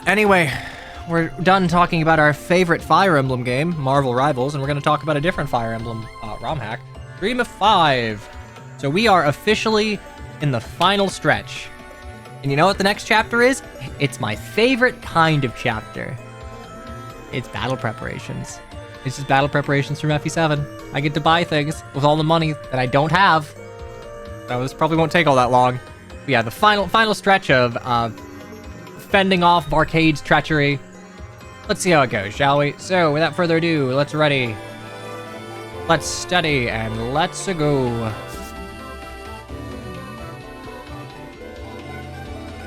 Anyway, we're done talking about our favorite Fire Emblem game, Marvel Rivals, and we're going to talk about a different Fire Emblem ROM hack, Dream of 5. So we are officially in the final stretch. And you know what the next chapter is? It's my favorite kind of chapter. It's battle preparations. It's just battle preparations from FE7. I get to buy things with all the money that I don't have. So this probably won't take all that long. But yeah, the final stretch of fending off Arcade's treachery. Let's see how it goes, shall we? So, without further ado, let's ready. Let's study, and let's go.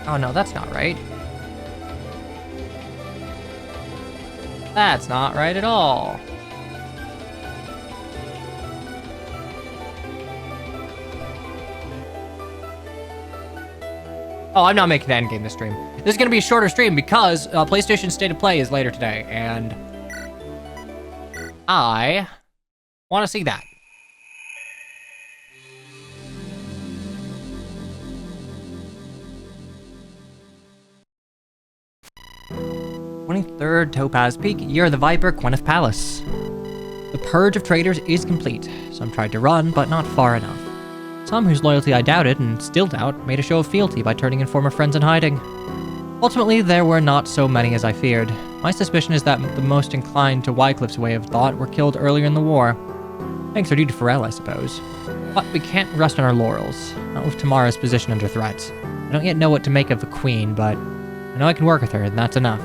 Oh no, that's not right. That's not right at all. Oh, I'm not making the endgame this stream. This is going to be a shorter stream because PlayStation State of Play is later today, and I want to see that. "23rd Topaz Peak, Year of the Viper, Gwyneth Palace. The purge of traitors is complete. Some tried to run, but not far enough. Some whose loyalty I doubted, and still doubt, made a show of fealty by turning in former friends in hiding. Ultimately, there were not so many as I feared. My suspicion is that the most inclined to Wycliffe's way of thought were killed earlier in the war. Thanks are due to Pharrell, I suppose. But we can't rest on our laurels, not with Tamara's position under threat. I don't yet know what to make of the Queen, but I know I can work with her, and that's enough.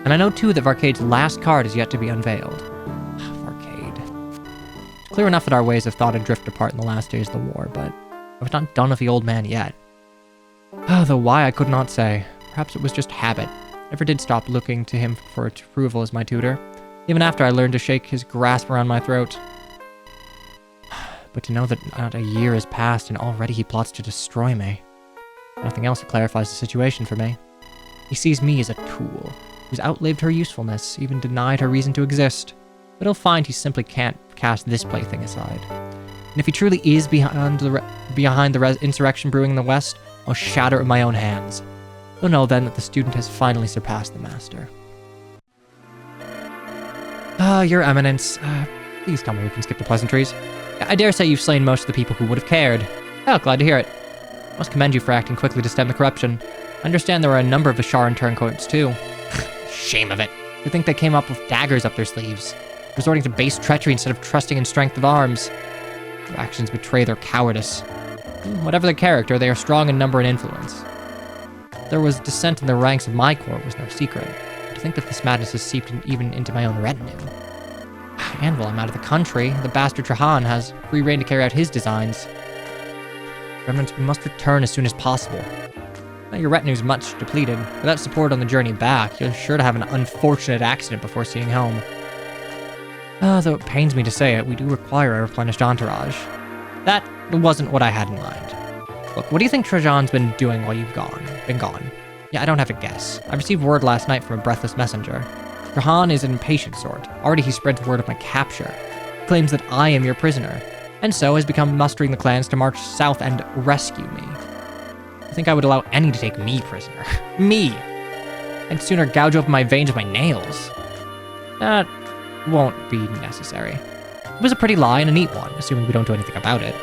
And I know too that Arcade's last card is yet to be unveiled. Arcade. It's clear enough that our ways of thought had drifted apart in the last days of the war, but I was not done with the old man yet. Though why I could not say. Perhaps it was just habit. I never did stop looking to him for approval as my tutor, even after I learned to shake his grasp around my throat. But to know that not a year has passed and already he plots to destroy me. Nothing else that clarifies the situation for me. He sees me as a tool, who's outlived her usefulness, even denied her reason to exist. But he'll find he simply can't cast this plaything aside. And if he truly is behind the insurrection brewing in the West, I'll shatter it with my own hands. He'll know then that the student has finally surpassed the master. Your Eminence, please tell me we can skip the pleasantries. I dare say you've slain most of the people who would have cared. Oh, glad to hear it. I must commend you for acting quickly to stem the corruption. I understand there were a number of Visharan turncoats too. Shame of it. To think they came up with daggers up their sleeves, resorting to base treachery instead of trusting in strength of arms. Their actions betray their cowardice. Whatever their character, they are strong in number and influence. There was dissent in the ranks of my corps was no secret. To think that this madness has seeped even into my own retinue. And while I'm out of the country, the bastard Trahan has free rein to carry out his designs. Remnants, we must return as soon as possible. Now your retinue's much depleted. Without support on the journey back, you're sure to have an unfortunate accident before seeing home. Though it pains me to say it, we do require a replenished entourage. That wasn't what I had in mind. Look, what do you think Trajan's been doing while you've been gone? Yeah, I don't have to guess. I received word last night from a breathless messenger. Trajan is an impatient sort. Already he spreads word of my capture. He claims that I am your prisoner, and so has begun mustering the clans to march south and rescue me. I think I would allow any to take me prisoner. Me! I'd sooner gouge open my veins with my nails. That won't be necessary. It was a pretty lie and a neat one, assuming we don't do anything about it.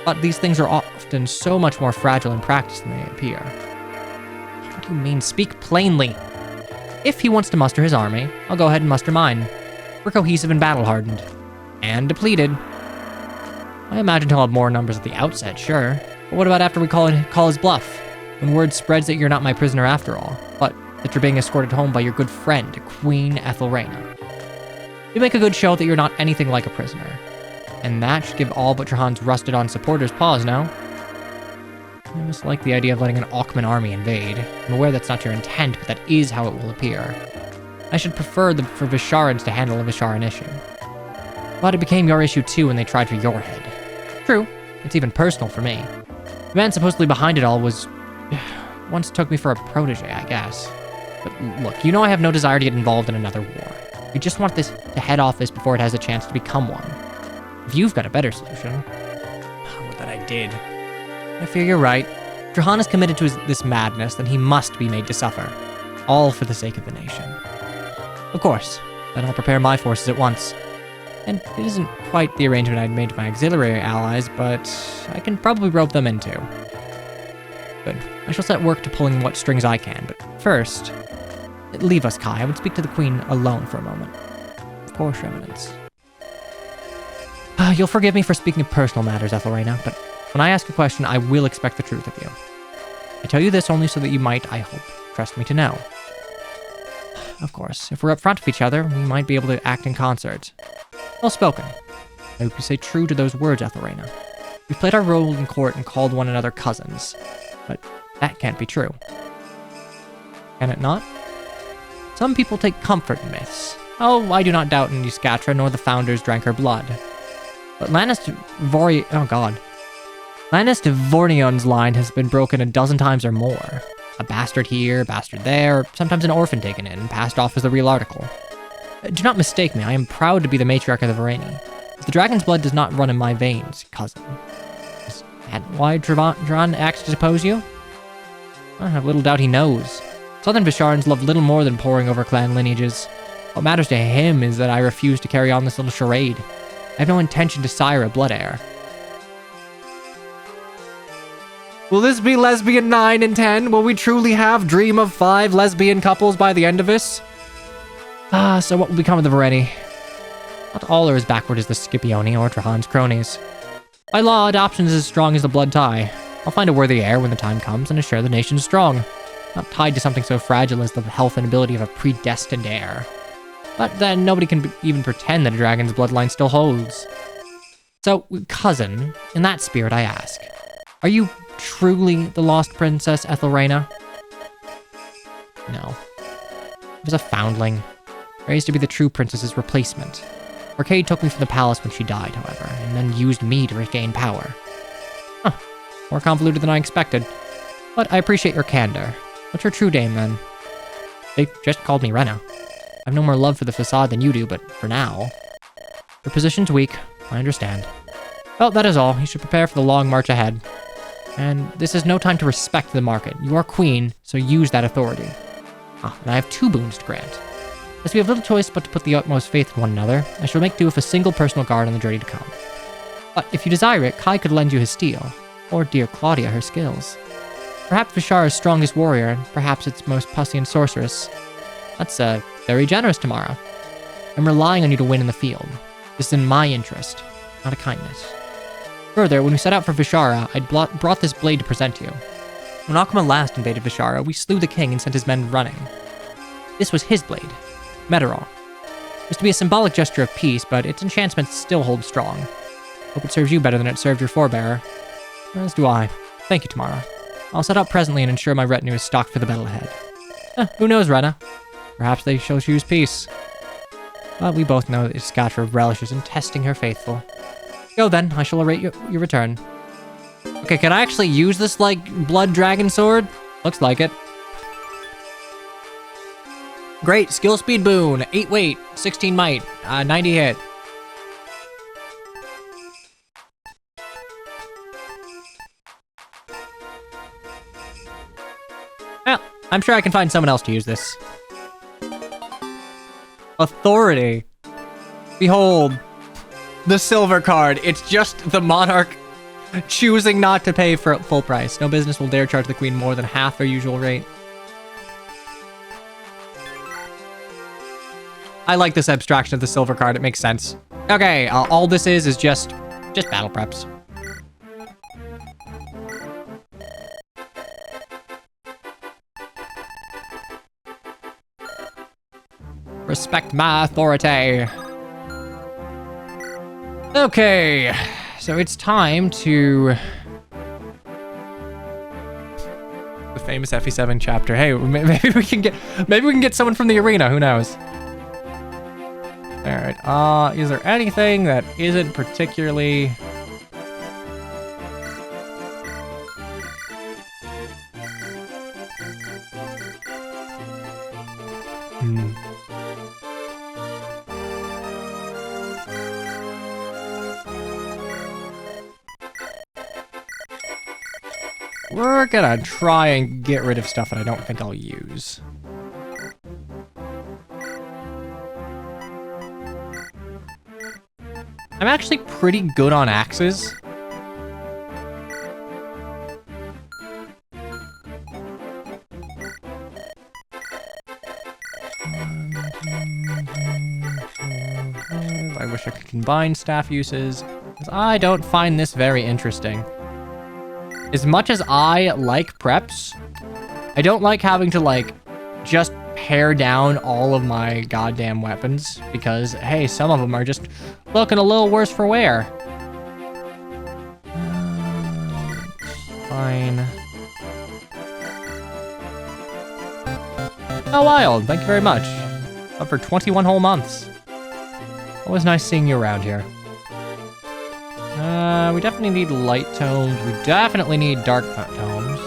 But these things are often so much more fragile in practice than they appear. What do you mean? Speak plainly. If he wants to muster his army, I'll go ahead and muster mine. We're cohesive and battle-hardened. And depleted. I imagine he'll have more numbers at the outset, sure. But what about after we call his bluff? When word spreads that you're not my prisoner after all, but that you're being escorted home by your good friend, Queen Ethelrena. You make a good show that you're not anything like a prisoner. And that should give all but Trahan's rusted-on supporters pause, no? I just like the idea of letting an Aukman army invade. I'm aware that's not your intent, but that is how it will appear. I should prefer for Visharans to handle a Visharan issue. But it became your issue too when they tried for your head. True, it's even personal for me. The man supposedly behind it all was... once took me for a protege, I guess. But look, you know I have no desire to get involved in another war. We just want this to head off this before it has a chance to become one. If you've got a better solution... What that I did. I fear you're right. If Trahan is committed to this madness, then he must be made to suffer. all for the sake of the nation. Of course, then I'll prepare my forces at once. And it isn't quite the arrangement I'd made to my auxiliary allies, but I can probably rope them in too. Good. I shall set work to pulling what strings I can, but first, leave us, Kai. I would speak to the Queen alone for a moment. Of course, Your Eminence. You'll forgive me for speaking of personal matters, Ethelrena, but when I ask a question, I will expect the truth of you. I tell you this only so that you might, I hope, trust me to know. Of course, if we're up front of each other, we might be able to act in concert. Well spoken. I hope you say true to those words, Ethelrena. We've played our role in court and called one another cousins, but that can't be true. Can it not? Some people take comfort in myths. Oh, I do not doubt in Euskatra, nor the founders drank her blood. But Lannis Vornion's line has been broken a dozen times or more. A bastard here, a bastard there, sometimes an orphan taken in and passed off as the real article. Do not mistake me, I am proud to be the matriarch of the Vareni. The dragon's blood does not run in my veins, cousin. Is that why Dran acts to depose you? I have little doubt he knows. Southern Visharans love little more than poring over clan lineages. What matters to him is that I refuse to carry on this little charade. I have no intention to sire a blood heir. Will this be lesbian 9 and 10? Will we truly have dream of 5 lesbian couples by the end of this? So what will become of the Vareni? Not all are as backward as the Scipioni or Trajan's cronies. By law, adoption is as strong as the blood tie. I'll find a worthy heir when the time comes and assure the nation is strong, not tied to something so fragile as the health and ability of a predestined heir. But then nobody can even pretend that a dragon's bloodline still holds. So, cousin, in that spirit I ask, are you truly the lost princess Ethelrena? No. I was a foundling, raised to be the true princess's replacement. Arcade took me from the palace when she died, however, and then used me to regain power. Huh. More convoluted than I expected. But I appreciate your candor. What's your true name, then? They just called me Rena. I've no more love for the facade than you do, but for now... Your position's weak, I understand. Well, that is all. You should prepare for the long march ahead. And this is no time to respect the market. You are queen, so use that authority. And I have 2 boons to grant. As we have little choice but to put the utmost faith in one another, I shall make do with a single personal guard on the journey to come. But if you desire it, Kai could lend you his steel, or dear Claudia her skills. Perhaps Vishara's strongest warrior, and perhaps its most pussy and sorceress. That's very generous tomorrow. I'm relying on you to win in the field. This is in my interest, not a kindness. Further, when we set out for Vishara, I'd brought this blade to present to you. When Akuma last invaded Vishara, we slew the king and sent his men running. This was his blade, Meteral. It was to be a symbolic gesture of peace, but its enchantments still hold strong. Hope it serves you better than it served your forebearer. As do I. Thank you, Tamara. I'll set out presently and ensure my retinue is stocked for the battle ahead. Who knows, Rena? Perhaps they shall choose peace. But we both know that Iskatra relishes in testing her faithful. Go then, I shall await your return. Okay, can I actually use this, blood dragon sword? Looks like it. Great, skill speed boon, 8 weight, 16 might, 90 hit. Well, I'm sure I can find someone else to use this. Authority. Behold, the silver card. It's just the monarch choosing not to pay for full price. No business will dare charge the queen more than half their usual rate. I like this abstraction of the silver card. It makes sense. Okay, all this is just battle preps. Respect my authority. Okay, so it's time to... the famous FE7 chapter. Hey, maybe we can get someone from the arena. Who knows? All right. Is there anything that isn't particularly... We're gonna try and get rid of stuff that I don't think I'll use. I'm actually pretty good on axes. I wish I could combine staff uses, because I don't find this very interesting. As much as I like preps, I don't like having to, like, just pare down all of my goddamn weapons, because, hey, some of them are just looking a little worse for wear. Fine. Oh, wild. Thank you very much. Up for 21 whole months. Always nice seeing you around here. We definitely need light tomes. We definitely need dark tomes.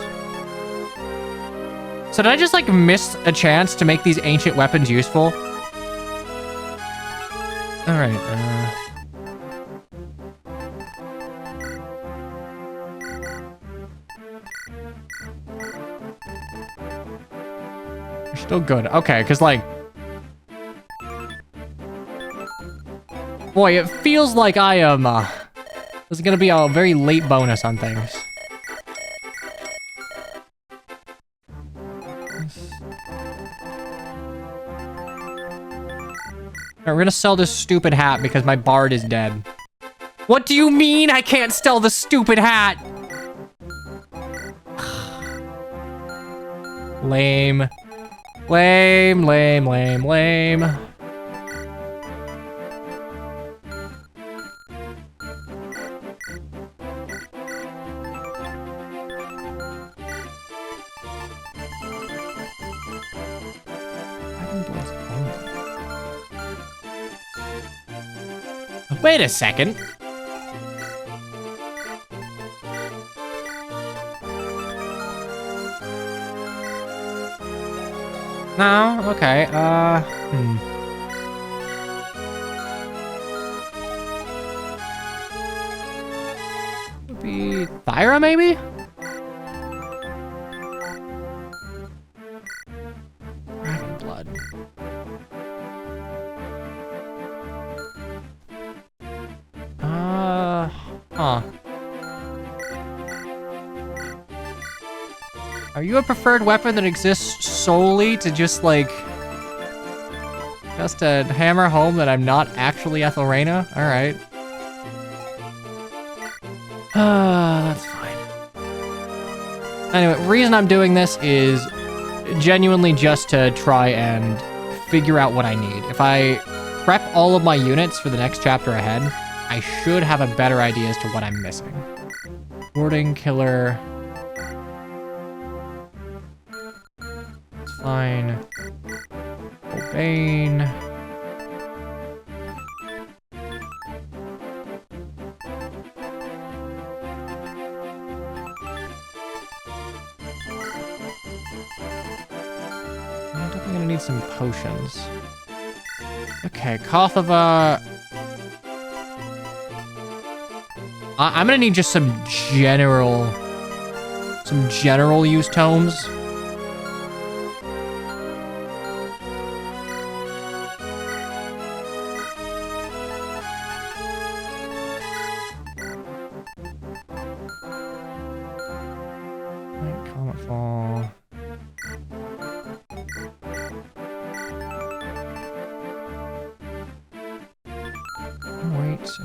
So did I just, like, miss a chance to make these ancient weapons useful? Alright, You're still good. Okay, because, like... Boy, it feels like I am, this is gonna be a very late bonus on things. Alright, we're gonna sell this stupid hat because my bard is dead. What do you mean I can't sell the stupid hat? Lame. Lame, lame, lame, lame. Wait a second. No, okay, Would be Thyra, maybe? Dragon blood. Huh. Are you a preferred weapon that exists solely to just, like... just to hammer home that I'm not actually Ethelrena? Alright. That's fine. Anyway, the reason I'm doing this is genuinely just to try and figure out what I need. If I prep all of my units for the next chapter ahead, I should have a better idea as to what I'm missing. Warding, killer... It's fine. Bane. I'm definitely gonna need some potions. Okay, Kothava. I'm gonna need just some general use tomes.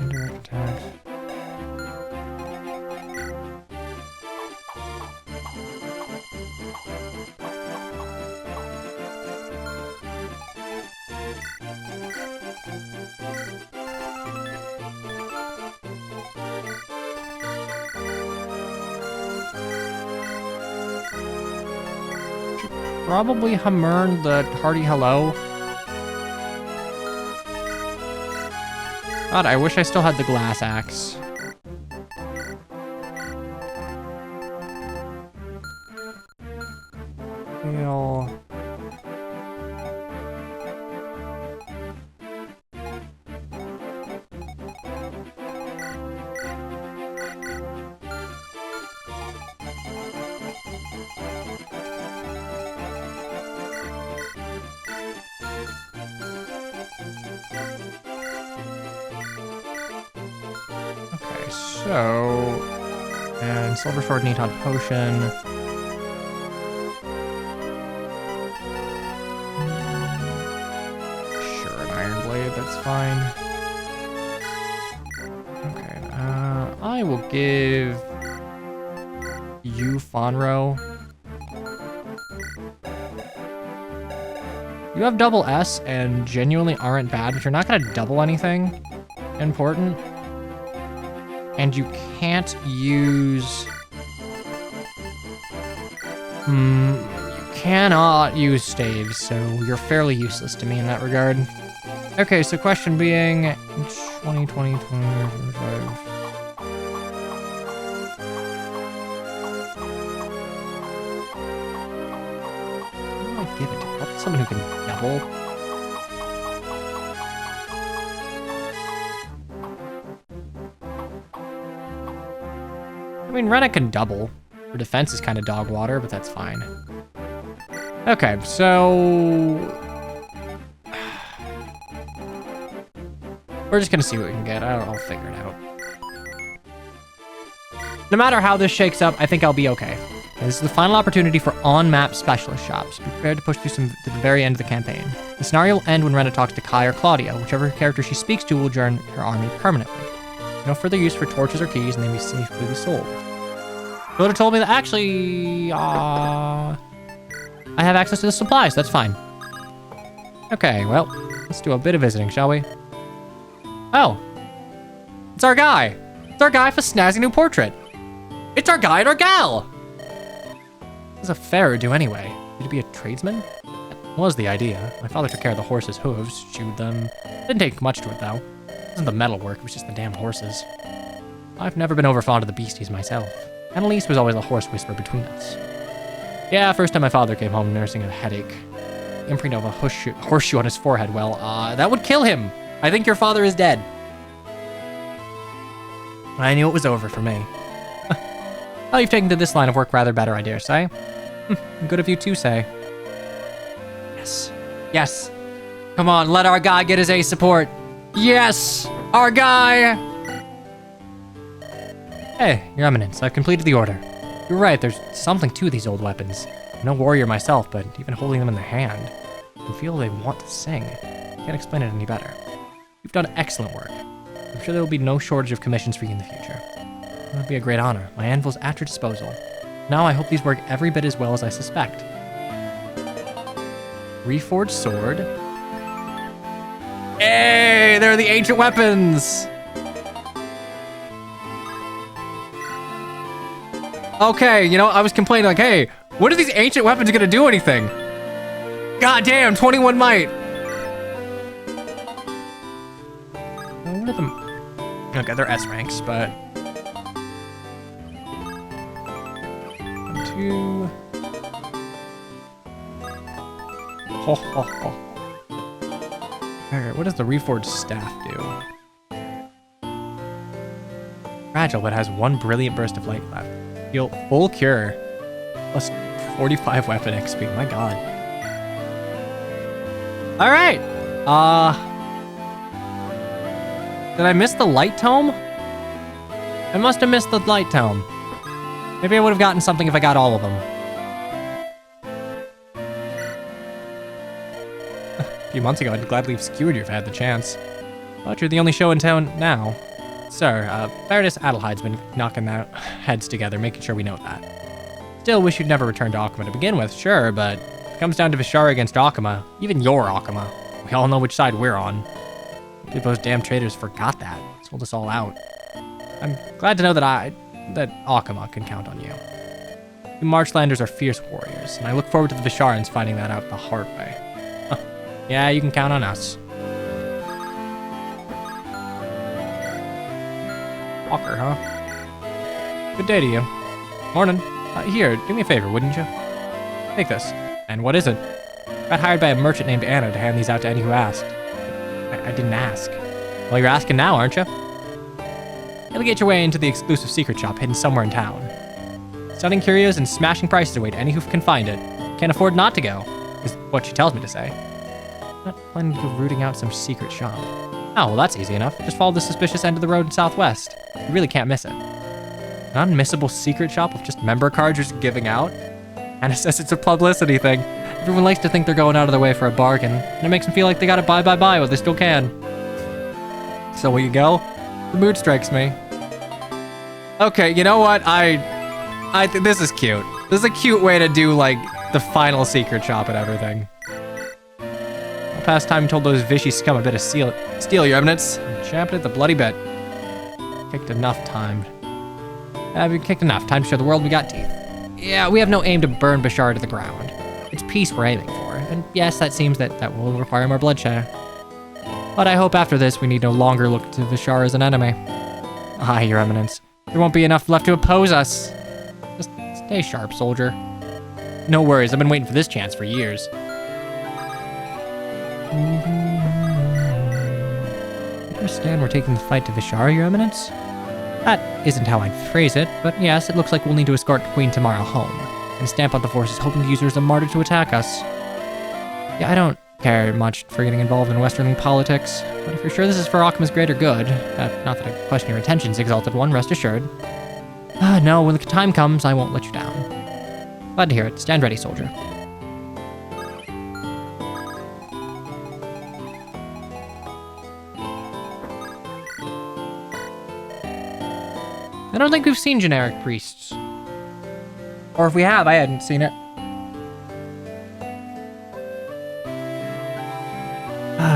Indirect attack. Should probably Hamern the hearty hello. God, I wish I still had the glass axe. Heal. Okay, so... And Silver Sword, Neton Potion. Sure, an Iron Blade, that's fine. Okay, I will give you Fonro. You have double S and genuinely aren't bad, but you're not gonna double anything important. And you can't use... you cannot use staves, so you're fairly useless to me in that regard. Okay, so question being... 20, 20, 25... What do I give it to? Probably someone who can double. I mean, Renna can double. Her defense is kind of dog water, but that's fine. Okay, so... We're just gonna see what we can get. I'll figure it out. No matter how this shakes up, I think I'll be okay. This is the final opportunity for on-map specialist shops. Be prepared to push through some to the very end of the campaign. The scenario will end when Renna talks to Kai or Claudia. Whichever character she speaks to will join her army permanently. No further use for torches or keys, and they may safely be sold. Yoda told me that actually, I have access to the supplies. That's fine. Okay, well, let's do a bit of visiting, shall we? Oh, it's our guy. It's our guy for snazzy new portrait. It's our guy and our gal. What does a pharaoh do anyway? Did he be a tradesman? That was the idea. My father took care of the horses' hooves, chewed them. Didn't take much to it, though. It wasn't the metal work, it was just the damn horses. I've never been over fond of the beasties myself. Annalise was always a horse whisperer between us. Yeah, first time my father came home nursing a headache. The imprint of a horseshoe on his forehead, well, that would kill him. I think your father is dead. I knew it was over for me. Well, you've taken to this line of work rather better, I dare say. Good of you too, say. Yes. Yes. Come on, let our guy get his A support. Yes! Our guy! Hey, Your Eminence, I've completed the order. You're right, there's something to these old weapons. I'm no warrior myself, but even holding them in the hand, I feel they want to sing. Can't explain it any better. You've done excellent work. I'm sure there will be no shortage of commissions for you in the future. It would be a great honor. My anvil's at your disposal. Now I hope these work every bit as well as I suspect. Reforged sword. Hey, they're the ancient weapons! Okay, you know, I was complaining like, hey, what are these ancient weapons gonna do anything? God damn, 21 might! What are them? Okay, they're S ranks, but... 1, 2... Ho, ho, ho. Alright, what does the Reforged Staff do? Fragile, but has 1 brilliant burst of light left. Heal full cure. Plus 45 weapon XP, my god. Alright! Did I miss the light tome? I must have missed the light tome. Maybe I would have gotten something if I got all of them. A few months ago, I'd gladly have skewered you if I had the chance. But you're the only show in town now. Sir, Baroness Adelheide's been knocking our heads together, making sure we know that. Still wish you'd never returned to Akama to begin with, sure, but if it comes down to Vishara against Akama, even your Akama, we all know which side we're on. Maybe those damn traitors forgot that. Sold us all out. I'm glad to know that Akama can count on you. You Marchlanders are fierce warriors, and I look forward to the Visharans finding that out the hard way. Yeah, you can count on us. Walker, huh? Good day to you. Morning. Here, do me a favor, wouldn't you? Take this. And what is it? Got hired by a merchant named Anna to hand these out to any who asked. I didn't ask. Well, you're asking now, aren't you? Navigate your way into the exclusive secret shop hidden somewhere in town. Stunning curios and smashing prices await any who can find it. Can't afford not to go, is what she tells me to say. Not planning to go rooting out some secret shop. Oh, well that's easy enough. Just follow the suspicious end of the road southwest. You really can't miss it. An unmissable secret shop with just member cards just giving out? And it says it's a publicity thing. Everyone likes to think they're going out of their way for a bargain, and it makes them feel like they gotta buy while they still can. So will you go? The mood strikes me. Okay, you know what? I think this is cute. This is a cute way to do, like, the final secret shop and everything. All past time told those Vichy scum a bit of steel, your eminence. Champed it the bloody bit. Kicked enough time. We kicked enough. Time to show the world we got teeth. Yeah, we have no aim to burn Bashar to the ground. It's peace we're aiming for. And yes, that seems that will require more bloodshed. But I hope after this we need no longer look to Bashar as an enemy. Ah, your eminence. There won't be enough left to oppose us. Just stay sharp, soldier. No worries, I've been waiting for this chance for years. I understand we're taking the fight to Vishar, your eminence? That isn't how I'd phrase it, but yes, it looks like we'll need to escort Queen Tamara home, and stamp out the forces hoping to use her as a martyr to attack us. Yeah, I don't care much for getting involved in Western politics, but if you're sure this is for Akama's greater good, not that I question your intentions, Exalted One, rest assured. No, when the time comes, I won't let you down. Glad to hear it. Stand ready, soldier. I don't think we've seen generic priests. Or if we have, I hadn't seen it.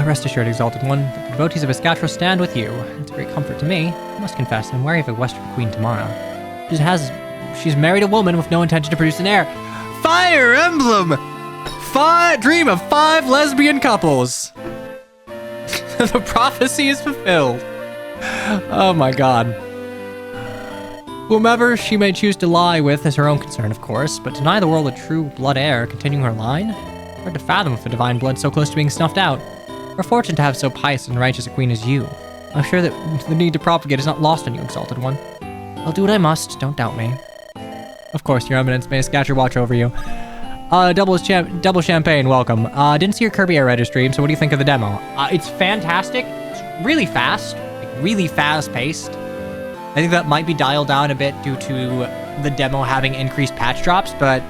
Rest assured, Exalted One, that the devotees of Escatro stand with you. It's a great comfort to me. I must confess, I'm wary of a Western Queen Tamara. She's married a woman with no intention to produce an heir. Fire Emblem! Dream of 5 lesbian couples! The prophecy is fulfilled. Oh my god. Whomever she may choose to lie with is her own concern, of course, but deny the world a true blood heir continuing her line? Hard to fathom with the divine blood so close to being snuffed out. We're fortunate to have so pious and righteous a queen as you. I'm sure that the need to propagate is not lost on you, Exalted One. I'll do what I must, don't doubt me. Of course, your eminence, may Escatcher watch over you. Double champagne, welcome. Didn't see your Kirby Air Rider stream, so what do you think of the demo? It's fantastic. It's really fast, like really fast-paced. I think that might be dialed down a bit due to the demo having increased patch drops, but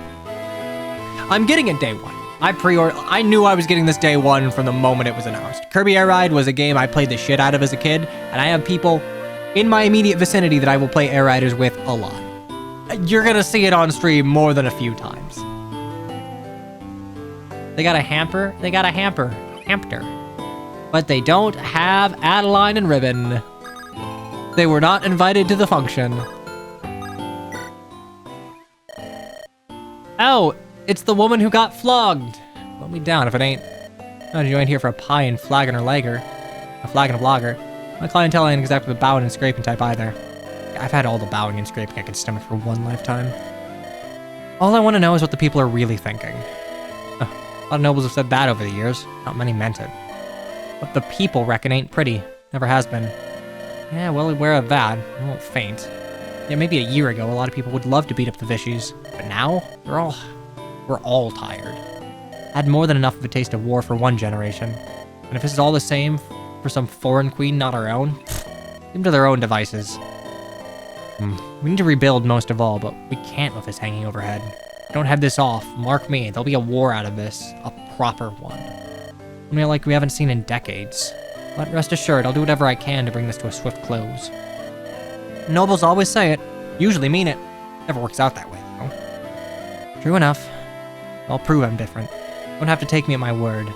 I'm getting it day one. I knew I was getting this day one from the moment it was announced. Kirby Air Ride was a game I played the shit out of as a kid, and I have people in my immediate vicinity that I will play Air Riders with a lot. You're gonna see it on stream more than a few times. They got a hamper, but they don't have Adeline and Ribbon. They were not invited to the function. Oh, it's the woman who got flogged. Let me down if it ain't. I joined here for a pie and flag and a lager. A flag and a blogger. My clientele ain't exactly the bowing and scraping type either. I've had all the bowing and scraping I can stomach for one lifetime. All I want to know is what the people are really thinking. A lot of nobles have said that over the years. Not many meant it. What the people reckon ain't pretty. Never has been. Yeah, well aware of that. I won't faint. Yeah, maybe a year ago, a lot of people would love to beat up the Vichy's. But now, we're all tired. Had more than enough of a taste of war for one generation. And if this is all the same for some foreign queen, not our own, leave them to their own devices. We need to rebuild most of all, but we can't with this hanging overhead. Don't head this off. Mark me, there'll be a war out of this. A proper one. One like we haven't seen in decades. But rest assured, I'll do whatever I can to bring this to a swift close. Nobles always say it. Usually mean it. Never works out that way, though. True enough. I'll prove I'm different. Don't have to take me at my word.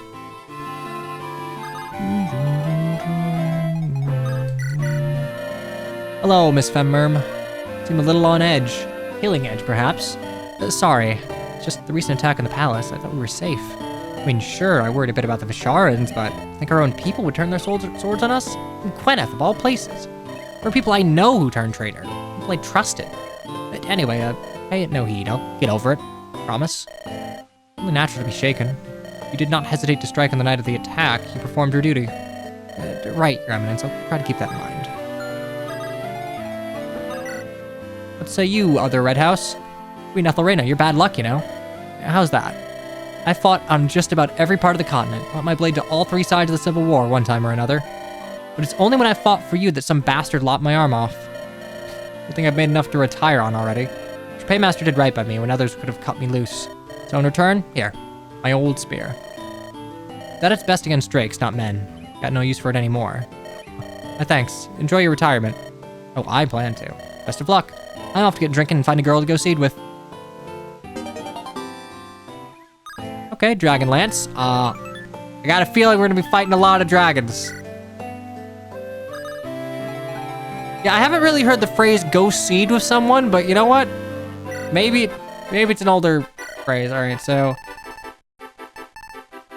Hello, Miss Femmerm. Seem a little on edge. Killing edge, perhaps. Sorry. It's just the recent attack on the palace. I thought we were safe. I mean, sure, I worried a bit about the Visharans, but I think our own people would turn their swords on us? In Queneth, of all places. There are people I know who turned traitor. People I trusted. But anyway, pay it no heed. I'll get over it. Promise. Only natural to be shaken. You did not hesitate to strike on the night of the attack. You performed your duty. Right, Your Eminence. I'll try to keep that in mind. What say you, Other Red House? Queen Ethelrena, you're bad luck, you know. How's that? I fought on just about every part of the continent, brought my blade to all 3 sides of the Civil War one time or another. But it's only when I fought for you that some bastard lopped my arm off. I think I've made enough to retire on already. Your paymaster did right by me when others could have cut me loose. So in return, here, my old spear. That it's best against drakes, not men. Got no use for it anymore. Thanks. Enjoy your retirement. Oh, I plan to. Best of luck. I'm off to get drinking and find a girl to go seed with. Okay, Dragonlance. I got a feeling we're gonna be fighting a lot of dragons. Yeah, I haven't really heard the phrase go seed with someone, but you know what? Maybe it's an older phrase. All right, so.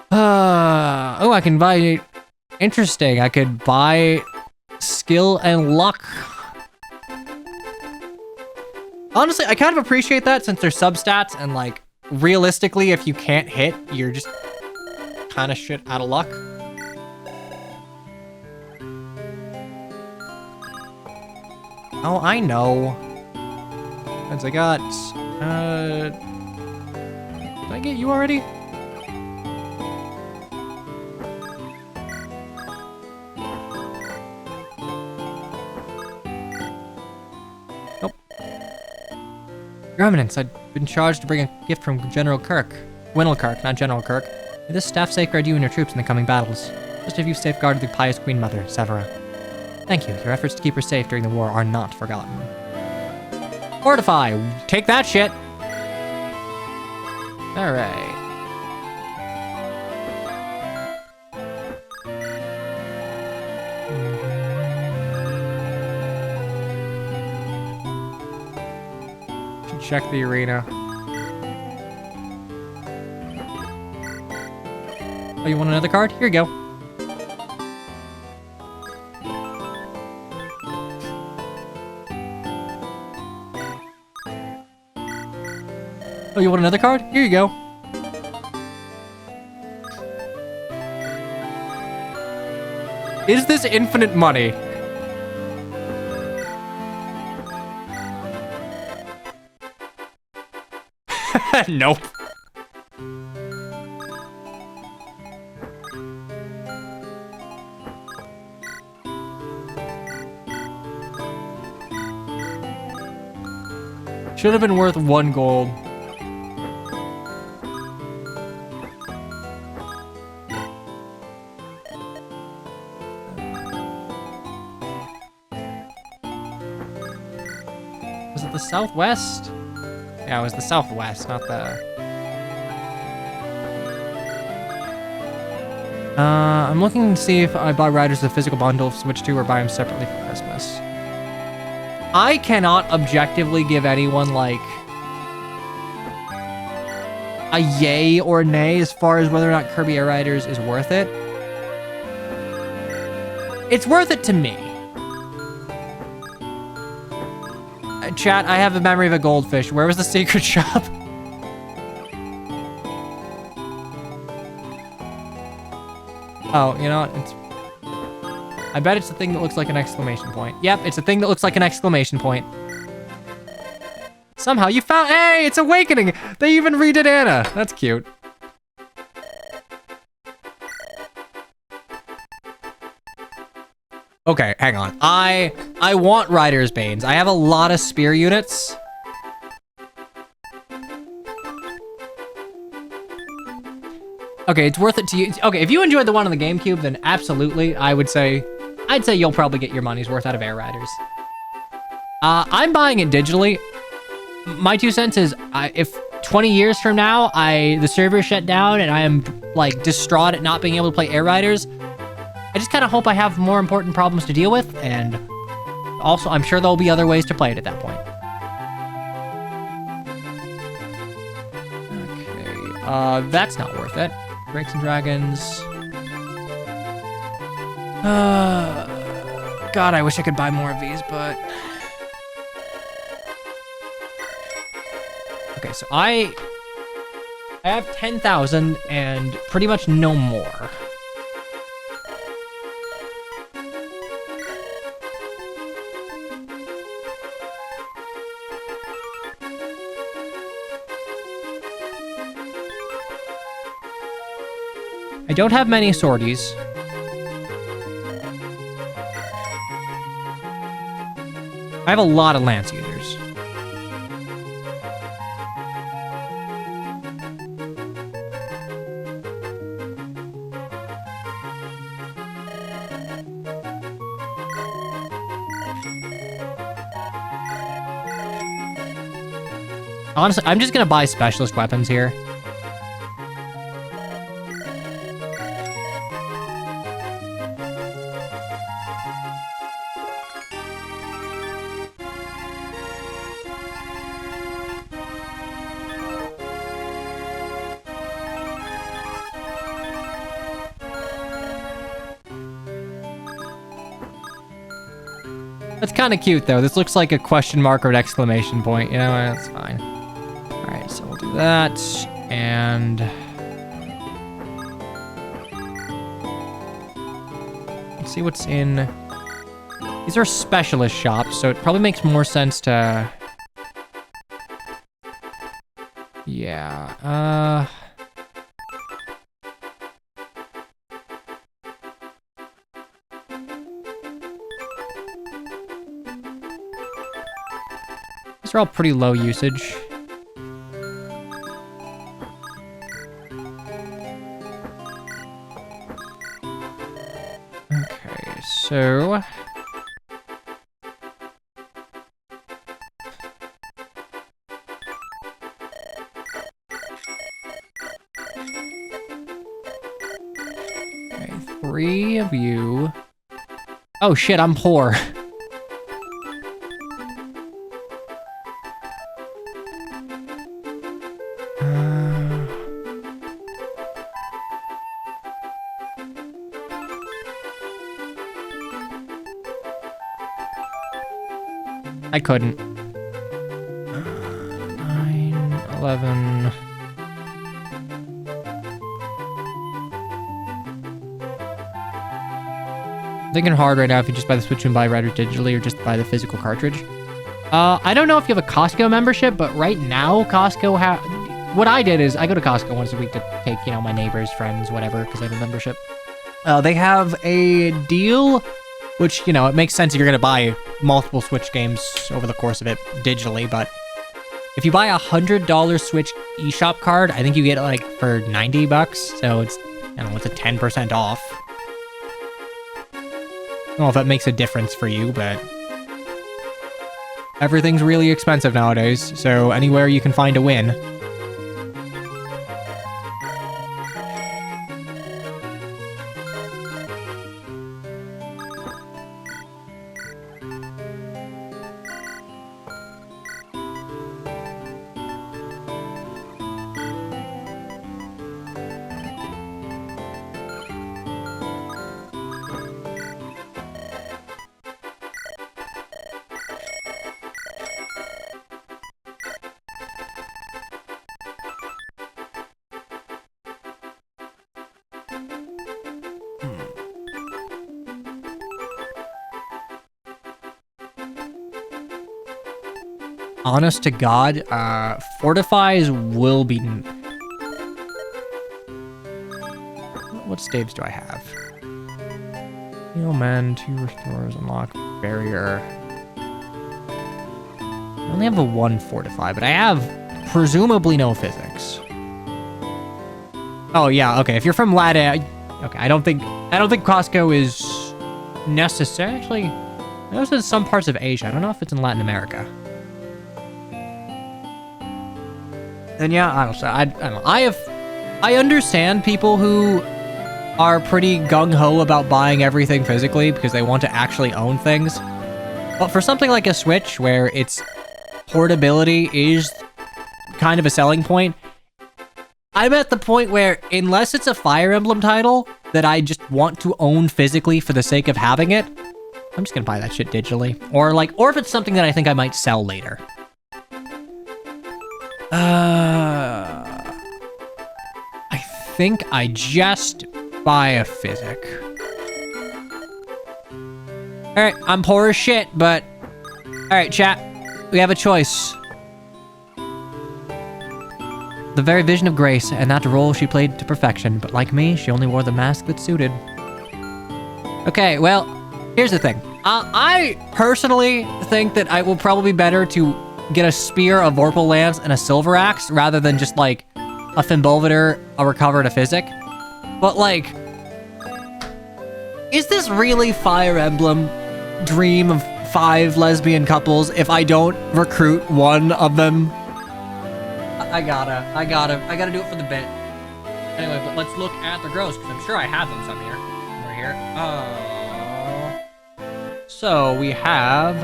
Oh, I can buy. Interesting. I could buy skill and luck. Honestly, I kind of appreciate that since they're substats and like realistically, if you can't hit, you're just kind of shit out of luck. Oh, I know. As I got, did I get you already? Nope. Your Eminence, I've been charged to bring a gift from General Kirk. Winelkirk, not General Kirk. May this staff safeguard you and your troops in the coming battles. Just as you've safeguarded the pious Queen Mother, Severa. Thank you. Your efforts to keep her safe during the war are not forgotten. Fortify! Take that shit! Alright. Should check the arena. Oh, you want another card? Here you go. Oh, you want another card? Here you go. Is this infinite money? Nope. Should have been worth 1 gold. Was it the southwest? Yeah, it was the southwest, not the... I'm looking to see if I buy Riders a physical bundle, switch to, or buy them separately for Christmas. I cannot objectively give anyone, like, a yay or nay as far as whether or not Kirby Air Riders is worth it. It's worth it to me. Chat, I have a memory of a goldfish. Where was the secret shop? Oh, you know what? It's... I bet it's the thing that looks like an exclamation point. Yep, it's a thing that looks like an exclamation point. Somehow you found... Hey, it's Awakening! They even redid Anna. That's cute. Okay, hang on. I want Rider's Banes. I have a lot of spear units. Okay, it's worth it to you. Okay, if you enjoyed the one on the GameCube, then absolutely, I'd say you'll probably get your money's worth out of Air Riders. I'm buying it digitally. My 2 cents is, if 20 years from now, the server shut down and I am, like, distraught at not being able to play Air Riders, I just kind of hope I have more important problems to deal with, and also, I'm sure there'll be other ways to play it at that point. Okay, that's not worth it. Drakes and Dragons. God, I wish I could buy more of these, but... Okay, so I have 10,000 and pretty much no more. don't have many sorties. I have a lot of lance users. Honestly, I'm just gonna buy specialist weapons here. That's kind of cute, though. This looks like a question mark or an exclamation point. You know, that's fine. All right, so we'll do that. And let's see what's in. These are specialist shops, so it probably makes more sense to... Yeah, these are all pretty low usage. Okay, so... Okay, 3 of you. Oh shit, I'm poor. I couldn't. 9, 11... I'm thinking hard right now if you just buy the Switch and buy Red digitally or just buy the physical cartridge. I don't know if you have a Costco membership, but right now Costco what I did is I go to Costco once a week to take, you know, my neighbors, friends, whatever, because I have a membership. They have a deal, which, you know, it makes sense if you're going to buy multiple Switch games over the course of it digitally, but if you buy a $100 Switch eShop card, I think you get it like for $90, so it's, I don't know, it's a 10% off. I don't know if that makes a difference for you, but everything's really expensive nowadays, so anywhere you can find a win. Honest to God, fortifies will be... What staves do I have? Heal man, 2 restores, unlock barrier. I only have a 1 fortify, but I have presumably no physics. Oh yeah, okay. If you're from Latin, okay. I don't think Costco is necessary. Actually, I know it's some parts of Asia. I don't know if it's in Latin America. And yeah, I don't know. I understand people who are pretty gung-ho about buying everything physically because they want to actually own things. But for something like a Switch, where its portability is kind of a selling point, I'm at the point where, unless it's a Fire Emblem title that I just want to own physically for the sake of having it, I'm just gonna buy that shit digitally. Or if it's something that I think I might sell later. I think I just buy a physic. Alright, I'm poor as shit, but... Alright, chat. We have a choice. The very vision of grace, and that role she played to perfection. But like me, she only wore the mask that suited. Okay, well, here's the thing. I personally think that it will probably be better to get a spear, a vorpal lance, and a silver axe rather than just like a Fimbulvator, a recover, and a physic. But like, is this really Fire Emblem dream of 5 lesbian couples if I don't recruit one of them? I gotta do it for the bit. Anyway, but let's look at the girls, because I'm sure I have them somewhere. Over here. So we have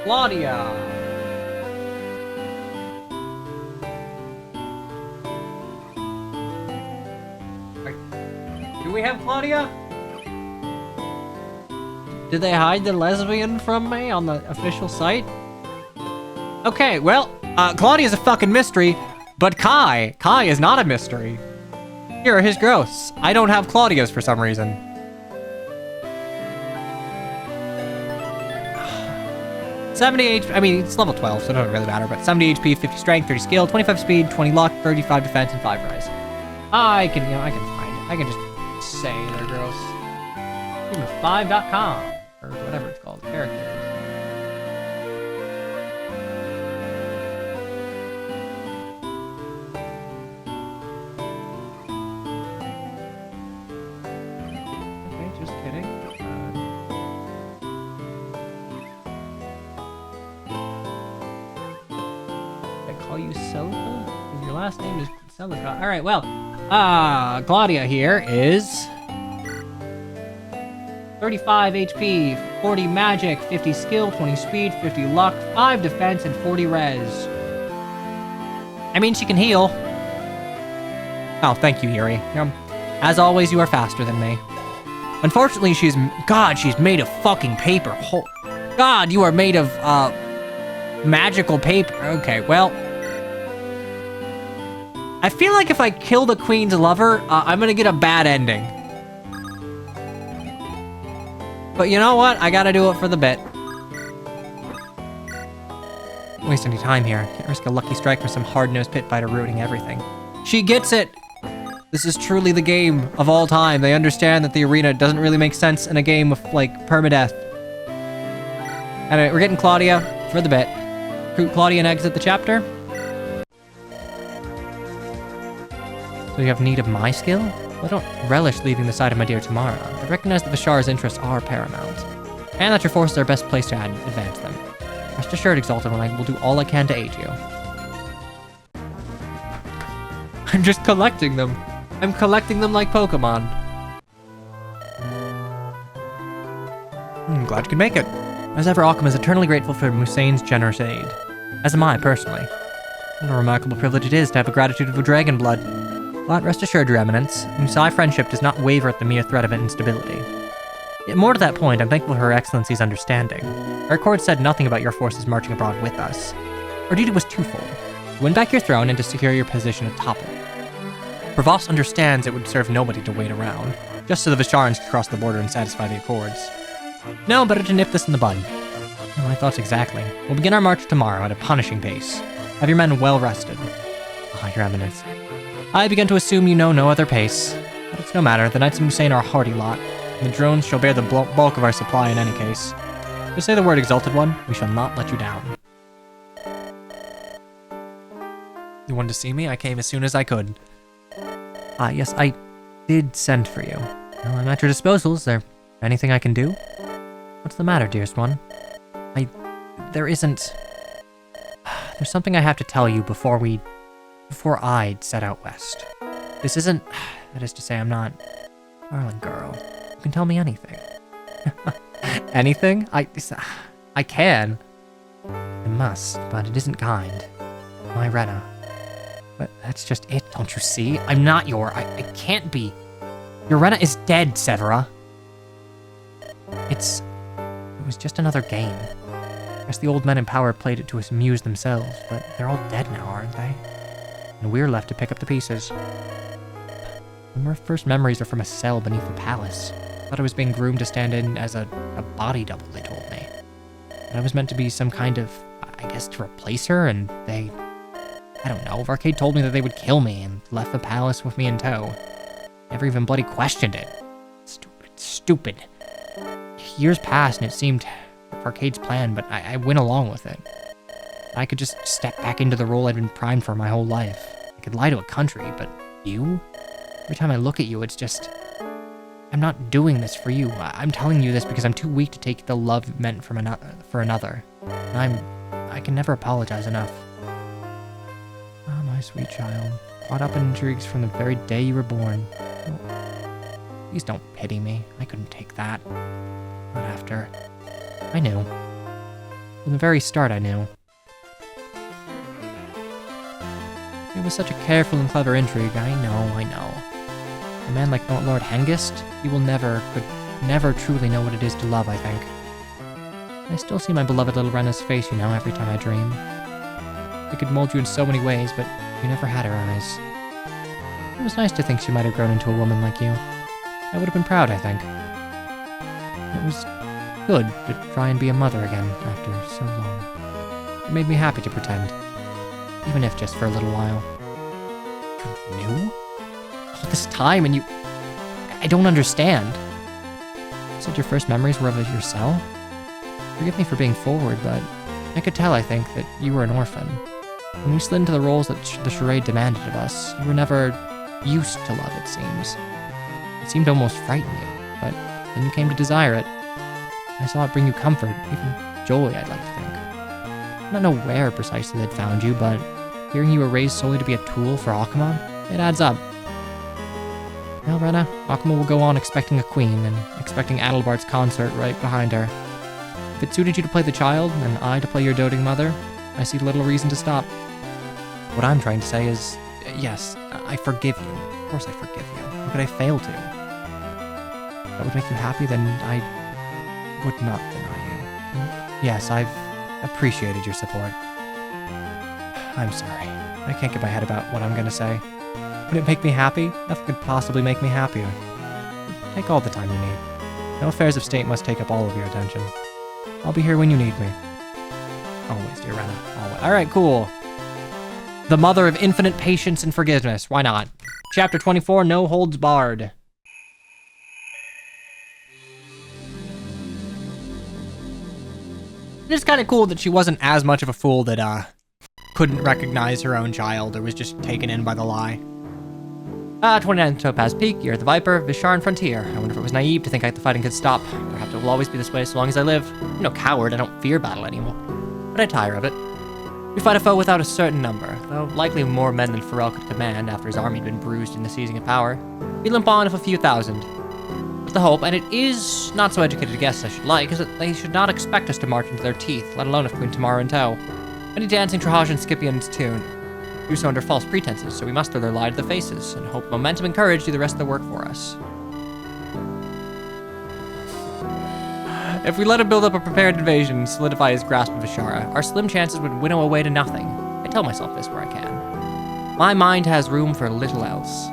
Claudia. Do we have Claudia? Did they hide the lesbian from me on the official site? Okay, well, Claudia's a fucking mystery, but Kai is not a mystery. Here are his growths. I don't have Claudia's for some reason. 70 HP, I mean, it's level 12, so it doesn't really matter, but 70 HP, 50 strength, 30 skill, 25 speed, 20 luck, 35 defense, and 5 rise. I can find it. I can just say they're gross. Give them 5.com, or whatever it's called, characters. Okay, just kidding. Call you Celica? Because your last name is Celica. Alright, well, Claudia here is 35 HP, 40 magic, 50 skill, 20 speed, 50 luck, 5 defense, and 40 res. I mean, she can heal. Oh, thank you, Yuri. As always, you are faster than me. Unfortunately, she's made of fucking paper. God, you are made of, magical paper. Okay, well, I feel like if I kill the queen's lover, I'm gonna get a bad ending. But you know what? I gotta do it for the bit. Don't waste any time here. Can't risk a lucky strike for some hard-nosed pit fighter ruining everything. She gets it! This is truly the game of all time. They understand that the arena doesn't really make sense in a game of, like, permadeath. Anyway, we're getting Claudia for the bit. Recruit Claudia and exit the chapter. So you have need of my skill? Well, I don't relish leaving the side of my dear Tamara. I recognize that Vishar's interests are paramount, and that your forces are best placed to advance them. Rest assured, Exalted One, I will do all I can to aid you. I'm just collecting them. I'm collecting them like Pokemon. Glad you could make it. As ever, Occam is eternally grateful for Musain's generous aid. As am I, personally. What a remarkable privilege it is to have a gratitude for dragon blood. But rest assured, Your Eminence, Musai friendship does not waver at the mere threat of instability. Yet more to that point, I'm thankful for Her Excellency's understanding. Our accord said nothing about your forces marching abroad with us. Our duty was twofold: to win back your throne and to secure your position atop it. Provost understands it would serve nobody to wait around, just so the Visharans could cross the border and satisfy the accords. No, better to nip this in the bud. My thoughts exactly. We'll begin our march tomorrow at a punishing pace. Have your men well rested. Ah, Your Eminence. I begin to assume you know no other pace. But it's no matter, the Knights of Musain are a hardy lot, and the drones shall bear the bulk of our supply in any case. Just say the word, Exalted One, we shall not let you down. You wanted to see me? I came as soon as I could. Yes, I did send for you. Well, I'm at your disposal. Is there anything I can do? What's the matter, dearest one? There's something I have to tell you before I'd set out west. This isn't, that is to say, I'm not, darling girl, you can tell me anything. Anything? I can. I must, but it isn't kind. My Rena. But that's just it, don't you see? I'm not I can't be. Your Rena is dead, Severa. It was just another game. I guess the old men in power played it to amuse themselves, but they're all dead now, aren't they? And we're left to pick up the pieces. My first memories are from a cell beneath the palace. I thought I was being groomed to stand in as a body double, they told me. And I was meant to be some kind of, I guess, to replace her, and they I don't know. Arcade told me that they would kill me and left the palace with me in tow. Never even bloody questioned it. Stupid. Years passed and it seemed Arcade's plan, but I went along with it. I could just step back into the role I'd been primed for my whole life. I could lie to a country, but you? Every time I look at you, it's just... I'm not doing this for you. I'm telling you this because I'm too weak to take the love meant for another. And I can never apologize enough. Ah, my sweet child. Caught up in intrigues from the very day you were born. Oh, please don't pity me. I couldn't take that. Not after. I knew. From the very start, I knew. It was such a careful and clever intrigue. I know. A man like Lord Hengist, he could never truly know what it is to love, I think. I still see my beloved little Rena's face, every time I dream. She could mold you in so many ways, but you never had her eyes. It was nice to think she might have grown into a woman like you. I would have been proud, I think. It was good to try and be a mother again after so long. It made me happy to pretend, even if just for a little while. You knew? All this time and you... I don't understand. You said your first memories were of yourself? Forgive me for being forward, but I could tell, I think, that you were an orphan. When we slid into the roles that the charade demanded of us, you were never used to love, it seems. It seemed to almost frighten you, but then you came to desire it. I saw it bring you comfort, even joy, I'd like to think. I don't know where precisely they'd found you, but hearing you were raised solely to be a tool for Akamon, it adds up. Well, Rena, Akuma will go on expecting a queen and expecting Adelbart's consort right behind her. If it suited you to play the child, and I to play your doting mother, I see little reason to stop. What I'm trying to say is, yes, I forgive you. Of course I forgive you. How could I fail to? If that would make you happy, then I would not deny you. Yes, I've appreciated your support. I'm sorry. I can't get my head about what I'm gonna say. Would it make me happy? Nothing could possibly make me happier. Take all the time you need. No affairs of state must take up all of your attention. I'll be here when you need me. Always, dear Rena. Always. Alright, cool. The mother of infinite patience and forgiveness. Why not? Chapter 24, No Holds Barred. It's kind of cool that she wasn't as much of a fool that, couldn't recognize her own child or was just taken in by the lie. 29th Topaz Peak, Year of the Viper, Visharan Frontier. I wonder if it was naive to think the fighting could stop. Perhaps it will always be this way so long as I live. I'm no coward, I don't fear battle anymore. But I tire of it. We fight a foe without a certain number, though likely more men than Pharrell could command after his army had been bruised in the seizing of power. We limp on of a few thousand. But the hope, and it is not so educated a guess I should like, is that they should not expect us to march into their teeth, let alone if Queen Tamara in tow. Any dancing Trajan Scipion's tune. Do so under false pretenses, so we must throw their lie to the faces, and hope momentum and courage do the rest of the work for us. If we let him build up a prepared invasion and solidify his grasp of Ashara, our slim chances would winnow away to nothing. I tell myself this where I can. My mind has room for little else.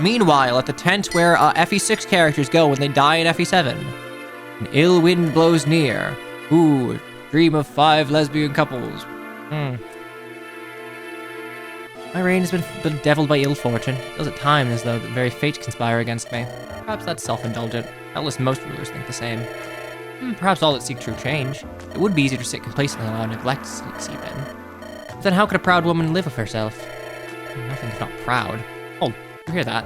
Meanwhile, at the tent where FE6 characters go when they die in FE7, an ill wind blows near. Ooh, dream of 5 lesbian couples. My reign has been bedeviled by ill fortune. It feels at times as though the very fates conspire against me. Perhaps that's self-indulgent. Doubtless most rulers think the same. Perhaps all that seek true change. It would be easier to sit complacently and allow neglect to seep in. But then how could a proud woman live with herself? Nothing if not proud. Oh, you hear that?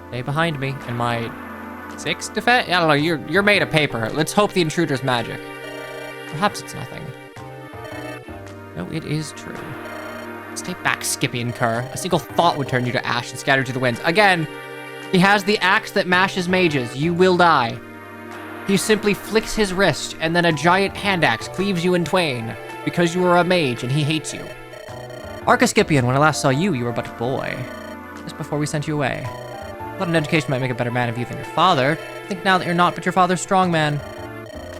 Stay behind me, and my 6 defense? I don't know, you're made of paper. Let's hope the intruder's magic. Perhaps it's nothing. No, it is true. Stay back, Scipion Cur. A single thought would turn you to ash and scatter to the winds. Again, he has the axe that mashes mages. You will die. He simply flicks his wrist, and then a giant hand axe cleaves you in twain, because you are a mage and he hates you. Arca Scipion, when I last saw you, you were but a boy. Just before we sent you away. I thought an education might make a better man of you than your father. I think now that you're not but your father's strong man.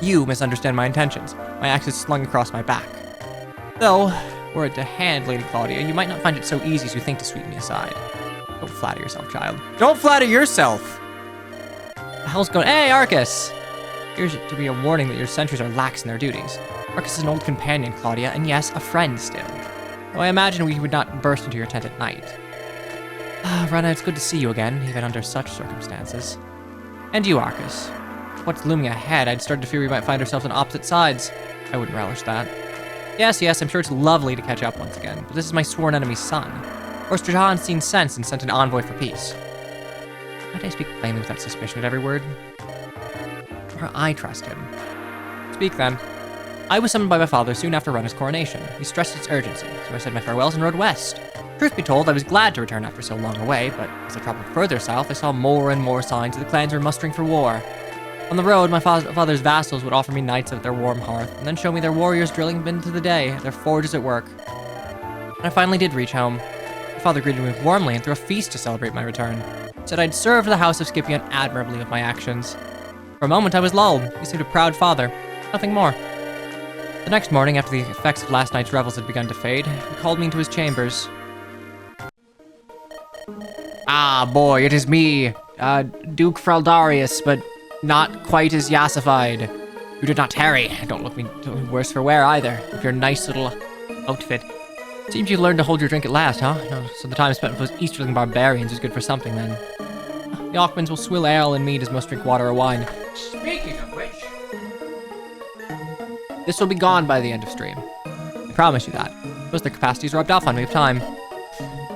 You misunderstand my intentions. My axe is slung across my back. Though, were it to hand, Lady Claudia, you might not find it so easy as you think to sweep me aside. Don't flatter yourself, child. Don't flatter yourself! The hell's going- Hey, Arcus! Here's to be a warning that your sentries are lax in their duties. Arcus is an old companion, Claudia, and yes, a friend still. though I imagine we would not burst into your tent at night. Rana, it's good to see you again, even under such circumstances. And you, Arcus. What's looming ahead, I'd started to fear we might find ourselves on opposite sides. I wouldn't relish that. Yes, I'm sure it's lovely to catch up once again, but this is my sworn enemy's son. Of course, Trajan's seen sense and sent an envoy for peace. Might I speak plainly without suspicion at every word? Or I trust him. Speak then. I was summoned by my father soon after Rena's coronation. He stressed its urgency, so I said my farewells and rode west. Truth be told, I was glad to return after so long away, but as I traveled further south, I saw more and more signs that the clans were mustering for war. On the road, my father's vassals would offer me nights at their warm hearth, and then show me their warriors drilling into the day, their forges at work. When I finally did reach home, my father greeted me warmly and threw a feast to celebrate my return. He said I'd served the house of Scipion admirably with my actions. For a moment, I was lulled. He seemed a proud father. Nothing more. The next morning, after the effects of last night's revels had begun to fade, he called me into his chambers. Ah, boy, it is me, Duke Fraldarius, but not quite as yassified. You did not tarry. Don't look me worse for wear either, with your nice little outfit. Seems you learned to hold your drink at last, huh? No, so the time spent with those Easterling barbarians is good for something, then. The Ochmans will swill ale and mead as most drink water or wine. Speaking of which... This will be gone by the end of stream. I promise you that. Most their capacities rubbed off on me with time.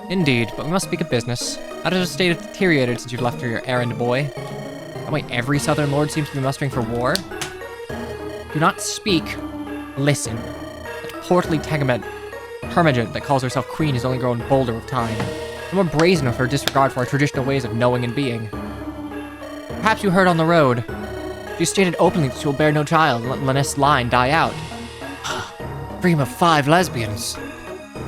Indeed, but we must speak of business. How does the state have deteriorated since you've left for your errand, boy? Oh wait, every southern lord seems to be mustering for war? Do not speak. Listen. That portly termagant that calls herself queen has only grown bolder with time. And more brazen with her disregard for our traditional ways of knowing and being. Perhaps you heard on the road. She stated openly that she will bear no child and let Lannis' line die out. Dream of 5 lesbians.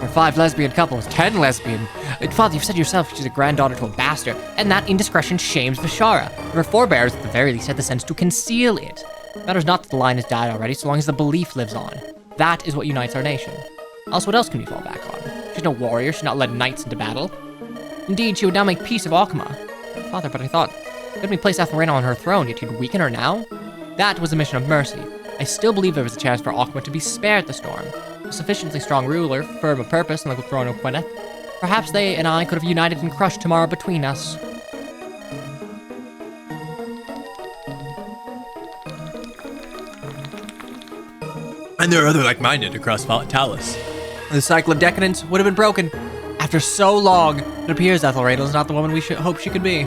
Or 5 lesbian couples, 10 lesbian. Father, you've said yourself she's a granddaughter to a bastard, and that indiscretion shames Vishara. Her forebears at the very least had the sense to conceal it. It matters not that the line has died already, so long as the belief lives on. That is what unites our nation. Else what else can we fall back on? She's no warrior, she's not led knights into battle. Indeed, she would now make peace of Alchema. Father, but I thought, couldn't we place Ethelrena on her throne, yet you'd weaken her now? That was a mission of mercy. I still believe there was a chance for Alchema to be spared the storm. A sufficiently strong ruler, firm of purpose, on the throne of Gwyneth. Perhaps they and I could have united and crushed tomorrow between us. And there are other like-minded across Talus. The cycle of decadence would have been broken. After so long, it appears Ethelreda is not the woman we should hope she could be.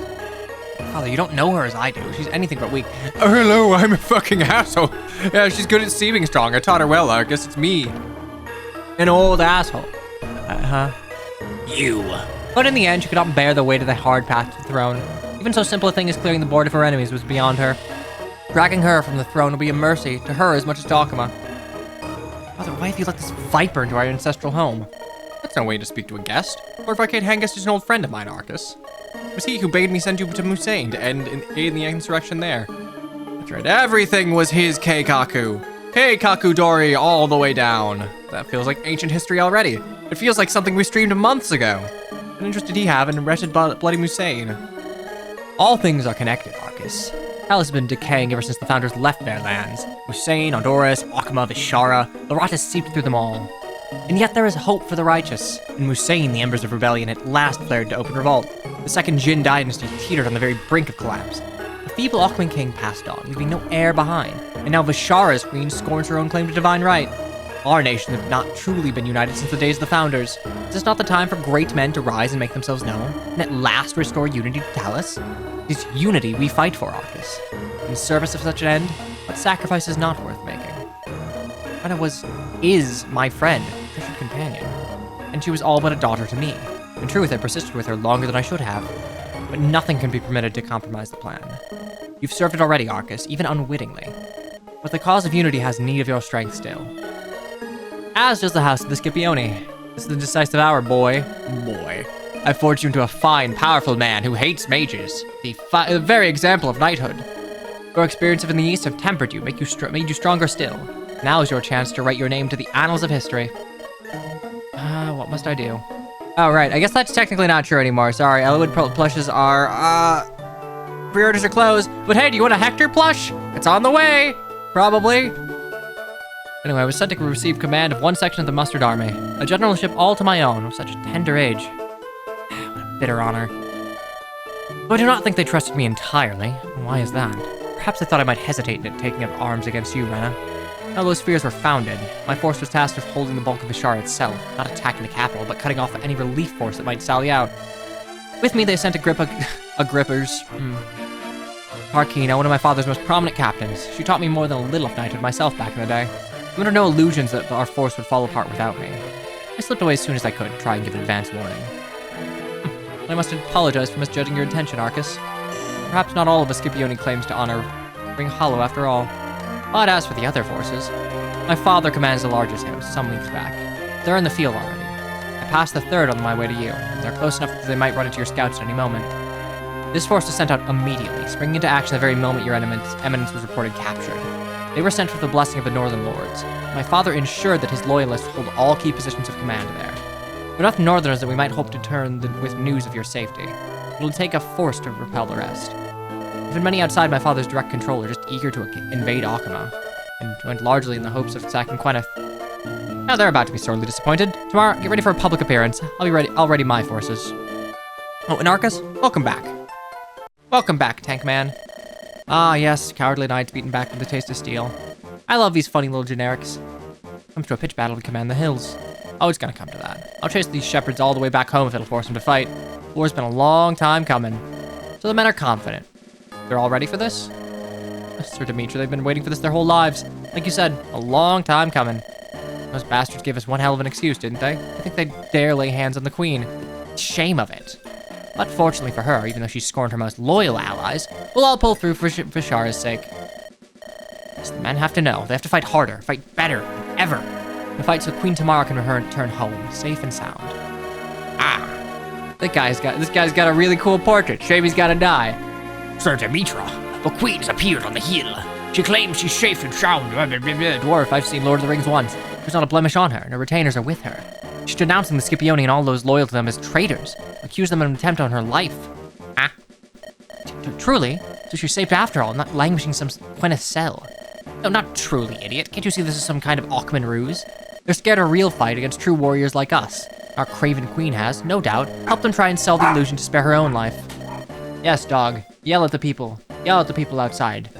Father, you don't know her as I do. She's anything but weak. Oh, hello, I'm a fucking asshole. Yeah, she's good at seeming strong. I taught her well. I guess it's me. An old asshole. You. But in the end, she could not bear the weight of the hard path to the throne. Even so simple a thing as clearing the board of her enemies was beyond her. Dragging her from the throne will be a mercy to her as much as to Alchema. Father, why have you let this viper into our ancestral home? That's no way to speak to a guest. Fortified Hengist is an old friend of mine, Arcus. It was he who bade me send you to Musain to aid in the insurrection there. That's right, everything was his Keikaku. Keikaku Dori all the way down. That feels like ancient history already. It feels like something we streamed months ago. What interest did he have in wretched bloody Musain? All things are connected, Arcus. Hell has been decaying ever since the founders left their lands. Musain, Honduras, Alchema, Vishara, the rot has seeped through them all. And yet there is hope for the righteous. In Musain, the embers of rebellion at last flared to open revolt. The second Jin dynasty teetered on the very brink of collapse. The feeble Alchemon king passed on, leaving no heir behind. And now Vishara's queen scorns her own claim to divine right. Our nation have not truly been united since the days of the founders. Is this not the time for great men to rise and make themselves known, and at last restore unity to Talus? It is unity we fight for, Arcus. In service of such an end, what sacrifice is not worth making? Rena is my friend, Christian companion, and she was all but a daughter to me. In truth, I persisted with her longer than I should have, but nothing can be permitted to compromise the plan. You've served it already, Arcus, even unwittingly, but the cause of unity has need of your strength still. As does the house of the Scipioni. This is the decisive hour, boy. I forged you into a fine, powerful man who hates mages. The very example of knighthood. Your experience in the East have tempered you, made you stronger still. Now is your chance to write your name to the annals of history. What must I do? Oh, right. I guess that's technically not true anymore. Sorry, Elowood plushes are, pre-orders are closed. But hey, do you want a Hector plush? It's on the way. Probably. Anyway, I was sent to receive command of one section of the Mustard Army, a generalship all to my own, of such a tender age. What a bitter honor. Though I do not think they trusted me entirely. Why is that? Perhaps they thought I might hesitate in taking up arms against you, Rena. Now those fears were founded. My force was tasked with holding the bulk of Bashar itself, not attacking the capital, but cutting off any relief force that might sally out. With me, they sent Agrippa's Marquina, one of my father's most prominent captains. She taught me more than a little of knighthood myself back in the day. I'm under no illusions that our force would fall apart without me. I slipped away as soon as I could, try and give advance warning. I must apologize for misjudging your intention, Arcus. Perhaps not all of the Scipione claims to honor ring hollow after all. But as for the other forces, my father commands the largest house some weeks back. They're in the field already. I passed the third on my way to you. They're close enough that they might run into your scouts at any moment. This force was sent out immediately, springing into action the very moment your eminence was reported captured. They were sent with the blessing of the Northern Lords. My father ensured that his loyalists hold all key positions of command there. There are enough Northerners that we might hope to turn with news of your safety. It'll take a force to repel the rest. Even many outside my father's direct control are just eager to invade Akama, and went largely in the hopes of sacking Gwyneth. Now they're about to be sorely disappointed. Tomorrow, get ready for a public appearance. I'll ready my forces. Oh, and Arcus, welcome back. Welcome back, Tank Man. Ah, yes, cowardly knights beaten back with the taste of steel. I love these funny little generics. Comes to a pitch battle to command the hills. Oh, it's gonna come to that. I'll chase these shepherds all the way back home if it'll force them to fight. War's been a long time coming. So the men are confident. They're all ready for this? Sir Dimitri, they've been waiting for this their whole lives. Like you said, a long time coming. Those bastards gave us one hell of an excuse, didn't they? I think they'd dare lay hands on the queen. Shame of it. But fortunately for her, even though she scorned her most loyal allies, we'll all pull through for Shara's sake. So the men have to know. They have to fight harder, fight better than ever. And fight so Queen Tamara can return home, safe and sound. Ah, this guy's got a really cool portrait. Shame he's gotta die. Sir Demetra, the queen's appeared on the hill. She claims she's safe and sound. Dwarf, I've seen Lord of the Rings once. There's not a blemish on her, and her retainers are with her. She's denouncing the Scipione and all those loyal to them as traitors. Accuse them of an attempt on her life. Ah. Truly? So she's safe after all, not languishing some Gwyneth cell. No, not truly, idiot. Can't you see this is some kind of Ackman ruse? They're scared of a real fight against true warriors like us. Our craven queen has, no doubt, helped them try and sell the illusion to spare her own life. Yes, dog. Yell at the people. Yell at the people outside.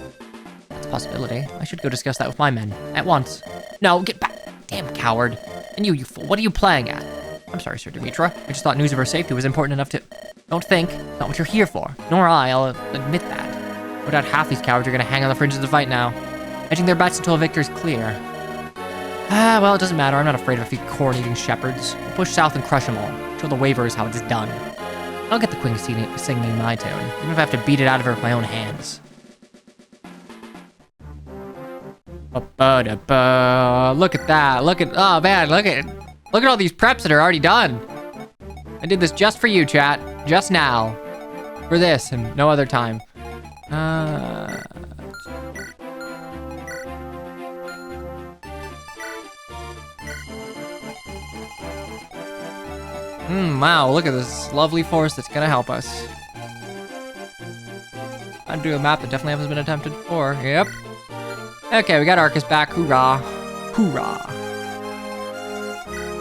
That's a possibility. I should go discuss that with my men. At once. No, get back. Damn coward. And you fool, what are you playing at? I'm sorry, Sir Demetra. I just thought news of her safety was important enough to... Don't think. Not what you're here for. Nor I'll admit that. No doubt half these cowards are gonna hang on the fringes of the fight now. Hedging their bets until a victory's clear. Ah, well, it doesn't matter. I'm not afraid of a few corn-eating shepherds. We'll push south and crush them all. Show the waverers how it's done. I'll get the queen singing my tune, even if I have to beat it out of her with my own hands. Look at that. Oh man, look at all these preps that are already done. I did this just for you, chat. Just now. For this and no other time. Wow, look at this lovely force that's gonna help us. I'd do a map that definitely hasn't been attempted before. Yep. Okay, we got Arcus back. Hoorah. Hoorah.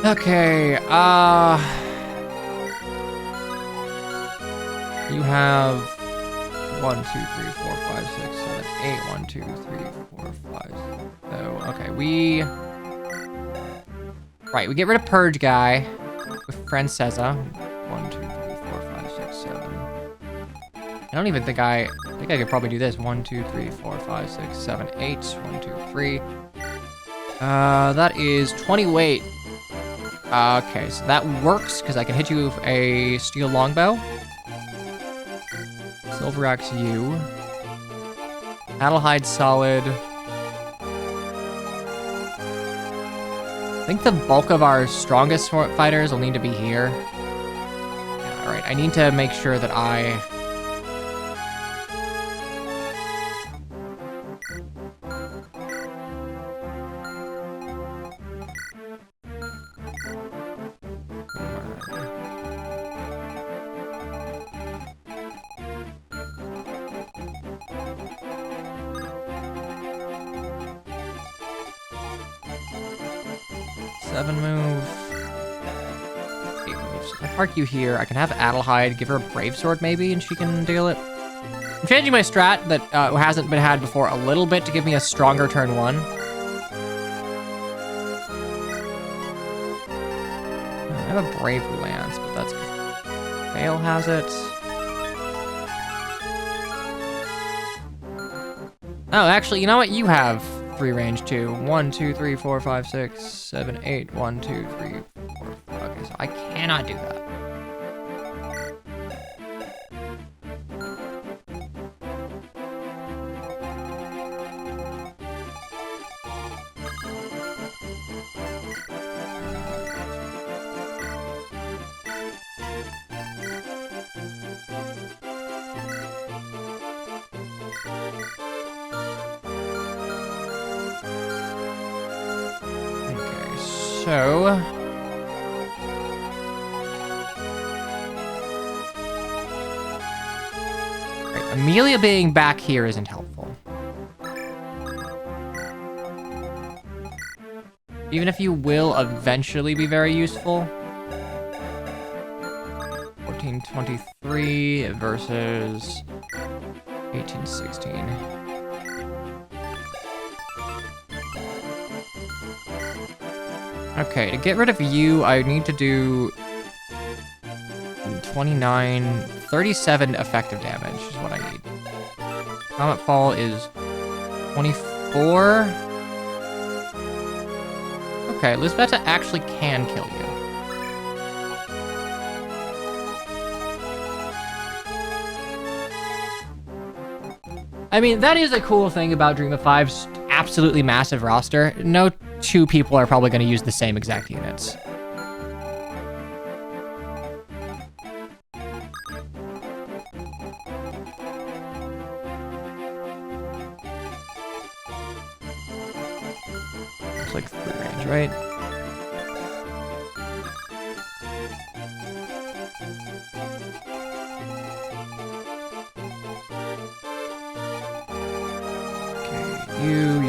Okay, you have 1, 2, 3, 4, 5, 6, 7, 8. 1, 2, 3, 4, 5. So, okay, Right, we get rid of Purge guy with Francesa. 1, 2, 3, 4, 5, 6, 7. I don't even think I could probably do this. 1, 2, 3, 4, 5, 6, 7, 8. 1, 2, 3. That is 20 weight. Okay, so that works because I can hit you with a steel longbow. Silver axe you. Adelhide solid. I think the bulk of our strongest fighters will need to be here. Yeah, alright, I need to make sure that I... 7 move. 8 moves. I park you here. I can have Adelheid give her a Brave Sword maybe, and she can deal it. I'm changing my strat that hasn't been had before a little bit to give me a stronger turn 1. I have a Brave Lance, but that's... Fail has it. Oh, actually, you know what? You have 3 range too. 1, 2, 3, 4, 5, 6, 7, 8. 1, 2, 3, 4. Okay, so I cannot do that. So, right, Amelia being back here isn't helpful. Even if you will eventually be very useful. 1423 versus 1816. Okay, to get rid of you, I need to do 37 effective damage is what I need. Comet Fall is 24. Okay, Lisbetta actually can kill you. I mean, that is a cool thing about Dream of Five's absolutely massive roster. No 2 people are probably going to use the same exact units. It's like 3 range, right? Okay, you.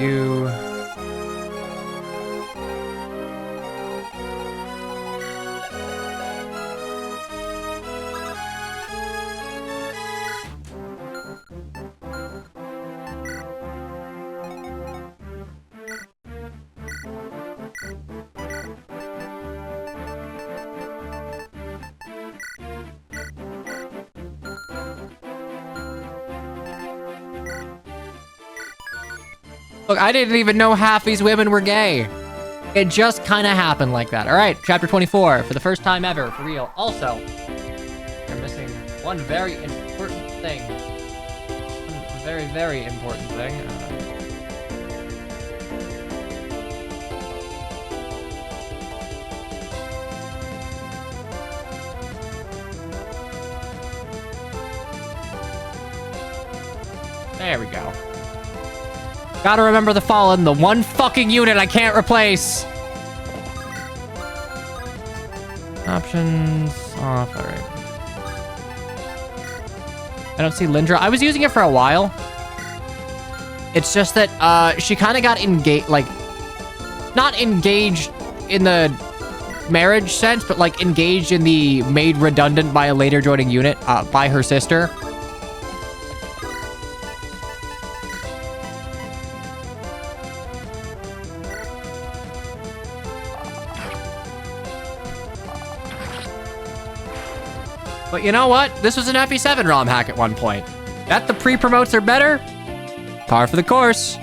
Look, I didn't even know half these women were gay. It just kind of happened like that. All right, chapter 24, for the first time ever, for real. Also, you're missing one very important thing. One very, very important thing. There we go. Gotta remember the Fallen, the one fucking unit I can't replace. Options off, all right. I don't see Lindra. I was using it for a while. It's just that she kind of got engaged, like, not engaged in the marriage sense, but like engaged in the made redundant by a later joining unit by her sister. But you know what? This was an FE7 ROM hack at one point. That the pre-promotes are better? Par for the course.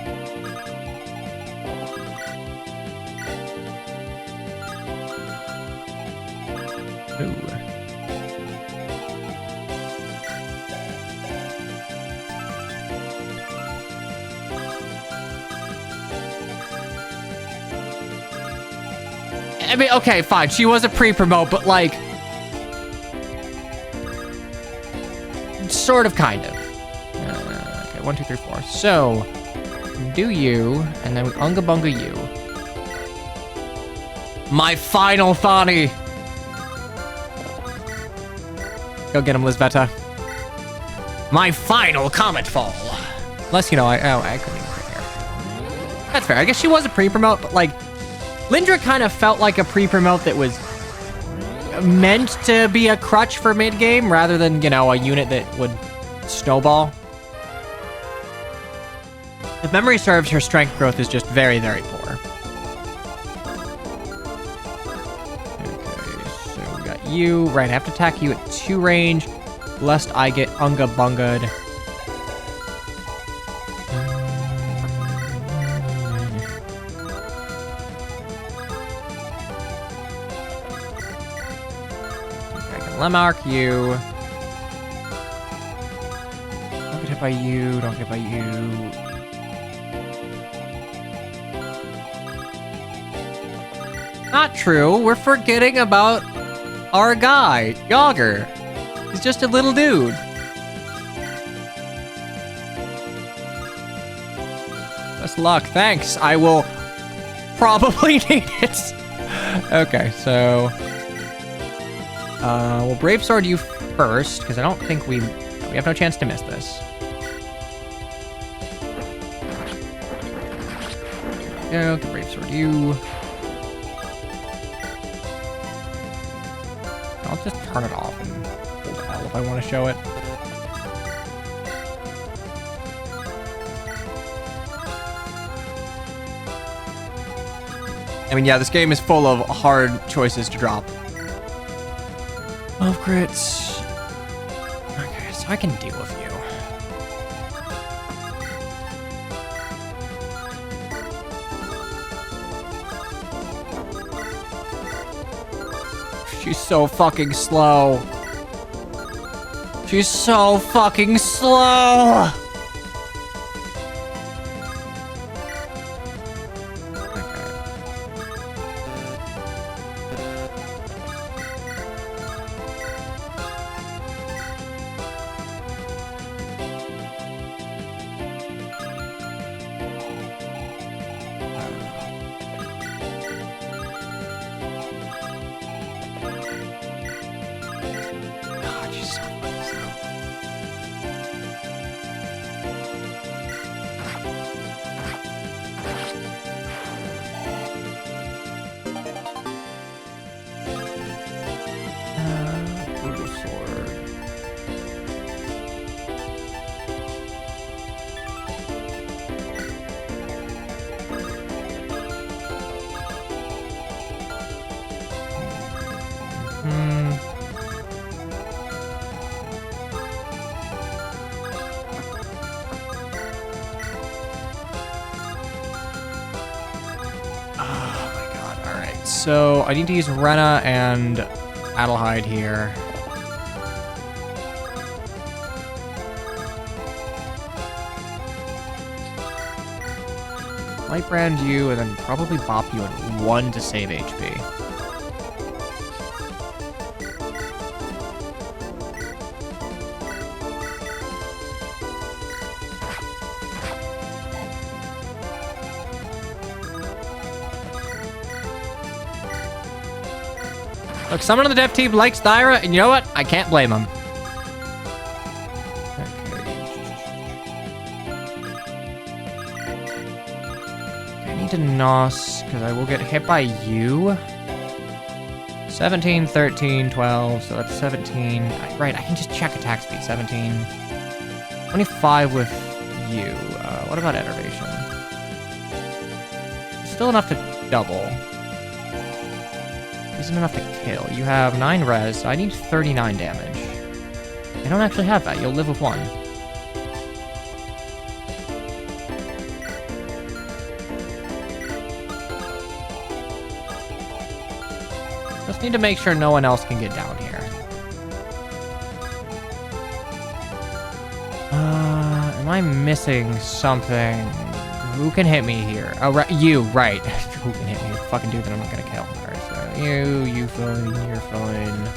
Ooh. I mean, okay, fine. She was a pre-promote, but like... sort of, kind of. Okay, 1, 2, 3, 4. So, do you, and then we unga bunga you. My final Thani! Go get him, Lisbetta. My final Comet Fall! Unless, you know, I couldn't even prepare. That's fair. I guess she was a pre-promote, but, like, Lindra kind of felt like a pre-promote that was meant to be a crutch for mid-game rather than, you know, a unit that would snowball. If memory serves, her strength growth is just very, very poor. Okay, so we got you. Right, I have to attack you at 2 range, lest I get Unga Bunga'd. Lemark you. Don't get hit by you. Don't get hit by you. Not true. We're forgetting about our guy, Yager. He's just a little dude. Best luck. Thanks. I will probably need it. Okay, so... we'll Brave Sword you first, because I don't think we have no chance to miss this. Go, can Brave Sword you. I'll just turn it off and hold L if I want to show it. I mean, yeah, this game is full of hard choices to drop. 12 crits. Okay, so I can deal with you. She's so fucking slow. She's so fucking slow. So I need to use Rena and Adelheid here. Light brand you and then probably bop you at 1 to save HP. Look, someone on the dev team likes Thyra, and you know what? I can't blame him. Okay, I need to Nos, because I will get hit by you. 17, 13, 12, so that's 17. Right, I can just check attack speed. 17. 25 with you. What about Enervation? Still enough to double. Isn't enough to kill. You have 9 res, so I need 39 damage. I don't actually have that. You'll live with 1. Just need to make sure no one else can get down here. Am I missing something? Who can hit me here? Oh, right, you, right. Who can hit me? The fucking dude that I'm not gonna kill. Alright, so you fine, you're fine.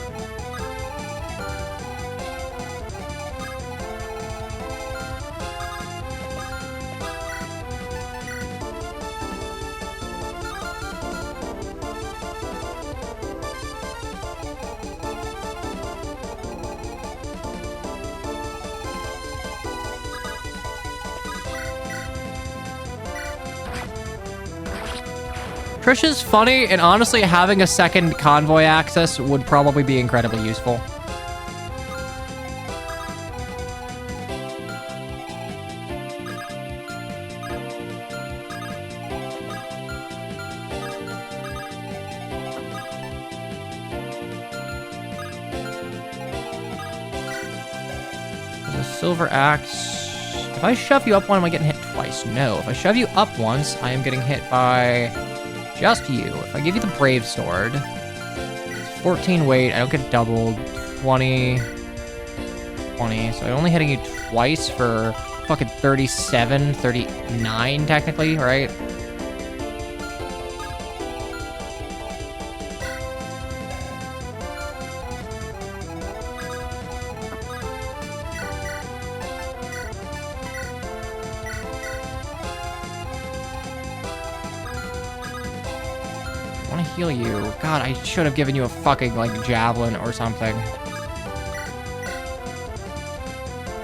Trisha's funny, and honestly, having a second convoy access would probably be incredibly useful. There's a silver axe. If I shove you up one, am I getting hit twice? No. If I shove you up once, I am getting hit by just you. If I give you the Brave Sword, it's 14 weight. I don't get doubled. 20. 20. So I'm only hitting you twice for fucking 37, 39 technically, right? I want to heal you. God, I should have given you a fucking, like, javelin or something.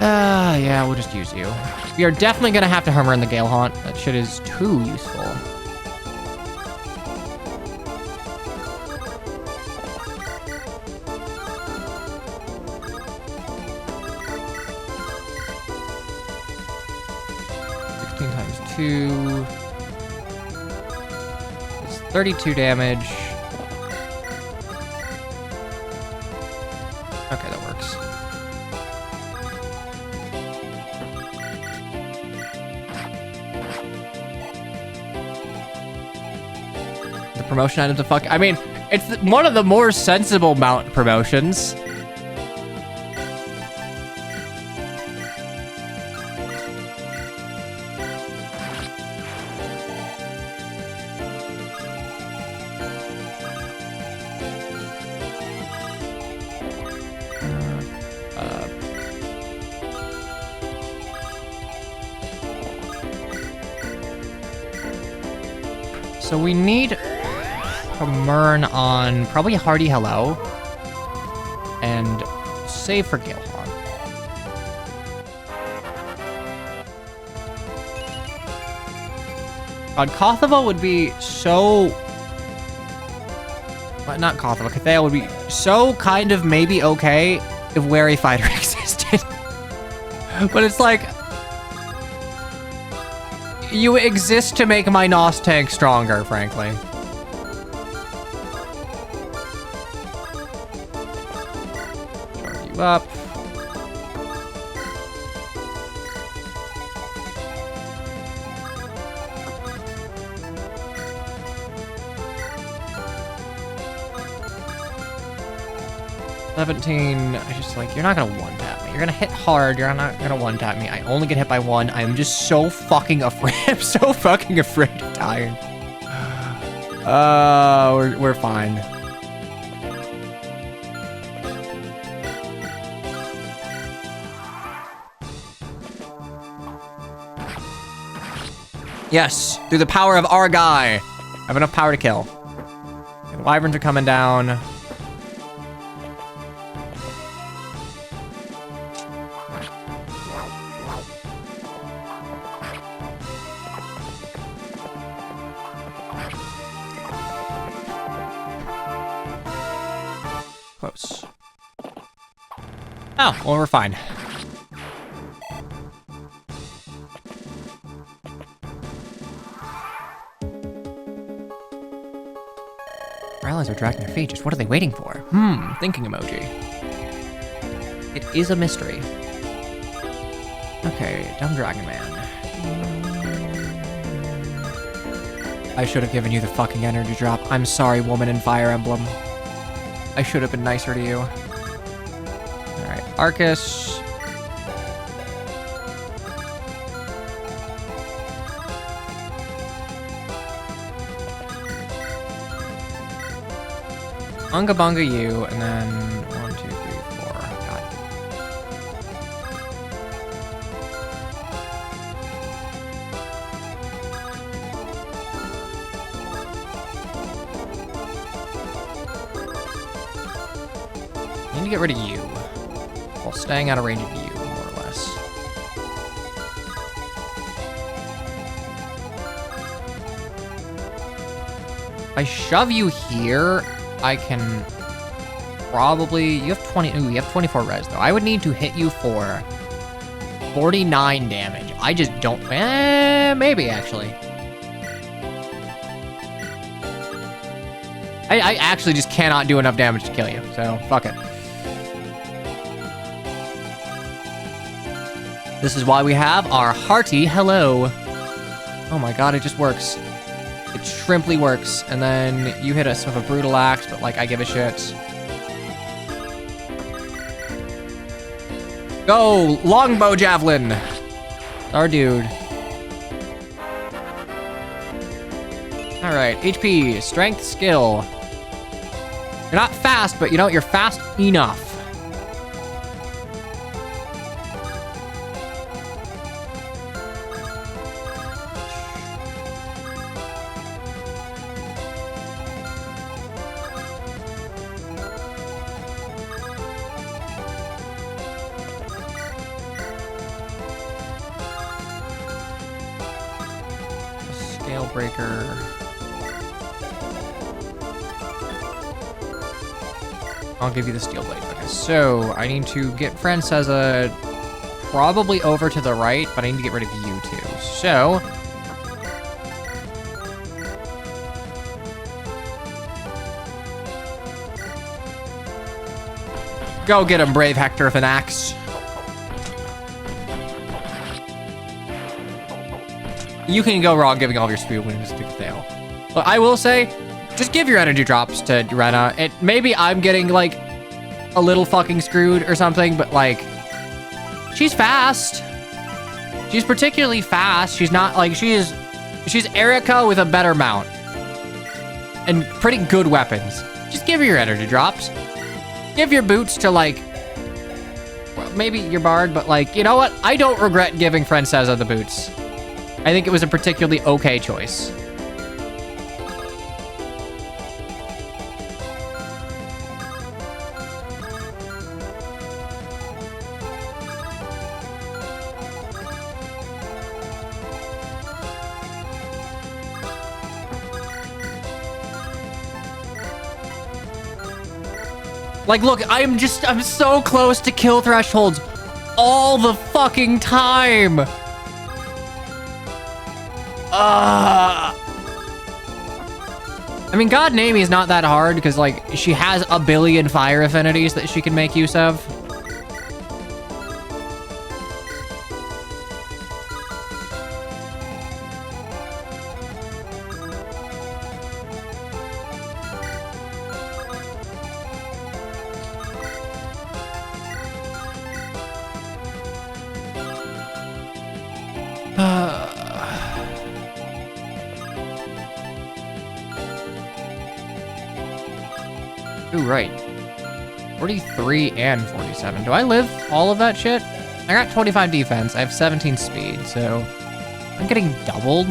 Yeah, we'll just use you. We are definitely gonna have to hammer in the Gale Haunt. That shit is too useful. Times 2. It's 32 damage. Okay, that works. The promotion items are I mean, it's one of the more sensible mount promotions. So we need a Mern on probably Hardy Hello and save for Gale Haunt. God, Kothava would be so... Well, not Kothava, Cathea would be so kind of maybe okay if Wary Fighter existed. But it's like... You exist to make my Nos tank stronger, frankly. Charge you up. I just like, you're not gonna one-tap me. You're gonna hit hard, you're not gonna one-tap me. I only get hit by one. I am just so fucking afraid. I'm so fucking afraid of dying. We're fine. Yes, through the power of our guy. I have enough power to kill. The wyverns are coming down. Close. Oh, well, we're fine. Our allies are dragging their feet. Just what are they waiting for? Thinking emoji. It is a mystery. Okay, dumb dragon man. I should have given you the fucking energy drop. I'm sorry, woman in Fire Emblem. I should have been nicer to you. Alright, Arcus. Unga Bunga you, and then 1, 2, 3, 4. God. I need to get rid of you, while staying out of range of you, more or less. I shove you here, I can probably... You have 20... Ooh, you have 24 res, though. I would need to hit you for 49 damage. I just don't... maybe, actually. I actually just cannot do enough damage to kill you, so fuck it. This is why we have our hearty hello. Oh my god, it just works. It shrimply works. And then you hit us with a brutal axe, but like, I give a shit. Go! Longbow javelin! Our dude. Alright, HP, strength, skill. You're not fast, but you know, you're fast enough. Scale breaker. I'll give you the steel blade. Okay, so I need to get Francesa probably over to the right, but I need to get rid of you too. So go get him, brave Hector, with an axe. You can go wrong giving all of your speed wounds to Thale. But I will say, just give your energy drops to Rena. Maybe I'm getting, like, a little fucking screwed or something, but, like, she's fast. She's particularly fast. She's not, like, she's Erica with a better mount. And pretty good weapons. Just give her your energy drops. Give your boots to, like, well, maybe your bard, but, like, you know what? I don't regret giving Francesa the boots. I think it was a particularly okay choice. Like, look, I'm so close to kill thresholds all the fucking time. I mean, God Namie is not that hard because, like, she has a billion fire affinities that she can make use of. Ooh, right. 43 and 47. Do I live all of that shit? I got 25 defense. I have 17 speed, so I'm getting doubled.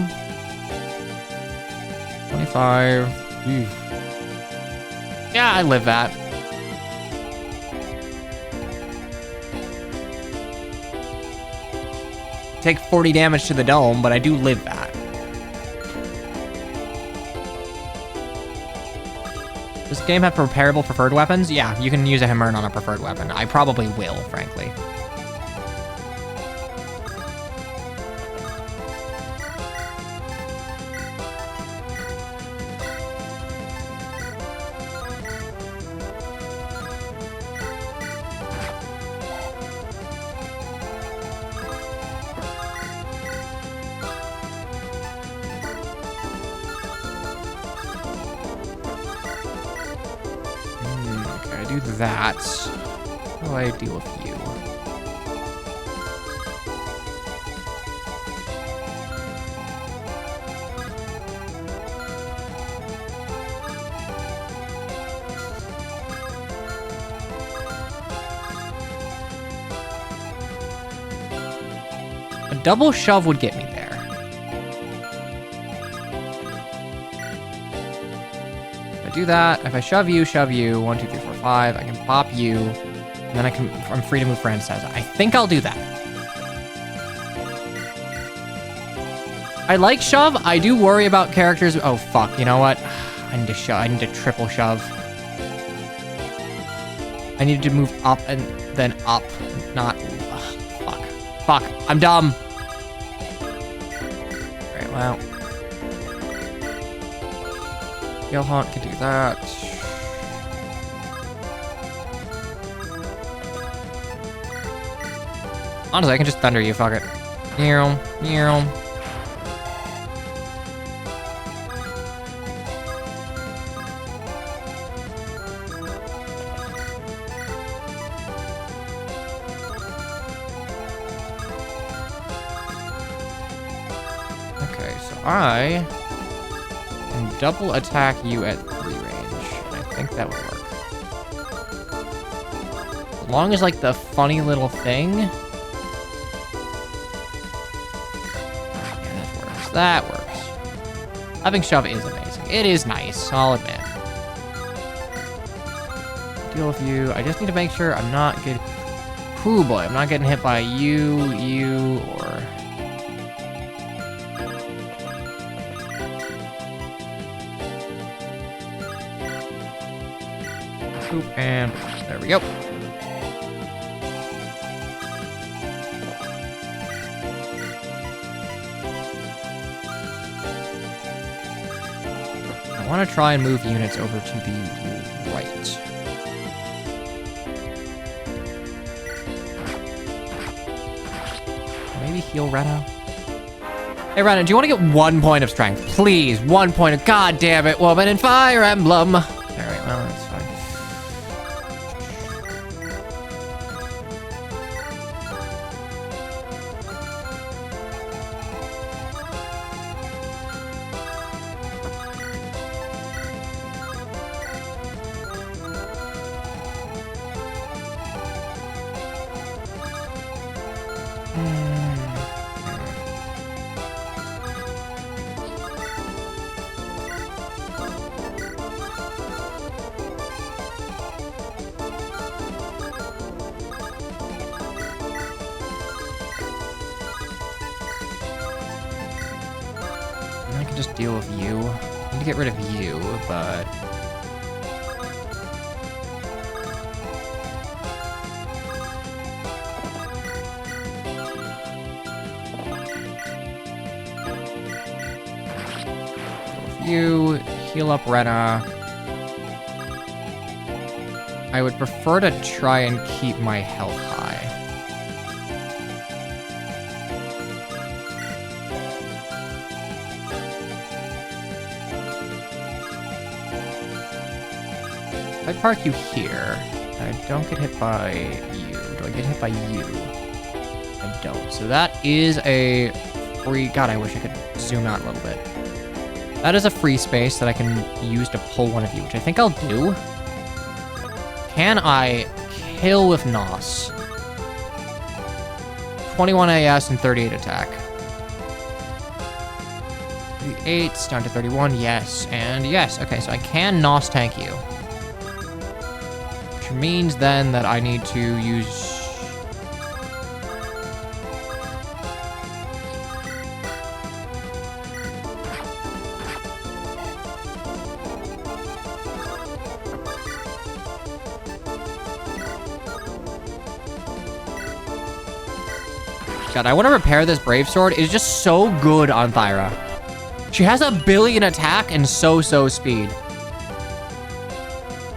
25. Oof. Yeah, I live that. Take 40 damage to the dome, but I do live that. Does this game have repairable preferred weapons? Yeah, you can use a Himmern on a preferred weapon. I probably will, frankly. Do that. How do I deal with you? A double shove would get me there. Do that. If I shove you, 1, 2, 3, 4, 5, I can pop you, and then I'm free to move Francesa. I think I'll do that. I like shove. I do worry about characters. Oh, fuck. You know what? I need to shove. I need to triple shove. I need to move up and then up, not. Ugh, fuck. I'm dumb. Alright, well. Gale Haunt can do that. Honestly, I can just thunder you. Fuck it. Meow. Okay, so I can double attack you at 3 range. I think that would work. As long as, like, the funny little thing. Yeah, that works. Having shove is amazing. It is nice, I'll admit. Deal with you. I just need to make sure I'm not getting... Ooh, boy, I'm not getting hit by you, or... And there we go. I want to try and move units over to the right. Maybe heal Rena. Hey Rena, do you want to get 1 point of strength? Please, 1 point of... God damn it, woman in Fire Emblem. Alright, well, that's fine. I can just deal with you. I need to get rid of you, but... You heal up Rena. I would prefer to try and keep my health high. If I park you here, I don't get hit by you. Do I get hit by you? I don't. So that is a free... God, I wish I could zoom out a little bit. That is a free space that I can use to pull one of you, which I think I'll do. Can I kill with Nos? 21 AS and 38 attack. 38 down to 31, yes, and yes. Okay, so I can Nos tank you. Which means then that I need to use... God, I want to repair this Brave Sword. It's just so good on Thyra. She has 1 billion attack and so speed.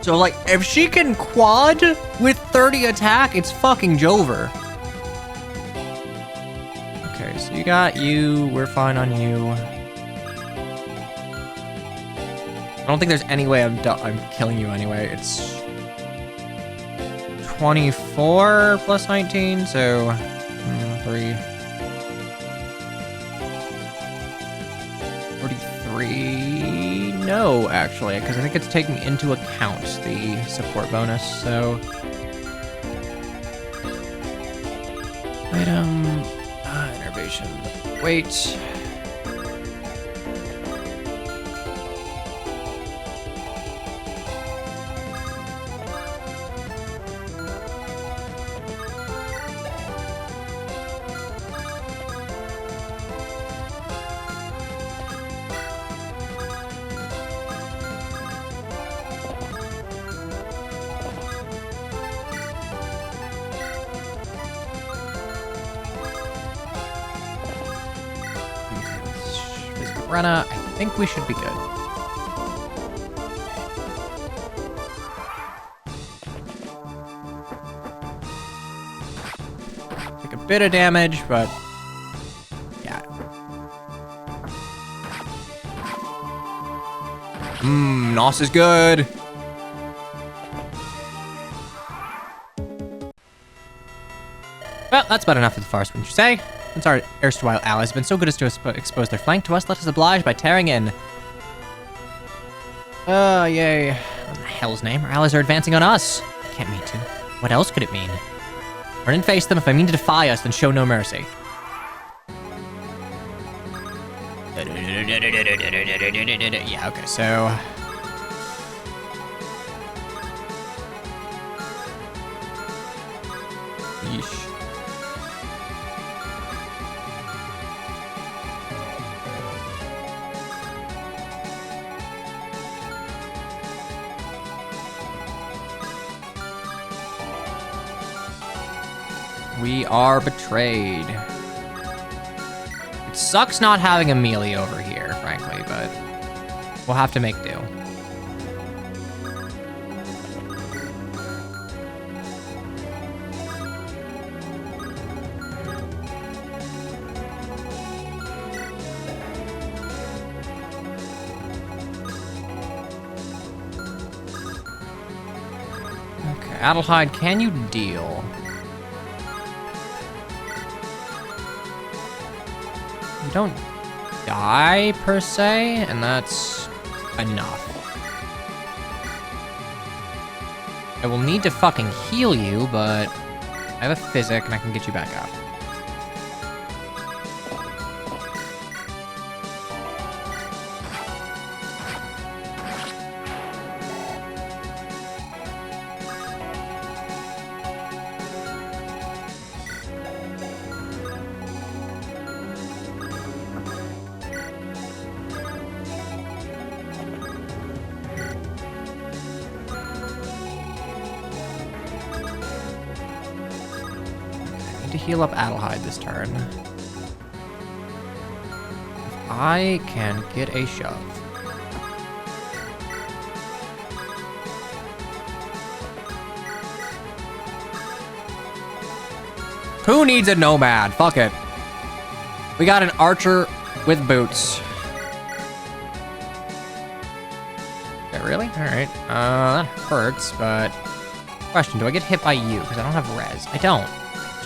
So, like, if she can quad with 30 attack, it's fucking Jover. Okay, so you got you. We're fine on you. I don't think there's any way I'm killing you anyway. It's 24 plus 19, so... 3. 43. No, actually, because I think it's taking into account the support bonus. So, item, innervation. Wait. Rena, I think we should be good. Take a bit of damage, but yeah. Nos is good. Well, that's about enough of the farce, wouldn't you say? Since our erstwhile allies have been so good as to expose their flank to us, let us oblige by tearing in. Yay. What in the hell's name? Our allies are advancing on us. Can't mean to. What else could it mean? Run and face them. If I mean to defy us, then show no mercy. Yeah, okay, so... Yeesh. We are betrayed. It sucks not having Amelia over here, frankly, but we'll have to make do. Okay, Adelheid, can you deal? You don't die, per se, and that's enough. I will need to fucking heal you, but I have a physic and I can get you back up. To heal up Adelheid this turn. If I can get a shove. Who needs a nomad? Fuck it. We got an archer with boots. Okay, really? Alright. That hurts, but... Question, do I get hit by you? Because I don't have res. I don't.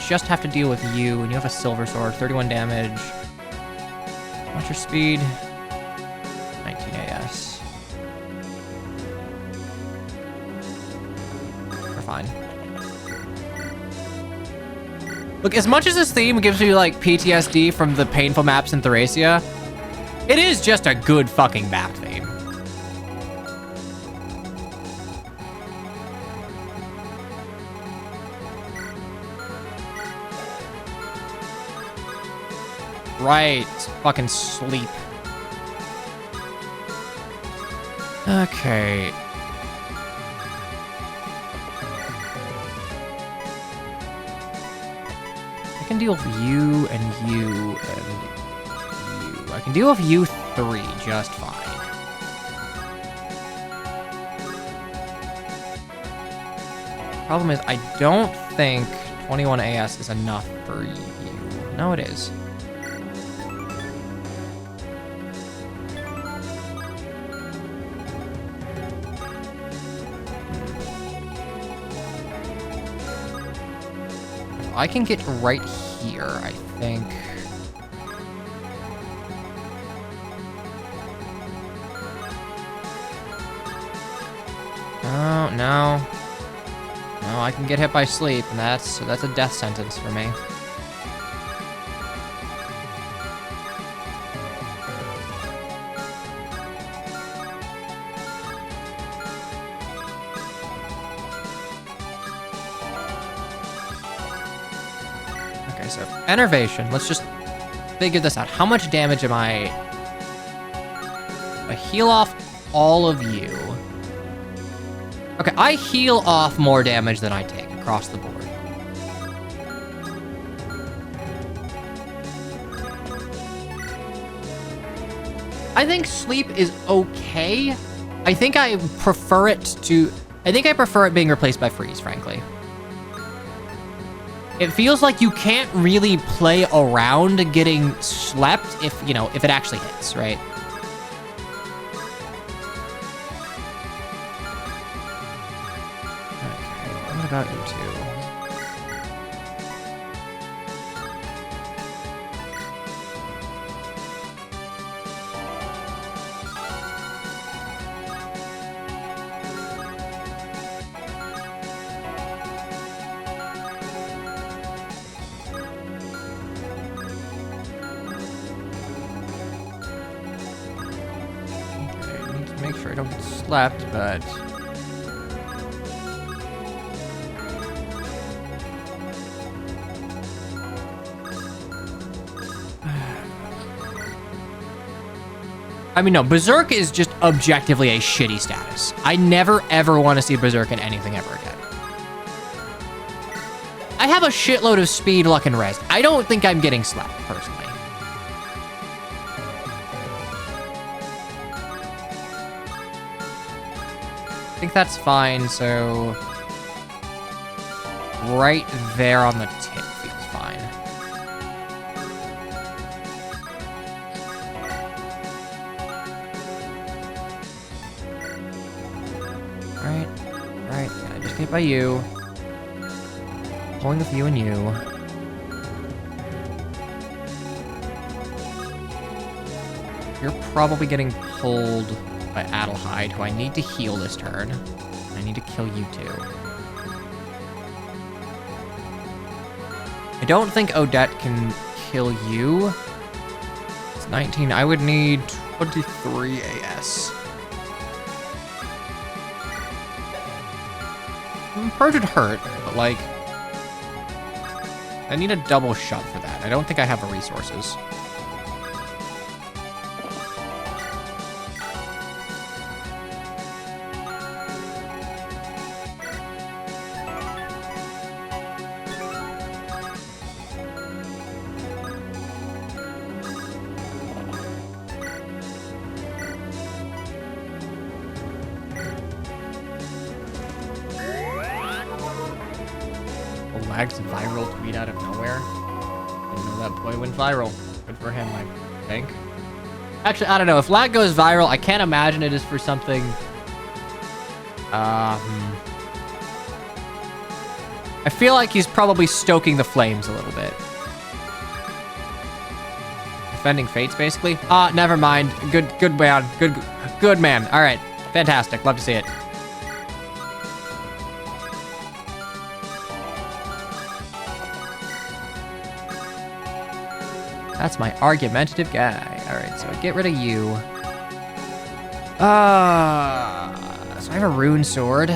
Just have to deal with you, and you have a silver sword, 31 damage. What's your speed? 19 AS. We're fine. Look, as much as this theme gives me, like, PTSD from the painful maps in Thracia, it is just a good fucking map theme. Right, fucking sleep. Okay. I can deal with you and you and you. I can deal with you three just fine. Problem is, I don't think 21 AS is enough for you. No, it is. I can get right here, I think. Oh, no. No, I can get hit by sleep, and that's a death sentence for me. Okay, so enervation. Let's just figure this out. How much damage am I heal off all of you. Okay, I heal off more damage than I take across the board. I think sleep is okay. I think I prefer it being replaced by freeze, frankly. It feels like you can't really play around getting slept if it actually hits, right? Okay, what about you two? Make sure I don't get slapped, but... I mean, no, Berserk is just objectively a shitty status. I never, ever want to see Berserk in anything ever again. I have a shitload of speed, luck, and rest. I don't think I'm getting slapped, personally. I think that's fine, so right there on the tip feels fine. Right, yeah, just get by you. Pulling with you and you. You're probably getting pulled by Adelheid, who I need to heal this turn. I need to kill you too. I don't think Odette can kill you. It's 19. I would need 23 AS. Purge would hurt, but like... I need a double shot for that. I don't think I have the resources. Lag's viral tweet out of nowhere. Didn't know that boy went viral. Good for him, I think. Actually, I don't know. If Lag goes viral, I can't imagine it is for something... I feel like he's probably stoking the flames a little bit. Defending fates, basically? Never mind. Good man. Good man. All right. Fantastic. Love to see it. That's my argumentative guy. All right, so I get rid of you. So I have a rune sword.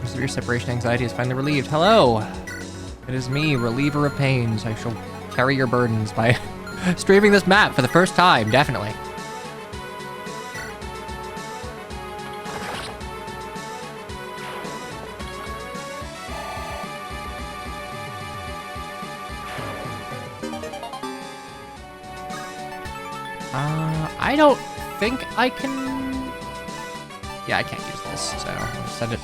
Severe separation anxiety is finally relieved. Hello! It is me, reliever of pains. I shall carry your burdens by streaming this map for the first time, definitely. I don't think I can... Yeah, I can't use this, so I'll just send it.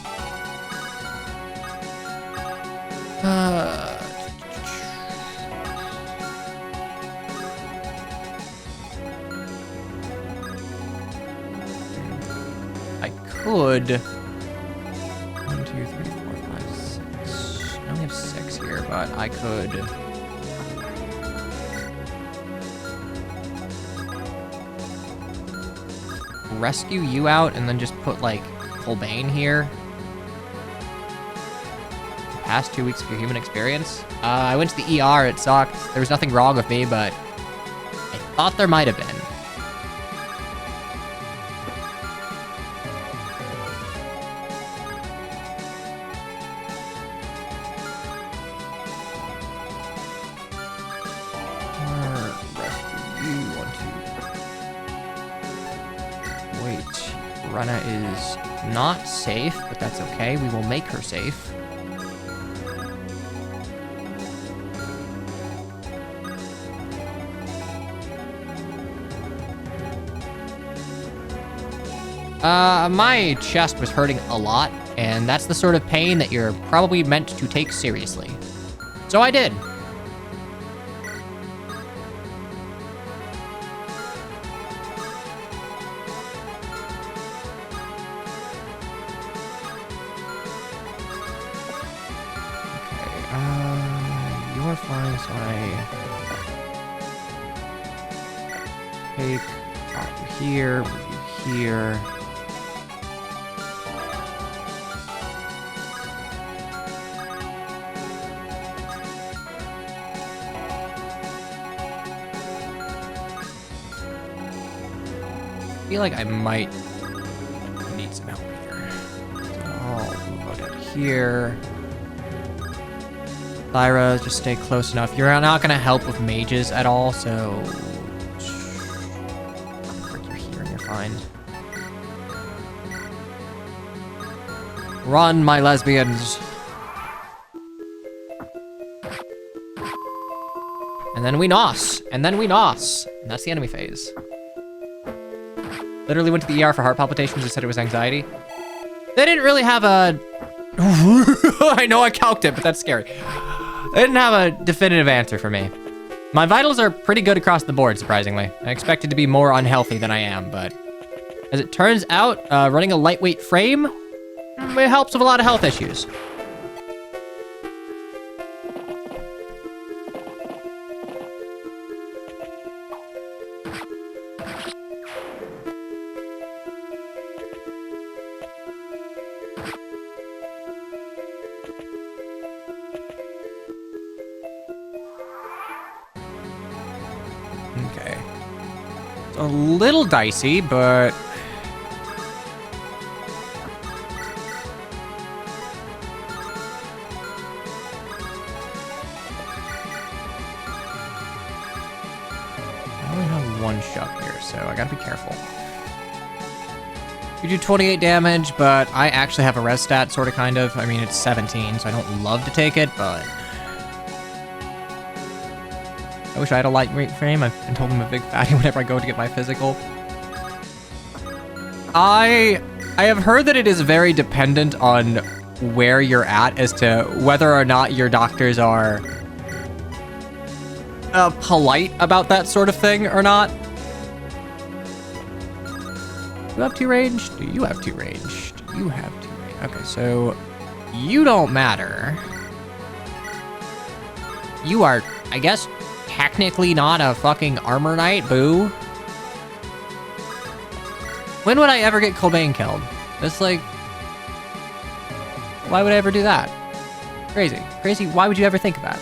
I could... 1, 2, 3, 4, 5, 6. I only have 6 here, but I could... rescue you out and then just put like Colbane here. The past 2 weeks of your human experience. I went to the ER, it sucked. There was nothing wrong with me, but I thought there might have been. Rena is not safe, but that's okay. We will make her safe. My chest was hurting a lot, and that's the sort of pain that you're probably meant to take seriously. So I did. You're fine, so I take you here, move you here. I feel like I might need some help here. So I'll move out here. Lyra, just stay close enough. You're not gonna help with mages at all, so you're here and you're fine. Run, my lesbians. And then we nos. And then we nos. And that's the enemy phase. Literally went to the ER for heart palpitations. They said it was anxiety. They didn't really have a... I know I calced it, but that's scary. They didn't have a definitive answer for me. My vitals are pretty good across the board, surprisingly. I expected to be more unhealthy than I am, but as it turns out, running a lightweight frame, it helps with a lot of health issues. Okay. It's a little dicey, but... I only have one shove here, so I gotta be careful. You do 28 damage, but I actually have a res stat, sorta, kind of. I mean, it's 17, so I don't love to take it, but... I wish I had a lightweight frame. I've been told I'm a big fatty whenever I go to get my physical. I have heard that it is very dependent on where you're at as to whether or not your doctors are polite about that sort of thing or not. Do you have 2 range? Do you have 2 range? Do you have 2 range? Okay, so you don't matter. You are, I guess, technically not a fucking armor knight, boo. When would I ever get Cobain killed? It's like, why would I ever do that? Crazy. Crazy, why would you ever think of that?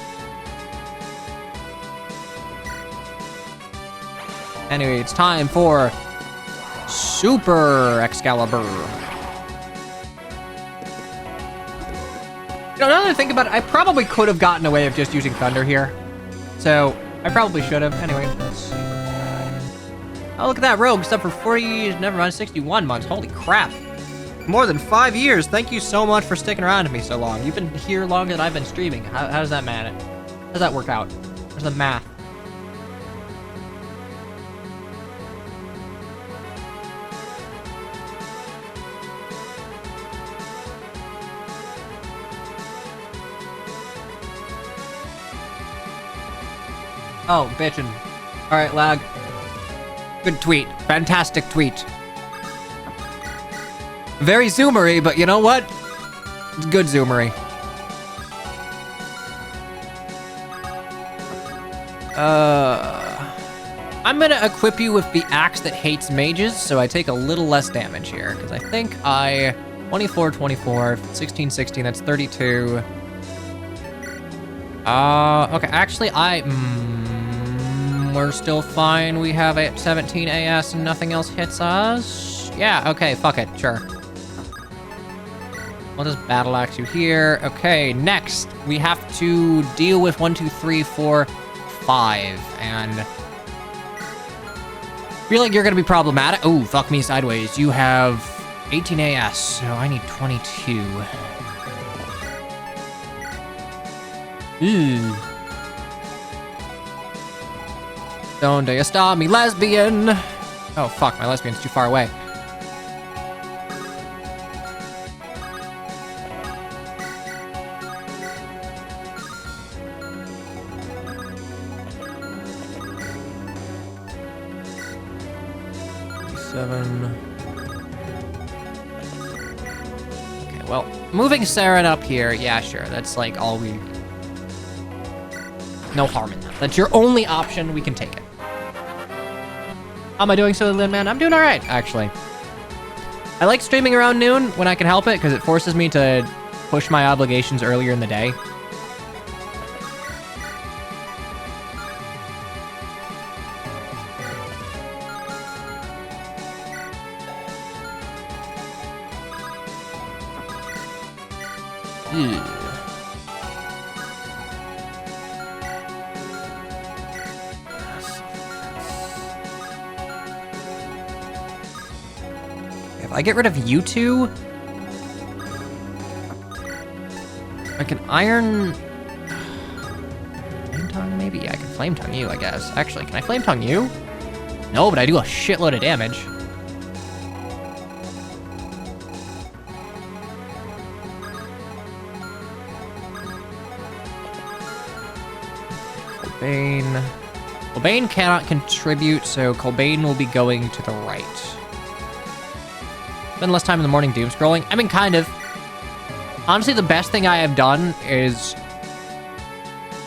Anyway, it's time for Super Excalibur. You know, now that I think about it, I probably could have gotten away with just using Thunder here. So, I probably should have. Anyway, let's see. Oh, look at that rogue. Stuff for 40 years. Never mind, 61 months. Holy crap. More than 5 years. Thank you so much for sticking around to me so long. You've been here longer than I've been streaming. How does that matter? How does that work out? Where's the math? Oh, bitchin'. Alright, lag. Good tweet. Fantastic tweet. Very zoomery, but you know what? It's good zoomery. I'm gonna equip you with the axe that hates mages, so I take a little less damage here, because I think 24, 24, 16, 16, that's 32. Okay, actually, we're still fine. We have a 17 AS and nothing else hits us. Yeah, okay, fuck it, sure. I'll just battle axe you here. Okay, next, we have to deal with 1, 2, 3, 4, 5, and I feel like you're gonna be problematic. Oh, fuck me sideways. You have 18 AS, so I need 22. Ooh. Don't you stop me, lesbian! Oh fuck, my lesbian's too far away. Okay, well, moving Saren up here, yeah, sure. That's like all we... No harm in that. That's your only option. We can take it. How am I doing, Silly Lin Man? I'm doing all right, actually. I like streaming around noon when I can help it because it forces me to push my obligations earlier in the day. If I get rid of you two, I can iron... Flame tongue, maybe? Yeah, I can flame tongue you, I guess. Actually, can I flame tongue you? No, but I do a shitload of damage. Colbane. Colbane cannot contribute, so Colbane will be going to the right. Spend less time in the morning doom scrolling. I mean, kind of. Honestly, the best thing I have done is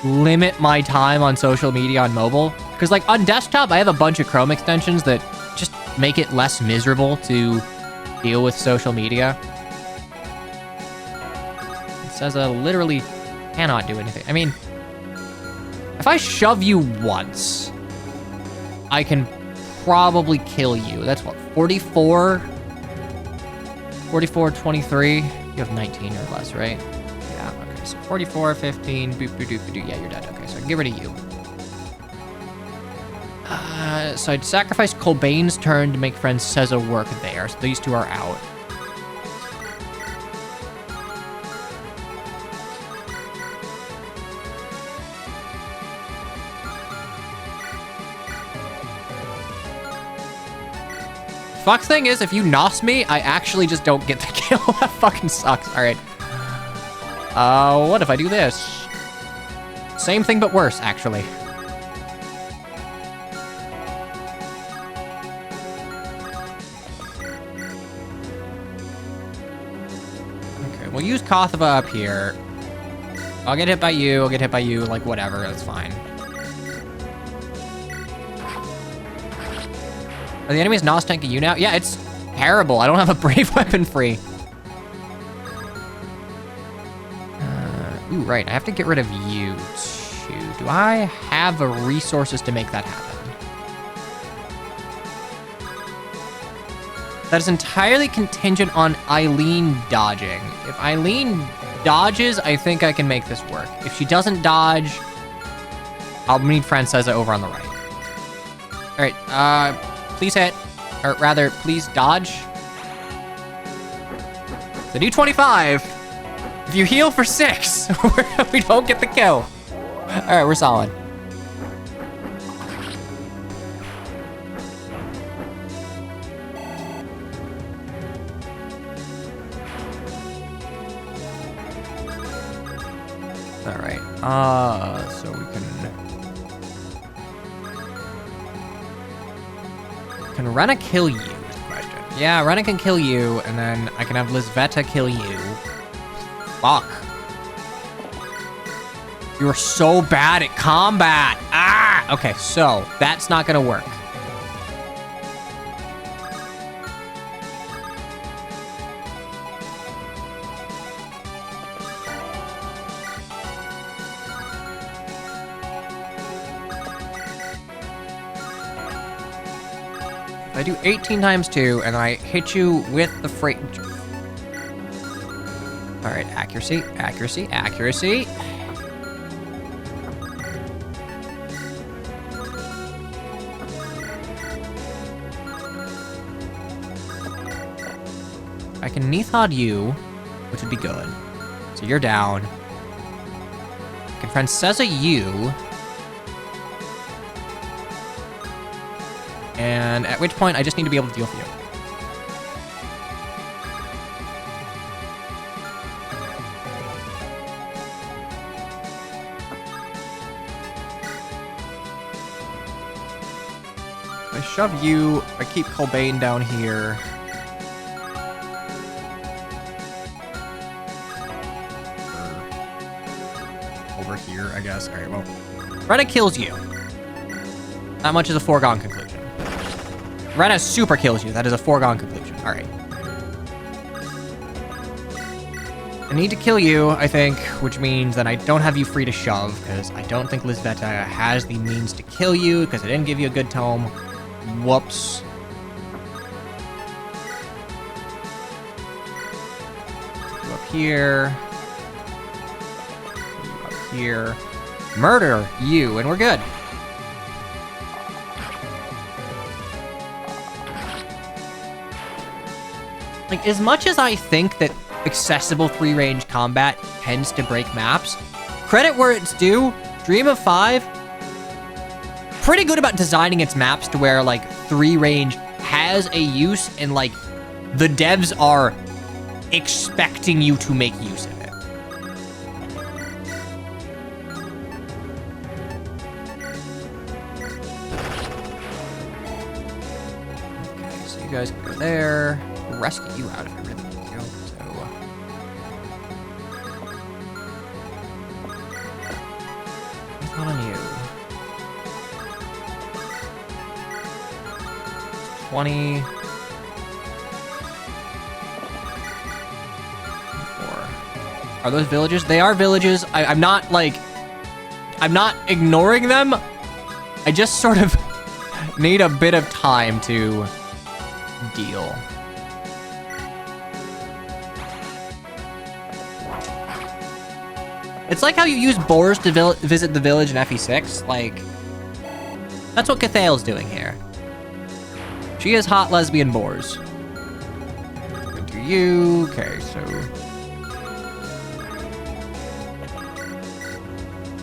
limit my time on social media on mobile. Because, like, on desktop, I have a bunch of Chrome extensions that just make it less miserable to deal with social media. It says I literally cannot do anything. I mean, if I shove you once, I can probably kill you. That's what, 44? 44, 23. You have 19 or less, right? Yeah, okay. So 44, 15, boop, boop, boop, boop. Yeah, you're dead. Okay, so I can get rid of you. So I'd sacrifice Colbane's turn to make friend Seza work there. So these two are out. Fuck thing is, if you nos me, I actually just don't get the kill. That fucking sucks. All right. What if I do this? Same thing, but worse, actually. Okay, we'll use Kothava up here. I'll get hit by you, I'll get hit by you, like, whatever, that's fine. Are the enemies nos tanking you now? Yeah, it's terrible. I don't have a brave weapon free. Ooh, right. I have to get rid of you too. Do I have the resources to make that happen? That is entirely contingent on Eileen dodging. If Eileen dodges, I think I can make this work. If she doesn't dodge, I'll need Francesa over on the right. All right, please hit, or rather, please dodge. So do 25. If you heal for 6, we don't get the kill. All right, we're solid. All right, so we can Rena kill you is the question. Yeah, Rena can kill you, and then I can have Lisveta kill you. Fuck. You're so bad at combat. Ah! Okay, so that's not gonna work. I do 18 times 2, and I hit you with the freight. All right, accuracy, accuracy, accuracy. I can Nethod you, which would be good. So you're down. I can Francesa you. And at which point, I just need to be able to deal with you. I shove you, I keep Colbane down here. Over here, I guess. Alright, well. Rena kills you. That much is a foregone conclusion. Rena super kills you. That is a foregone conclusion. Alright. I need to kill you, I think, which means that I don't have you free to shove, because I don't think Lisbetta has the means to kill you, because I didn't give you a good tome. Whoops. You up here. You up here. Murder you, and we're good. Like, as much as I think that accessible 3-range combat tends to break maps, credit where it's due, Dream of 5, pretty good about designing its maps to where, like, 3-range has a use and, like, the devs are expecting you to make use of it. Okay, so you guys can go there. I'll rescue you out if I really need to. So, what's on you? 20. 24. Are those villages? They are villages. I'm not, like, I'm not ignoring them. I just sort of need a bit of time to deal. It's like how you use boars to visit the village in FE6. Like, that's what Cathail's doing here. She is hot lesbian boars. Into you. Okay, so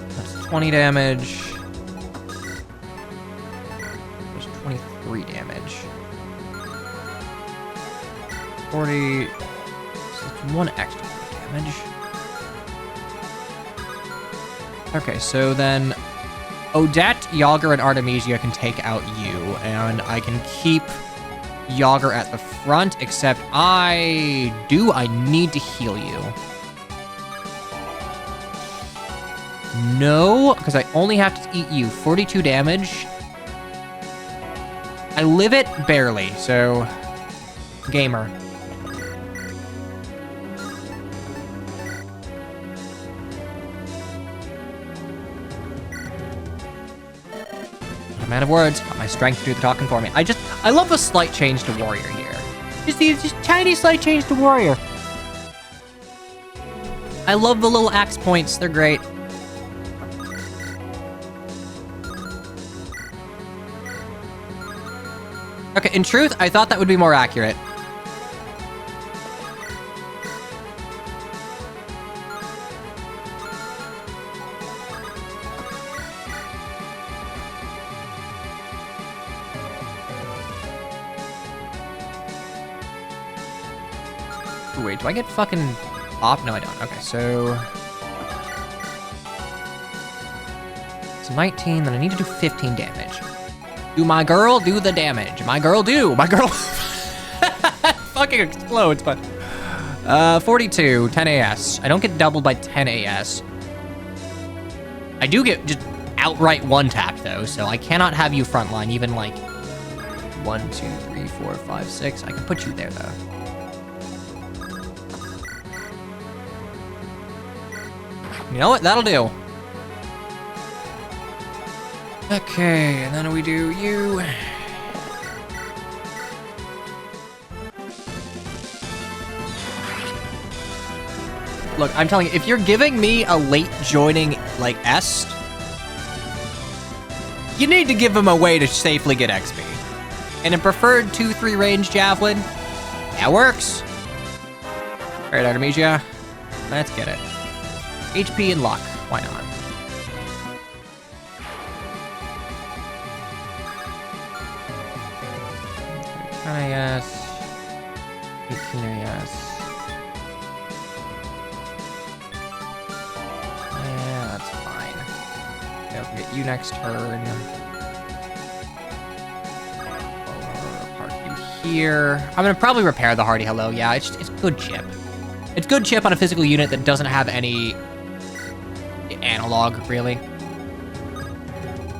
that's 20 damage. There's 23 damage. 40. So that's 1 extra damage. Okay, so then Odette, Yager, and Artemisia can take out you, and I can keep Yager at the front, except I need to heal you. No, because I only have to eat you. 42 damage. I live it barely, so gamer. Man of words, got my strength to do the talking for me. I love the slight change to warrior here. Just tiny slight change to warrior. I love the little axe points, they're great. Okay, in truth, I thought that would be more accurate. Wait, do I get fucking off? No, I don't. Okay, so it's 19, then I need to do 15 damage. Do my girl do the damage? My girl do. My girl fucking explodes, but 42, 10 AS. I don't get doubled by 10 AS. I do get just outright one-tapped, though, so I cannot have you frontline, even like 1, 2, 3, 4, 5, 6. I can put you there, though. You know what? That'll do. Okay, and then we do you. Look, I'm telling you, if you're giving me a late joining, like, Est, you need to give him a way to safely get XP. And a preferred 2-3 range javelin, that works. Alright, Artemisia. Let's get it. HP and luck. Why not? Okay, 10 AS. 18 AS. Yeah, that's fine. Okay, I'll get you next turn. Park you here. I'm gonna probably repair the Hardy Hello. Yeah, it's good chip. It's good chip on a physical unit that doesn't have any analog, really.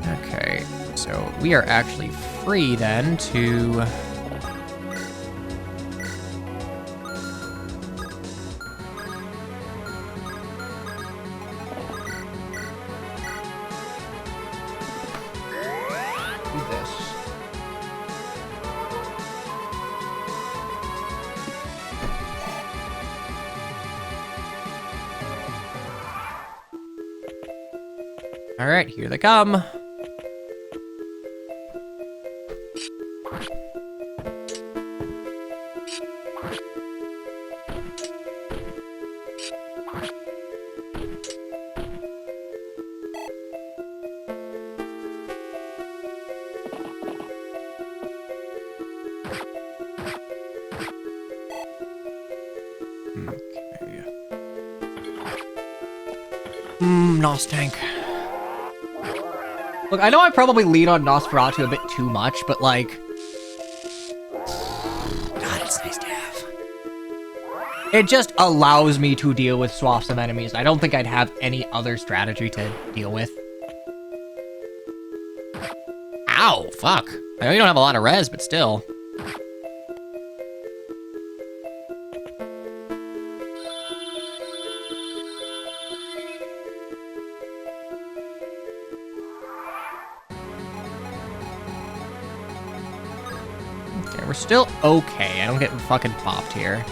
Okay, so we are actually free then to... do this. All right, here they come. Okay. Nos tank. Look, I know I probably lean on Nosferatu a bit too much, but like... God, it's nice to have. It just allows me to deal with swaths of enemies. I don't think I'd have any other strategy to deal with. Ow, fuck. I know you don't have a lot of res, but still. Okay, we're still okay. I don't get fucking popped here.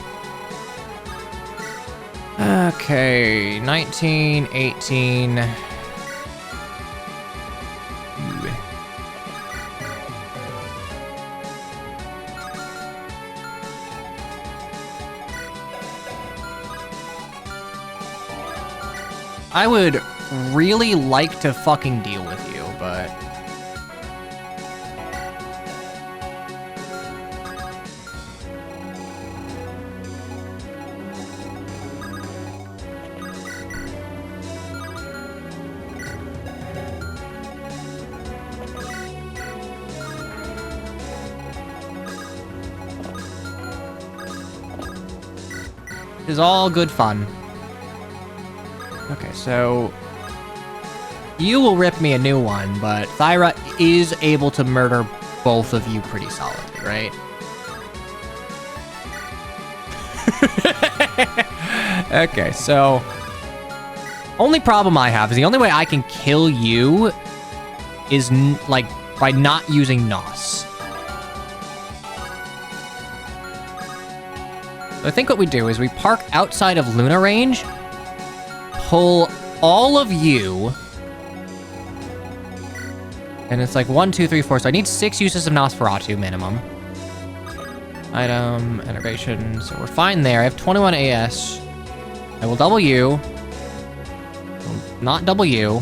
Okay, 19, 18. Ooh. I would really like to fucking deal with you, but... This is all good fun. Okay, so... you will rip me a new one, but Thyra is able to murder both of you pretty solidly, right? Okay, so... only problem I have is the only way I can kill you is, like, by not using Nos. So I think what we do is we park outside of Luna range, pull all of you, and it's like 1, 2, 3, 4. So I need 6 uses of Nosferatu minimum. Item, innovation, so we're fine there. I have 21 AS. I will double you. I will not double you.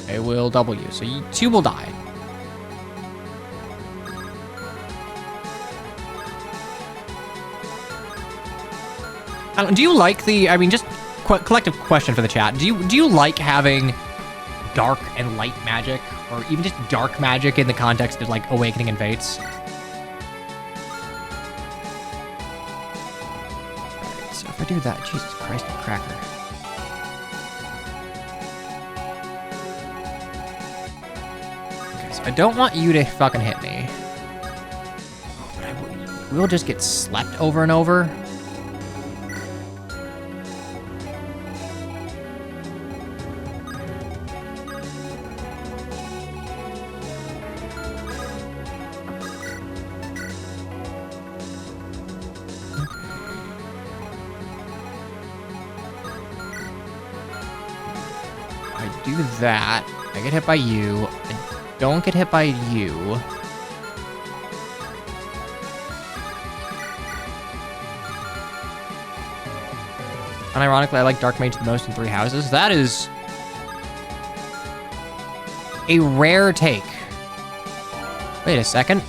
I will double you. So you 2 will die. Do you like the, I mean, just collective question for the chat. Do you like having dark and light magic, or even just dark magic in the context of, like, Awakening and Fates? Alright, so if I do that, Jesus Christ, a cracker. Okay, so I don't want you to fucking hit me. Oh, but I will just get slept over and over. Do that. I get hit by you. I don't get hit by you. Unironically, I like Dark Mage the most in 3 houses. That is a rare take. Wait a second.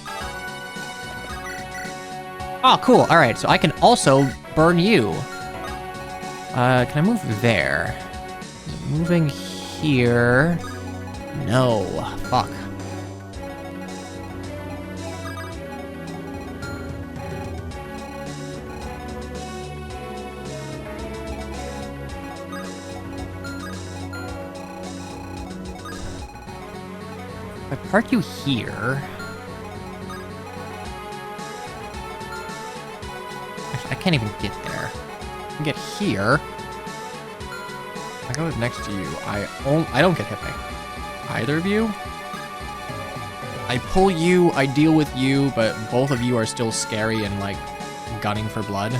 Oh, cool. All right, so I can also burn you. Can I move there? Moving here. No. Fuck. If I park you here... Actually, I can't even get there. I can get here. I go next to you. I don't get hit by either of you. I pull you, I deal with you, but both of you are still scary and, like, gunning for blood.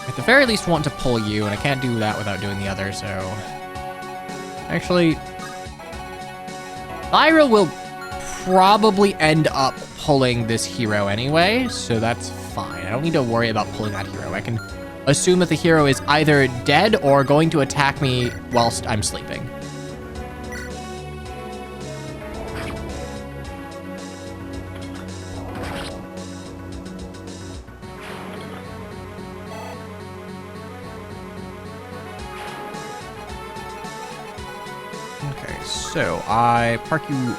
At the very least, want to pull you, and I can't do that without doing the other, so... Actually... Lyra will probably end up pulling this hero anyway, so that's fine. I don't need to worry about pulling that hero. I can assume that the hero is either dead or going to attack me whilst I'm sleeping. Okay, so I park you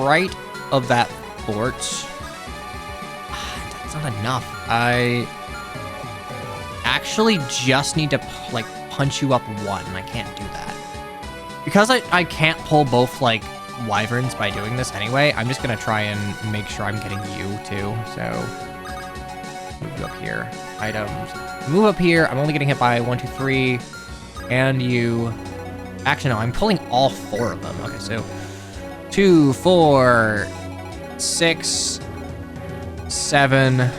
right of that fort. That's not enough. I actually just need to, like, punch you up 1. I can't do that. Because I can't pull both, like, wyverns by doing this anyway, I'm just gonna try and make sure I'm getting you, too. So, move you up here. Items. Move up here. I'm only getting hit by 1, 2, 3. And you... Actually, no, I'm pulling all 4 of them. Okay, so 2, 4, 6, 7.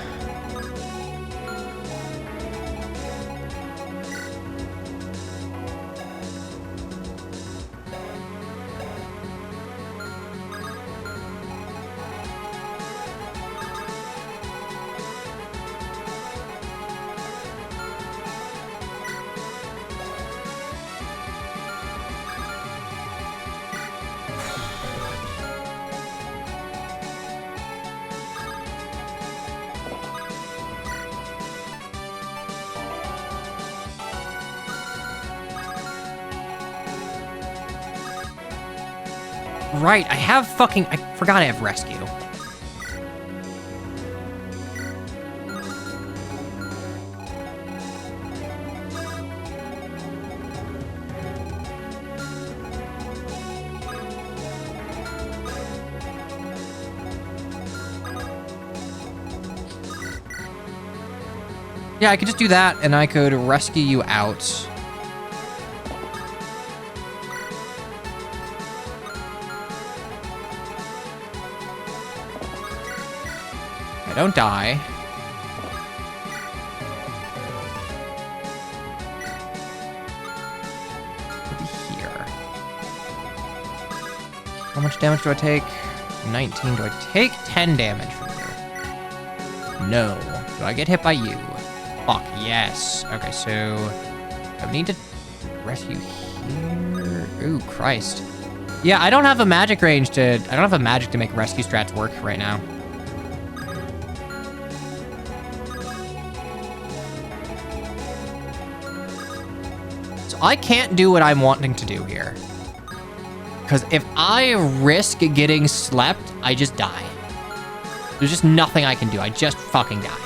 Right, I have fucking... I forgot I have rescue. Yeah, I could just do that, and I could rescue you out. Don't die. Maybe here. How much damage do I take? 19. Do I take 10 damage from you? No. Do I get hit by you? Fuck, yes. Okay, so I need to rescue here. Ooh, Christ. Yeah, I don't have a magic range to... I don't have a magic to make rescue strats work right now. I can't do what I'm wanting to do here. Because if I risk getting slept, I just die. There's just nothing I can do. I just fucking die.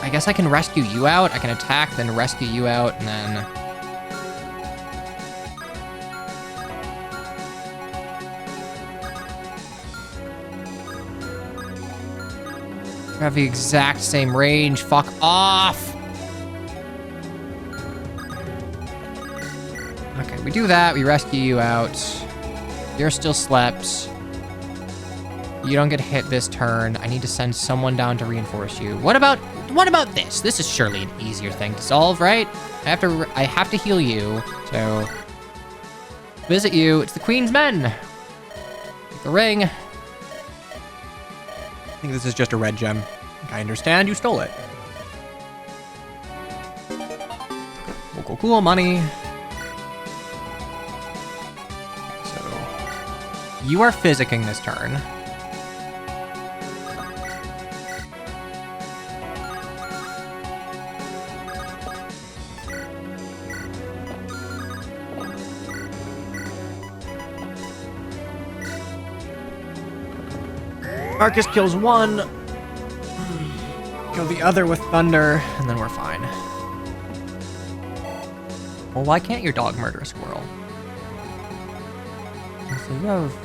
I guess I can rescue you out. I can attack, then rescue you out, and then... We have the exact same range. Fuck off! Okay, we do that. We rescue you out. You're still slept. You don't get hit this turn. I need to send someone down to reinforce you. What about what about this? This is surely an easier thing to solve, right? I have to heal you, so... Visit you, it's the Queen's men! Take the ring. I think this is just a red gem. I understand you stole it. Cool, money. So, you are physicking this turn. Marcus kills one. Kill the other with thunder, and then we're fine. Well, why can't your dog murder a squirrel? So you have...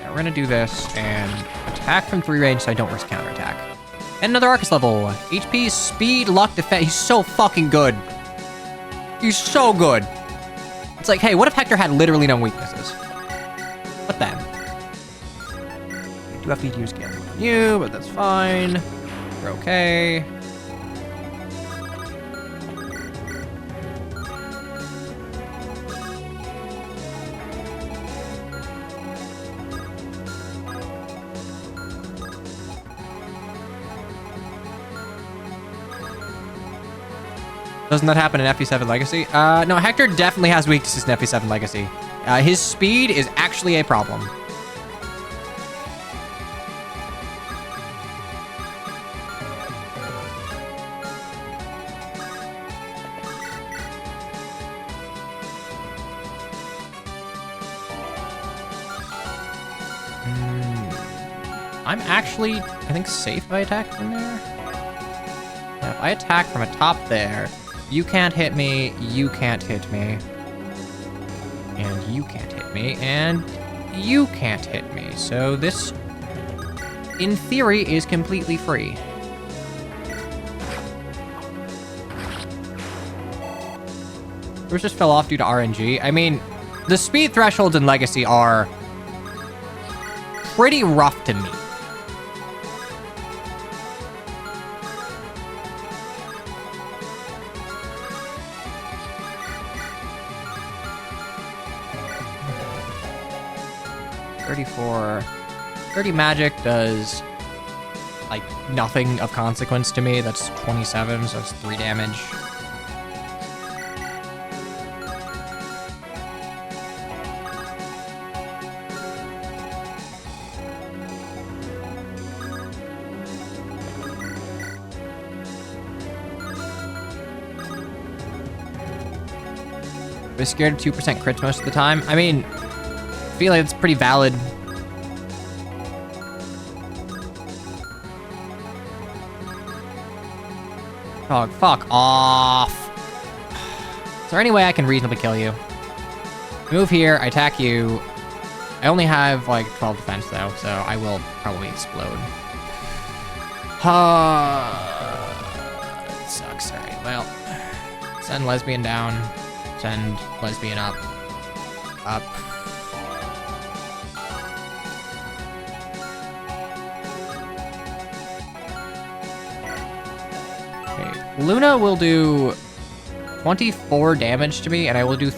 Now we're gonna do this and attack from 3 range so I don't risk counterattack. And another Arcus level. HP, speed, luck, defense. He's so fucking good. He's so good. It's like, hey, what if Hector had literally no weaknesses? What then? I do have to use gambling on you, but that's fine. You're okay. Doesn't that happen in FE7 Legacy? No, Hector definitely has weaknesses in FE7 Legacy. His speed is actually a problem. I'm actually, I think, safe if I attack from there. Yeah, if I attack from atop there, you can't hit me, you can't hit me, and you can't hit me, and you can't hit me. So this, in theory, is completely free. Yours just fell off due to RNG. I mean, the speed thresholds in Legacy are pretty rough to me. .34. 30 magic does, like, nothing of consequence to me. That's 27, so that's 3 damage. I was scared of 2% crits most of the time. I mean, I feel like it's pretty valid. Dog, fuck off. Is there any way I can reasonably kill you? Move here, I attack you. I only have like 12 defense though, so I will probably explode. It sucks. Alright, well. Send lesbian down. Send lesbian up. Up. Luna will do 24 damage to me, and I will do 2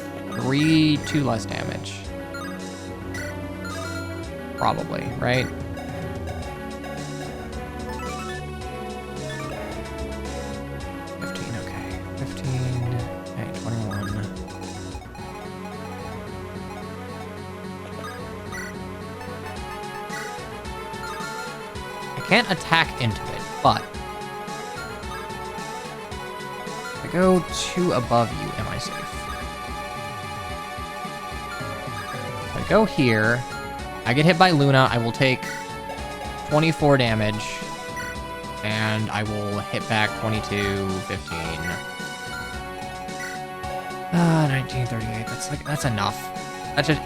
less damage. Probably, right? Okay. 15. Okay, 21. I can't attack into it, but if I go 2 above you, am I safe? If I go here, I get hit by Luna, I will take 24 damage, and I will hit back 22, 15. 19, 38, that's enough.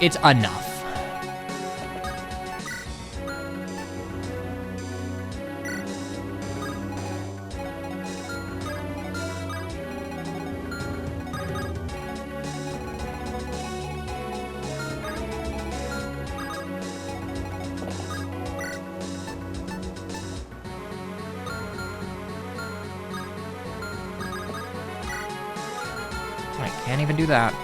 It's enough. can't even do that.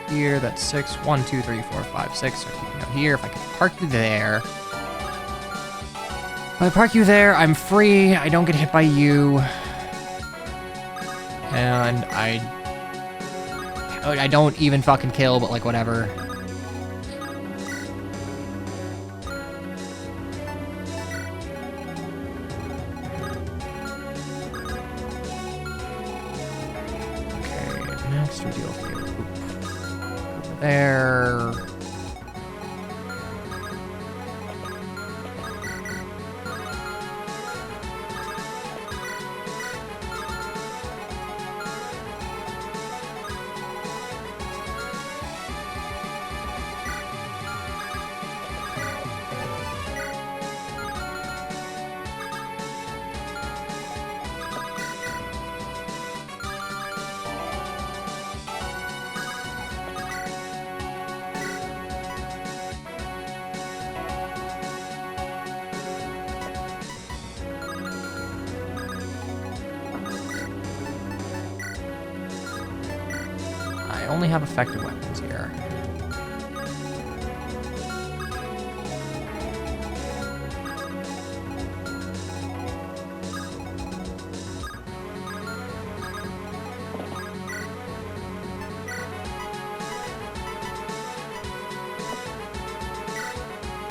Here, that's 6. 1, 2, 3, 4, 5, 6. So keeping out here. If I can park you there. If I park you there, I'm free. I don't get hit by you. And I don't even fucking kill, but like whatever. Okay, next we deal with over there. I only have effective weapons here.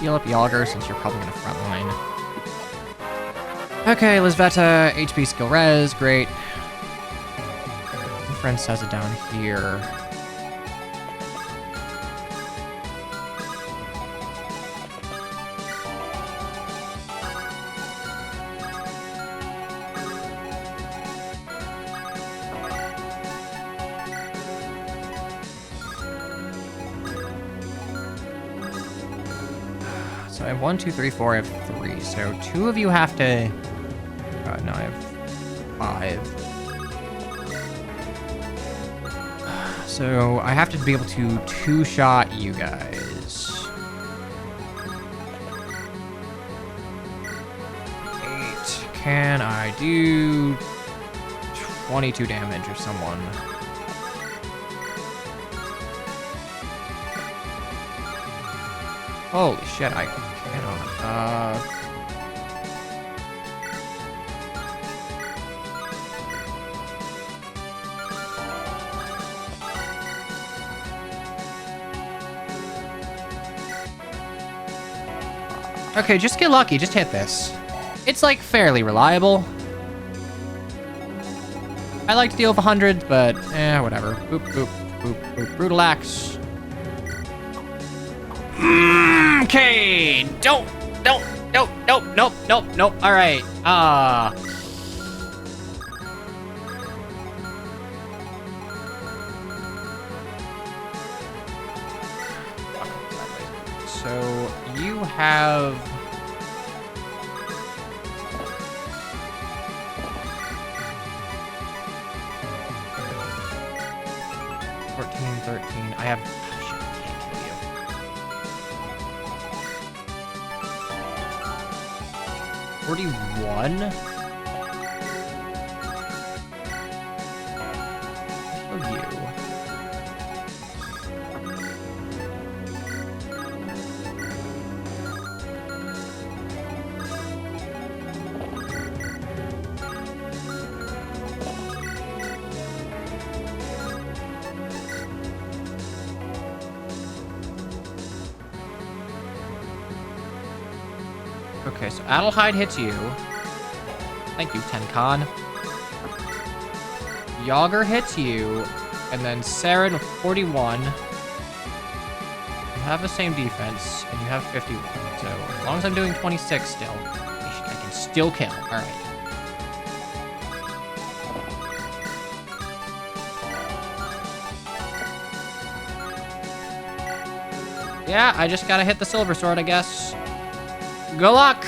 Heal up Yager since you're probably gonna frontline. Okay, Lisveta, HP skill res, great. My friend says it down here. So I have 1, 2, 3, 4, I have 3. So 2 of you have to... no, I have 5. So I have to be able to 2-shot you guys. 8. Can I do 22 damage or someone? Holy shit, I cannot. Okay, just get lucky. Just hit this. It's, like, fairly reliable. I like to deal with 100, but, whatever. Boop, boop, boop, boop. Brutal axe. Okay. Nope. All right. So you have... I have... Shit, I can't kill you. 41? Kill you. Okay, so Adelheid hits you. Thank you, Tenkan. Yager hits you, and then Saren with 41. You have the same defense, and you have 51. So as long as I'm doing 26 still, I can still kill. All right. Yeah, I just gotta hit the silver sword, I guess. Good luck.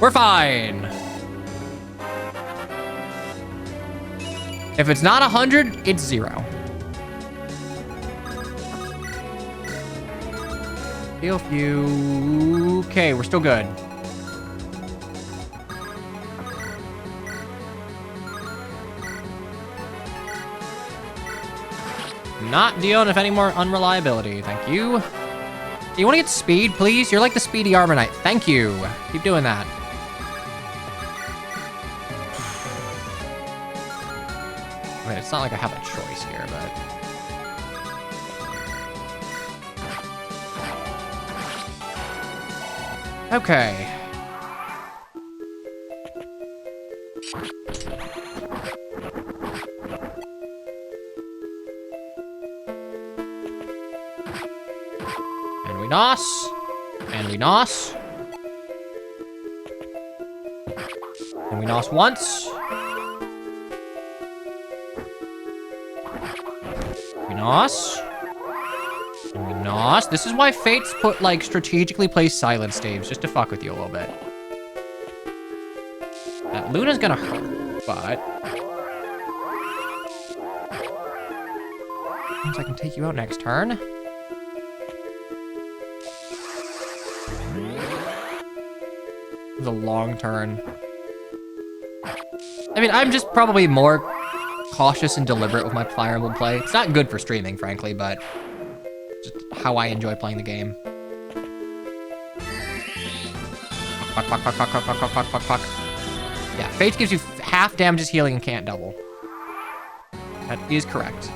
We're fine. If it's not 100, it's 0. Heal few. Okay, we're still good. Not dealing with any more unreliability, thank you. You want to get speed, please? You're like the speedy armor knight. Thank you. Keep doing that. I mean, it's not like I have a choice here, but... Okay. And we nos. And we nos. And we nos once. We nos. And we nos. This is why Fates put, like, strategically placed silence staves, just to fuck with you a little bit. That Luna's gonna hurt, but... means I can take you out next turn. It was a long turn. I mean, I'm just probably more cautious and deliberate with my Fire Emblem play. It's not good for streaming, frankly, but just how I enjoy playing the game. Fuck, fuck, fuck, fuck, fuck, fuck, fuck, fuck, fuck, fuck. Yeah, Fates gives you half damages healing and can't double. That is correct.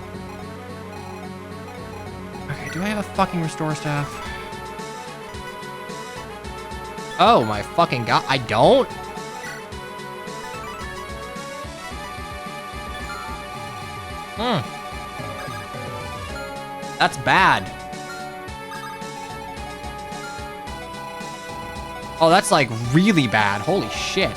Okay, do I have a fucking restore staff? Oh my fucking god, I don't? That's bad. Oh, that's like really bad. Holy shit.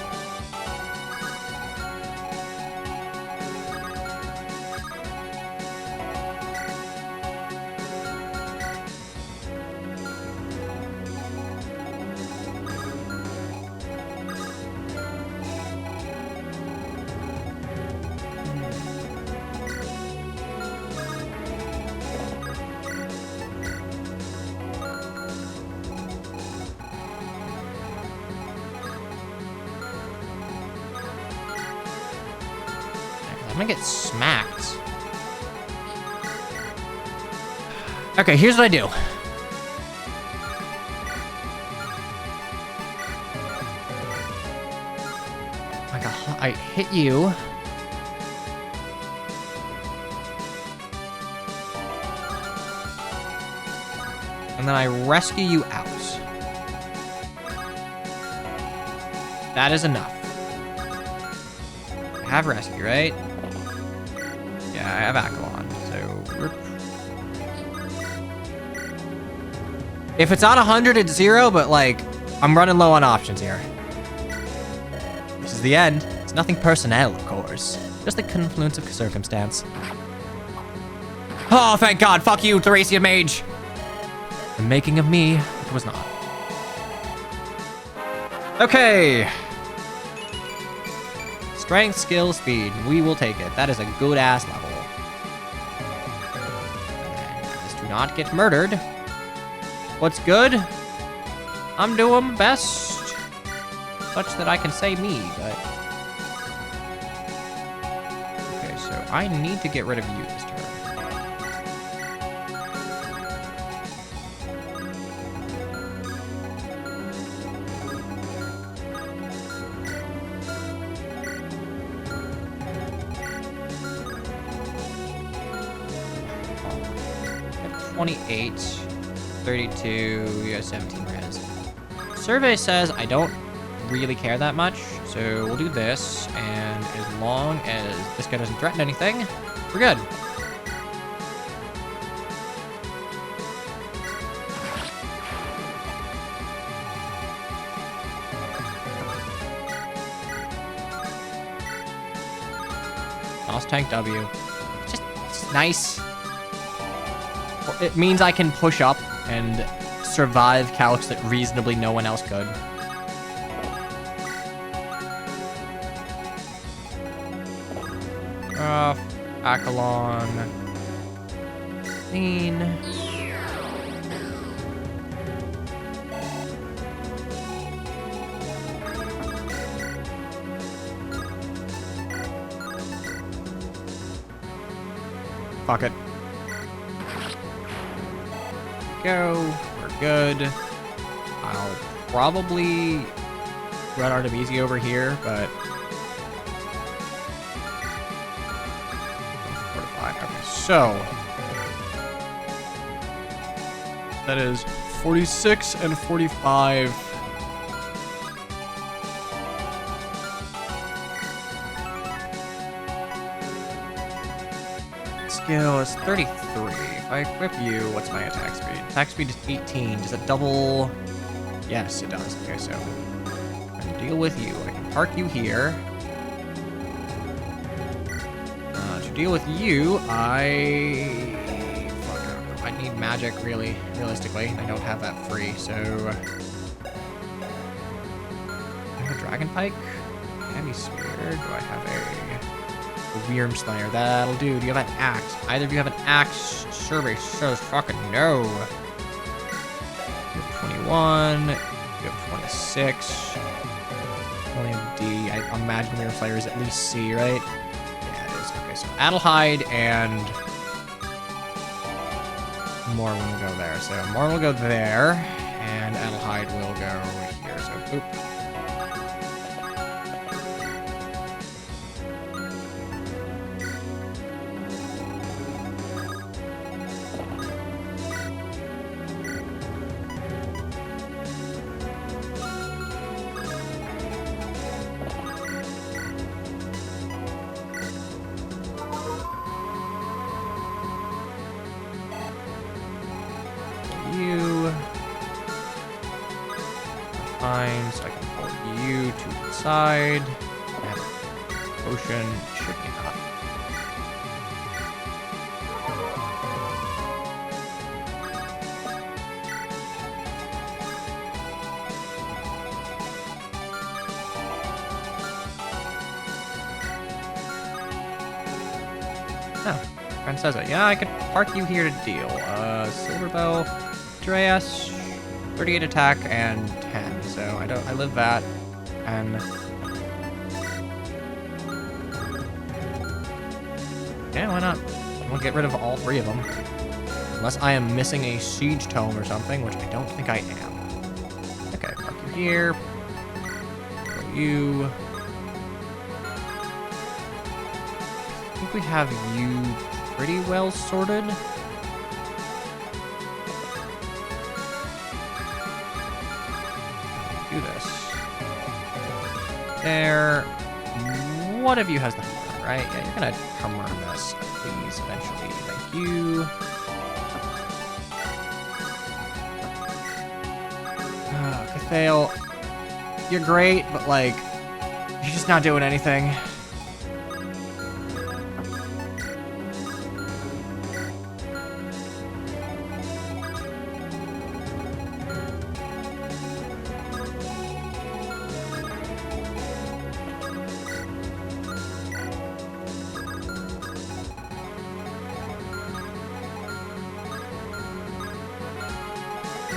I'm gonna get smacked. Okay, here's what I do. I hit you. And then I rescue you out. That is enough. I have rescue, right? Yeah, I have Akalon, so we're... If it's on 100, it's 0, but, like, I'm running low on options here. This is the end. It's nothing personnel, of course. Just the confluence of circumstance. Oh, thank God. Fuck you, Thracia Mage. The making of me, it was not. Okay. Strength, skill, speed. We will take it. That is a good-ass level. And just do not get murdered. What's good? I'm doing my best. Such that I can say me, but... Okay, so I need to get rid of you this turn. Oh. 28, 32, you have 17 res. Survey says I don't really care that much, so we'll do this, and as long as this guy doesn't threaten anything, we're good. Lost tank W. Just nice. It means I can push up and survive calcs that reasonably no one else could. Akalon. Clean. Fuck it. Go. We're good. I'll probably run Artemisia over here, but... 45. Okay, so... that is 46 and 45. Skill is 33. If I equip you, what's my attack speed? Attack speed is 18. Does it double? Yes, it does. Okay, so I can deal with you. I can park you here. To deal with you, I need magic, really, realistically. I don't have that free, so... I have a Dragon Pike? Heavy Spear? Do I have a Wyrm Slayer? That'll do. Do you have an axe? Either of you have an axe? Survey says fucking no. You have 21. You have 26. Only have D. I imagine Wyrm Slayer is at least C, right? Yeah, it is. Okay, so Adelheid and... Morn will go there. So Morn will go there, and Adelheid will go here. So boop. Fine, so I can pull you to the side. I have a potion. Should be enough. Oh, friend says it. Yeah, I could park you here to deal. Silverbow, Dreas, 38 attack and 10. So I live that. And yeah, why not? We'll get rid of all three of them. Unless I am missing a siege tome or something, which I don't think I am. Okay, park you here. Go you. I think we have you pretty well sorted. Do this. There. One of you has the hammer, right? Yeah, you're gonna hammer this, please, eventually. Thank you. Cathale, you're great, but like, you're just not doing anything.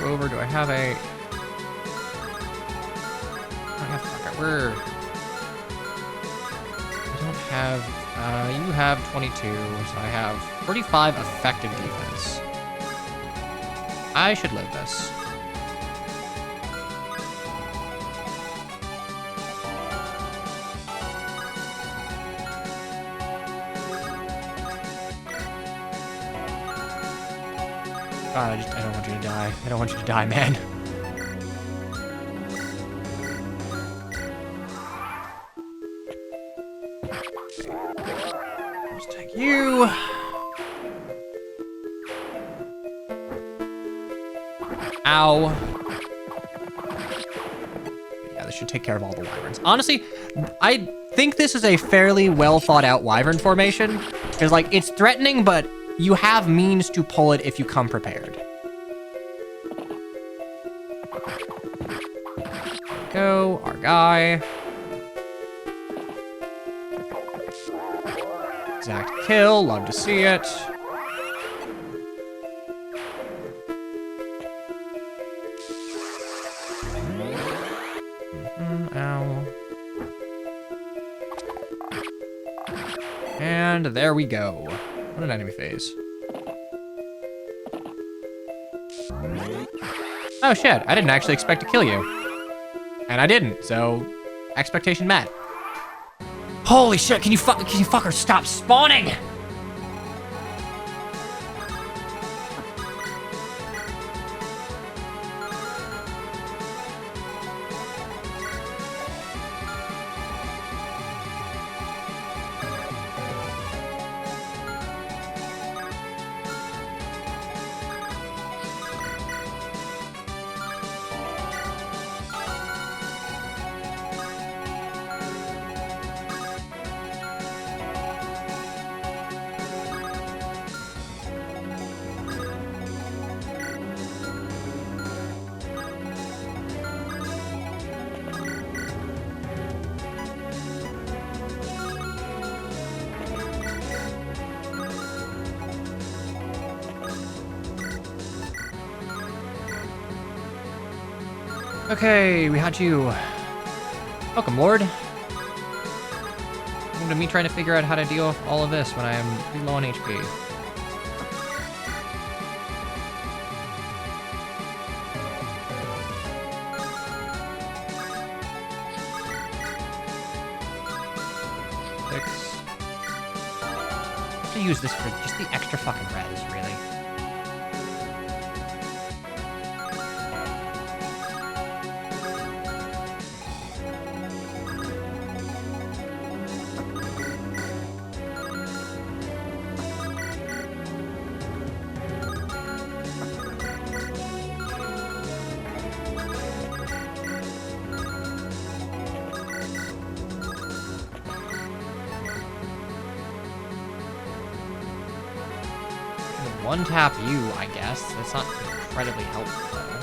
Over, do I have a... I don't have... you have 22, so I have 45 effective defense. I should live this. God, I don't want you to die. I don't want you to die, man. Let's take you. Ow. Yeah, this should take care of all the wyverns. Honestly, I think this is a fairly well thought out wyvern formation. Because, like, it's threatening, but you have means to pull it if you come prepared. Go, our guy. Exact kill, love to see it. Ow. And there we go. What an enemy phase. Oh shit, I didn't actually expect to kill you. And I didn't, so expectation met. Holy shit, can you fuckers stop spawning? Okay, we had you. Welcome, Lord. Welcome to me trying to figure out how to deal with all of this when I am pretty low on HP. I have to use this for just the extra fucking res, really. One tap you, I guess. That's not incredibly helpful, though.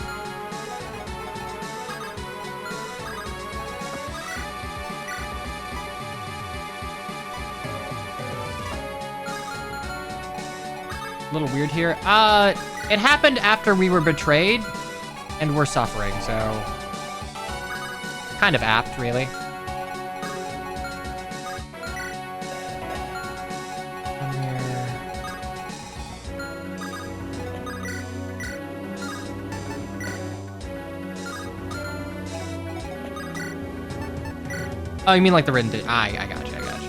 A little weird here. It happened after we were betrayed, and we're suffering, so kind of apt, really. Oh, you mean like the written I gotcha, I gotcha.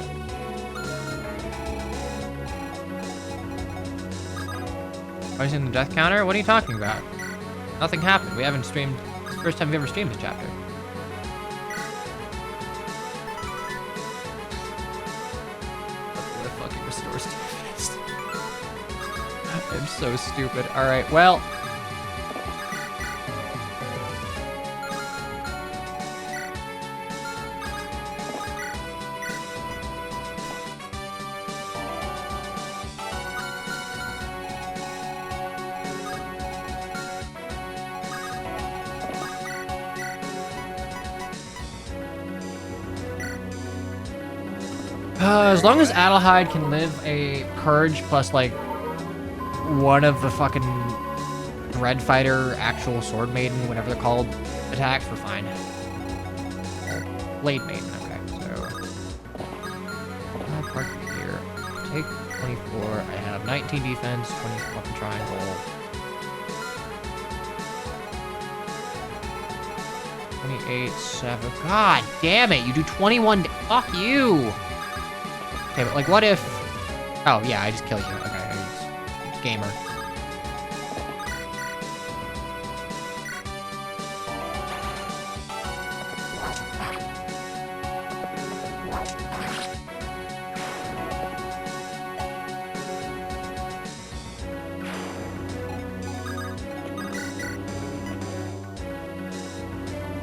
Rising the death counter? What are you talking about? Nothing happened. We haven't streamed. It's the first time we've ever streamed this chapter. What fucking restores to I'm so stupid. Alright, well. As long as Adelheid can live a Purge plus, like, one of the fucking Dread Fighter, actual Sword Maiden, whatever they're called, attacks, we're fine. Blade Maiden, okay, so... Park here. Take 24. I have 19 defense, 20 fucking triangle. 28, 7. God damn it, you do 21. Fuck you! Okay, but like, what if... Oh, yeah, I just kill you. Okay, it's gamer.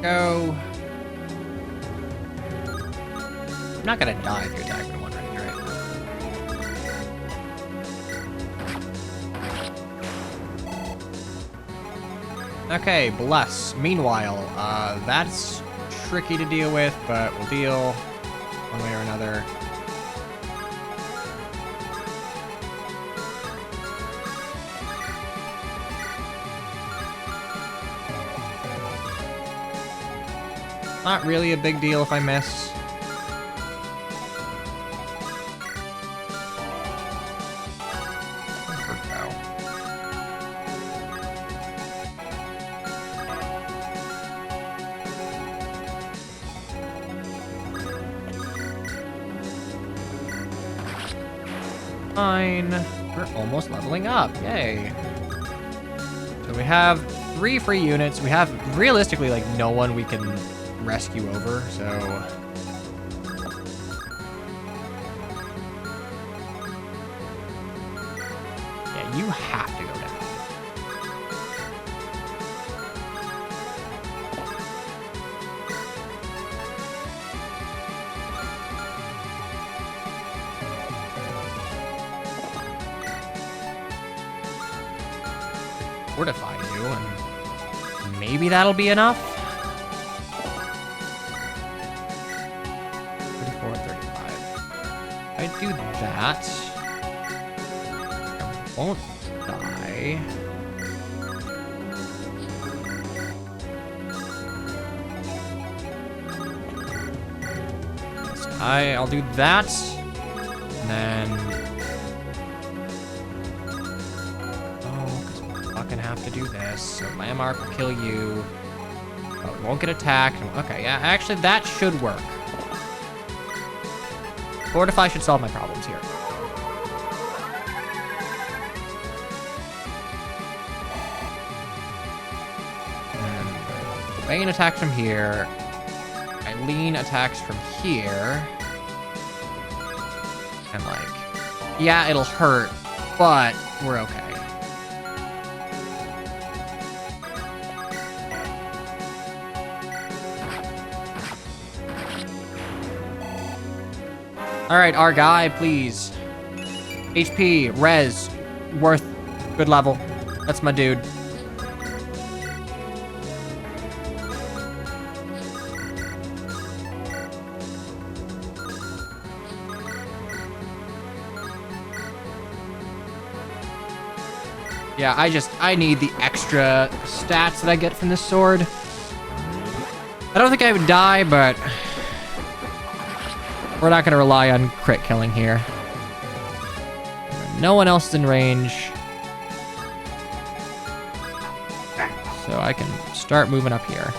Go. I'm not gonna die if you attack me one range, right? Okay, bless. Meanwhile, that's tricky to deal with, but we'll deal one way or another. Not really a big deal if I miss. fine. We're almost leveling up. Yay. So we have 3 free units. We have realistically like no one we can rescue over, so. Yeah, you have to go down. Fortify you, and maybe that'll be enough. 34, 35. I do that. I won't die. I'll do that, and then. Have to do this, so Landmark will kill you. Oh, it won't get attacked. Okay, yeah, actually that should work. Fortify should solve my problems here. And Bane attacks from here. Eileen attacks from here. And like, yeah, it'll hurt, but we're okay. All right, our guy, please. HP, res, worth, good level. That's my dude. Yeah, I need the extra stats that I get from this sword. I don't think I would die, but we're not going to rely on crit killing here. No one else is in range. So I can start moving up here.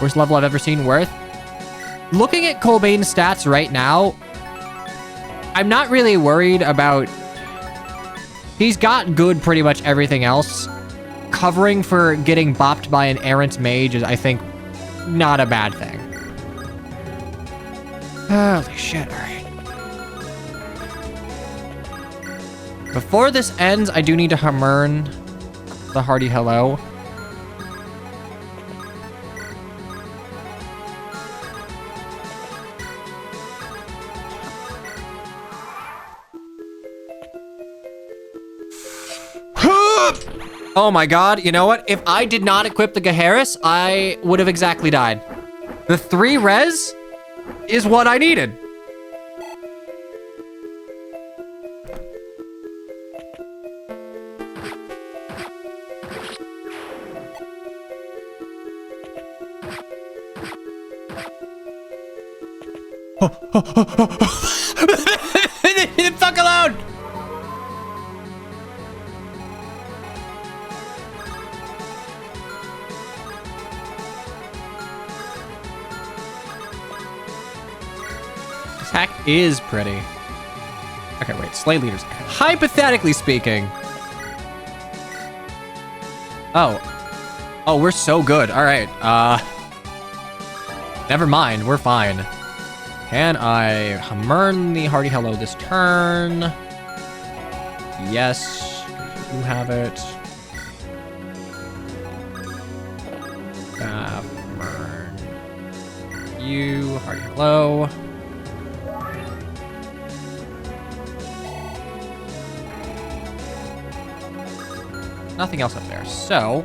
Worst level I've ever seen, worth. Looking at Colbane's stats right now, I'm not really worried about... He's got good pretty much everything else. Covering for getting bopped by an errant mage is, I think, not a bad thing. Holy shit, alright. Before this ends, I do need to Hamern the hearty hello. Oh my god, you know what? If I did not equip the Gaheris, I would have exactly died. The 3 res is what I needed. Leave the fuck alone! This hack is pretty. Okay, wait, Slay Leaders. Hypothetically speaking. Oh. Oh, we're so good. All right. Never mind. We're fine. Can I Hamern the hearty hello this turn? Yes. You have it. Hamern. You, hearty hello. Nothing else up there, so...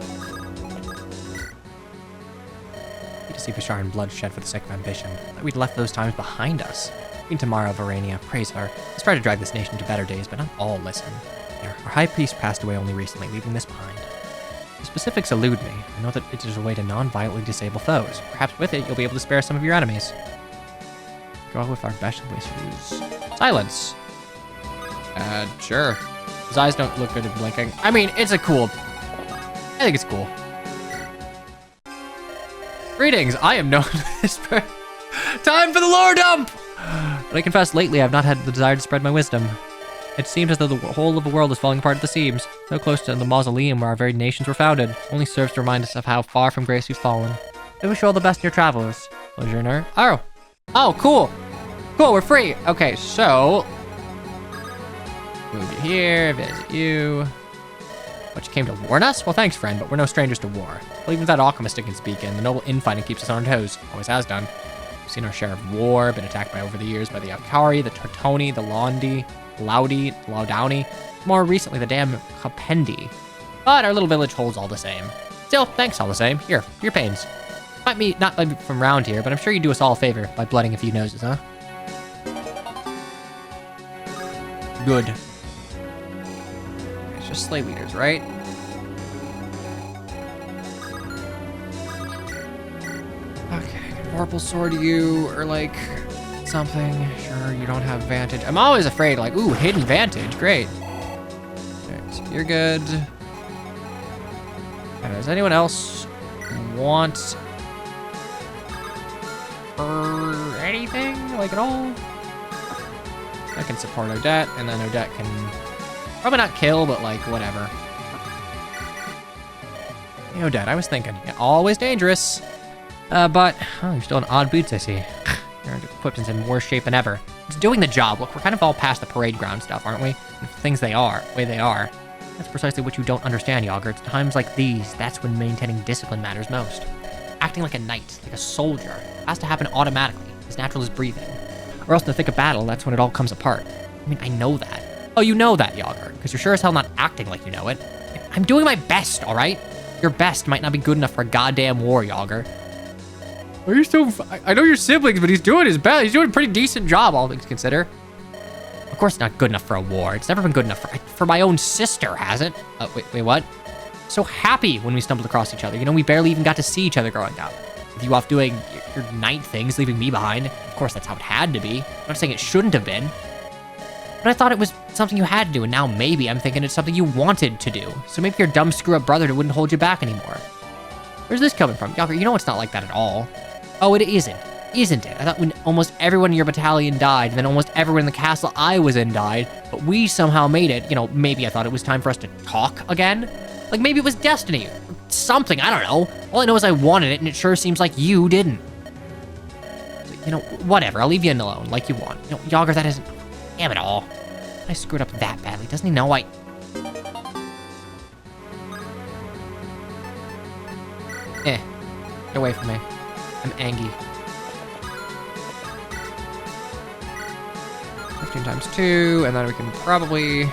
to see Vishar and bloodshed for the sake of ambition. That we'd left those times behind us. Queen Tamara of Verania, praise her, has tried to drive this nation to better days, but not all listen. Our high priest passed away only recently, leaving this behind. The specifics elude me. I know that it is a way to non-violently disable foes. Perhaps with it, you'll be able to spare some of your enemies. Go with our best wishes. Silence. Sure. His eyes don't look good at blinking. I mean, it's a cool... I think it's cool. Greetings, I am known as Time for the lore dump! But I confess, lately I've not had the desire to spread my wisdom. It seems as though the whole of the world is falling apart at the seams. So close to the mausoleum where our very nations were founded. Only serves to remind us of how far from grace we've fallen. I wish you all the best in your travels. Sojourner. Oh, cool. Cool, we're free. Okay, so... move you here, visit you. But you came to warn us? Well, thanks, friend, but we're no strangers to war. Well, even if that alchemist can speak in, the noble infighting keeps us on our toes. Always has done. We've seen our share of war, been attacked by over the years by the Akari, the Tortoni, the Londi, Laudi, Laudowni, more recently the damn Kapendi. But our little village holds all the same. Still, thanks all the same. Here, for your pains. Might be not from around here, but I'm sure you do us all a favor by blooding a few noses, huh? Good. It's just slave leaders, right? Okay, Vorpal sword you, or like something. Sure, you don't have vantage. I'm always afraid, like, ooh, hidden vantage, great. Alright, so you're good. Does anyone else want anything, like at all? I can support Odette, and then Odette can probably not kill, but like whatever. Hey, Odette, I was thinking, yeah, always dangerous. But oh, you're still in odd boots, I see. You're equipped and in worse shape than ever. It's doing the job. Look, we're kind of all past the parade ground stuff, aren't we? Things they are, the way they are. That's precisely what you don't understand, Yager. It's times like these, that's when maintaining discipline matters most. Acting like a knight, like a soldier, has to happen automatically, as natural as breathing. Or else in the thick of battle, that's when it all comes apart. I mean, I know that. Oh, you know that, Yager, because you're sure as hell not acting like you know it. I'm doing my best, all right? Your best might not be good enough for a goddamn war, Yager. Are you so... I know your siblings, but he's doing his best. He's doing a pretty decent job, all things considered. Of course it's not good enough for a war. It's never been good enough for my own sister, has it? Wait, what? So happy when we stumbled across each other. You know, we barely even got to see each other growing up. With you off doing your knight things, leaving me behind. Of course, that's how it had to be. I'm not saying it shouldn't have been. But I thought it was something you had to do, and now maybe I'm thinking it's something you wanted to do. So maybe your dumb screw-up brother wouldn't hold you back anymore. Where's this coming from? Yager, you know it's not like that at all. Oh, it isn't. Isn't it? I thought when almost everyone in your battalion died, then almost everyone in the castle I was in died, but we somehow made it. You know, maybe I thought it was time for us to talk again. Like maybe it was destiny or something, I don't know. All I know is I wanted it, and it sure seems like you didn't. So, you know, whatever, I'll leave you alone, like you want. You know, Yager, that isn't... Damn it all. I screwed up that badly. Doesn't he know I... Get away from me. I'm angry. 15 times 2, and then we can probably...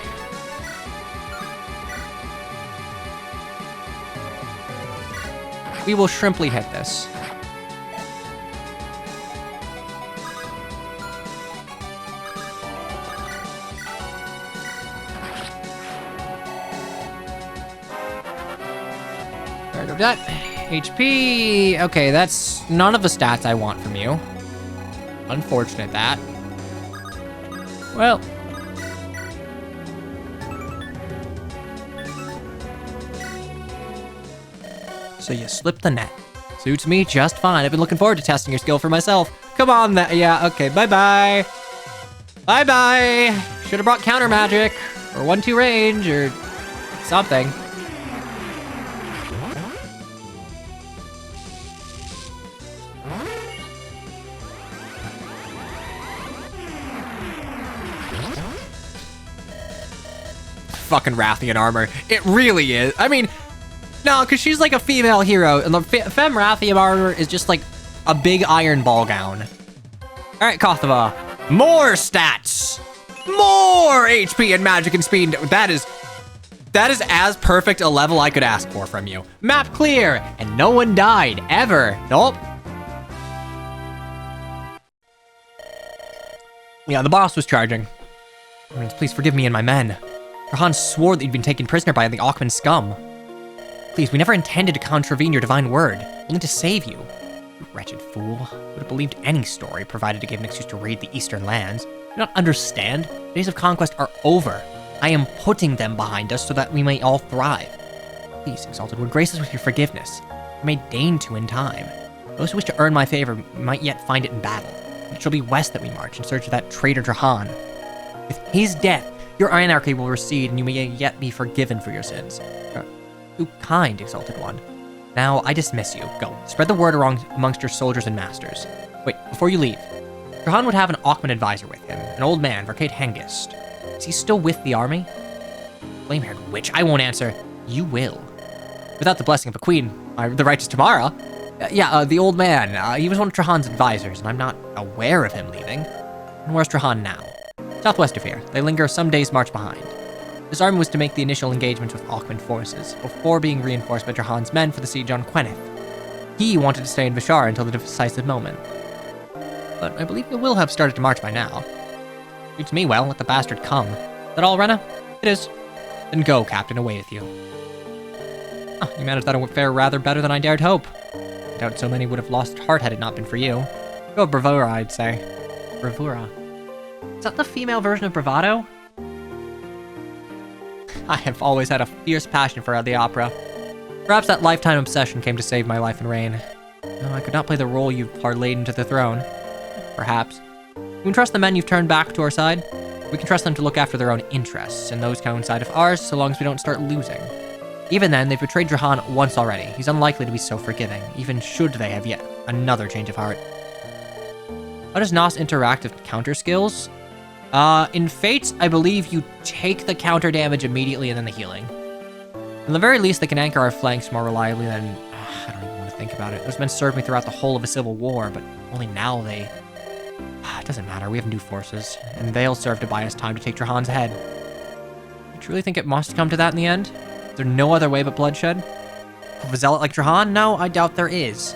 We will shrimply hit this. Right of that. HP. Okay, that's none of the stats I want from you. Unfortunate that. Well. So you slipped the net. Suits me just fine. I've been looking forward to testing your skill for myself. Come on, yeah, okay, bye-bye. Bye-bye. Should have brought counter magic, or 1-2 range, or something. Fucking Rathian armor. It really is. I mean, no, because she's like a female hero, and the Femme Rathian armor is just like a big iron ball gown. All right, Kothava. More stats! More HP and magic and speed. That is as perfect a level I could ask for from you. Map clear, and no one died, ever. Nope. Yeah, the boss was charging. Please forgive me and my men. Rahan swore that you'd been taken prisoner by the Aukman scum. Please, we never intended to contravene your divine word, only to save you. You wretched fool. Would have believed any story provided to give an excuse to raid the eastern lands. Do you not understand? The days of conquest are over. I am putting them behind us so that we may all thrive. Please, Exalted One, grace us with your forgiveness. You may deign to in time. Those who wish to earn my favor might yet find it in battle. It shall be west that we march in search of that traitor Drahan. With his death, Your anarchy will recede, and you may yet be forgiven for your sins. Too kind, Exalted One. Now, I dismiss you. Go, spread the word around amongst your soldiers and masters. Wait, before you leave, Trahan would have an Aukman advisor with him, an old man, Varkade Hengist. Is he still with the army? Flame-haired witch, I won't answer. You will. Without the blessing of the queen, the righteous Tamara. The old man. He was one of Trahan's advisors, and I'm not aware of him leaving. And where's Trahan now? Southwest of here. They linger some days' march behind. This army was to make the initial engagement with Aukman forces, before being reinforced by Trahan's men for the siege on Quenith. He wanted to stay in Vishar until the decisive moment. But I believe he will have started to march by now. Suits me well, let the bastard come. Is that all, Renna? It is. Then go, Captain, away with you. Oh, you managed that affair rather better than I dared hope. I doubt so many would have lost heart had it not been for you. Go bravura, I'd say. Bravura. Is that the female version of bravado? I have always had a fierce passion for the opera. Perhaps that lifetime obsession came to save my life in Reign. No, I could not play the role you've parlayed into the throne. Perhaps. We can trust the men you've turned back to our side. We can trust them to look after their own interests, and those coincide with ours, so long as we don't start losing. Even then, they've betrayed Trahan once already. He's unlikely to be so forgiving, even should they have yet another change of heart. How does Nos interact with counter skills? In Fates, I believe you take the counter damage immediately and then the healing. At the very least, they can anchor our flanks more reliably than... I don't even want to think about it. Those men served me throughout the whole of a civil war, but only now they... It doesn't matter, we have new forces, and they'll serve to buy us time to take Trahan's head. You truly think it must come to that in the end? Is there no other way but bloodshed? Of a zealot like Trahan? No, I doubt there is.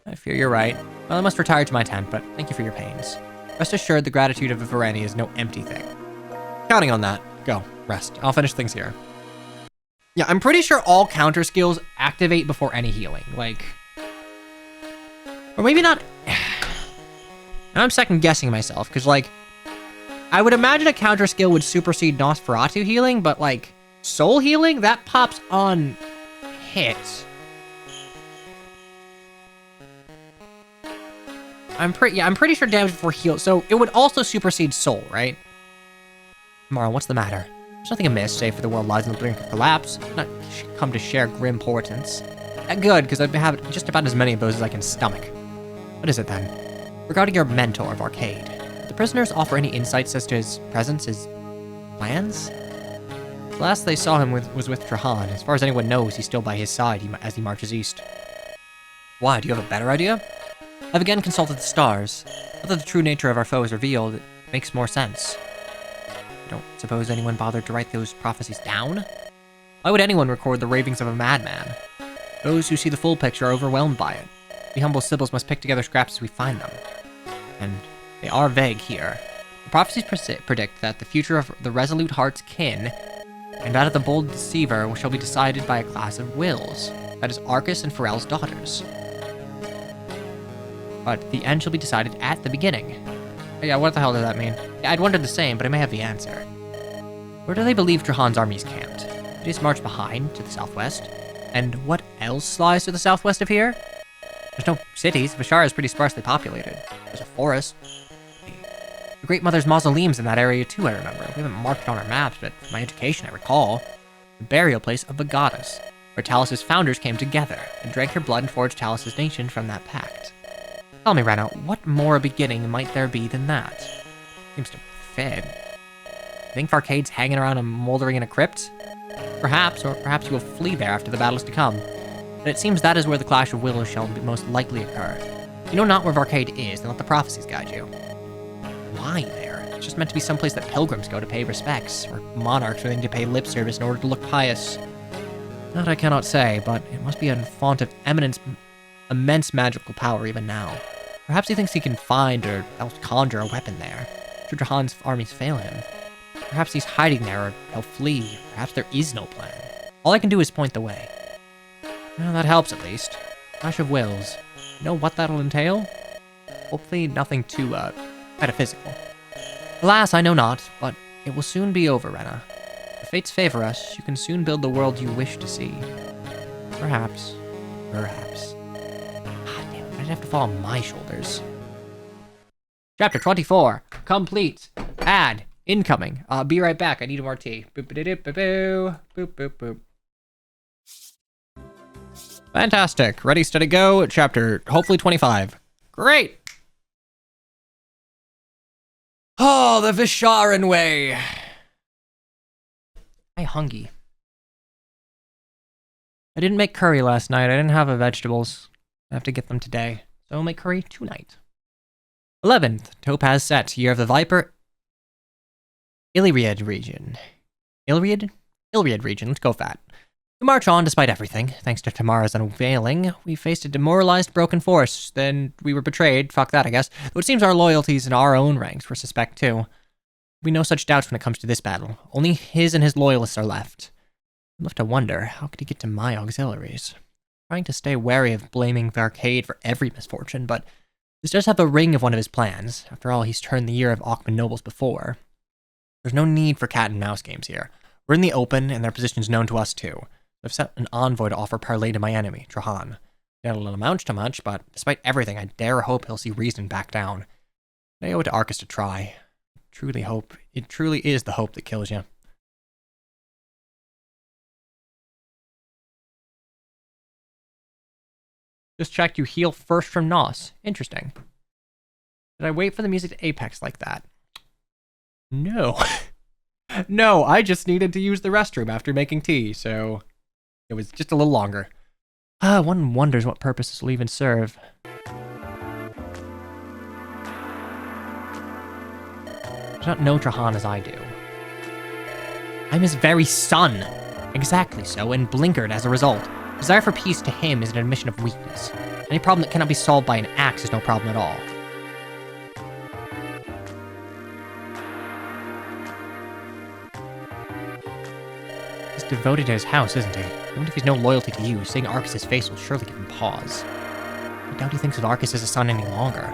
I fear you're right. Well, I must retire to my tent, but thank you for your pains. Rest assured, the gratitude of a Vareni is no empty thing. Counting on that. Go, rest. I'll finish things here. Yeah, I'm pretty sure all counter skills activate before any healing. Like... Or maybe not... Now I'm second guessing myself, because, like... I would imagine a counter skill would supersede Nosferatu healing, but, like, soul healing? That pops on hit. I'm pretty sure damage before heal, so it would also supersede soul, right? Mara, what's the matter? There's nothing amiss, save for the world lies on the brink of collapse. I've not come to share grim portents. Good, because I have just about as many of those as I can stomach. What is it then? Regarding your mentor, Varkade, did the prisoners offer any insights as to his presence, his plans? The last they saw him was with Trahan. As far as anyone knows, he's still by his side as he marches east. Why, do you have a better idea? I've again consulted the stars. Now that the true nature of our foe is revealed, it makes more sense. I don't suppose anyone bothered to write those prophecies down? Why would anyone record the ravings of a madman? Those who see the full picture are overwhelmed by it. We humble sibyls must pick together scraps as we find them. And they are vague here. The prophecies predict that the future of the resolute heart's kin and that of the bold deceiver shall be decided by a class of wills. That is Arcus and Pharrell's daughters. But the end shall be decided at the beginning. Yeah, what the hell does that mean? Yeah, I'd wondered the same, but I may have the answer. Where do they believe Trahan's army is camped? It is marched behind, to the southwest. And what else lies to the southwest of here? There's no cities. Vishar is pretty sparsely populated. There's a forest. The Great Mother's mausoleum's in that area too, I remember. We haven't marked it on our maps, but from my education, I recall. The burial place of the goddess, where Talos' founders came together and drank her blood and forged Talos' nation from that pact. Tell me, Rana, what more beginning might there be than that? Seems to fit. You think Varkade's hanging around and moldering in a crypt? Perhaps, or perhaps he will flee there after the battles to come. But it seems that is where the clash of wills shall most likely occur. If you know not where Varkade is, then let the prophecies guide you. Why there? It's just meant to be someplace that pilgrims go to pay respects, or monarchs where they need to pay lip service in order to look pious. That I cannot say, but it must be a font of immense magical power even now. Perhaps he thinks he can find or else conjure a weapon there, should Trahan's armies fail him. Perhaps he's hiding there or he'll flee. Perhaps there is no plan. All I can do is point the way. Well, that helps at least. Clash of wills. You know what that'll entail? Hopefully nothing too, metaphysical. Alas, I know not, but it will soon be over, Rena. If fates favor us, you can soon build the world you wish to see. Perhaps. Perhaps. I'd have to fall on my shoulders. Chapter 24. Complete. Add. Incoming. Be right back. I need more tea. Boop-a-doop-a-boo. Boop, boop, boop. Fantastic. Ready, steady, go. Chapter, hopefully 25. Great. Oh, the Visharan way. I'm hungry. I didn't make curry last night. I didn't have the vegetables. I have to get them today. So I'll make curry tonight. 11th, Topaz Set, Year of the Viper. Illyriad region. Illyriad region, let's go with that. We march on despite everything. Thanks to Tamara's unveiling, we faced a demoralized, broken force. Then we were betrayed. Fuck that, I guess. Though it seems our loyalties in our own ranks were suspect too. We no such doubts when it comes to this battle. Only his and his loyalists are left. I'm left to wonder, how could he get to my auxiliaries? Trying to stay wary of blaming the arcade for every misfortune, but this does have the ring of one of his plans. After all, he's turned the year of Aukman nobles before. There's no need for cat and mouse games here. We're in the open, and their position's known to us too. I've sent an envoy to offer parley to my enemy, Trahan. That'll not amount to much, but despite everything, I dare hope he'll see reason and back down. I owe it to Arcus to try. It truly is the hope that kills you. Just checked you heal first from Nos. Interesting. Did I wait for the music to apex like that? No. No, I just needed to use the restroom after making tea, so it was just a little longer. One wonders what purpose this will even serve. Does not know Trahan as I do. I'm his very son. Exactly so, and blinkered as a result. Desire for peace to him is an admission of weakness. Any problem that cannot be solved by an axe is no problem at all. He's devoted to his house, isn't he? Even if he's no loyalty to you, seeing Arcus' face will surely give him pause. I doubt he thinks of Arcus as a son any longer.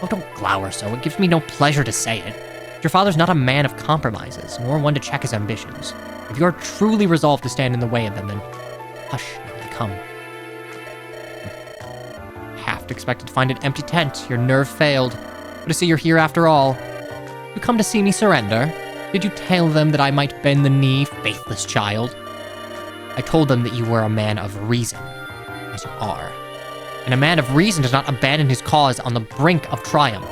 Oh, don't glower so. It gives me no pleasure to say it. Your father's not a man of compromises, nor one to check his ambitions. If you are truly resolved to stand in the way of them, then hush, now they come. Half expected to find an empty tent. Your nerve failed. But to see you're here after all. You come to see me surrender? Did you tell them that I might bend the knee, faithless child? I told them that you were a man of reason, as you are. And a man of reason does not abandon his cause on the brink of triumph.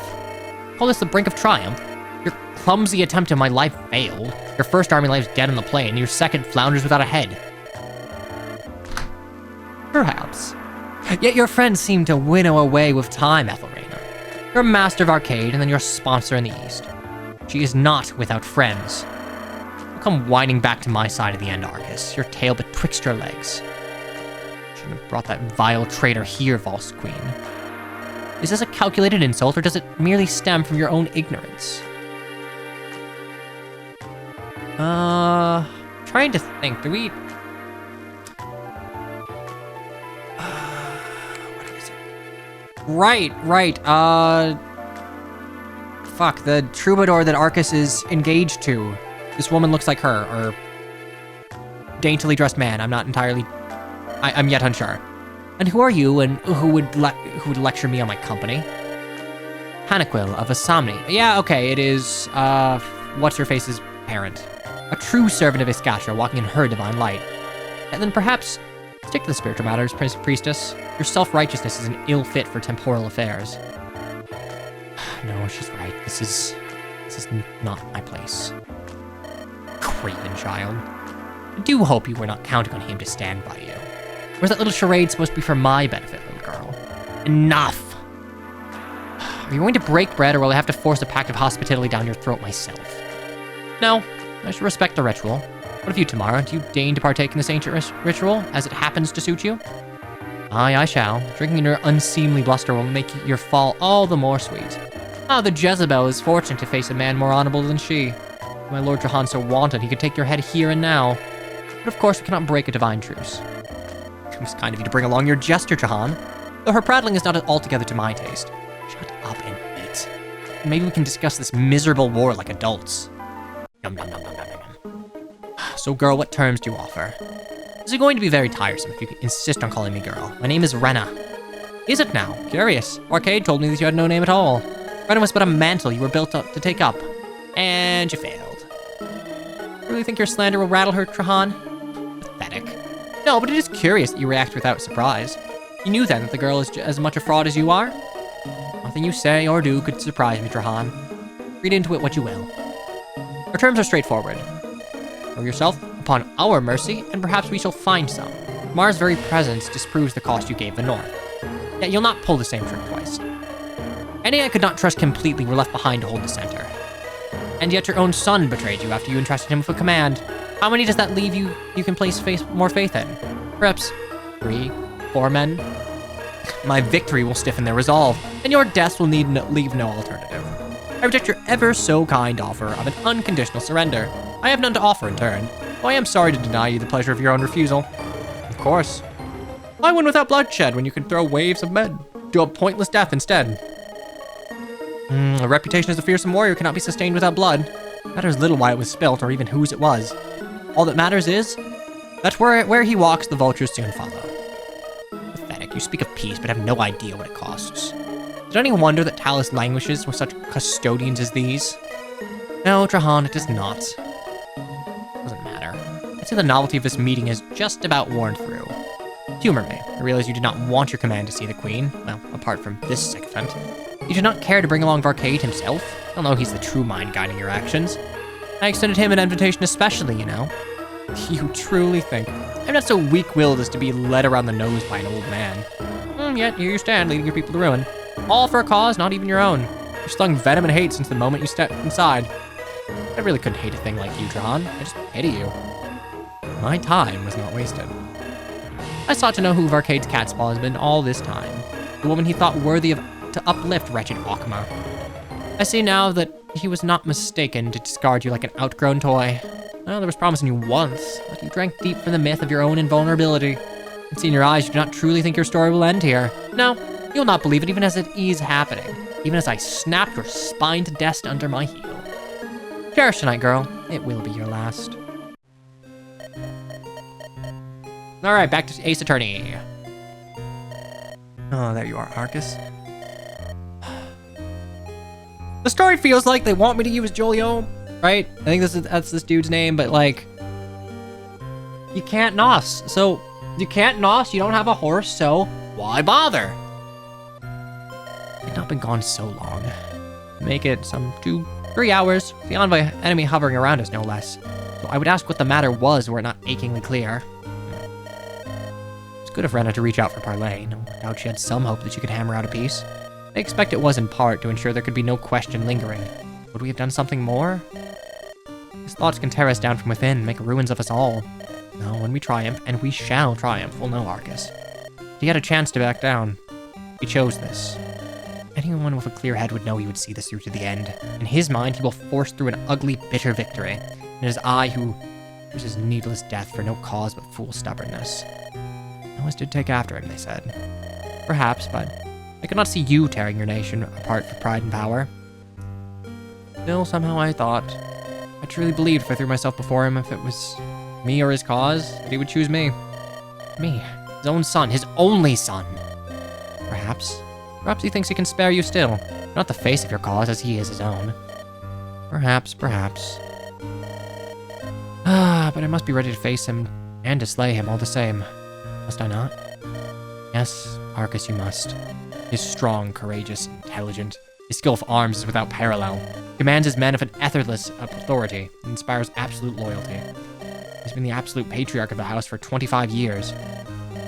Call this the brink of triumph? Your clumsy attempt in my life failed. Your first army lies dead on the plain, your second flounders without a head. Perhaps. Yet your friends seem to winnow away with time, Ethelrena. You're a master of arcade, and then you're a sponsor in the East. She is not without friends. You'll come whining back to my side of the end, Arcus, your tail betwixt your legs. Shouldn't have brought that vile traitor here, false queen. Is this a calculated insult, or does it merely stem from your own ignorance? Trying to think, do we... what is it? Right, fuck, the troubadour that Arcus is engaged to. This woman looks like her, or daintily dressed man, I'm not entirely... I'm yet unsure. And who are you, and who would lecture me on my company? Hanaquil of Asamni. Yeah, okay, it is, what's-her-face's parent. A true servant of Iskatra, walking in her divine light. And then perhaps, stick to the spiritual matters, Priestess. Your self-righteousness is an ill fit for temporal affairs. No, she's right. This is not my place. Craven child. I do hope you were not counting on him to stand by you. Or is that little charade supposed to be for my benefit, little girl? Enough! Are you going to break bread, or will I have to force a pact of hospitality down your throat myself? No, I should respect the ritual. What of you, Tamara? Do you deign to partake in this ancient ritual, as it happens to suit you? Aye, I shall. Drinking in your unseemly bluster will make your fall all the more sweet. Ah, the Jezebel is fortunate to face a man more honorable than she. My Lord Trahan so wanted, he could take your head here and now. But of course, we cannot break a divine truce. It was kind of you to bring along your jester, Trahan. Though her prattling is not altogether to my taste. Shut up and eat. Maybe we can discuss this miserable war like adults. Nom nom nom nom nom nom. So, girl, what terms do you offer? This is going to be very tiresome if you insist on calling me girl. My name is Rena. Is it now? Curious. Arcade told me that you had no name at all. Rena was but a mantle you were built up to take up. And you failed. Really think your slander will rattle her, Trahan? Pathetic. No, but it is curious that you react without surprise. You knew then that the girl is as much a fraud as you are? Nothing you say or do could surprise me, Trahan. Read into it what you will. Our terms are straightforward. Throw yourself upon our mercy, and perhaps we shall find some. Mars' very presence disproves the cost you gave the North. Yet you'll not pull the same trick twice. Any I could not trust completely were left behind to hold the center. And yet your own son betrayed you after you entrusted him with a command. How many does that leave you can place more faith in? Perhaps 3, 4 men? My victory will stiffen their resolve, and your deaths will leave no alternative. I reject your ever so kind offer of an unconditional surrender. I have none to offer in turn, though I am sorry to deny you the pleasure of your own refusal. Of course. Why win without bloodshed when you can throw waves of men to a pointless death instead? A reputation as a fearsome warrior cannot be sustained without blood. It matters little why it was spilt or even whose it was. All that matters is that where he walks, the vultures soon follow. Pathetic, you speak of peace but have no idea what it costs. Is it any wonder that Talus languishes with such custodians as these? No, Trahan, it does not. Doesn't matter. I'd say the novelty of this meeting is just about worn through. Humor me. I realize you did not want your command to see the Queen. Well, apart from this sycophant. You did not care to bring along Varcade himself. You'll know he's the true mind guiding your actions. I extended him an invitation especially, you know. You truly think I'm not so weak-willed as to be led around the nose by an old man. Yet here you stand, leading your people to ruin. All for a cause not even your own. You've slung venom and hate since the moment you stepped inside. I really couldn't hate a thing like you, Trahan. I just pity you. My time was not wasted. I sought to know who Varcade's catspaw has been all this time. The woman he thought worthy to uplift wretched Akma. I see now that he was not mistaken to discard you like an outgrown toy. Well, there was promise in you once, but you drank deep from the myth of your own invulnerability. And see in your eyes, you do not truly think your story will end here. No, you'll not believe it even as it is happening. Even as I snap your spine to dust under my heel. Cherish tonight, girl. It will be your last. Alright, back to Ace Attorney. Oh, there you are, Arcus. The story feels like they want me to use Jolio, right? I think that's this dude's name, but like, you can't nos. So, you can't nos, you don't have a horse, so why bother? I've not been gone so long. Make it some 2-3 hours, the envoy enemy hovering around us, no less. So I would ask what the matter was were it not achingly clear. It's good of Rena to reach out for parley. No doubt she had some hope that she could hammer out a peace. I expect it was in part to ensure there could be no question lingering. Would we have done something more? His thoughts can tear us down from within, make ruins of us all. No, when we triumph, and we shall triumph, we'll know Arcus. He had a chance to back down. He chose this. Anyone with a clear head would know he would see this through to the end. In his mind, he will force through an ugly, bitter victory. And it is I who chooses needless death for no cause but fool stubbornness. Noahs did take after him, they said. Perhaps, but I could not see you tearing your nation apart for pride and power. Still, somehow I truly believed if I threw myself before him, if it was me or his cause, that he would choose me. Me, his own son, his only son. Perhaps he thinks he can spare you still. Not the face of your cause as he is his own. Perhaps. But I must be ready to face him and to slay him all the same. Must I not? Yes, Arcus, you must. He is strong, courageous, intelligent. His skill of arms is without parallel. He commands his men with an etherless authority and inspires absolute loyalty. He's been the absolute patriarch of the house for 25 years.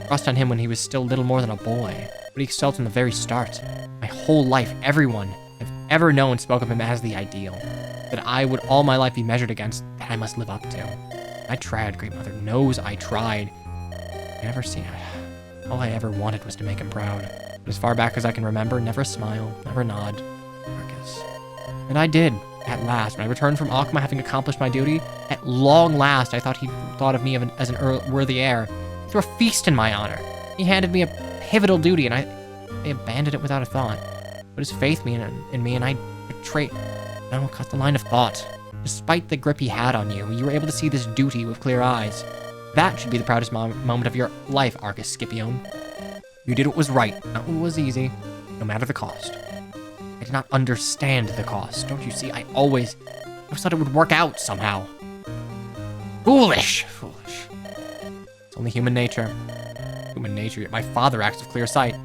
Trust on him when he was still little more than a boy, but he excelled from the very start. My whole life, everyone I've ever known spoke of him as the ideal, that I would all my life be measured against, that I must live up to. I tried, Great Mother knows I tried. All I ever wanted was to make him proud. But as far back as I can remember, never a smile, never a nod. Arcus. And I did, at last. When I returned from Akma having accomplished my duty, at long last I thought he thought of me as an worthy heir. He threw a feast in my honor. He handed me a pivotal duty, and I abandoned it without a thought. But his faith in me, and I betrayed. No, cut the line of thought. Despite the grip he had on you, you were able to see this duty with clear eyes. That should be the proudest moment of your life, Arcus Scipione. You did what was right, not what was easy, no matter the cost. I did not understand the cost. Don't you see? I always I always thought it would work out somehow. Foolish. Foolish. It's only human nature. Human nature, yet my father acts with clear sight.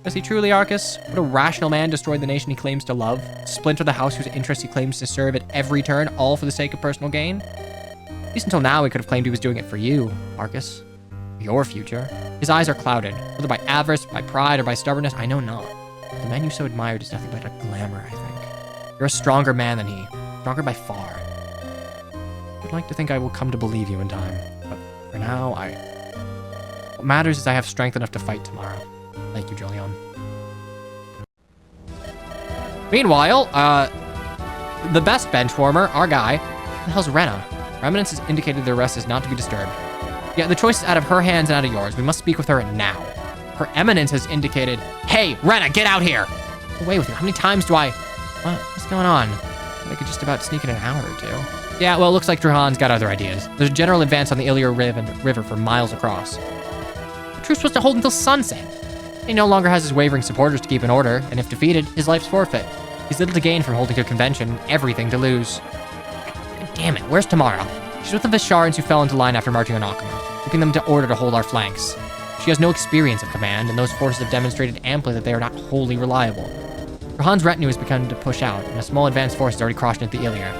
Is he truly Arcus? Would a rational man destroy the nation he claims to love? Splinter the house whose interests he claims to serve at every turn, all for the sake of personal gain? At least until now, he could have claimed he was doing it for you, Arcus. Your future. His eyes are clouded, whether by avarice, by pride, or by stubbornness, I know not. The man you so admired is nothing but a glamour, I think. You're a stronger man than he. Stronger by far. I'd like to think I will come to believe you in time, but for now, what matters is I have strength enough to fight tomorrow. Thank you, Julian. Meanwhile, the best bench warmer, our guy, who the hell's Rena? Her Eminence has indicated their rest is not to be disturbed. Yeah, the choice is out of her hands and out of yours. We must speak with her now. Her Eminence has indicated, hey, Rena, get out here! Away with you. How many times do I... What's going on? I could just about sneak in an hour or two. Yeah, well, it looks like Drahan's got other ideas. There's a general advance on the Ilir River for miles across. The truce was to hold until sunset. He no longer has his wavering supporters to keep in order, and if defeated, his life's forfeit. He's little to gain from holding a convention, everything to lose. Damn it, where's Tamara? She's with the Visharans who fell into line after marching on Akama, keeping them to order to hold our flanks. She has no experience of command, and those forces have demonstrated amply that they are not wholly reliable. Rahan's retinue has begun to push out, and a small advanced force has already crossed into the Ilir.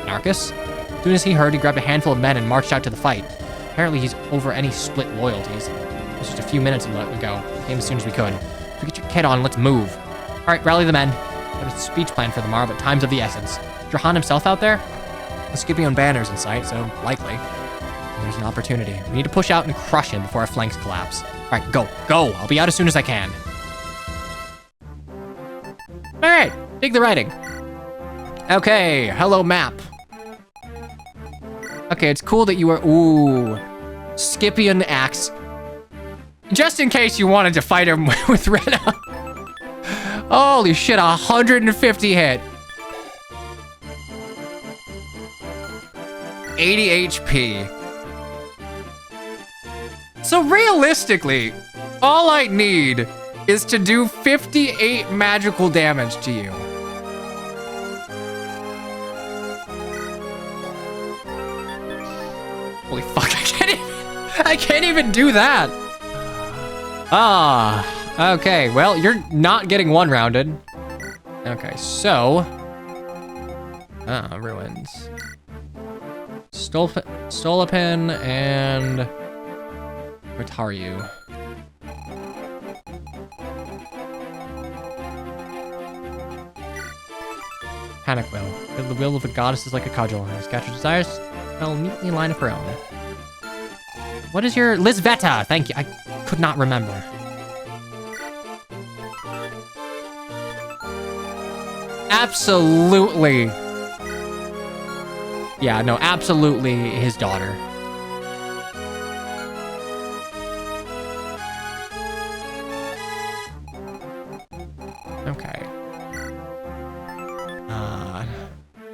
Narcus? As soon as he heard, he grabbed a handful of men and marched out to the fight. Apparently he's over any split loyalties. It was just a few minutes and let we go. Came as soon as we could. So get your kit on, let's move. Alright, rally the men. I have a speech planned for tomorrow, but time's of the essence. Drahan himself out there? The Scipio banner's in sight, so likely. There's an opportunity. We need to push out and crush him before our flanks collapse. Alright, go. Go! I'll be out as soon as I can. Alright, dig the writing. Okay, hello map. Okay, it's cool that you are... Ooh. Scipion axe. Just in case you wanted to fight him with Rena. Holy shit, 150 hit. 80 HP. So realistically, all I need is to do 58 magical damage to you. Holy fuck, I can't even do that. Ah, okay, well, you're not getting one rounded. Okay, so. Ruins. Stolapin and Ritaru. Panic Will. The will of the goddess is like a cudgel. His captured desires fell neatly in line of her own. What is your... Lizveta! Thank you. I could not remember. Absolutely. Yeah, no, absolutely his daughter. Okay.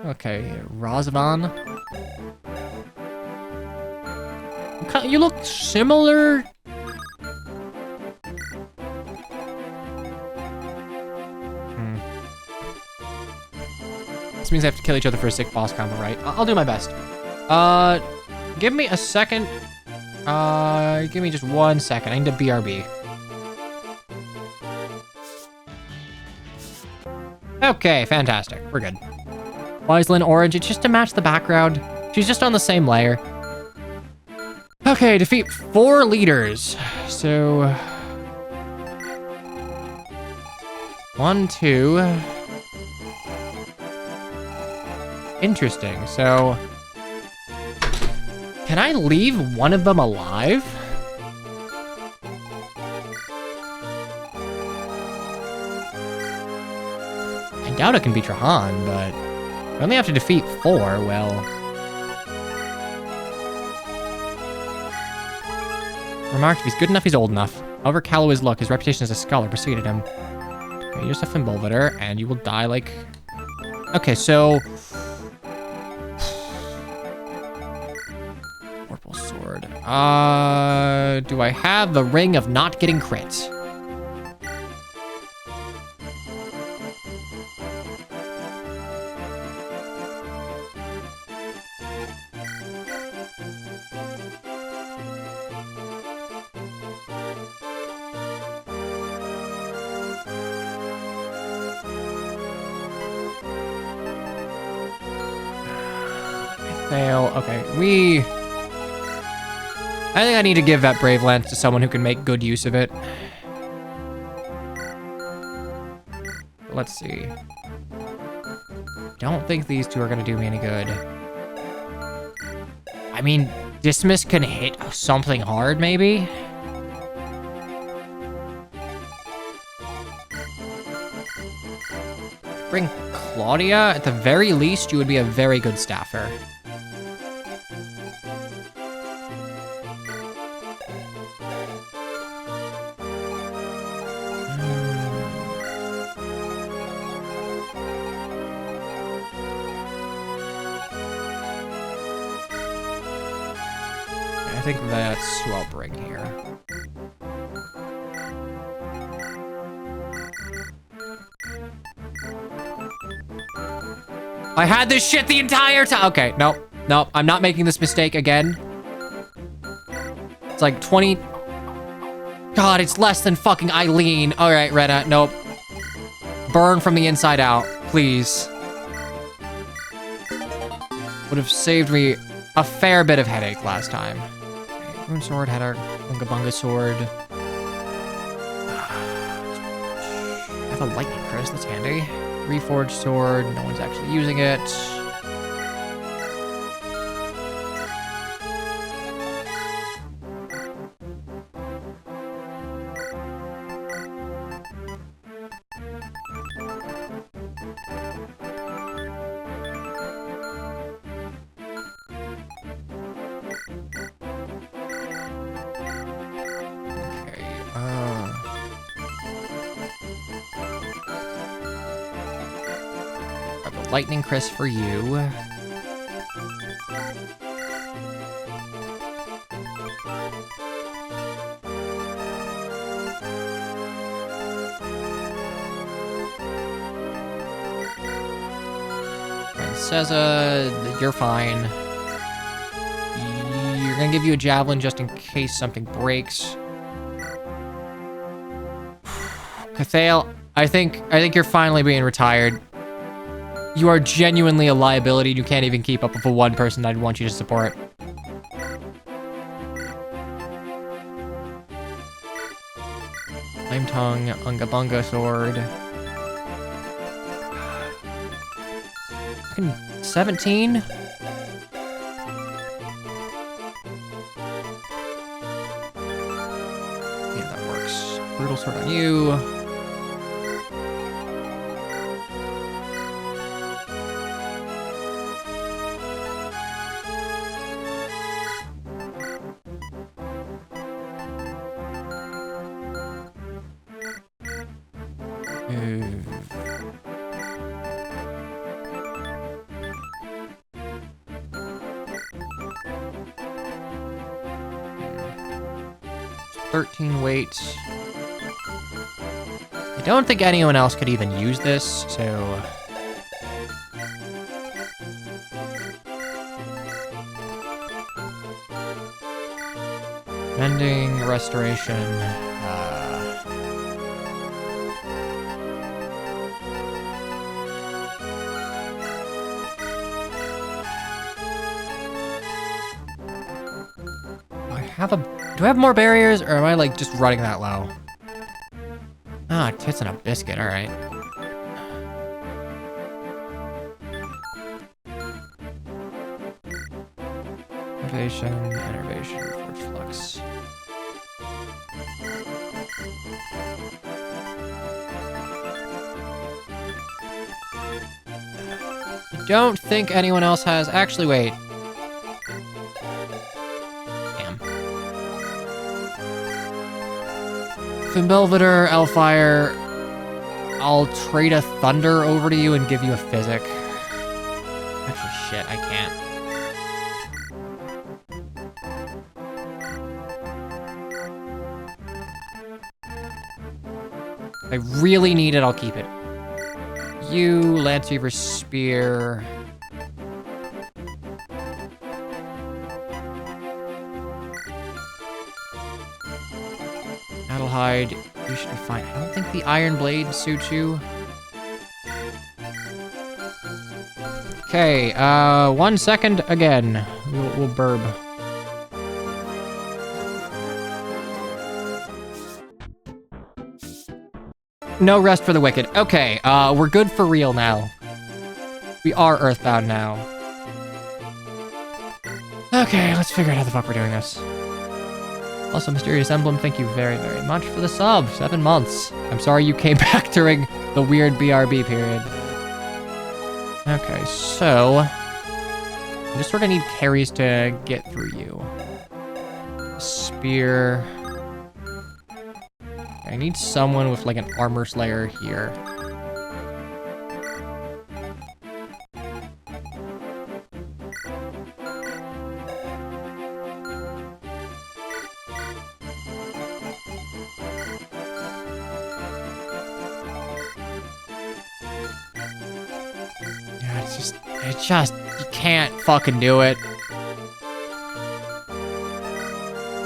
Okay, Razvan. You look similar. This means I have to kill each other for a sick boss combo, right? I'll do my best. Give me a second. Give me just 1 second. I need a BRB. Okay, fantastic. We're good. Wiselin Orange, it's just to match the background. She's just on the same layer. Okay, defeat 4 leaders. So... 1, 2... Interesting, so... Can I leave one of them alive? I doubt it can be Trahan, but... I only have to defeat 4, well... Remarked, if he's good enough, he's old enough. However callow his look, his reputation as a scholar preceded him. Okay, you're just a Fimbulvator, and you will die like... Okay, so... Purple sword. Do I have the ring of not getting crits? Fail. Okay, I think I need to give that Brave Lance to someone who can make good use of it. Let's see. Don't think these two are gonna do me any good. I mean, Dismiss can hit something hard, maybe? Bring Claudia? At the very least, you would be a very good staffer. I think that's who I'll bring here. I had this shit the entire time. Okay, no, I'm not making this mistake again. It's like 20. God, it's less than fucking Eileen. All right, Retta, nope. Burn from the inside out, please. Would have saved me a fair bit of headache last time. Okay, Rune Sword, had our Bunga Bunga Sword. I have a Lightning Chris, that's handy. Reforged Sword, no one's actually using it. Lightning Chris for you. Princessa, you're fine. You're gonna give you a javelin just in case something breaks. Cathael, I think you're finally being retired. You are genuinely a liability. You can't even keep up with the one person I'd want you to support. Flame Tongue, Unga Bunga Sword. 17? Yeah, that works. Brutal Sword on you. Weight. I don't think anyone else could even use this, so... Mending, restoration, Do I have more barriers, or am I, like, just running that low? Ah, tits and a biscuit, alright. Innovation, Reforged Flux. I don't think anyone else has... Actually, wait. Belvedere, Elfire, I'll trade a Thunder over to you and give you a Physic. Actually, shit, I can't. If I really need it, I'll keep it. You, Lance Weaver, Spear... Hide, you should be fine. I don't think the Iron Blade suits you. Okay, 1 second again. We'll burb. No rest for the wicked. Okay, we're good for real now. We are earthbound now. Okay, let's figure out how the fuck we're doing this. Also, Mysterious Emblem, thank you very, very much for the sub. 7 months. I'm sorry you came back during the weird BRB period. Okay, so... I just sort of need carries to get through you. Spear... I need someone with like an armor slayer here. Yeah, it's just, you can't fucking do it.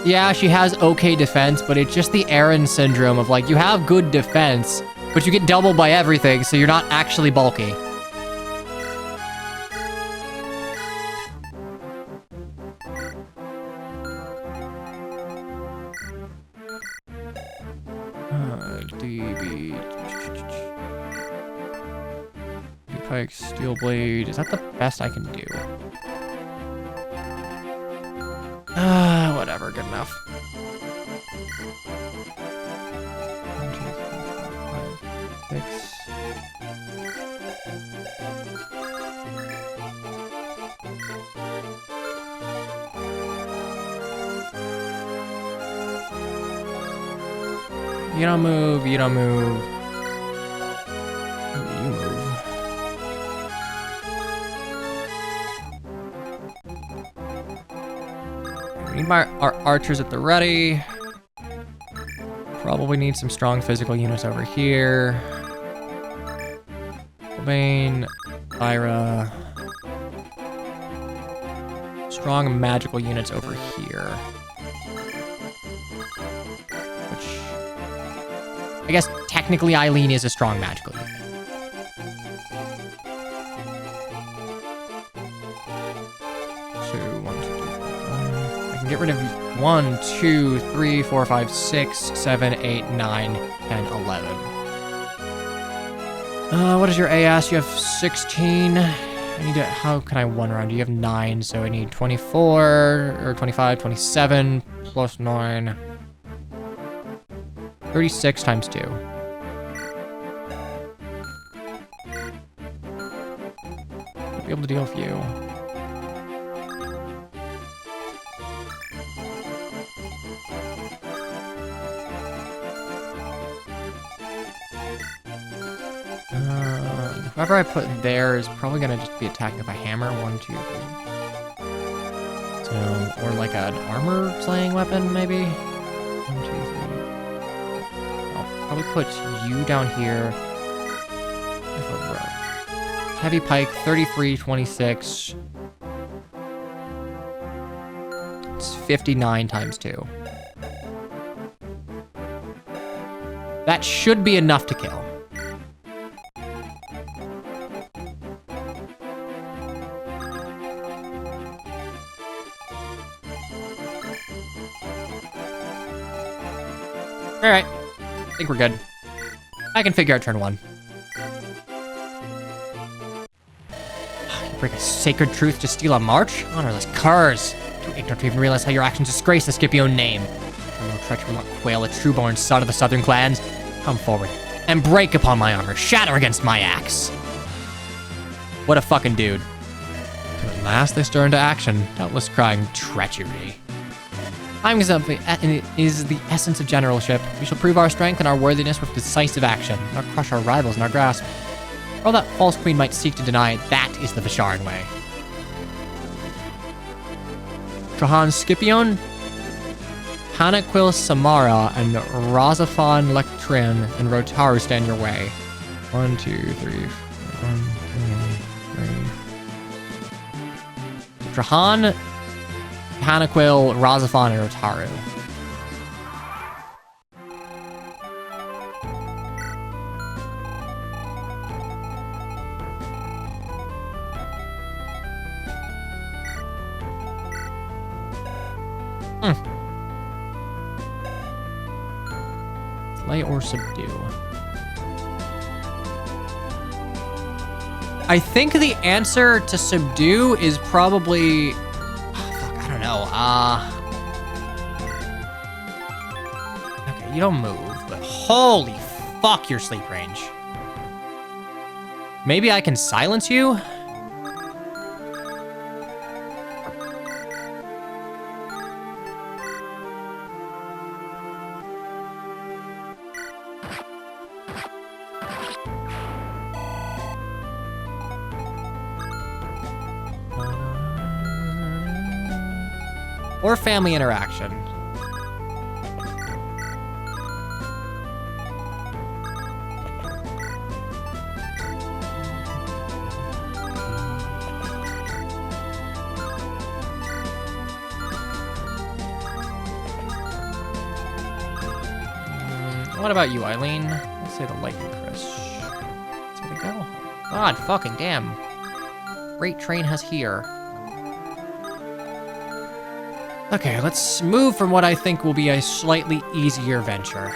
Yeah, she has okay defense, but it's just the Aaron syndrome of like, you have good defense, but you get doubled by everything, so you're not actually bulky. DB. Pike, Steel Blade. Is that the best I can do? Whatever, good enough. 1, 2, 3, 4, 5, 6. You don't move, you don't move. You move. We need our archers at the ready. Probably need some strong physical units over here. Bane, Ira. Strong magical units over here. Which... I guess technically Eileen is a strong magical unit. Get rid of 1, 2, 3, 4, 5, 6, 7, 8, 9, 10, 11. What is your AS? You have 16. I need to, how can I one round? You have 9, so I need 24, or 25, 27, plus 9. 36 times 2. I'll be able to deal with you. Whoever I put there is probably gonna just be attacked with a hammer. 1, 2, 3. So, or like an armor slaying weapon, maybe. 1, 2, 3. I'll probably put you down here. Heavy pike, 33, 26. It's 59 times 2. That should be enough to kill. Alright. I think we're good. I can figure out turn 1. You break a sacred truth to steal a march? Honorless curs! Too ignorant to even realize how your actions disgrace the Scipio name. For no treachery will not quail a true-born son of the southern clans. Come forward and break upon my armor. Shatter against my axe. What a fucking dude. So at last they stir into action, doubtless crying treachery. Time is the essence of generalship. We shall prove our strength and our worthiness with decisive action, not crush our rivals in our grasp. For all that false queen might seek to deny, that is the Visharan way. Trahan Scipion, Panaquil Samara, and Razafan Lectrin and Rotaru stand your way. 1, 2, 3, 1, 2, 3. Trahan, Panaquil, Razafan, and Rotaru. Slay or subdue. I think the answer to subdue is probably... Oh, fuck, I don't know. Okay, you don't move, but holy fuck your sleep range. Maybe I can silence you? Or family interaction. What about you, Eileen? Let's say the lightning crush. Let's say the go. God fucking damn. Freight train has here. Okay, let's move from what I think will be a slightly easier venture.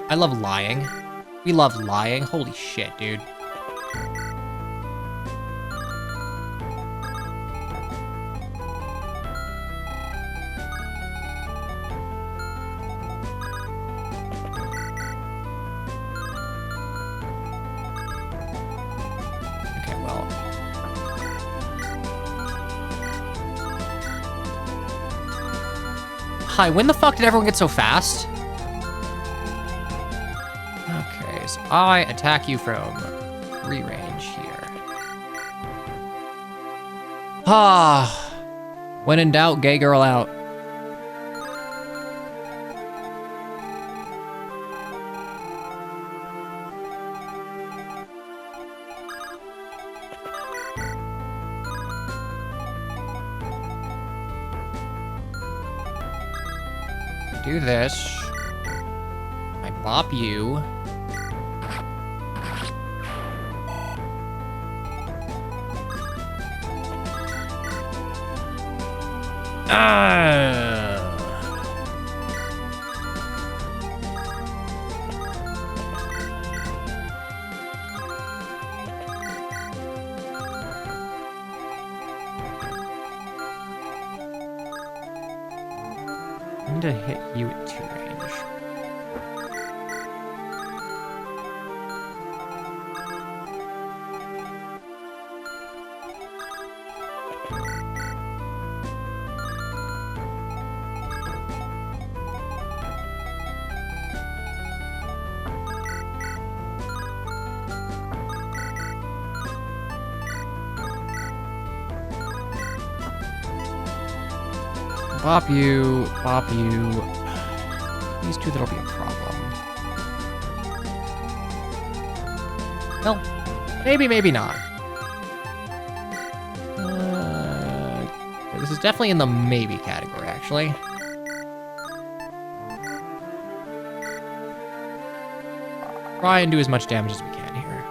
I love lying. We love lying. Holy shit, dude. Okay, well. Hi, when the fuck did everyone get so fast? Okay, so I attack you from free range here. Ah, when in doubt, gay girl out. Do this. I bop you. I'm gonna hit you at 2 range. Bop you, bop you. These two, that'll be a problem. Well, maybe, maybe not. This is definitely in the maybe category, actually. Try and do as much damage as we can here.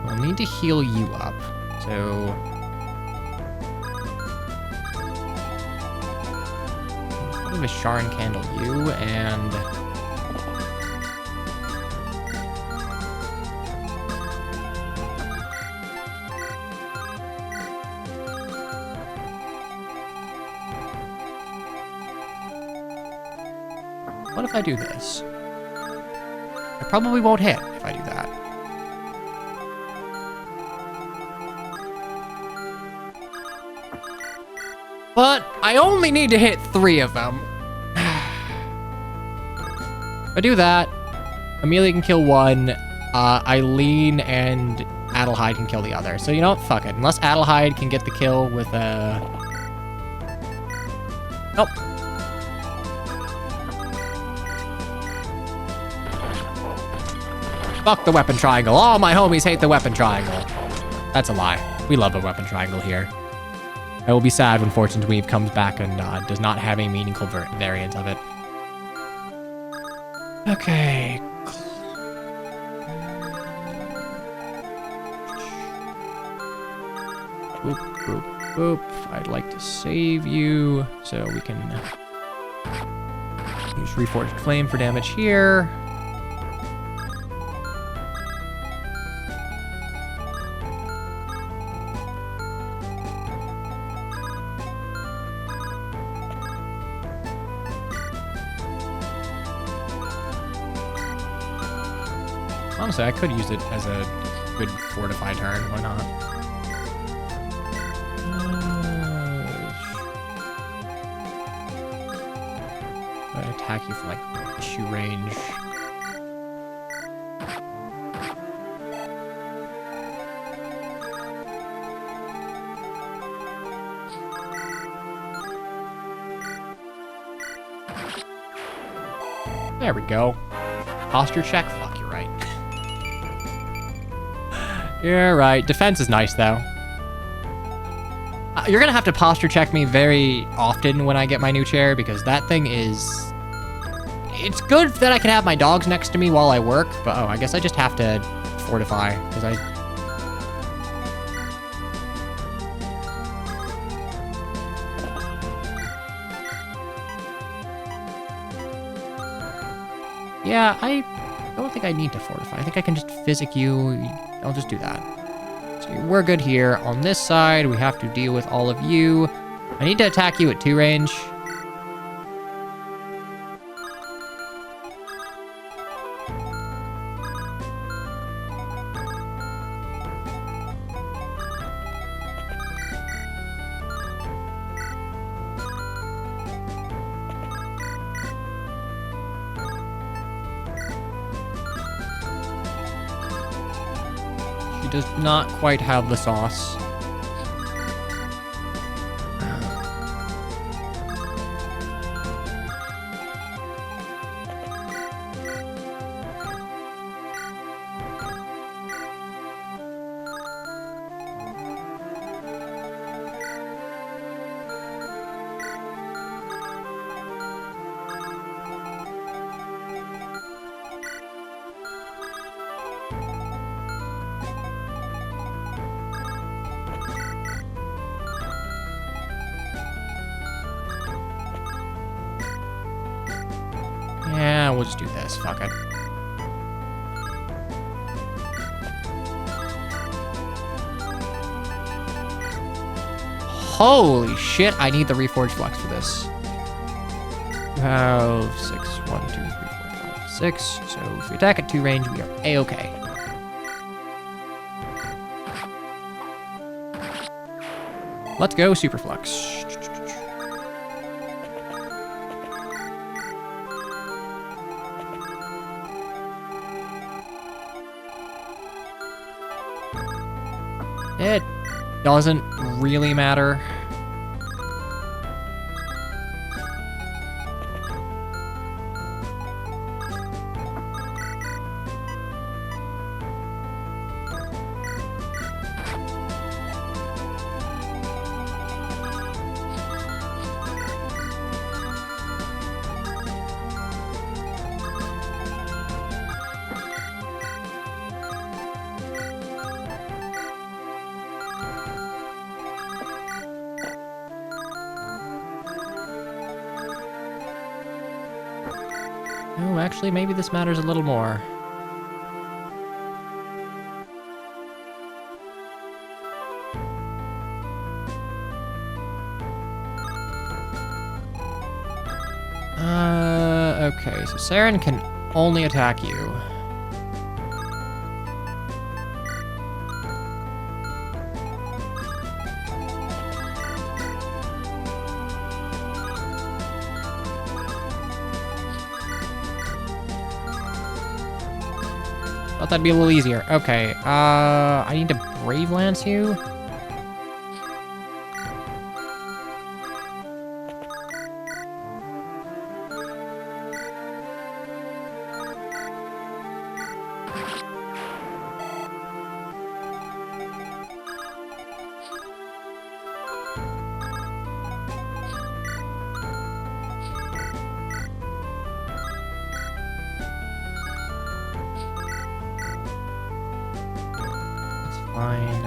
We'll need to heal you up, so... I'll give a Sharon Candle you, and... What if I do this? I probably won't hit if I do that. But I only need to hit 3 of them. If I do that, Amelia can kill 1, Eileen and Adelheid can kill the other. So you know what? Fuck it. Unless Adelheid can get the kill with a... Nope. Fuck the weapon triangle. All my homies hate the weapon triangle. That's a lie. We love a weapon triangle here. I will be sad when Fortune's Weave comes back and does not have a meaningful variant of it. Okay. Boop, boop, boop. I'd like to save you so we can use Reforged Flame for damage here. Honestly, I could use it as a good fortify turn. Why not? I'd attack you from like 2 range. There we go. Posture check? Fuck, you're right. You're right. Defense is nice, though. You're gonna have to posture check me very often when I get my new chair, because that thing is... It's good that I can have my dogs next to me while I work, but I guess I just have to fortify, because I... Yeah, I don't think I need to fortify. I think I can just physic you. I'll just do that. So we're good here. On this side, we have to deal with all of you. I need to attack you at 2 range. She does not quite have the sauce. Yeah, we'll just do this. Fuck it. Holy shit, I need the Reforged Flux for this. 6, 1, 2, 3, 4, 5, 6. So if we attack at 2 range, we are A-okay. Let's go, Super Flux. It doesn't really matter. Oh, actually, maybe this matters a little more. Okay, so Saren can only attack you. Thought that'd be a little easier. Okay, I need to Brave Lance you. fine.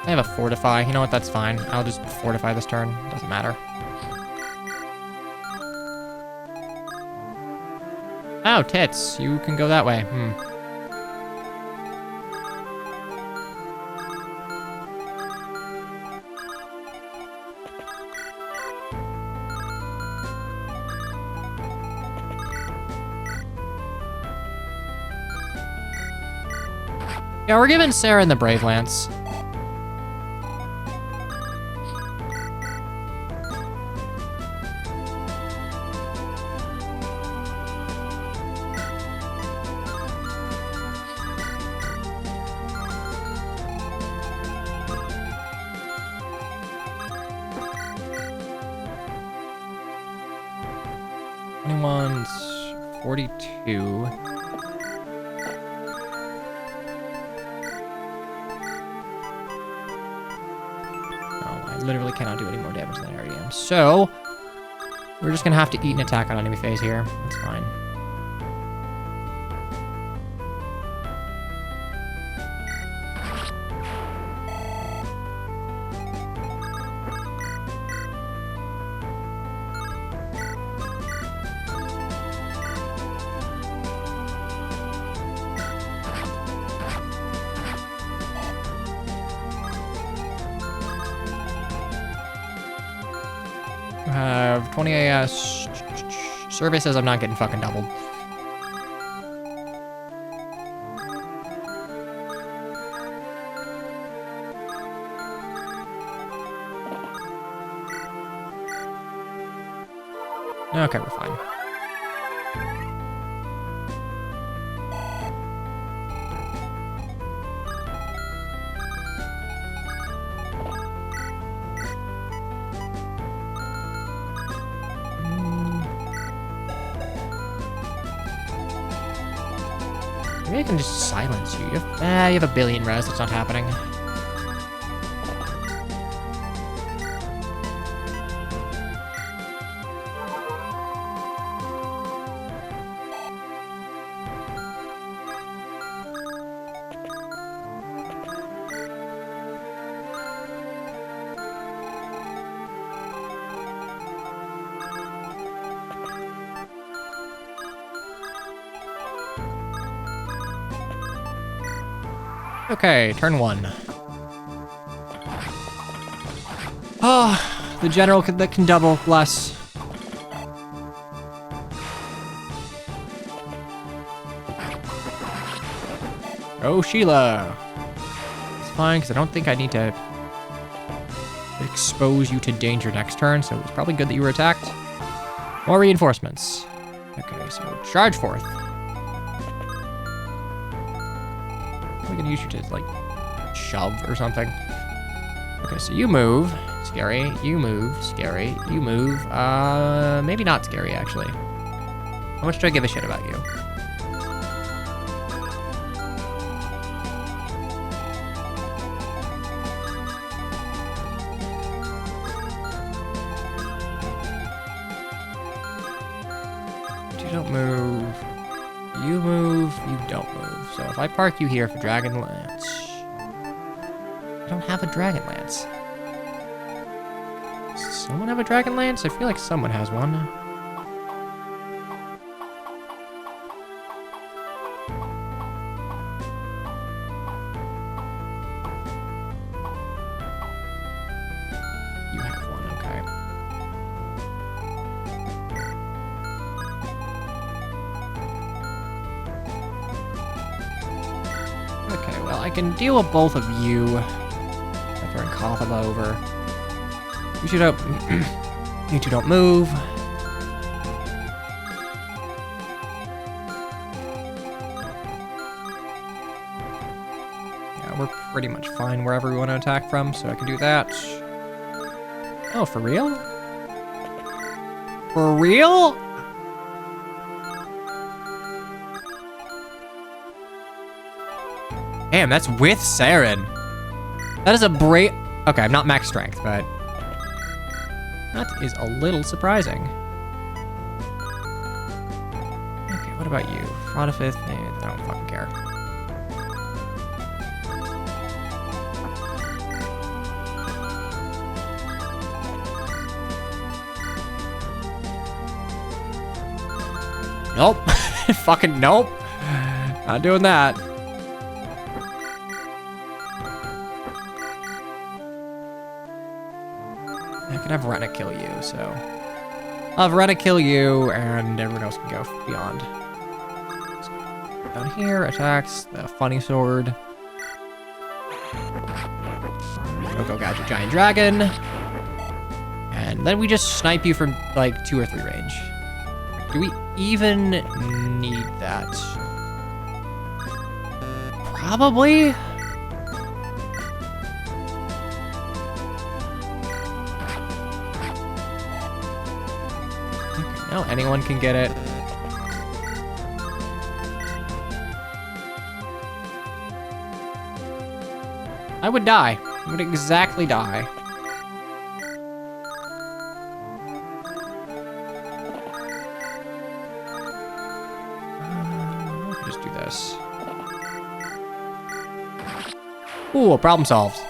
I have a fortify. You know what? That's fine. I'll just fortify this turn. Doesn't matter. Oh, tits. You can go that way. Yeah, we're giving Sarah the Brave Lance. Anyone's 42. I literally cannot do any more damage than I already am. So, we're just gonna have to eat an attack on enemy phase here. That's fine. Have 20 AS. Survey says I'm not getting fucking doubled. Okay, we're fine. Maybe I can just silence you. You have a billion res. That's not happening. Okay, turn 1. Oh, the general that can double, bless. Oh, Sheila. It's fine, because I don't think I need to expose you to danger next turn, so it's probably good that you were attacked. More reinforcements. Okay, so charge forth. I'm gonna use you to, like, shove or something. Okay, so you move. Scary. You move. Scary. You move. Maybe not scary, actually. How much do I give a shit about you? You don't move. You move. You don't move. So if I park you here for Dragon Lance... I don't have a Dragon Lance. Does someone have a Dragon Lance? I feel like someone has one. You have one, okay. Okay, well, I can deal with both of you. If we're in Kothaba over. You two don't... you two don't move. Yeah, we're pretty much fine wherever we want to attack from, so I can do that. Oh, for real? For real? Damn, that's with Saren. That is a break. Okay, I'm not max strength, but that is a little surprising. Okay, what about you? Fraud 5th? I don't fucking care. Nope. Fucking nope. Not doing that. I can have Rena kill you, so I'll have Rena kill you, and everyone else can go beyond. So, down here, attacks the funny sword. Go Gadget Giant Dragon. And then we just snipe you from like 2 or 3 range. Do we even need that? Probably. Okay, now anyone can get it. I would die. I would exactly die. Just do this. Ooh, problem solved.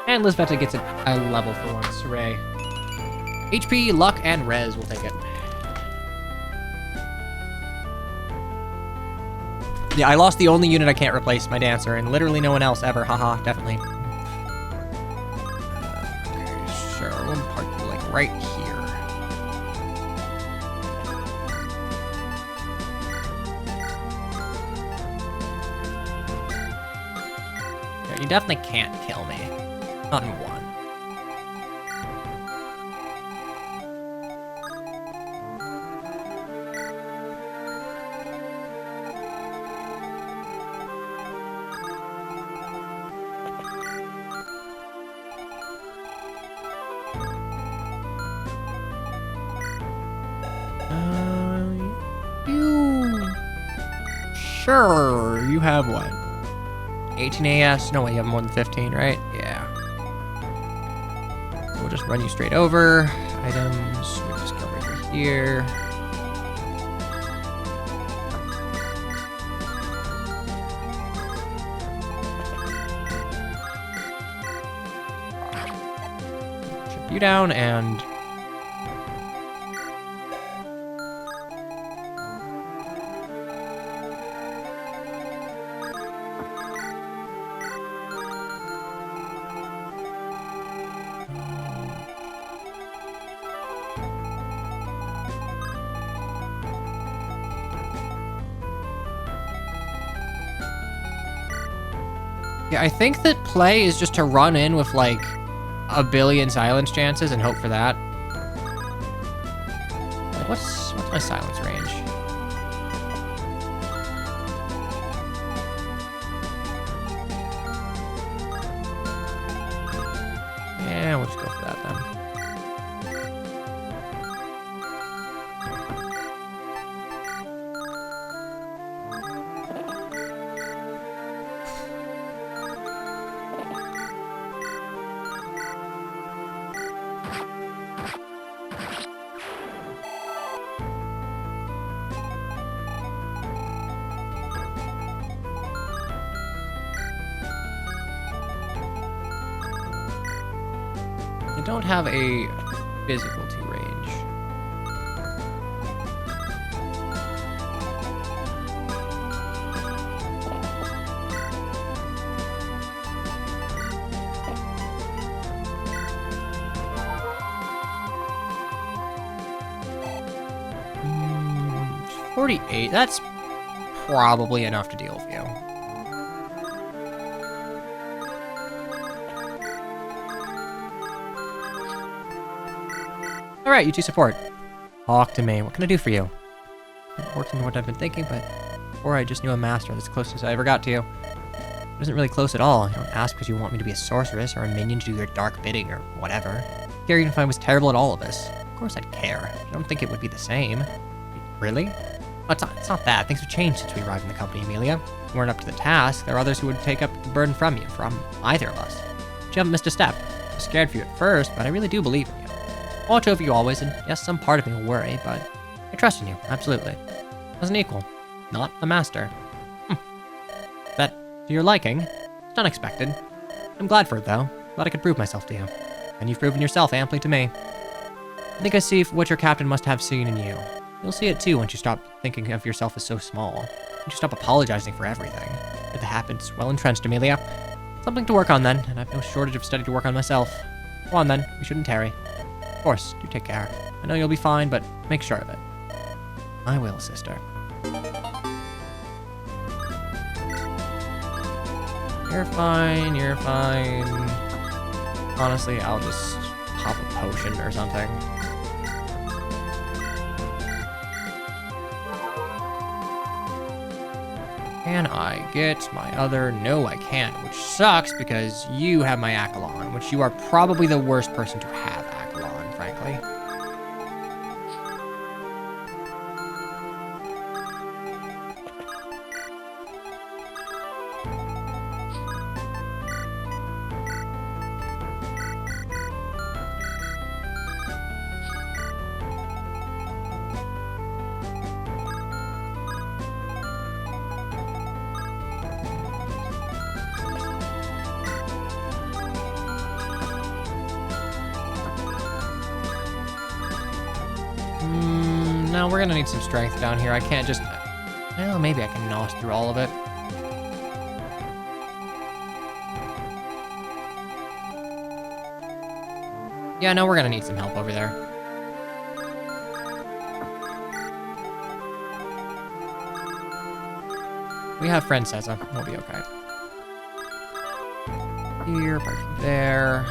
And Lisbetta gets a level for once. Hooray. HP, luck, and res. We'll take it. Yeah, I lost the only unit I can't replace, my dancer, and literally no one else ever. Haha, definitely. Okay, sure. We'll park you like right here. You definitely can't kill me. Not in one. Sure, you have what? 18 AS? No way, you have more than 15, right? Yeah. We'll just run you straight over. Items, we'll just go right over here. Chip you down and... Yeah, I think that play is just to run in with like a billion silence chances and hope for that. What's my silence range? Yeah, we'll just go for that then. I don't have a physical to range. Mm, 48, that's probably enough to deal with you. Alright, you two support. Talk to me. What can I do for you? It works into what I've been thinking, but before I just knew a master that's closest I ever got to you. It isn't really close at all. You don't ask because you want me to be a sorceress or a minion to do your dark bidding or whatever. Care even if I was terrible at all of this. Of course I'd care. I don't think it would be the same. Really? Oh, it's not that. Things have changed since we arrived in the company, Amelia. You weren't up to the task. There are others who would take up the burden from you, from either of us. you haven't missed a step. I'm scared for you at first, but I really do believe in you. I'll watch over you always, and yes, some part of me will worry, but I trust in you, absolutely. As an equal, not a master. That to your liking? It's unexpected. I'm glad for it, though. Glad I could prove myself to you. And you've proven yourself amply to me. I think I see what your captain must have seen in you. You'll see it too once you stop thinking of yourself as so small. Once you stop apologizing for everything. If the habit's well entrenched, Amelia. Something to work on then, and I've no shortage of study to work on myself. Go on then, we shouldn't tarry. Of course, do take care. I know you'll be fine, but make sure of it. I will, sister. You're fine, you're fine. Honestly, I'll just pop a potion or something. Can I get my other? No, I can't, which sucks because you have my Accolon, which you are probably the worst person to have Accolon, frankly. No, we're gonna need some strength down here. I can't just... Well, maybe I can nos through all of it. Yeah, no, we're gonna need some help over there. We have friend Seza. We'll be okay. Here, apart from there.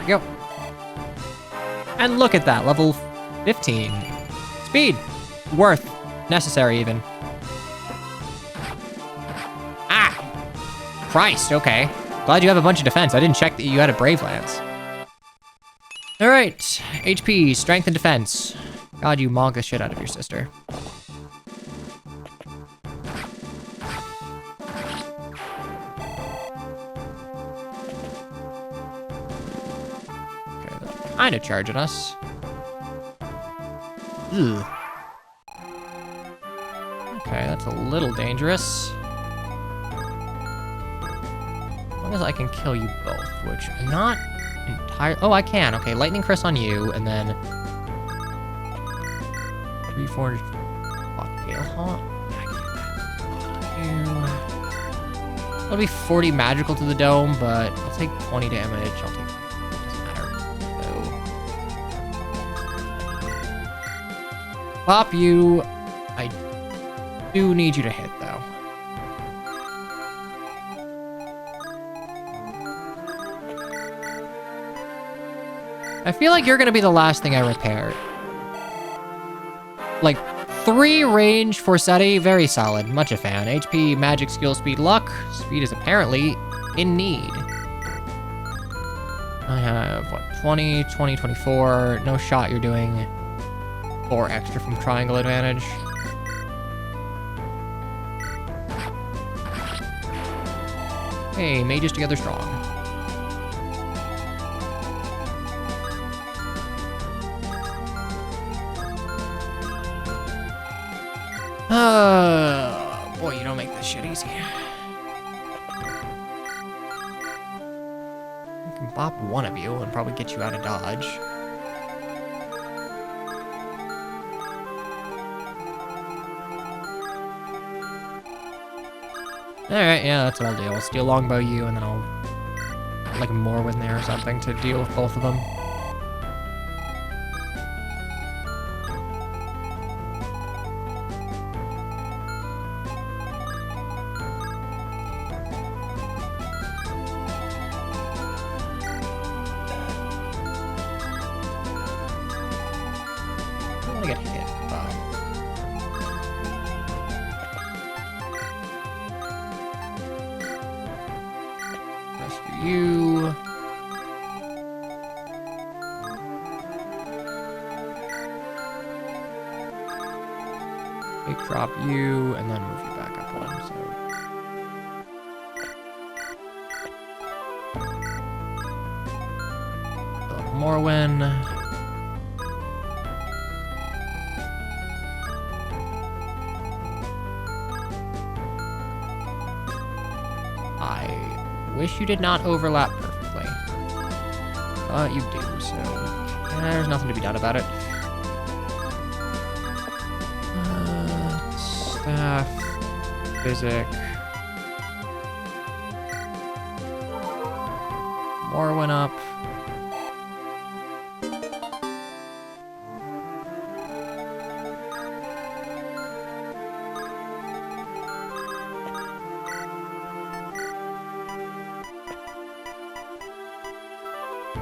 Go. And look at that, level 15. Speed. Worth. Necessary, even. Ah! Christ, okay. Glad you have a bunch of defense. I didn't check that you had a Brave Lance. Alright. HP, strength, and defense. God, you mog the shit out of your sister. Kind of charging us. Ugh. Okay, that's a little dangerous. As long as I can kill you both, which I'm not entirely... Oh, I can. Okay, Lightning Chris on you, and then... 3, 4... Fuck, Gale Hawk. It'll be 40 magical to the dome, but I'll take 20 damage. I'll take... Pop you. I do need you to hit, though. I feel like you're gonna be the last thing I repair. Like, 3 range for Seti, very solid. Much a fan. HP, magic, skill, speed, luck. Speed is apparently in need. I have, what, 20, 20, 24. No shot you're doing. 4 extra from triangle advantage. Hey, mages together strong. Boy, you don't make this shit easy. I can bop one of you and probably get you out of dodge. Alright, yeah, that's what I'll do. I'll steal longbow you, and then I'll... like, Morwin there or something to deal with both of them. I don't want to get hit, but... Take drop you, and then move you back up one, so... Morwen. I wish you did not overlap perfectly. But you do, so there's nothing to be done about it. Staff, physic. More went up.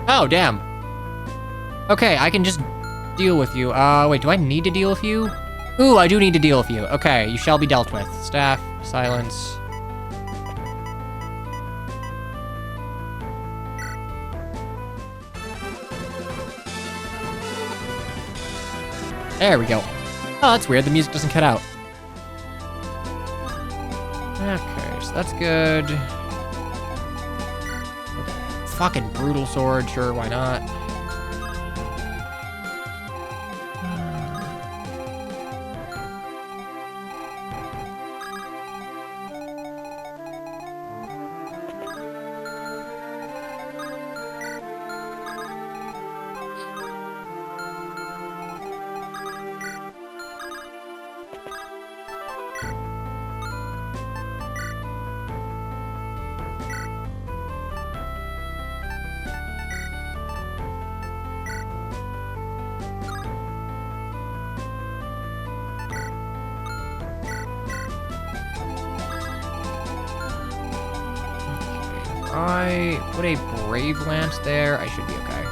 Oh, damn. Okay, I can just deal with you. Wait, do I need to deal with you? Ooh, I do need to deal with you. Okay, you shall be dealt with. Staff, silence. There we go. Oh, that's weird. The music doesn't cut out. Okay, so that's good. Fucking brutal sword, sure, why not? I put a Brave Lance there. I should be okay.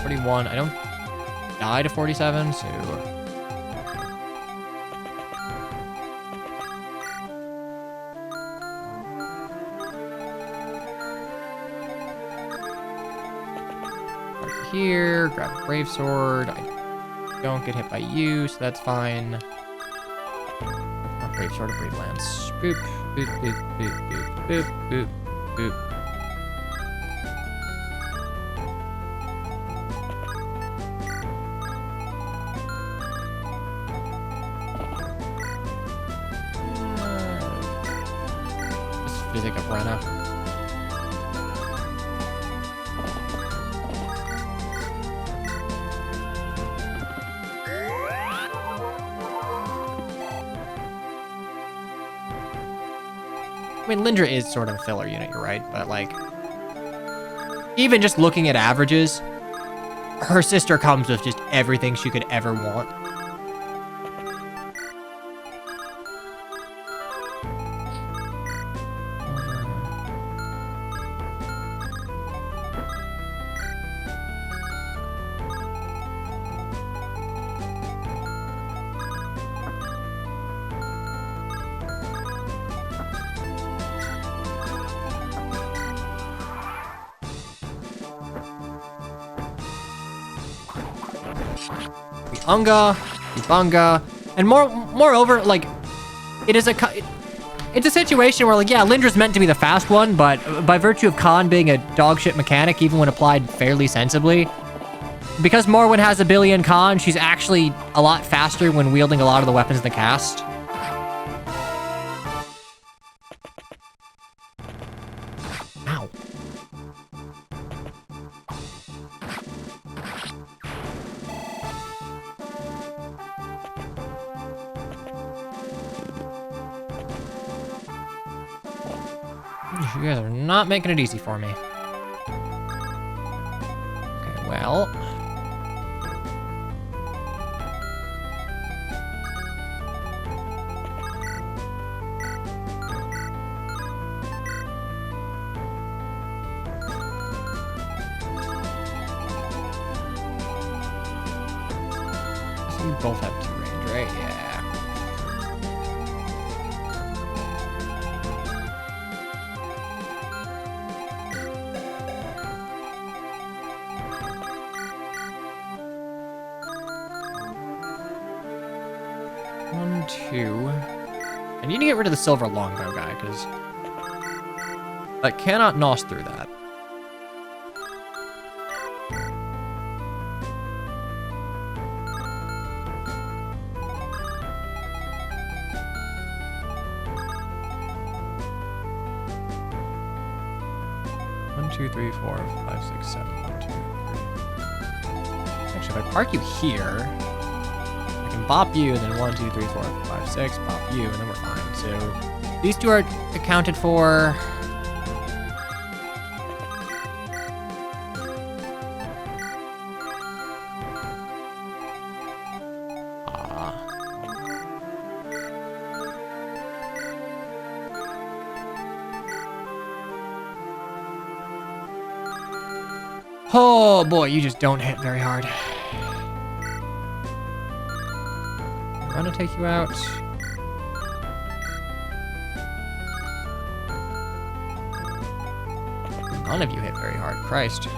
41. I don't die to 47, so... Right here, grab a Brave Sword. I don't get hit by you, so that's fine. Not Brave Sword or Brave Lance. Boop. Boop, boop, boop, boop, boop, boop, boop. Just physic up Rena. I mean, Lindra is sort of a filler unit, you're right, but like, even just looking at averages, her sister comes with just everything she could ever want. Unga, Bunga, and moreover, like, it's a situation where, like, yeah, Lindra's meant to be the fast one, but by virtue of Khan being a dogshit mechanic, even when applied fairly sensibly, because Morwen has a billion Khan, she's actually a lot faster when wielding a lot of the weapons in the cast. Ow. You guys are not making it easy for me. Okay, well. So you both have 2 range, right? Yeah. 1, 2. I need to get rid of the silver longbow guy, because I cannot nos through that. One, two, three, 4, 5, 6, 7. 1, 2, 3. Actually, if I park you here, I can bop you, and then 1, 2, 3, 4, 5, 6, bop you, and then we're fine. So these two are accounted for. Oh boy, you just don't hit very hard. I'm gonna take you out. None of you hit very hard, Christ.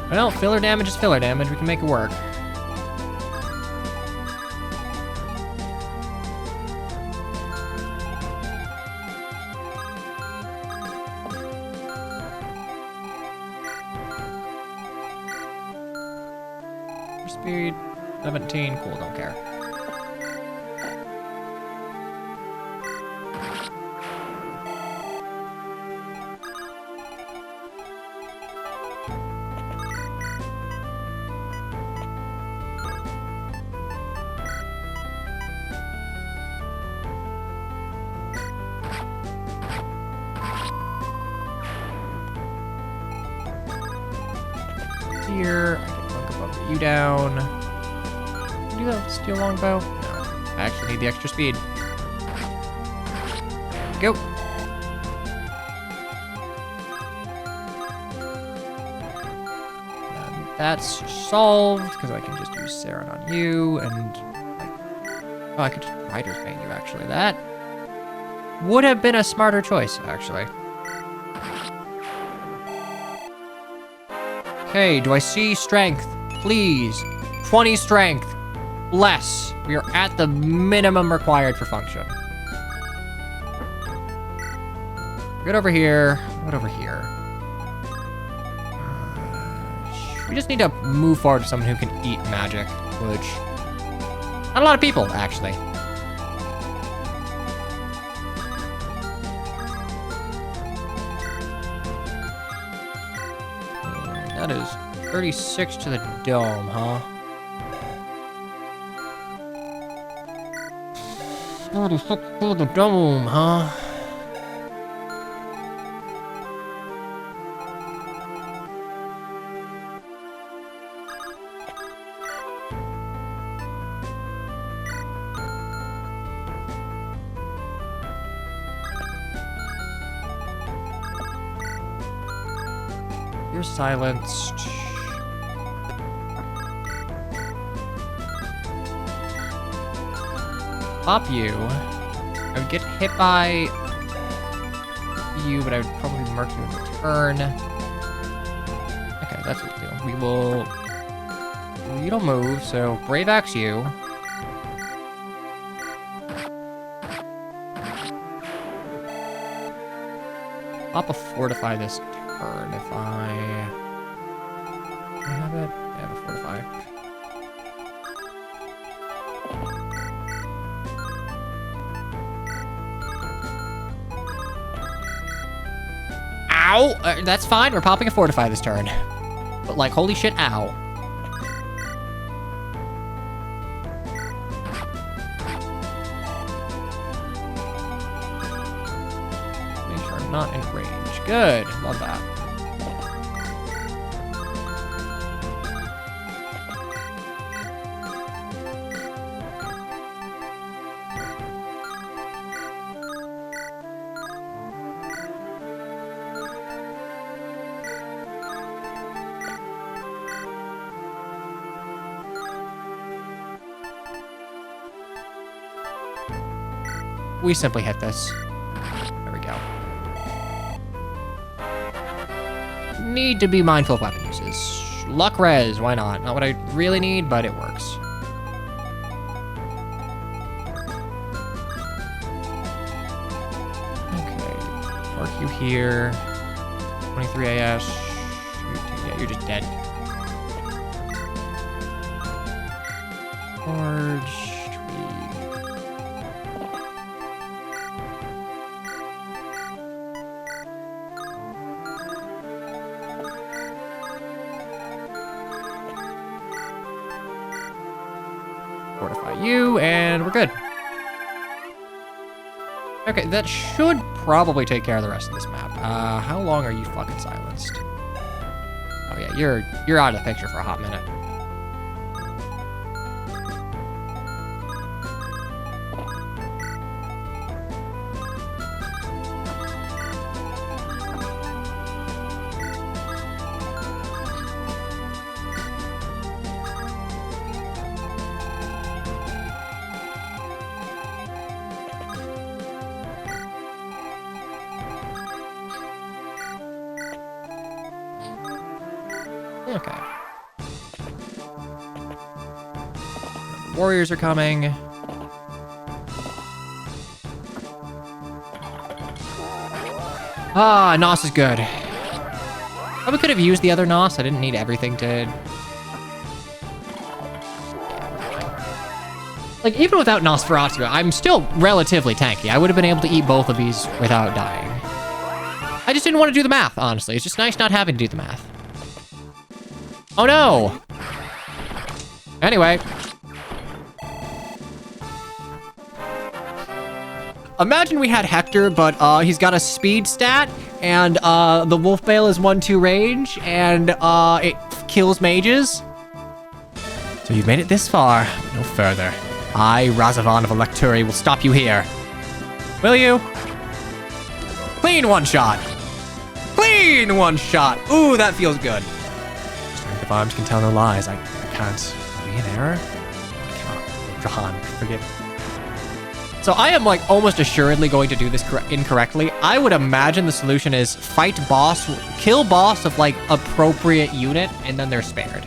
Well, filler damage is filler damage. We can make it work. Speed 17, cool, don't care. Here, I can bunk above you down. Can you do that with steel longbow? No. I actually need the extra speed. There we go. And that's solved, because I can just use Saren on you, and oh, I could just Rider's Bane you, actually. That would have been a smarter choice, actually. Okay, do I see strength? Please. 20 strength. Less. We are at the minimum required for function. Good over here. What over here? We just need to move forward to someone who can eat magic, which... not a lot of people, actually. That is 36 to the dome, huh? 36 to the dome, huh? You're silenced. Pop you. I would get hit by you, but I would probably mark you in return. Okay, that's what we do. We will... you don't move, so Brave Axe you. Pop a Fortify this turn if I... do I have it? I have a Fortify. Ow! That's fine, we're popping a Fortify this turn. But like, holy shit, ow. Make sure I'm not in range. Good, love that. We simply hit this. There we go. Need to be mindful of weapon uses. Luck res, why not? Not what I really need, but it works. Okay, park you here. 23 AS. Yeah, you're just dead. Large tree. Fortify you, and we're good. Okay, that should probably take care of the rest of this map. How long are you fucking silenced? Oh yeah, you're out of the picture for a hot minute. Okay. Warriors are coming. Ah, Nos is good. Probably could have used the other Nos. I didn't need everything to... Like, even without Nosferatu, I'm still relatively tanky. I would have been able to eat both of these without dying. I just didn't want to do the math, honestly. It's just nice not having to do the math. Oh no! Anyway. Imagine we had Hector, but he's got a speed stat, and the Wolf Bale is 1-2 range, and it kills mages. So you've made it this far, no further. I, Razavan of Electuri, will stop you here. Will you? Clean one shot. Clean one shot. Ooh, that feels good. Strength of arms can tell no lies. I can't be in error. I cannot. Jahan, forgive me. So I am like almost assuredly going to do this incorrectly. I would imagine the solution is fight boss, kill boss of like appropriate unit, and then they're spared.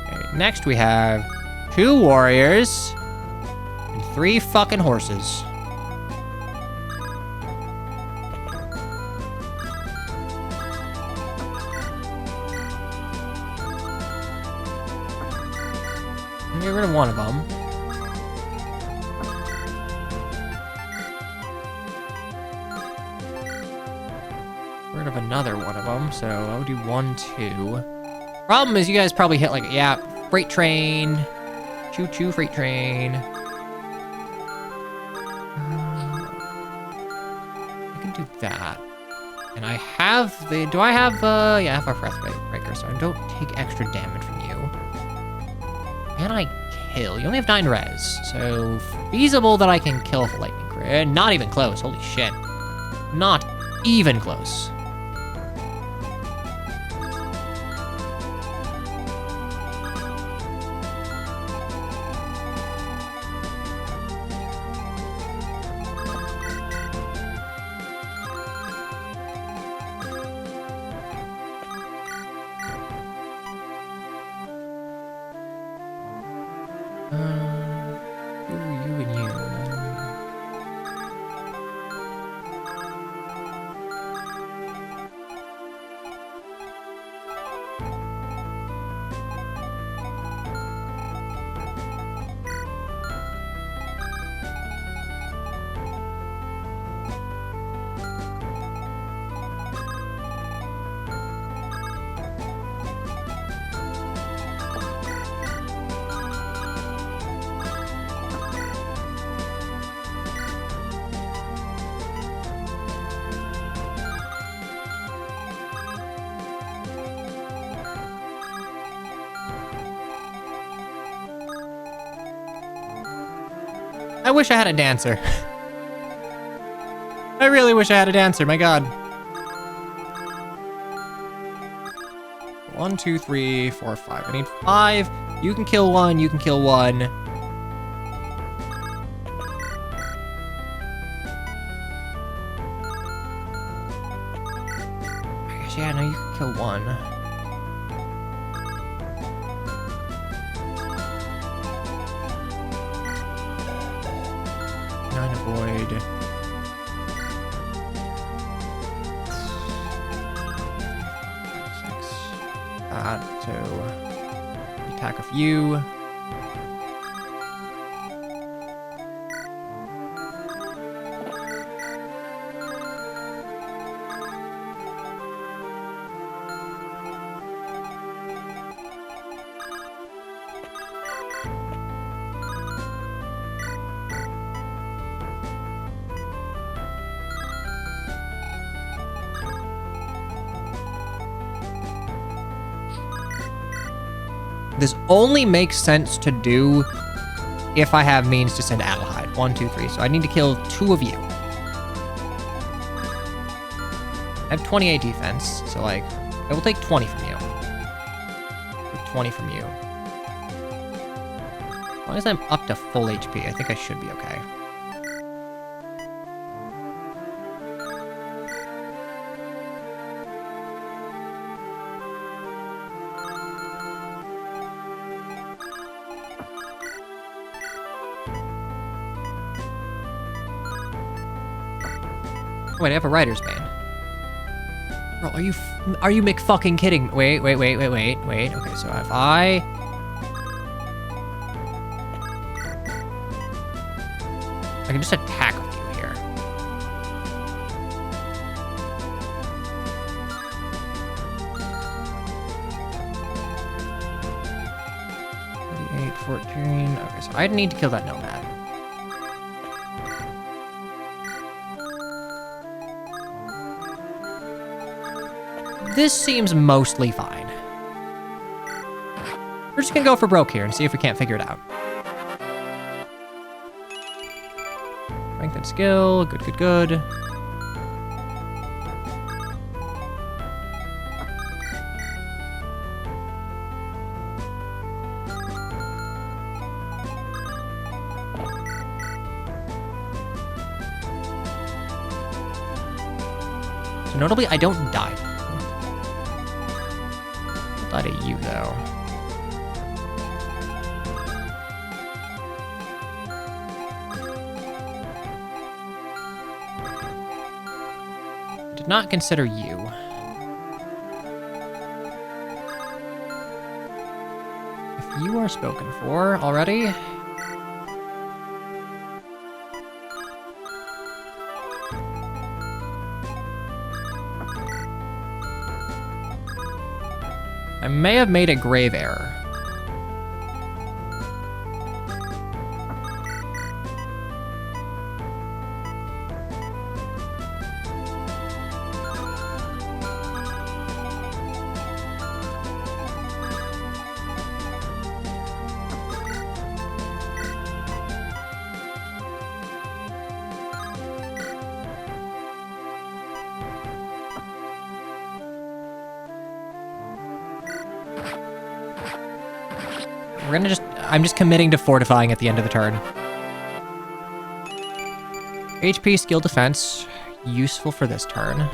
Okay, next we have 2 warriors and 3 fucking horses. Get rid of one of them. Get rid of another one of them, so I'll do 1, 2. Problem is you guys probably hit like, yeah, freight train. Choo-choo freight train. I can do that. And I have the, do I have, yeah, I have our Breathbreaker, so I don't take extra damage from you. Can I kill? You only have 9 res, so feasible that I can kill with a lightning crit. Not even close, holy shit. Not even close. You and you. I wish I had a dancer. I really wish I had a dancer, my god. 1, 2, 3, 4, 5. I need 5. You can kill 1. You can kill 1. I guess, yeah, no, you can kill 1. 9 avoid. 6. So attack of you. This only makes sense to do if I have means to send Adelheid. 1, 2, 3. So I need to kill 2 of you. I have 28 defense, so like, I will take 20 from you. Take 20 from you. As long as I'm up to full HP, I think I should be okay. Wait, I have a writer's bane. Bro, are you McFucking kidding? Wait. Okay, so if I can just attack with you here. $38, 14. Okay, so I need to kill that nomad. This seems mostly fine. We're just gonna go for broke here and see if we can't figure it out. Strength and skill, good. So notably, I don't die. I'll die to you, though. Did not consider you. If you are spoken for already... I may have made a grave error. I'm just committing to fortifying at the end of the turn. HP, skill, defense, useful for this turn.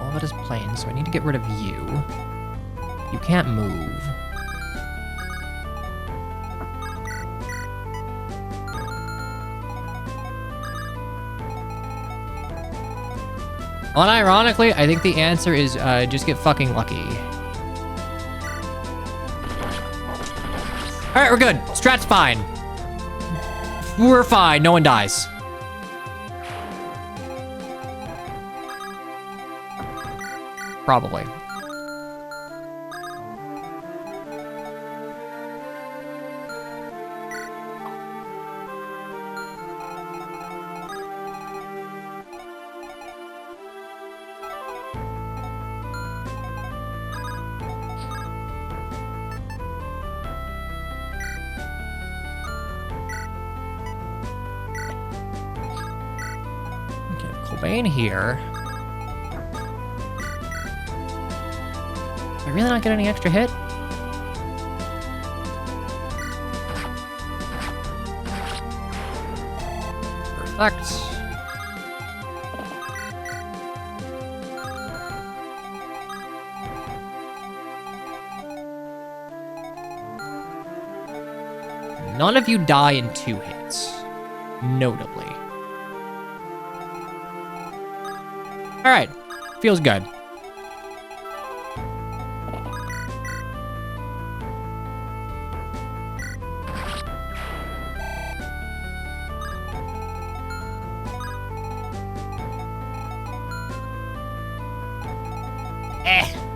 All that is plain, so I need to get rid of you. You can't move. Unironically, I think the answer is just get fucking lucky. All right, we're good. Strat's fine. We're fine. No one dies. Probably. Cobain here. Am I really not getting any extra hit? Perfect. None of you die in 2 hits, notably. All right, feels good.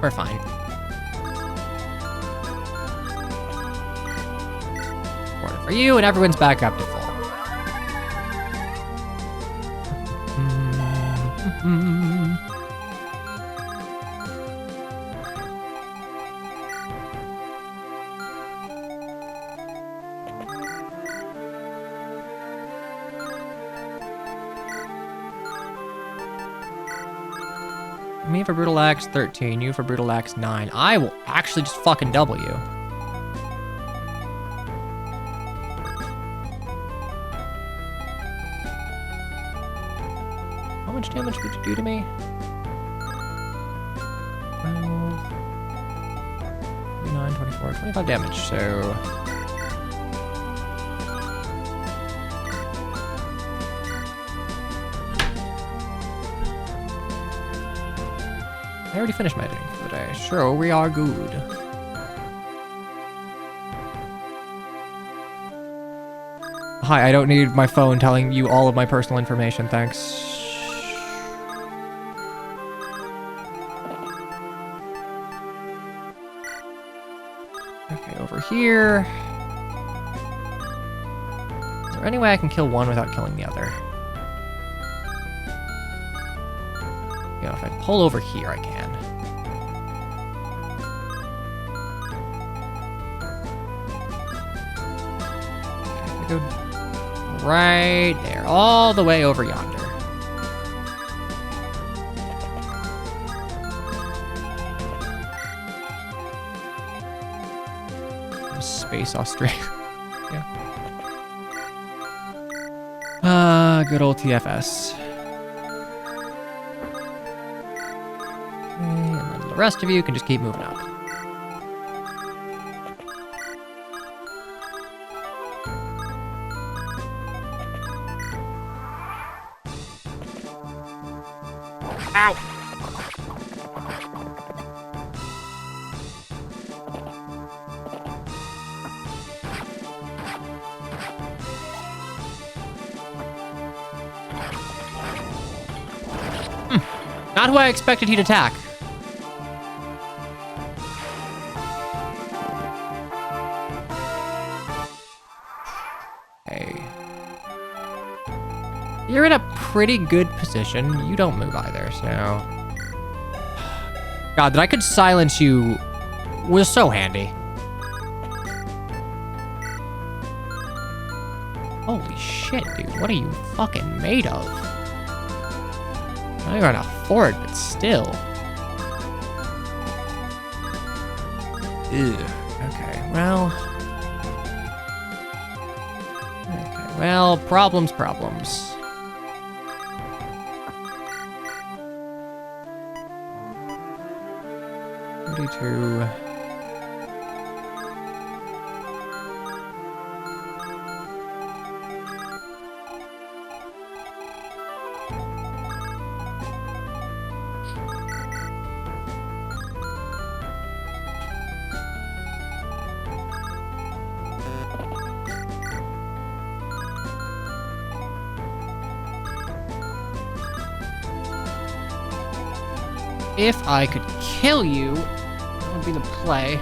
We're fine. Order for you, and everyone's back up to full. Me for Brutal Axe 13, you for Brutal Axe 9. I will actually just fucking double you. How much damage would you do to me? 12, 39, 24, 25 damage, so... I already finished my editing for the day. Sure, we are good. Hi, I don't need my phone telling you all of my personal information, thanks. Okay, over here. Is there any way I can kill one without killing the other? You know, if I pull over here, I can. Okay, go right there, all the way over yonder. Space Australia. Yeah. Good old TFS. And then the rest of you can just keep moving up. Ow! Not who I expected he'd attack. Hey. You're in a pretty good position. You don't move either, so... God, that I could silence you was so handy. Holy shit, dude. What are you fucking made of? I don't know how to afford, but still. Ew. Okay, well... Okay, well, problems. 32... if I could kill you, that would be the play.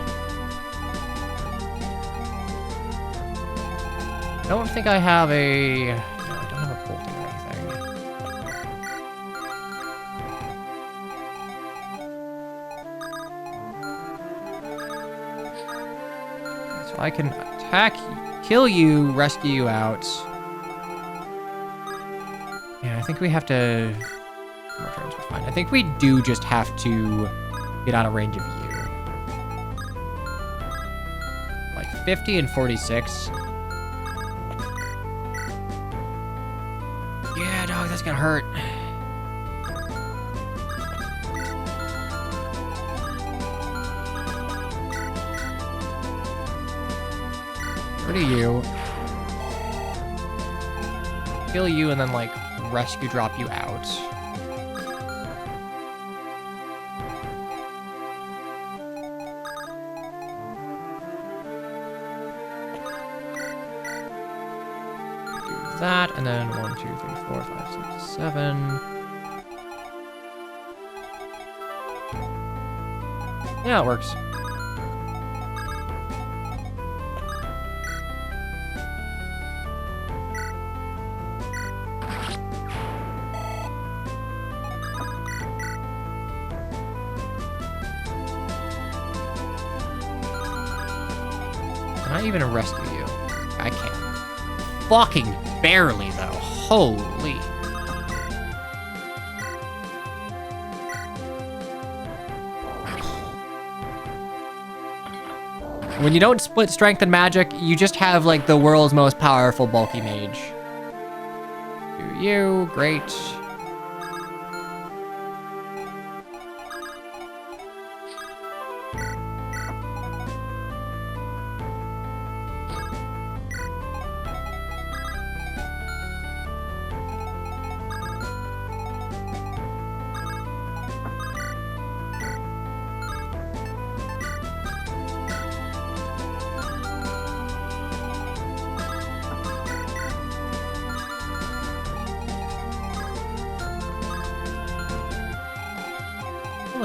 I don't think I have a... No, I don't have a bolting or anything. So I can attack, kill you, rescue you out. Yeah, I think we have to... More turns were fine. I think we do just have to get out of range of you. Like 50 and 46. Yeah, dog, that's gonna hurt. Where do you? Kill you and then, like, rescue drop you out. Do that, and then 1, 2, 3, 4, 5, 6, 7. Yeah, it works. Can I even rescue you? I can't. Fucking barely, though. Holy. When you don't split strength and magic, you just have, like, the world's most powerful bulky mage. Do you. Great.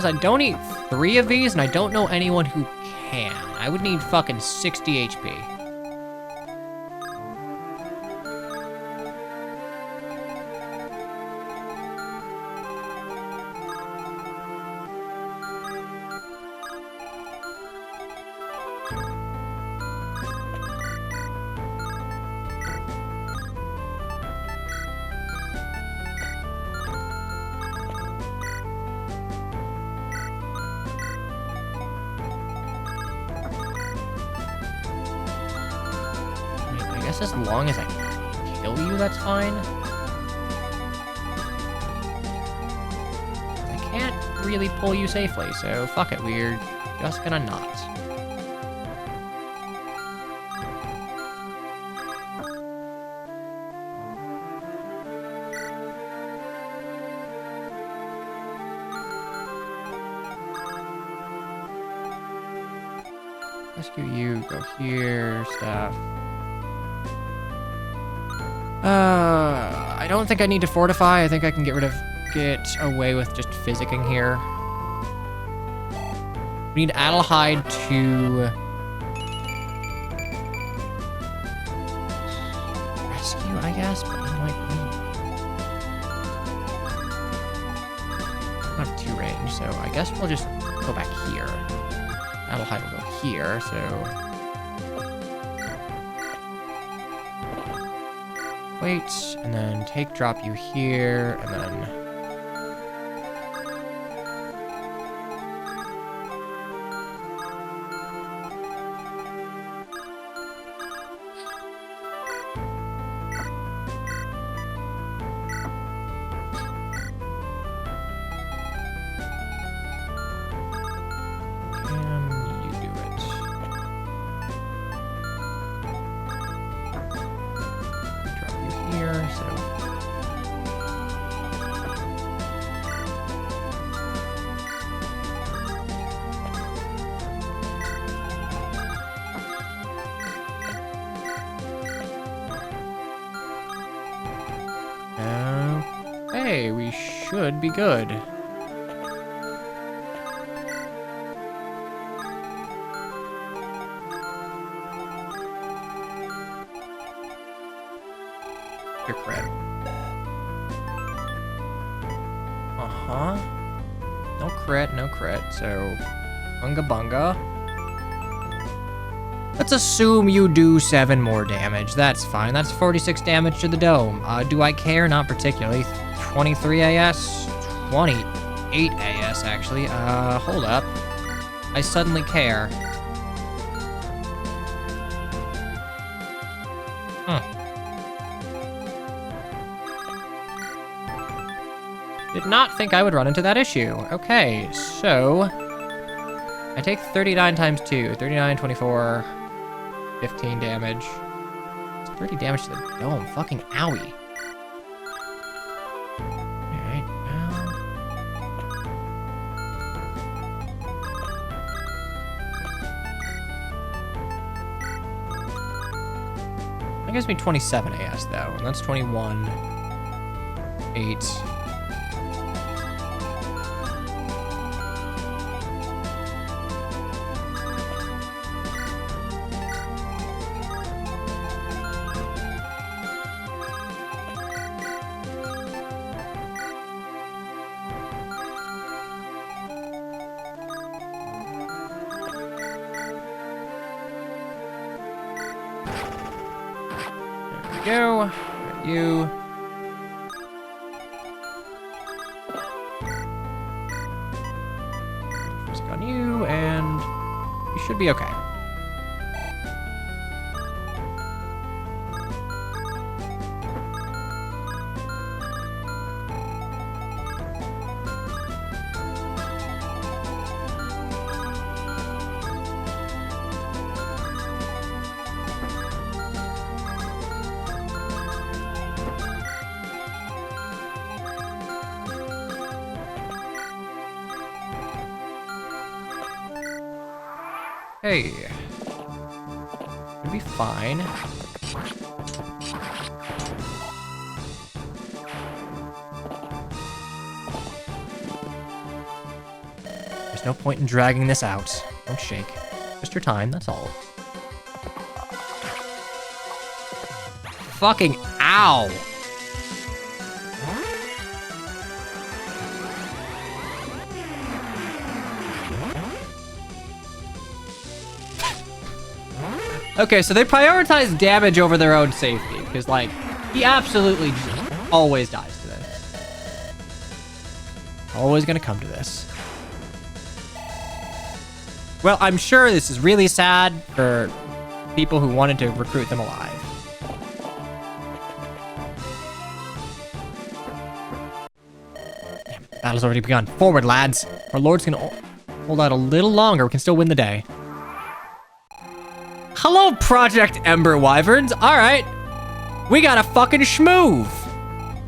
I don't eat 3 of these, and I don't know anyone who can. I would need fucking 60 HP. As long as I kill you, that's fine. I can't really pull you safely, so fuck it, we're just gonna not. Rescue you, go here, stuff. I don't think I need to fortify. I think I can get away with just physicking here. We need Adelheid to rescue, I guess, but I'm like, I don't have 2 range, so I guess we'll just go back here. Adelheid will go here, so... Wait, and then take drop you here, and then... Can you do it? Drop you here, so... Hey, we should be good. Uh-huh. No crit, no crit. So, bunga bunga. Let's assume you do 7 more damage. That's fine. That's 46 damage to the dome. Do I care? Not particularly. 23 AS? 28 AS, actually. Hold up. I suddenly care. Did not think I would run into that issue. Okay, so I take 39 times 2. 39, 24, 15 damage. It's 30 damage to the dome. Fucking owie. Alright, well. That gives me 27 AS though, and that's 21, 8. Go. You. Just on you, and you should be okay. Hey. It'll be fine. There's no point in dragging this out. Don't shake. Just your time, that's all. Fucking ow! Okay, so they prioritize damage over their own safety, because, like, he absolutely just always dies to this. Always gonna come to this. Well, I'm sure this is really sad for people who wanted to recruit them alive. Damn, battle's already begun. Forward, lads. Our lords can hold out a little longer. We can still win the day. Hello, Project Ember Wyverns. All right. We got a fucking schmoove.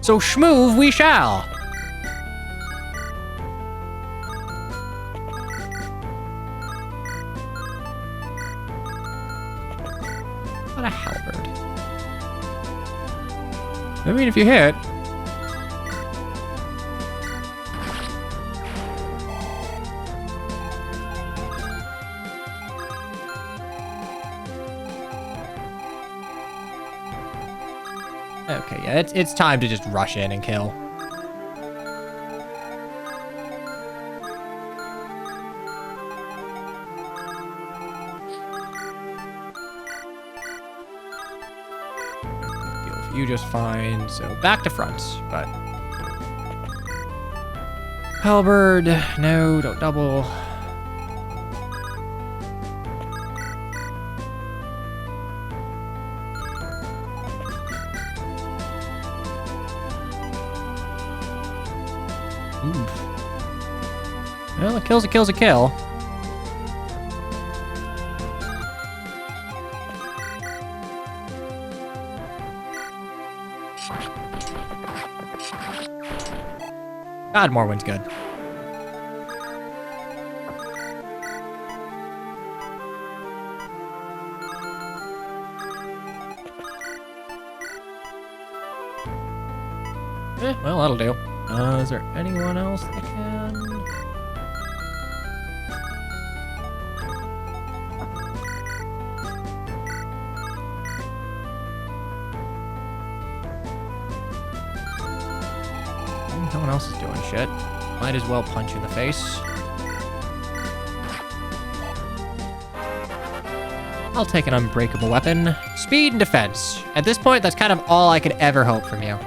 So schmoove we shall. What a halberd. I mean, if you hit. Okay, yeah, it's time to just rush in and kill. Deal with you just fine, so back to front, but... Halberd, no, don't double. Oof. Well, a kill's a kill's a kill. God, Morwyn's good. Well, that'll do. Is there anyone else that can? No one else is doing shit. Might as well punch you in the face. I'll take an unbreakable weapon. Speed and defense. At this point, that's kind of all I could ever hope from you.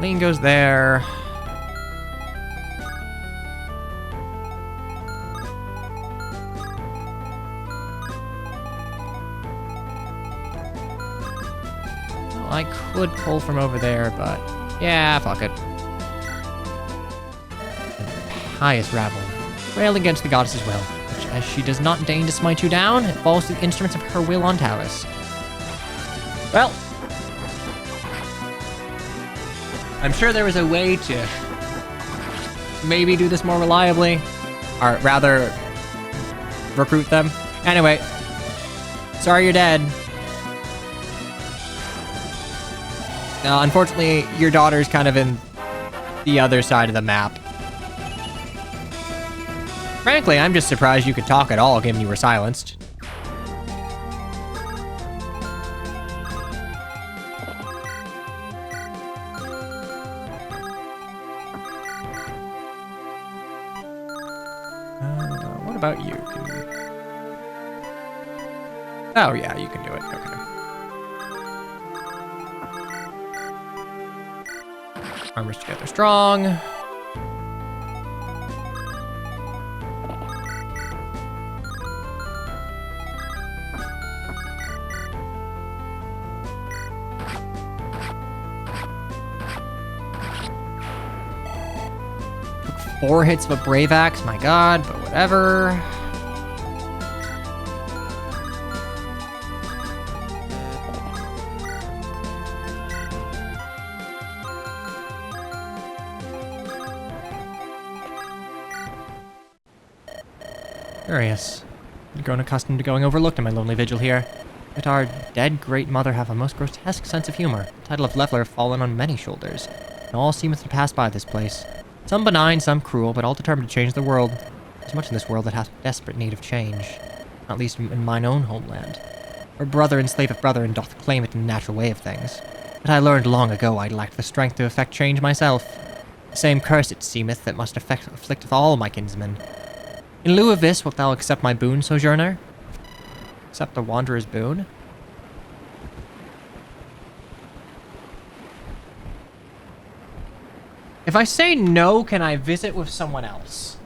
Lean goes there. Well, I could pull from over there, but yeah, fuck it. Pious rabble, rail against the goddess's will, which, as she does not deign to smite you down, it falls to the instruments of her will on Talis. Well, I'm sure there was a way to maybe do this more reliably, or rather, recruit them. Anyway, sorry you're dead. Unfortunately, your daughter's kind of in the other side of the map. Frankly, I'm just surprised you could talk at all, given you were silenced. What about you? Can you... Oh yeah, you can do it. Okay. Armors together strong. Took 4 hits of a Brave Axe, my god, but whatever. Curious. I've grown accustomed to going overlooked in my lonely vigil here. Yet our dead great mother have a most grotesque sense of humor. The title of leveler have fallen on many shoulders, and all seemeth to pass by this place. Some benign, some cruel, but all determined to change the world. There's much in this world that hath desperate need of change, not least in mine own homeland, where brother enslaveth brother and doth claim it in the natural way of things. But I learned long ago I lacked the strength to effect change myself. The same curse, it seemeth, that must afflicteth all my kinsmen. In lieu of this, wilt thou accept my boon, sojourner? Accept the wanderer's boon? If I say no, can I visit with someone else?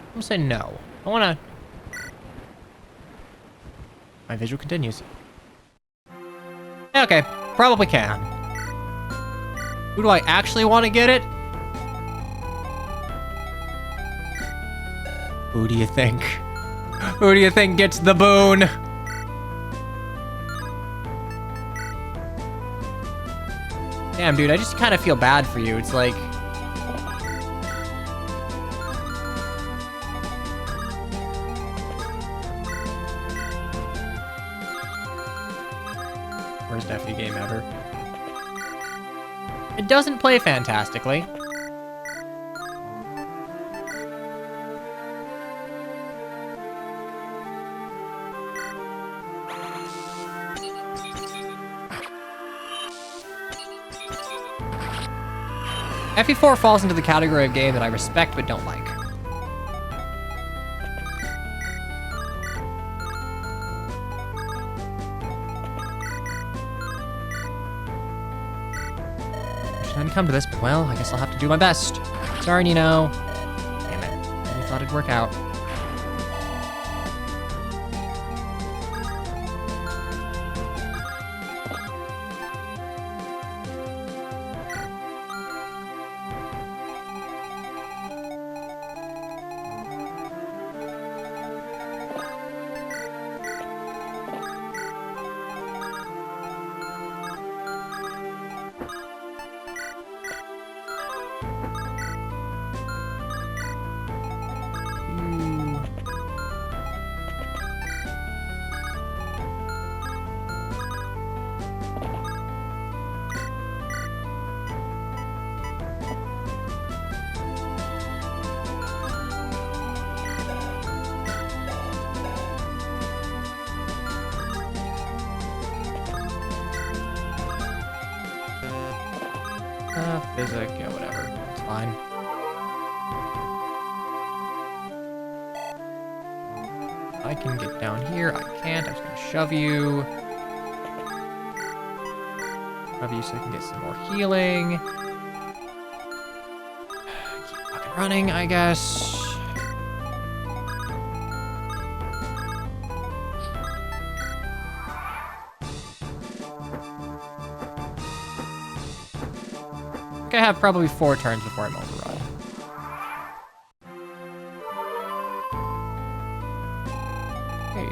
I'm gonna say no. I wanna... My visual continues. Okay, probably can. Who do I actually want to get it? Who do you think? Who do you think gets the boon? Damn, dude, I just kind of feel bad for you. It's like... Worst FE game ever. It doesn't play fantastically. FE4 falls into the category of game that I respect but don't like. Didn't come to this, but well, I guess I'll have to do my best. Sorry, Nino. Damn it. I thought it'd work out. Physic, yeah, whatever. It's fine. I can get down here. I can't. I'm just gonna shove you. Shove you so I can get some more healing. Keep fucking running, I guess. I have probably 4 turns before I'm overrun. Hey.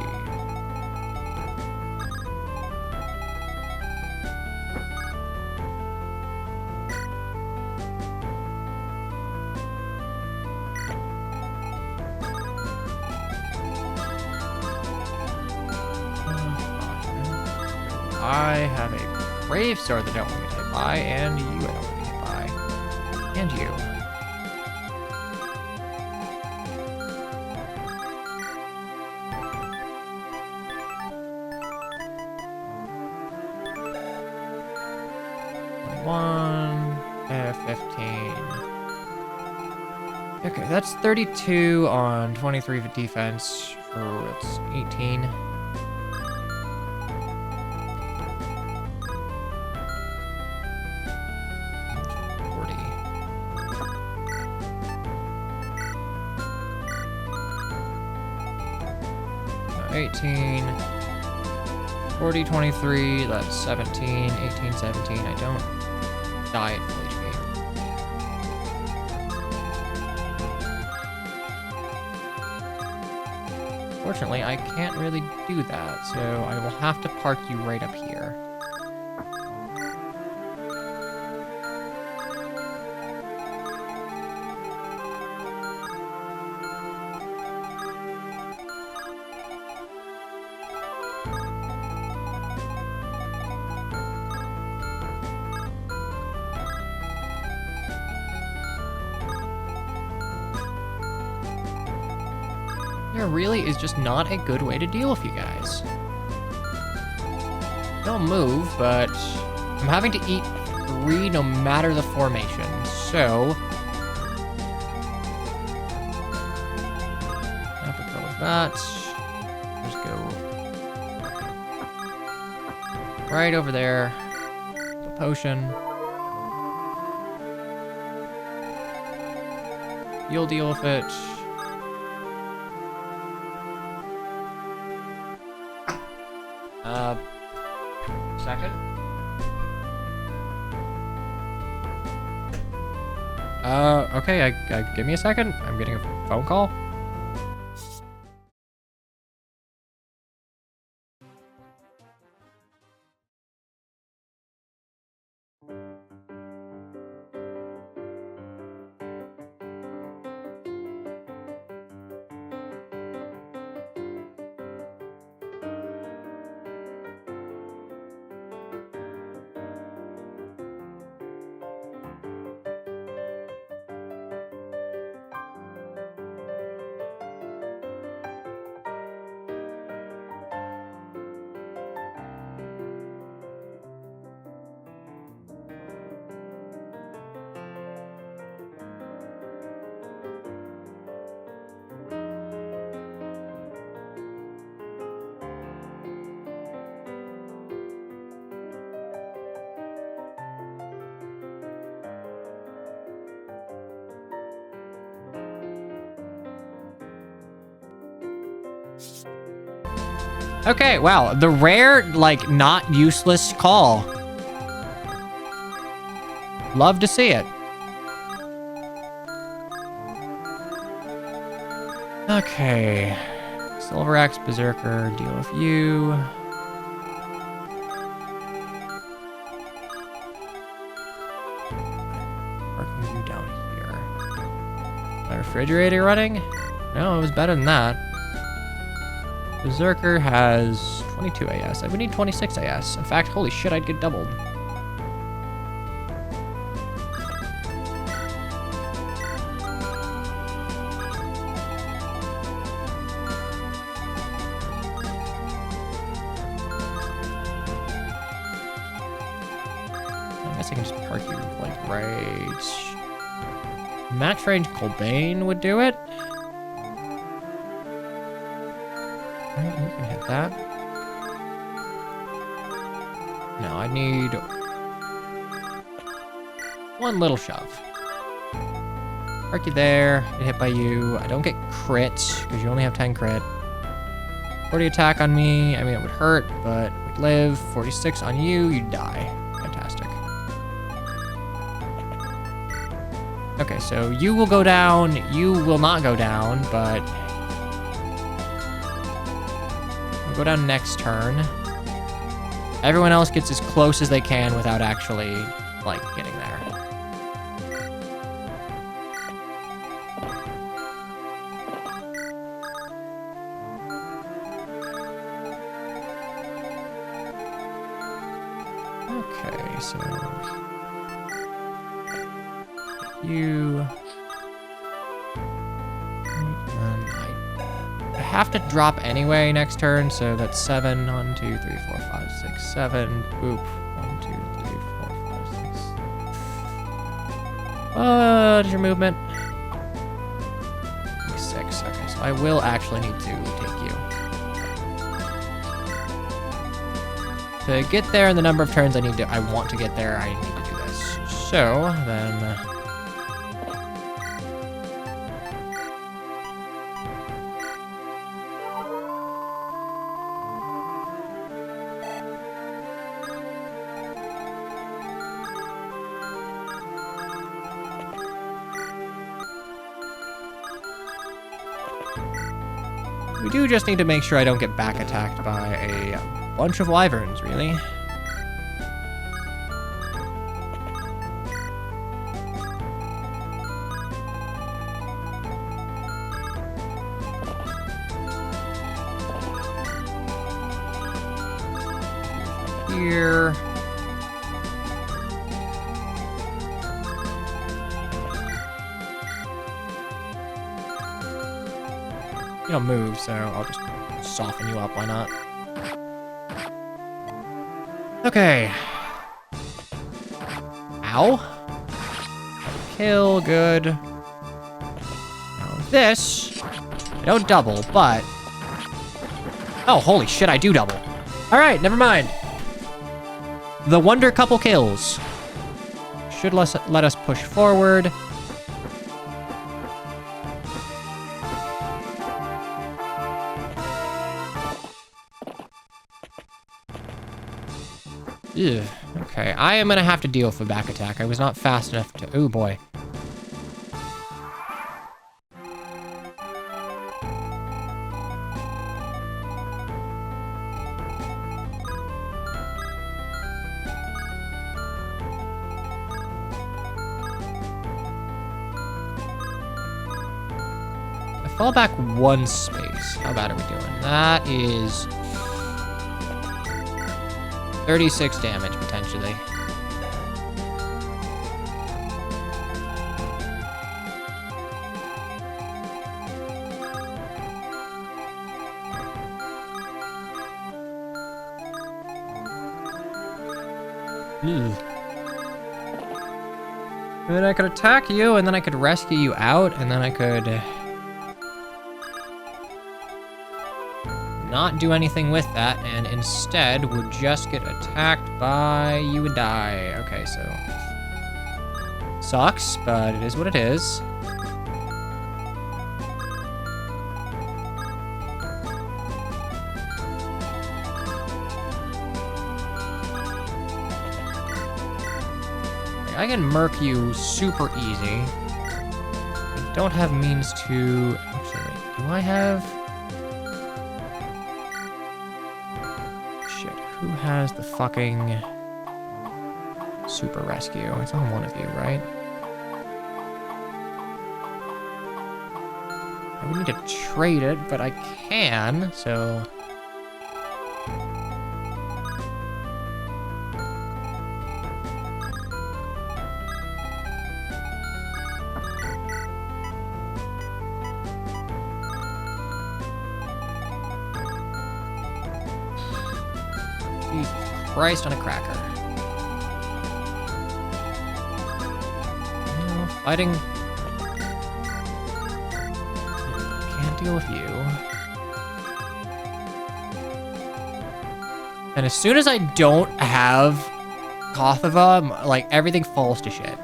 I have a brave sword that I don't want to get hit by, and you I don't want to get hit by. And you. One, 15. Okay, that's 32 on 23 of defense. Oh, it's 18. 18, 40, 23, that's 17, 18, 17. I don't die at full HP. Fortunately, I can't really do that, so I will have to park you right up here. There really is just not a good way to deal with you guys. Don't move, but I'm having to eat 3 no matter the formation, so... apropos of that, just go right over there, the potion. You'll deal with it. Second. Okay, give me a second. I'm getting a phone call. Okay, wow. The rare, like, not useless call. Love to see it. Okay. Silver Axe Berserker, deal with you. Parking you down here. My refrigerator running? No, it was better than that. Berserker has 22 AS. I would need 26 AS. In fact, holy shit, I'd get doubled. guess I can just park you, like, right... Max range Colbane would do it. Alright, you can hit that. No, I need... one little shove. Park you there, get hit by you. I don't get crit, because you only have 10 crit. 40 attack on me, I mean it would hurt, but we'd live. 46 on you, you die. Fantastic. Okay, so you will go down, you will not go down, but... we'll go down next turn. Everyone else gets as close as they can without actually, like, getting there. Okay, so you and I have to drop anyway next turn, so that's 7. 1, 2, 3, 4, 5, 6, 7. Oop. 1, 2, 3, 4, 5, 6. What is your movement? 6. Okay, so I will actually need to take you. To get there in the number of turns I want to get there, I need to do this. So, then... we do just need to make sure I don't get back attacked by a bunch of wyverns, really. Here. You don't move, so I'll just soften you up, why not? Okay. Ow. Kill, good. Now this, I don't double, but... oh, holy shit, I do double. Alright, never mind. The Wonder Couple kills. Should let us push forward. Ugh. Okay, I am gonna have to deal with a back attack. I was not fast enough to... oh boy. I fall back 1 space. How bad are we doing? That is... 36 damage, potentially. Ugh. And then I could attack you, and then I could rescue you out, and then I could... not do anything with that, and instead would just get attacked by you and die. Okay, so... sucks, but it is what it is. I can murk you super easy. I don't have means to... actually, wait, do I have... who has the fucking super rescue? It's on one of you, right? I would need to trade it, but I can, so... Jesus Christ on a cracker. Fighting. Can't deal with you. And as soon as I don't have Kothava, like, everything falls to shit.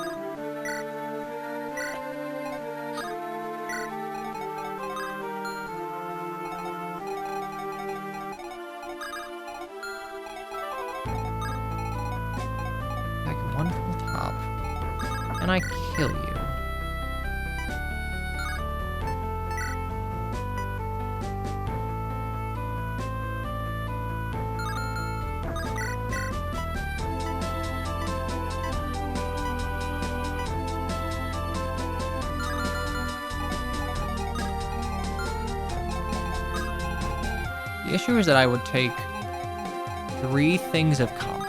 One from the top. And I kill you. The issue is that I would take 3 things of combat.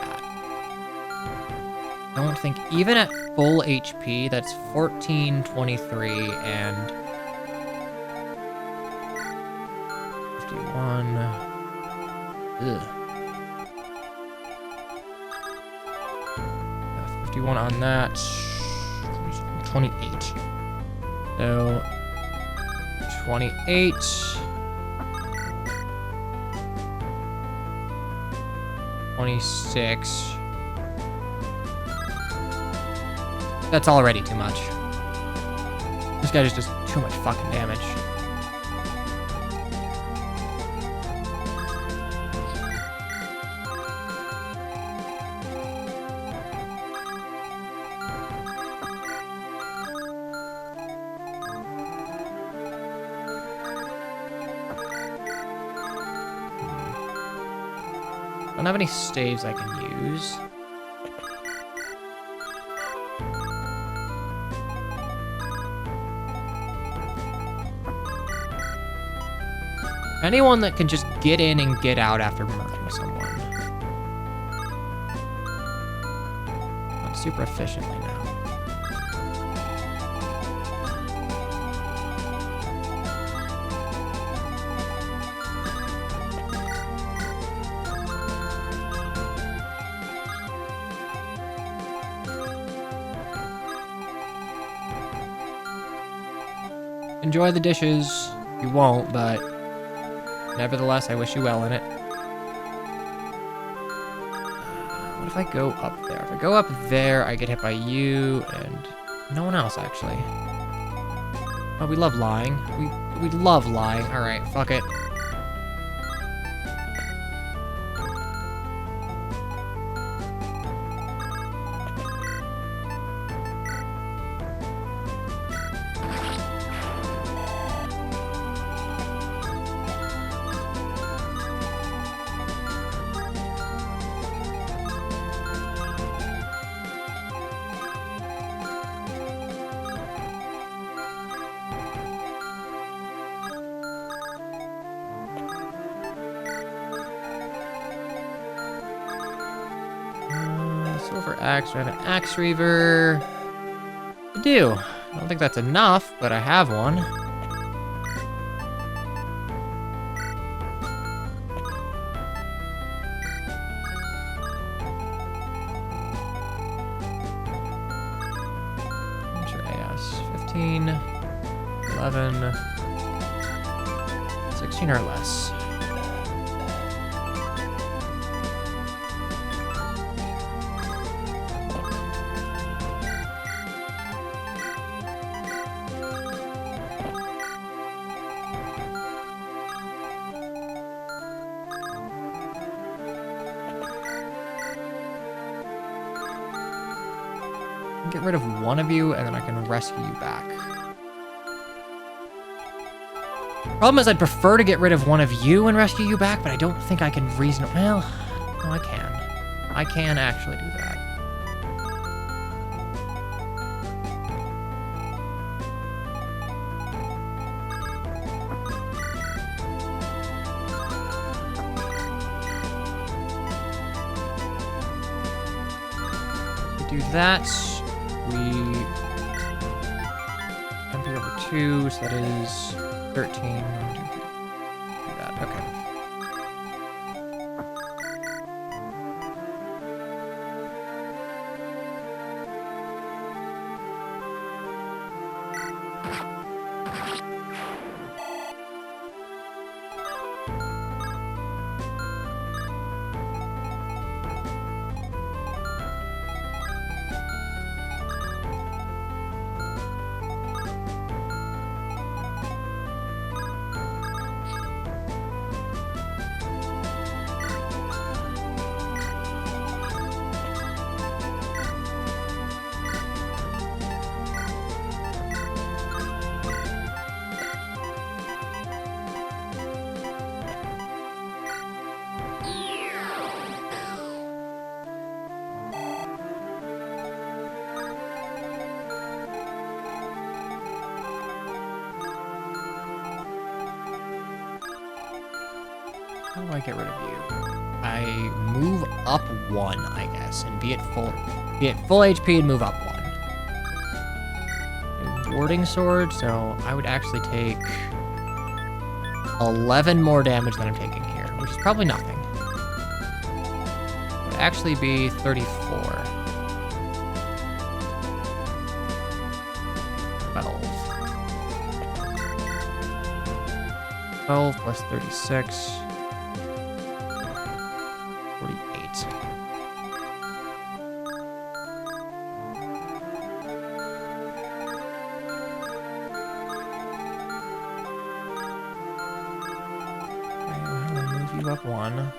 I don't think even at full HP, that's 14, 23, and 51. Ugh. 51 on that. 28. So 28. 26. That's already too much. This guy just does too much fucking damage. I don't have any staves I can use. Anyone that can just get in and get out after murdering someone. Not super efficiently now. Enjoy the dishes. You won't, but nevertheless, I wish you well in it. What if I go up there? If I go up there, I get hit by you and no one else, actually. Oh, we love lying. We love lying. All right, fuck it. Silver axe. Do I have an axe reaver? I do. I don't think that's enough, but I have one. What's your AS? 15, 11, 16 or less. Get rid of one of you, and then I can rescue you back. Problem is, I'd prefer to get rid of one of you and rescue you back, but I don't think I can reason. Well, no, I can. I can actually do that. Do that. We MP over 2, so that is 13. Do that. Okay. how do I get rid of you? I move up 1, I guess, and be at full HP and move up 1. Warding sword, so I would actually take 11 more damage than I'm taking here, which is probably nothing. It would actually be 34. 12 plus 36. 48. Move you up 1.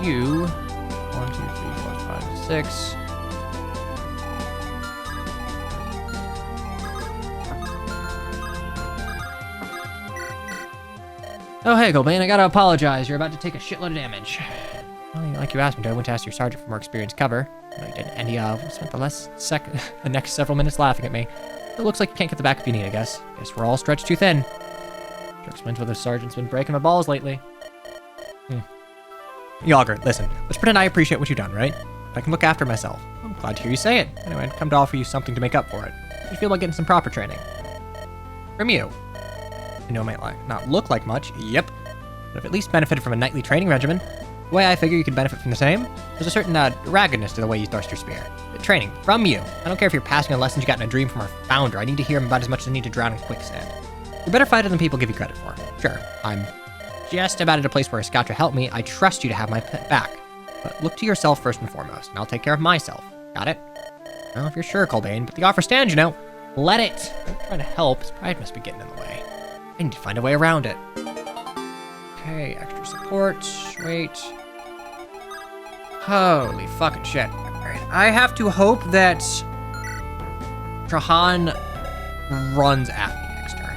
You 1, 2, 3, 4, 5, 6. Oh, hey, Goldbane, I gotta apologize. You're about to take a shitload of damage. Well, like you asked me to, I went to ask your sergeant for more experienced cover. No, you didn't. And he spent the next several minutes laughing at me. It looks like you can't get the backup you need, I guess. Guess we're all stretched too thin. Sure explains why the sergeant's been breaking my balls lately. Yager, listen, let's pretend I appreciate what you've done, right? I can look after myself. I'm glad to hear you say it. Anyway, I'd come to offer you something to make up for it. You feel like getting some proper training. From you. I know it might not look like much, yep, but I've at least benefited from a nightly training regimen. The way I figure you could benefit from the same, there's a certain raggedness to the way you thrust your spear. The training, from you. I don't care if you're passing on lessons you got in a dream from our founder. I need to hear him about as much as I need to drown in quicksand. You're a better fighter than people give you credit for. Sure, I'm just about at a place where a scout to help me. I trust you to have my back. But look to yourself first and foremost, and I'll take care of myself. Got it? Well, if you're sure, Colbane, but the offer stands, you know. Let it. I'm trying to help. His pride must be getting in the way. I need to find a way around it. Okay, extra support. Wait. Holy fucking shit. Alright, I have to hope that Trahan runs at me next turn.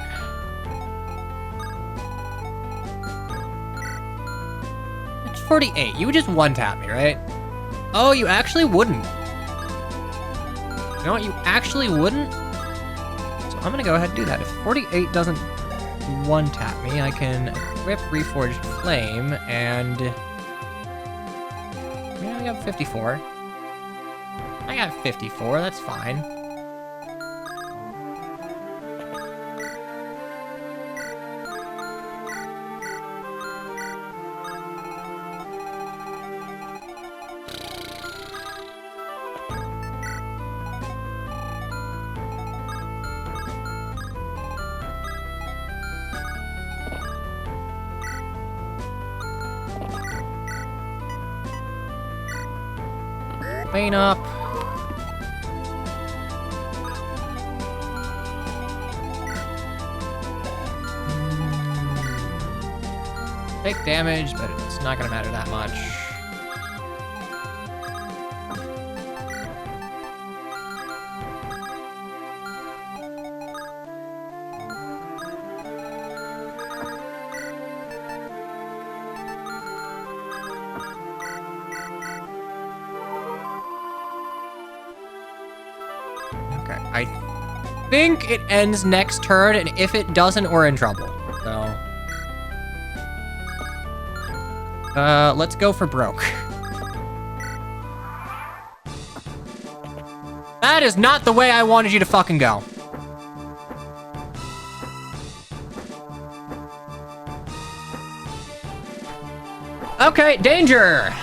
It's 48. You would just one-tap me, right? Oh, you actually wouldn't. You know what? You actually wouldn't? So I'm gonna go ahead and do that. If 48 doesn't one-tap me, I can equip Reforged Flame, and yeah, I got 54. I got 54, that's fine. Clean up. Take damage, but it's not gonna matter that much. I think it ends next turn, and if it doesn't, we're in trouble. So, let's go for broke. That is not the way I wanted you to fucking go. Okay, danger!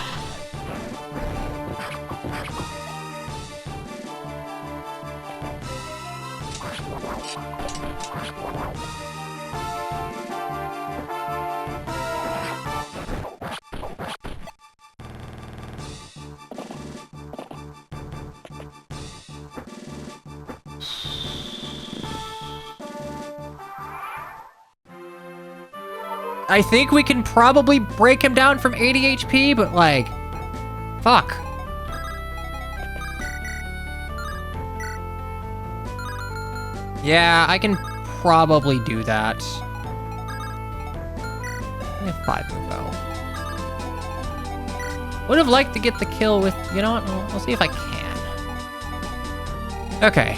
I think we can probably break him down from 80 HP, but like, fuck. Yeah, I can probably do that. only have 5 move. Would have liked to get the kill with, you know what, we'll see if I can. Okay.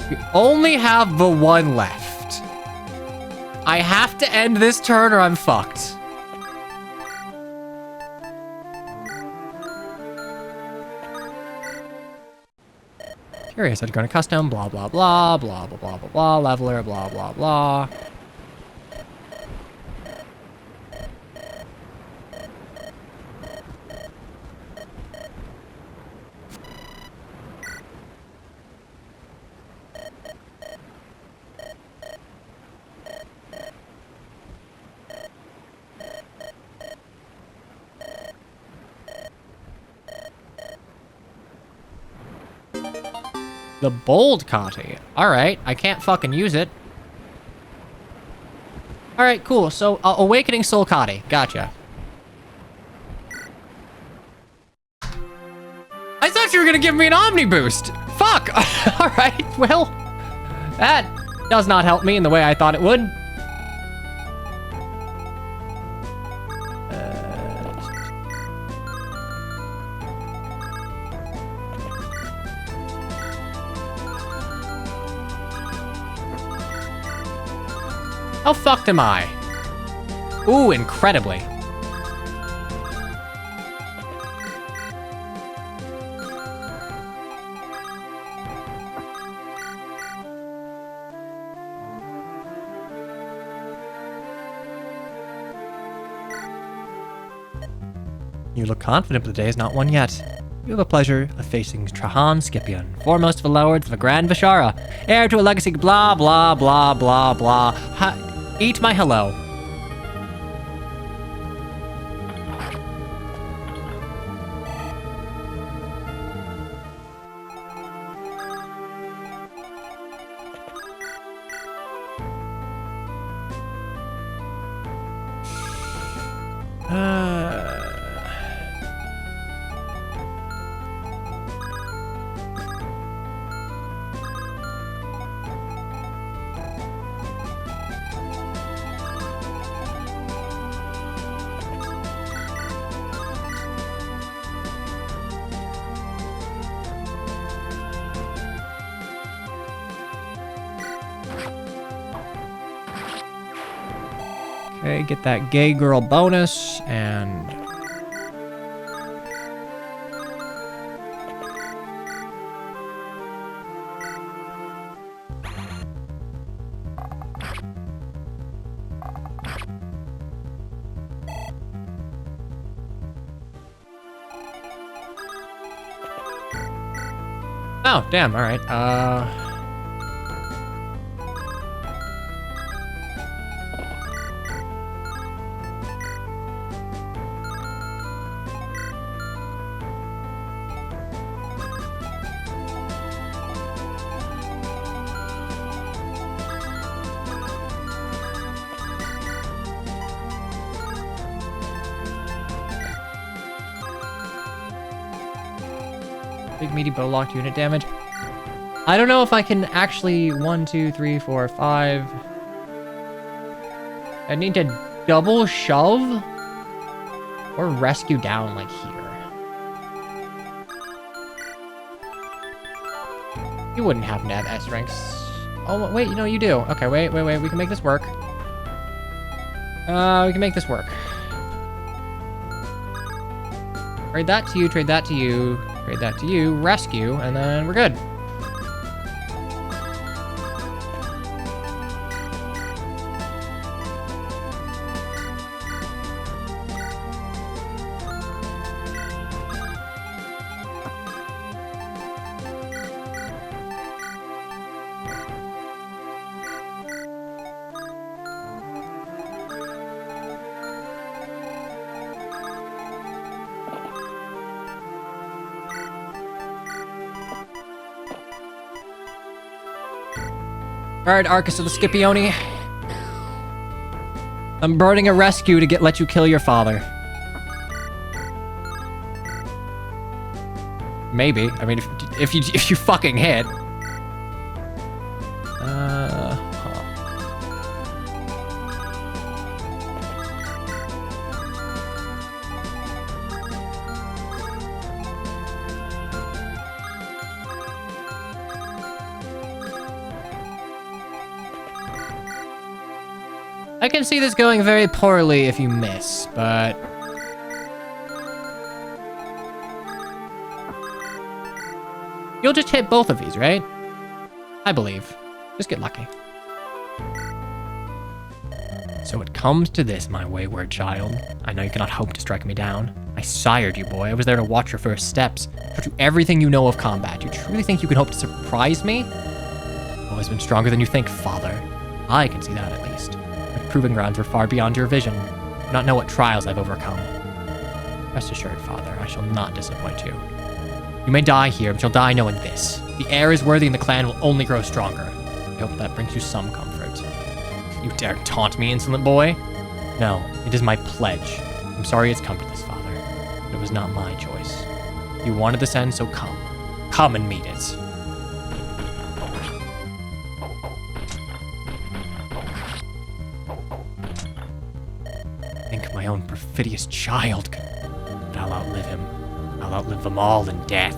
We only have the one left. I have to end this turn or I'm fucked. Curious, I'd go to custom, blah, blah, blah, blah, blah, blah, blah, blah, leveler, blah, blah, blah. The bold Kati. Alright, I can't fucking use it. Alright, cool. So, Awakening Soul Kati. Gotcha. I thought you were gonna give me an Omni Boost. Fuck! Alright, well, that does not help me in the way I thought it would. How fucked am I? Ooh, incredibly. You look confident, but the day is not won yet. You have the pleasure of facing Trahan Scipion, foremost of the lords of the Grand Vishara, heir to a legacy blah blah blah blah blah. Eat my hello. Okay, get that gay girl bonus, and... Oh, damn, alright, big meaty bow locked unit damage. I don't know if I can actually 1, 2, 3, 4, 5. I need to double shove or rescue down like here. You wouldn't happen to have S ranks. Oh wait, you know you do. Okay, wait. We can make this work. We can make this work. Trade that to you. Trade that to you. Trade that to you, rescue, and then we're good. Alright, Arcus of the Scipione. I'm burning a rescue to let you kill your father. Maybe. I mean, if you fucking hit. I can see this going very poorly if you miss, but... You'll just hit both of these, right? I believe. Just get lucky. So it comes to this, my wayward child. I know you cannot hope to strike me down. I sired you, boy. I was there to watch your first steps. Taught you everything you know of combat. You truly think you can hope to surprise me? I've always been stronger than you think, father. I can see that, at least. My proving grounds were far beyond your vision. You do not know what trials I've overcome. Rest assured, father, I shall not disappoint you. You may die here, but you'll die knowing this. The heir is worthy and the clan will only grow stronger. I hope that brings you some comfort. You dare taunt me, insolent boy? No, it is my pledge. I'm sorry it's come to this, father. But it was not my choice. You wanted this end, so come. Come and meet it. I think my own perfidious child could... But I'll outlive him. I'll outlive them all in death.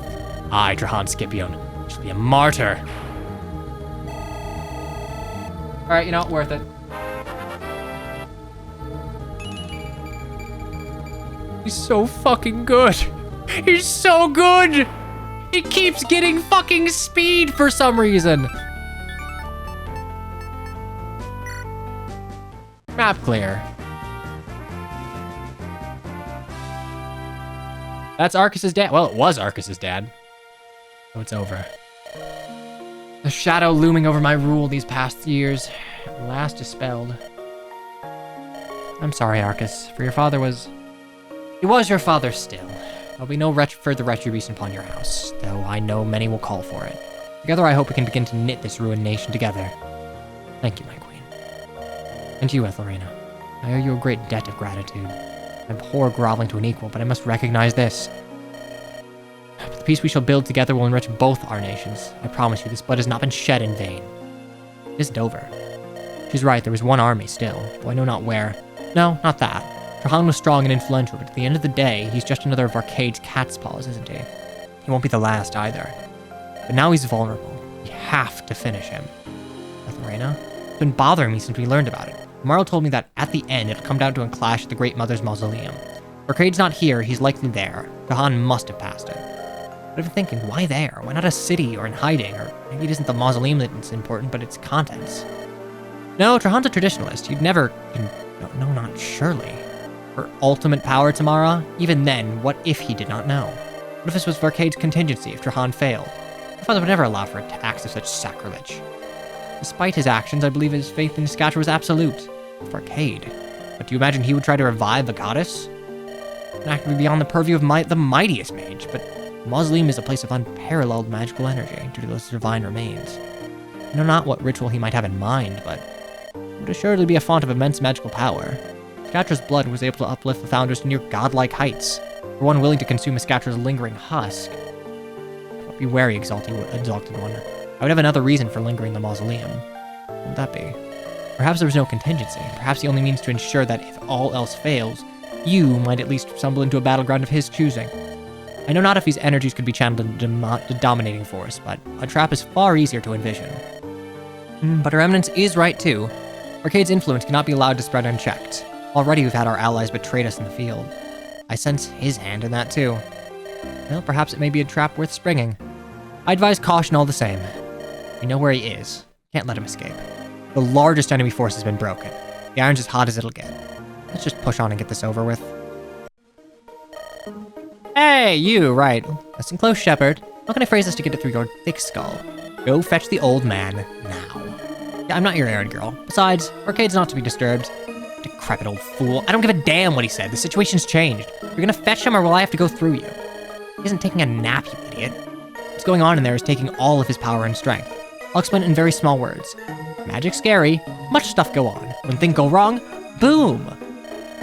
I, Trahan Scipion, shall be a martyr. Alright, you know, worth it. He's so fucking good. He's so good. He keeps getting fucking speed for some reason. Map clear. That's Arcus's dad. Well, it was Arcus's dad. So it's over. The shadow looming over my rule these past years, at last dispelled. I'm sorry, Arcus, for your father was... He was your father still. There'll be no further retribution upon your house, though I know many will call for it. Together I hope we can begin to knit this ruined nation together. Thank you, my queen. And to you, Ethelrena. I owe you a great debt of gratitude. I abhor groveling to an equal, but I must recognize this. The peace we shall build together will enrich both our nations. I promise you, this blood has not been shed in vain. It isn't over. She's right, there was one army still, though I know not where. No, not that. Trahan was strong and influential, but at the end of the day, he's just another of Arcade's cat's paws, isn't he? He won't be the last either. But now he's vulnerable. We have to finish him. Ethelrena? It's been bothering me since we learned about it. Marl told me that at the end, it'll come down to a clash at the Great Mother's mausoleum. If Arcade's not here, he's likely there. Trahan must have passed it. But I've been thinking, why there? Why not a city or in hiding? Or maybe it isn't the mausoleum that's important, but its contents. No, Trahan's a traditionalist. You'd never... No, not surely. For ultimate power, Tamara? Even then, what if he did not know? What if this was Arcade's contingency if Trahan failed? My father would never allow for acts of such sacrilege. Despite his actions, I believe his faith in Scatter was absolute. For Arcade. But do you imagine he would try to revive a goddess? An act would be beyond the purview of the mightiest mage, but the mausoleum is a place of unparalleled magical energy due to those divine remains. I know not what ritual he might have in mind, but it would assuredly be a font of immense magical power. Scatra's blood was able to uplift the founders to near godlike heights. For one willing to consume Scatra's lingering husk. But be wary, exalted one. I would have another reason for lingering in the mausoleum. What would that be? Perhaps there was no contingency. Perhaps he only means to ensure that if all else fails, you might at least stumble into a battleground of his choosing. I know not if these energies could be channeled into the dominating force, but a trap is far easier to envision. But her eminence is right too. Arcade's influence cannot be allowed to spread unchecked. Already we've had our allies betrayed us in the field. I sense his hand in that too. Well, perhaps it may be a trap worth springing. I advise caution all the same. We know where he is. Can't let him escape. The largest enemy force has been broken. The iron's as hot as it'll get. Let's just push on and get this over with. Hey, you, right. Listen close, Shepherd. How can I phrase this to get it through your thick skull? Go fetch the old man now. Yeah, I'm not your errand girl. Besides, Arcade's not to be disturbed. Decrepit old fool. I don't give a damn what he said. The situation's changed. You're gonna fetch him or will I have to go through you? He isn't taking a nap, you idiot. What's going on in there is taking all of his power and strength. I'll explain it in very small words. Magic's scary. Much stuff go on. When things go wrong, boom.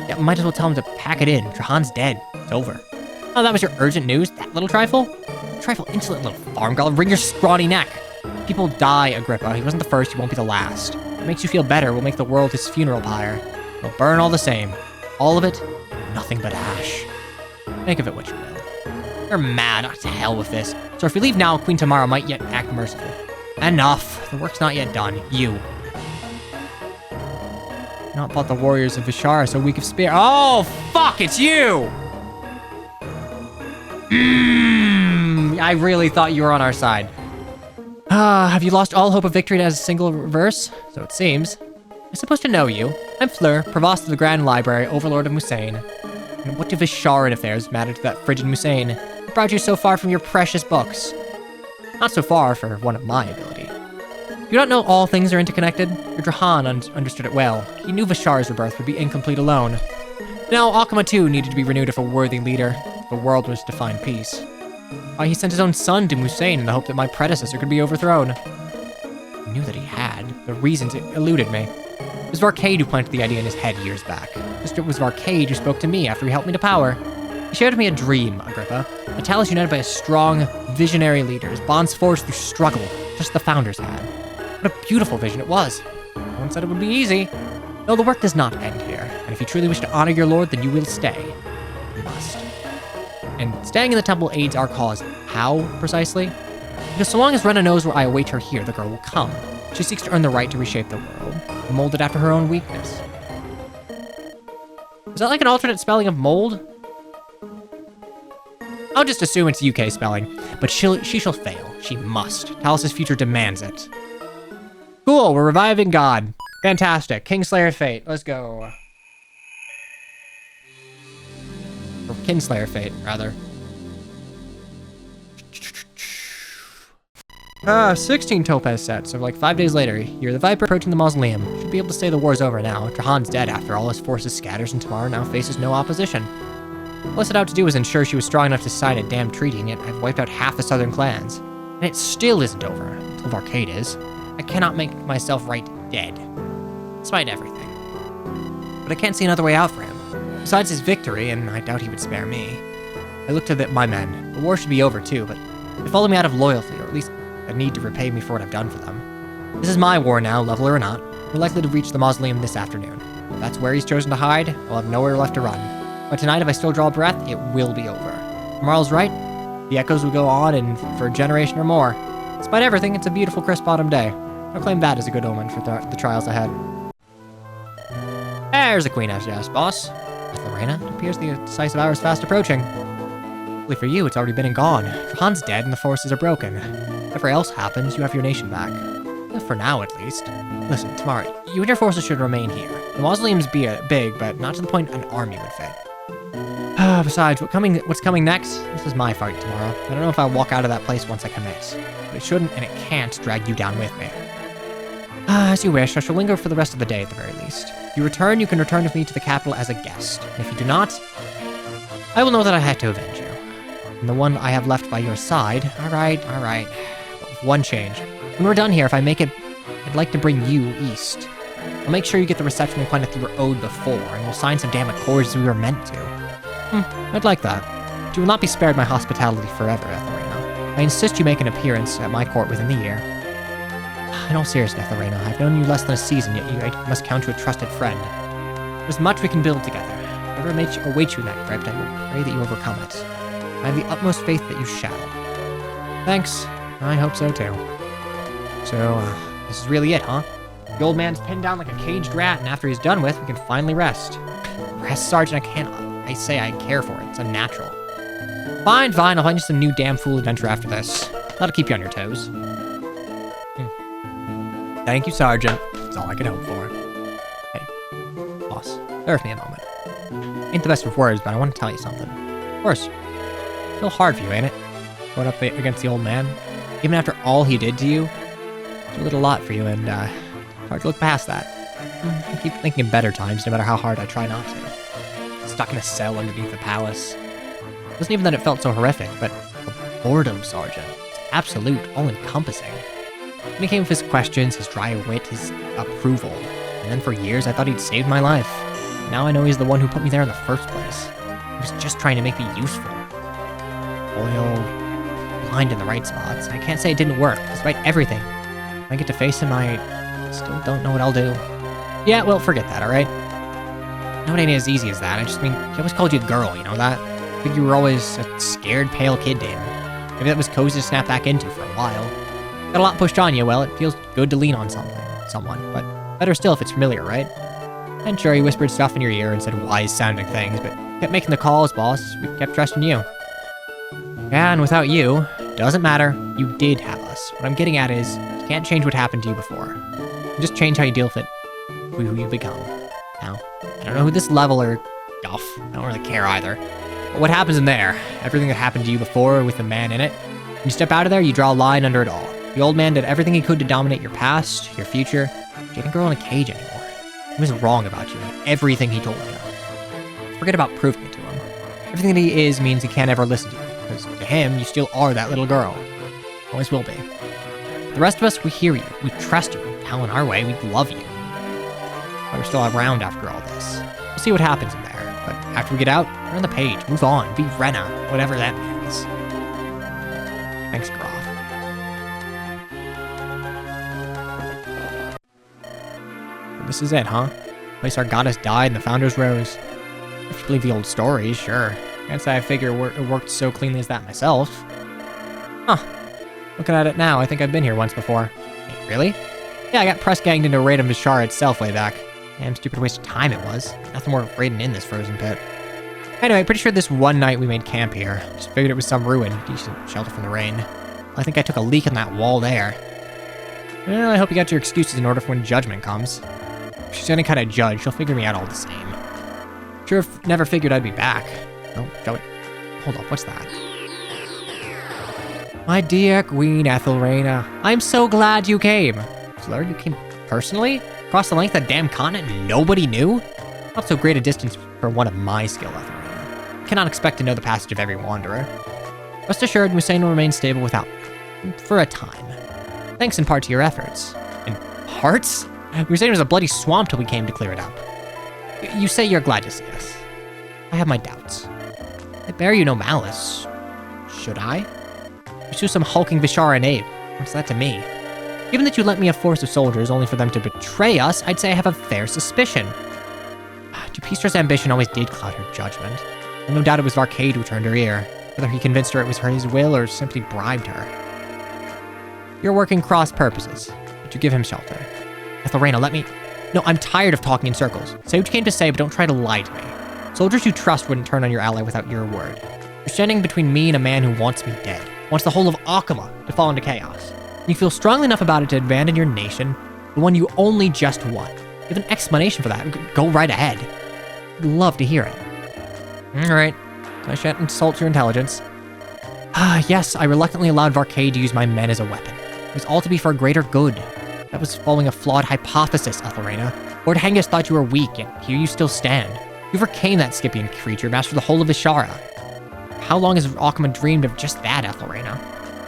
Yeah, might as well tell him to pack it in. Trahan's dead. It's over. Oh, that was your urgent news? That little trifle? Trifle, insolent little farm girl. Wring your scrawny neck. People die, Agrippa. He wasn't the first, he won't be the last. If it makes you feel better, we'll make the world his funeral pyre. It'll burn all the same. All of it, nothing but ash. Think of it what you will. You're mad. To hell with this. So if we leave now, Queen Tamara might yet act merciful. Enough. The work's not yet done. You. Not thought the warriors of Vishar are so weak of spirit. Oh, fuck, it's you! I really thought you were on our side. Have you lost all hope of victory as a single verse? So it seems. I'm supposed to know you. I'm Fleur, Provost of the Grand Library, Overlord of Musain. And what do Visharan affairs matter to that frigid Musain? What brought you so far from your precious books? Not so far for one of my ability. You don't know all things are interconnected? Your Drahan understood it well. He knew Vishar's rebirth would be incomplete alone. Now, Akama too needed to be renewed if a worthy leader, if the world was to find peace. Why, he sent his own son to Musain in the hope that my predecessor could be overthrown. I knew that he had. The reasons it eluded me. It was Varcade who planted the idea in his head years back. It was Varcade who spoke to me after he helped me to power. He shared with me a dream, Agrippa. A Talus united by a strong, visionary leaders, bonds forged through struggle, just the founders had. What a beautiful vision it was. No one said it would be easy. No, the work does not end here, and if you truly wish to honor your lord, then you will stay. You must. And staying in the temple aids our cause. How, precisely? Because so long as Rena knows where I await her here, the girl will come. She seeks to earn the right to reshape the world, mold it after her own weakness. Is that like an alternate spelling of mold? I'll just assume it's UK spelling, but she shall fail. She must. Talus's future demands it. Cool, we're reviving God. Fantastic. Kingslayer Fate. Let's go. Or Kinslayer Fate, rather. 16 topaz sets. So like 5 days later, you're the Viper approaching the mausoleum. Should be able to say the war's over now. Trahan's dead after all. His forces scatters and Tamara now faces no opposition. All I set out to do was ensure she was strong enough to sign a damn treaty, and yet I've wiped out half the southern clans. And it still isn't over, until Varcade is. I cannot make myself right dead. Despite everything. But I can't see another way out for him. Besides his victory, and I doubt he would spare me. I look to my men. The war should be over too, but they follow me out of loyalty, or at least a need to repay me for what I've done for them. This is my war now, leveler or not. We're likely to reach the mausoleum this afternoon. If that's where he's chosen to hide, I'll have nowhere left to run. But tonight, if I still draw breath, it will be over. Marl's right. The echoes will go on and for a generation or more. Despite everything, it's a beautiful crisp autumn day. I'll claim that as a good omen for the trials ahead. There's the queen, yes, boss. Lorena, it appears the decisive hour is fast approaching. Luckily for you, it's already been and gone. Trahan's dead and the forces are broken. Whatever else happens, you have your nation back. Well, for now, at least. Listen, Tamara, you and your forces should remain here. The mausoleum's big, but not to the point an army would fit. Besides, what's coming next? This is my fight tomorrow. I don't know if I'll walk out of that place once I commit. But it shouldn't and it can't drag you down with me. As you wish, I shall linger for the rest of the day at the very least. If you return, you can return with me to the capital as a guest. And if you do not, I will know that I had to avenge you. And the one I have left by your side, alright. But with one change. When we're done here, if I make it, I'd like to bring you east. I'll make sure you get the reception we planned that you were owed before, and we'll sign some damn accords we were meant to. I'd like that. But you will not be spared my hospitality forever, Ethelrena. I insist you make an appearance at my court within the year. In all seriousness, Ethelrena, I've known you less than a season, yet I must count you a trusted friend. There's much we can build together. Whatever awaits you in that crypt, I will pray that you overcome it. I have the utmost faith that you shall. Thanks. I hope so too. So, this is really it, huh? The old man's pinned down like a caged rat, and after he's done with, we can finally rest. Rest, Sergeant, I say I care for it. It's unnatural. Fine, I'll find you some new damn fool adventure after this. That'll keep you on your toes. Thank you, Sergeant. That's all I can hope for. Hey, boss, bear with me a moment. Ain't the best of words, but I want to tell you something. Of course, still hard for you, ain't it? Going up against the old man. Even after all he did to you, it's a little lot for you, and hard to look past that. I keep thinking of better times, no matter how hard I try not to. Stuck in a cell underneath the palace. It wasn't even that it felt so horrific, but the boredom, Sergeant. It's absolute, all-encompassing. When he came with his questions, his dry wit, his approval. And then for years, I thought he'd saved my life. Now I know he's the one who put me there in the first place. He was just trying to make me useful. Loyal, aligned in the right spots. I can't say it didn't work, despite everything. When I get to face him, I still don't know what I'll do. Yeah, well, forget that, alright? Not ain't as easy as that. I just mean, he always called you a girl, you know that? I think you were always a scared, pale kid to him. Maybe that was cozy to snap back into for a while. Got a lot pushed on you, well, it feels good to lean on someone, but better still if it's familiar, right? And sure, he whispered stuff in your ear and said wise-sounding things, but kept making the calls, boss. We kept trusting you. Yeah, and without you, doesn't matter. You did have us. What I'm getting at is, you can't change what happened to you before. You just change how you deal with it, who you become. Now, I don't know who this leveler stuff. I don't really care either. But what happens in there? Everything that happened to you before with the man in it. When you step out of there, you draw a line under it all. The old man did everything he could to dominate your past, your future. You didn't grow in a cage anymore. He was wrong about you and everything he told you. Forget about proving it to him. Everything that he is means he can't ever listen to you, because to him, you still are that little girl. Always will be. The rest of us, we hear you, we trust you, how in our way, we love you. But we're still around after all this. We'll see what happens in there, but after we get out, turn on the page, move on, be Rena, whatever that means. Thanks, Groff. This is it, huh? Place our goddess died and the founders rose. If you believe the old stories, sure. Can't say I figure it worked so cleanly as that myself. Huh. Looking at it now, I think I've been here once before. Wait, really? Yeah, I got press ganged into a raid of Vishara itself way back. Damn stupid waste of time it was. Nothing more raiding in this frozen pit. Anyway, pretty sure this one night we made camp here. Just figured it was some ruin, decent shelter from the rain. I think I took a leak in that wall there. Well, I hope you got your excuses in order for when judgment comes. If she's any kind of judge, she'll figure me out all the same. Sure, never figured I'd be back. Oh, Joey. Hold up, what's that? My dear Queen Ethelrena, I'm so glad you came. Fleur, you came personally? Across the length of the damn continent and nobody knew? Not so great a distance for one of my skill, Ethelrena. You cannot expect to know the passage of every wanderer. Rest assured, Musain will remain stable without me. For a time. Thanks in part to your efforts. In parts? Musain was a bloody swamp till we came to clear it up. You say you're glad to see us. I have my doubts. I bear you no malice. Should I? Pursue some hulking Vishara knave. What's that to me? Given that you lent me a force of soldiers only for them to betray us, I'd say I have a fair suspicion. Dupistra's ambition always did cloud her judgment. And no doubt it was Varcade who turned her ear, whether he convinced her it was his will or simply bribed her. You're working cross purposes, but you give him shelter. Ethelrena, let me... No, I'm tired of talking in circles. Say what you came to say, but don't try to lie to me. Soldiers you trust wouldn't turn on your ally without your word. You're standing between me and a man who wants me dead, wants the whole of Akama to fall into chaos. You feel strongly enough about it to abandon your nation, the one you only just won. You have an explanation for that. Go right ahead. I'd love to hear it. Alright, I shan't insult your intelligence. Yes, I reluctantly allowed Varcade to use my men as a weapon. It was all to be for a greater good. That was following a flawed hypothesis, Ethelrena. Lord Hengist thought you were weak, and here you still stand. You overcame that Scythian creature, mastered the whole of Vishara. How long has Akama dreamed of just that, Ethelrena?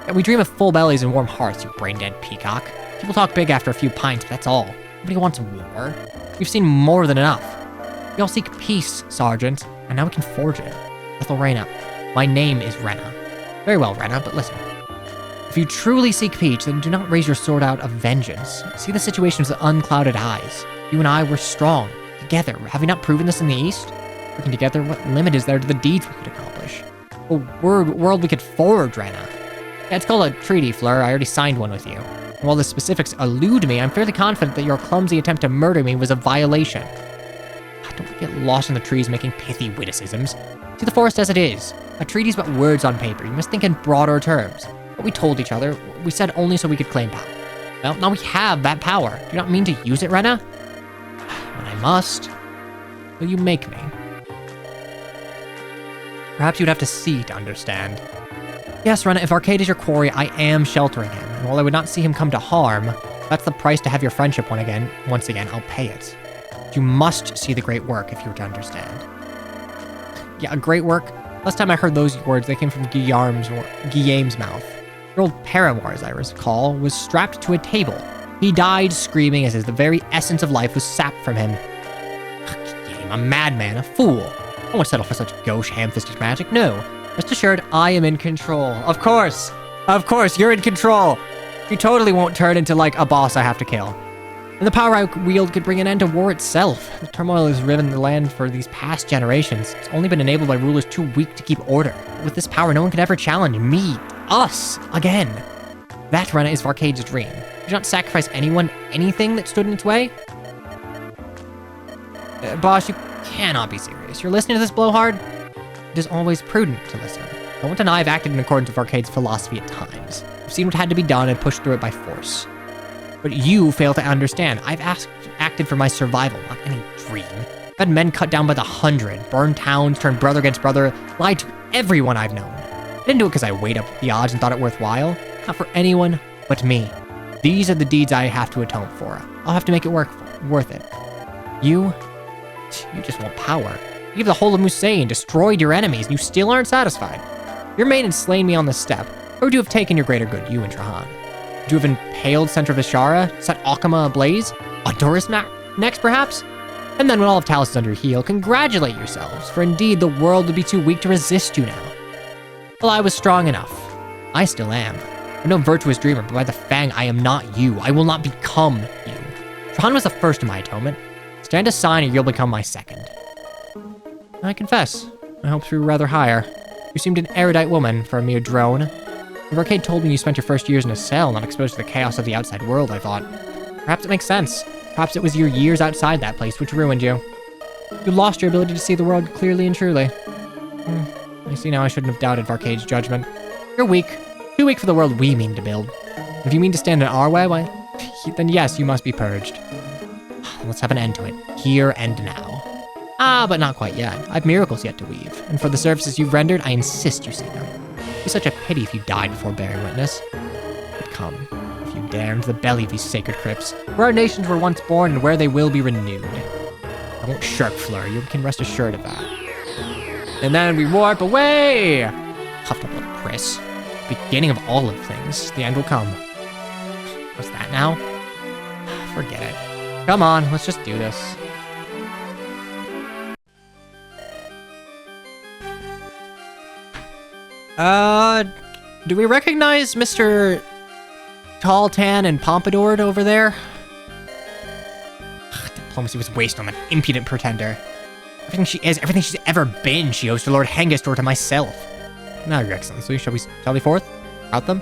Yeah, we dream of full bellies and warm hearts, you brain-dead peacock. People talk big after a few pints, but that's all. Nobody wants war. We've seen more than enough. We all seek peace, Sergeant, and now we can forge it. Ethelrena, my name is Rena. Very well, Rena, but listen. If you truly seek peace, then do not raise your sword out of vengeance. See the situation with unclouded eyes. You and I were strong, together. Have we not proven this in the East? Working together, what limit is there to the deeds we could accomplish? A world we could forge, Rena. Yeah, it's called a treaty, Fleur. I already signed one with you. And while the specifics elude me, I'm fairly confident that your clumsy attempt to murder me was a violation. Don't get lost in the trees making pithy witticisms. See the forest as it is. A treaty's but words on paper. You must think in broader terms. What we told each other, we said only so we could claim power. Well, now we have that power. Do you not mean to use it, Rena? When I must. Will you make me? Perhaps you'd have to see to understand. Yes, Rena, if Arcade is your quarry, I am sheltering him. And while I would not see him come to harm, that's the price to have your friendship once again, I'll pay it. You must see the great work if you were to understand. Yeah, a great work? Last time I heard those words, they came from Guillaume's mouth. Your old paramour, as I recall, was strapped to a table. He died screaming as the very essence of life was sapped from him. Guillaume, a madman, a fool. I won't settle for such gauche, ham-fisted magic, no. Rest assured, I am in control. Of course, you're in control. You totally won't turn into, like, a boss I have to kill. And the power I wield could bring an end to war itself. The turmoil has riven the land for these past generations. It's only been enabled by rulers too weak to keep order. With this power, no one could ever challenge me, us, again. That, Rena, is Varcade's dream. Do not sacrifice anyone, anything that stood in its way. Boss, you cannot be serious. You're listening to this blowhard? It is always prudent to listen. I won't deny I've acted in accordance with Arcade's philosophy at times. I've seen what had to be done and pushed through it by force. But you fail to understand. I've acted for my survival, not any dream. I've had men cut down by the 100, burned towns, turned brother against brother, lied to everyone I've known. I didn't do it because I weighed up the odds and thought it worthwhile. Not for anyone but me. These are the deeds I have to atone for. I'll have to make it worth it. You just want power. You gave the whole of Musain, destroyed your enemies, and you still aren't satisfied. Your mate had slain me on the step. Or would you have taken your greater good, you and Trahan? Would you have impaled Center of Ishara, set Akama ablaze? Honduras next, perhaps? And then when all of Talos is under your heel, congratulate yourselves, for indeed the world would be too weak to resist you now. Well, I was strong enough. I still am. I'm no virtuous dreamer, but by the Fang, I am not you. I will not become you. Trahan was the first in my atonement. Stand aside and you'll become my second. I confess, my hopes grew rather higher. You seemed an erudite woman for a mere drone. If Arcade told me you spent your first years in a cell, not exposed to the chaos of the outside world, I thought, perhaps it makes sense. Perhaps it was your years outside that place which ruined you. You lost your ability to see the world clearly and truly. I see now I shouldn't have doubted Arcade's judgment. You're weak. Too weak for the world we mean to build. If you mean to stand in our way, then yes, you must be purged. Let's have an end to it, here and now. But not quite yet. I've miracles yet to weave, and for the services you've rendered, I insist you see them. It'd be such a pity if you died before bearing witness. But come, if you dare, into the belly of these sacred crypts, where our nations were once born and where they will be renewed. I won't shirk, Fleur, you can rest assured of that. And then we warp away! Puffed up little Chris. Beginning of all of things, the end will come. What's that now? Forget it. Come on, let's just do this. Do we recognize Mr. Tall, Tan, and Pompadour over there? Diplomacy was wasted on that impudent pretender. Everything she is, everything she's ever been, she owes to Lord Hengist or to myself. Now, Your Excellency, shall we sally forth? Rout them?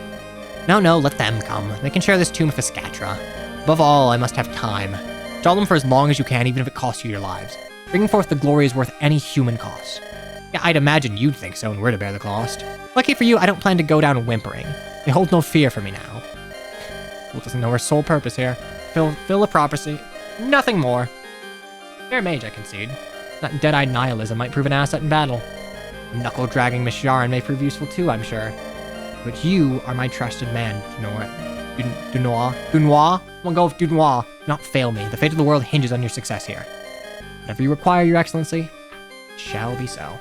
No, let them come. They can share this tomb with Escatra. Above all, I must have time. Stall them for as long as you can, even if it costs you your lives. Bringing forth the glory is worth any human cost. Yeah, I'd imagine you'd think so, and we're to bear the cost. Lucky for you, I don't plan to go down whimpering. They hold no fear for me now. Fool doesn't know her sole purpose here. Fill the prophecy. Nothing more. Fair mage, I concede. That dead-eyed nihilism might prove an asset in battle. Knuckle-dragging Miss Yarin may prove useful too, I'm sure. But you are my trusted man, Dunois. We'll go with Dunois. Do not fail me. The fate of the world hinges on your success here. Whatever you require, Your Excellency, it shall be so.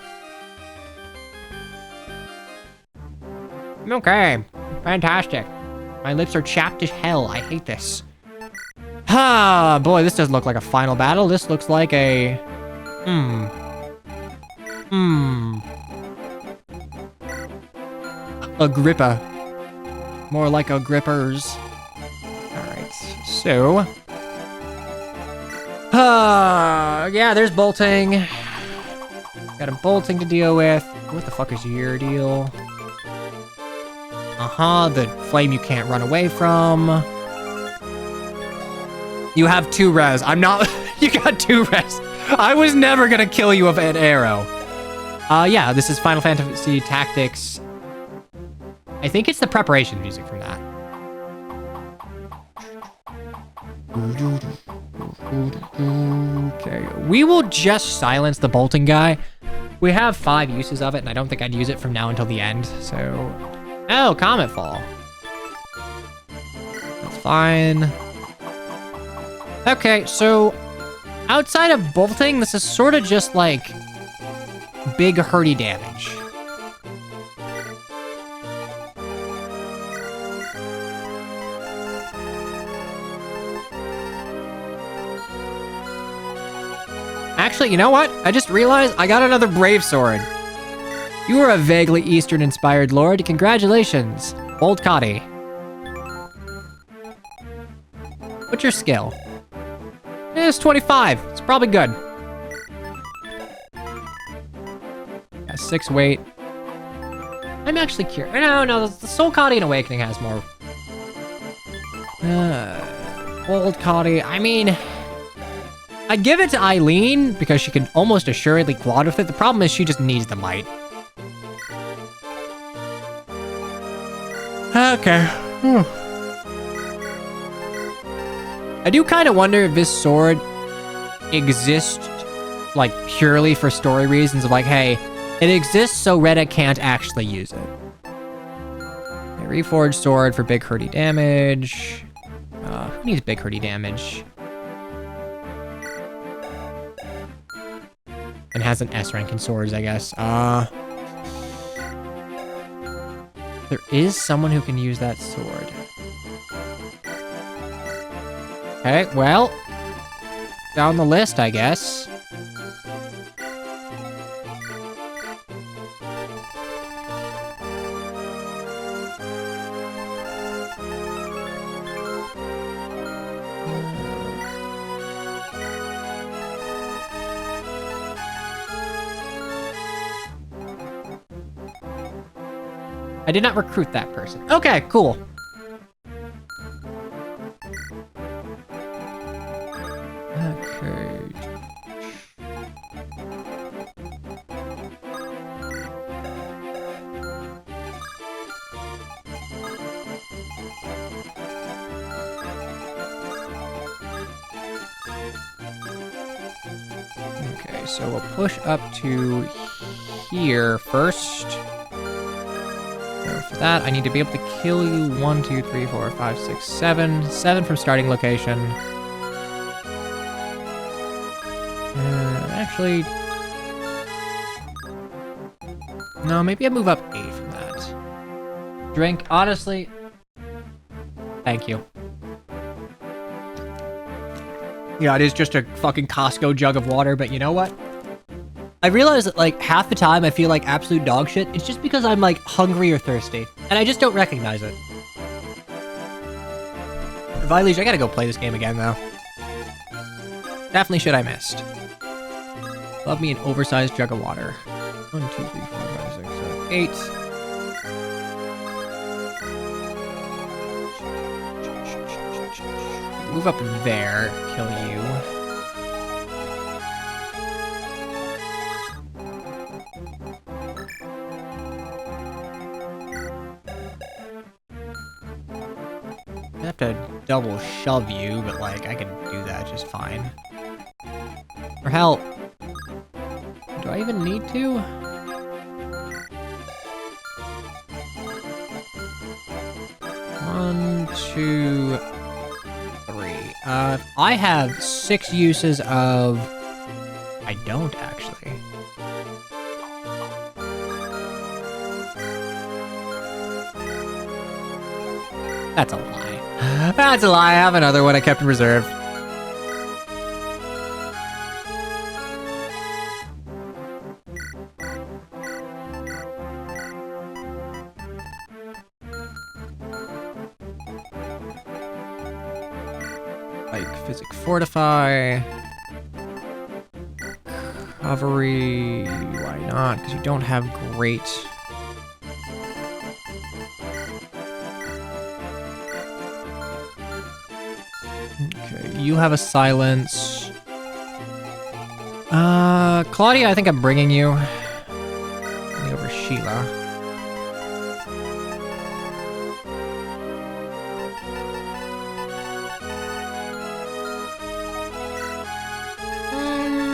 Okay, fantastic. My lips are chapped as hell. I hate this. Boy, this doesn't look like a final battle. This looks like a... Agrippa. More like Agrippers. Alright, so... yeah, there's bolting. Got a bolting to deal with. What the fuck is your deal? The flame you can't run away from. You have 2 res. I'm not... You got 2 res. I was never gonna kill you with an arrow. Yeah, this is Final Fantasy Tactics. I think it's the preparation music from that. Okay, we will just silence the bolting guy. We have 5 uses of it, and I don't think I'd use it from now until the end, so... Oh, Comet Fall. That's fine. Okay, so... Outside of bolting, this is sort of just like... big hurty damage. Actually, you know what? I just realized I got another Brave Sword. You are a vaguely Eastern-inspired lord. Congratulations, Old Cotty. What's your skill? It's 25. It's probably good. Yeah, 6 weight. I'm actually curious. No, the Soul Cotty and Awakening has more. Old Cotty. I mean, I'd give it to Eileen because she can almost assuredly quad with it. The problem is she just needs the might. Okay. I do kind of wonder if this sword exists like purely for story reasons of like, hey, it exists so Retta can't actually use it. A reforged sword for big hurty damage. Who needs big hurty damage? And has an S rank in swords, I guess. There is someone who can use that sword. Okay, well, down the list, I guess. I did not recruit that person. Okay, cool. Okay. Okay, so we'll push up to here first. For that, I need to be able to kill you 1, 2, 3, 4, 5, 6, 7. 7 from starting location. Actually... No, maybe I move up 8 from that. Drink, honestly... Thank you. Yeah, it is just a fucking Costco jug of water, but you know what? I realize that, like, half the time I feel like absolute dog shit. It's just because I'm, like, hungry or thirsty. And I just don't recognize it. Vilege, I gotta go play this game again, though. Definitely shit I missed. Love me an oversized jug of water. 1, 2, 3, 4, 5, 6, 7, 8. Move up there, kill you. I have to double shove you, but like I can do that just fine. Or hell, do I even need to? One, two, three. I have 6 uses of... I don't actually. That's a lie. That's a lie. I have another one I kept in reserve. Like physic fortify. Recovery. Why not? Because you don't have great... Okay, you have a silence. Claudia, I think I'm bringing you. Over Sheila.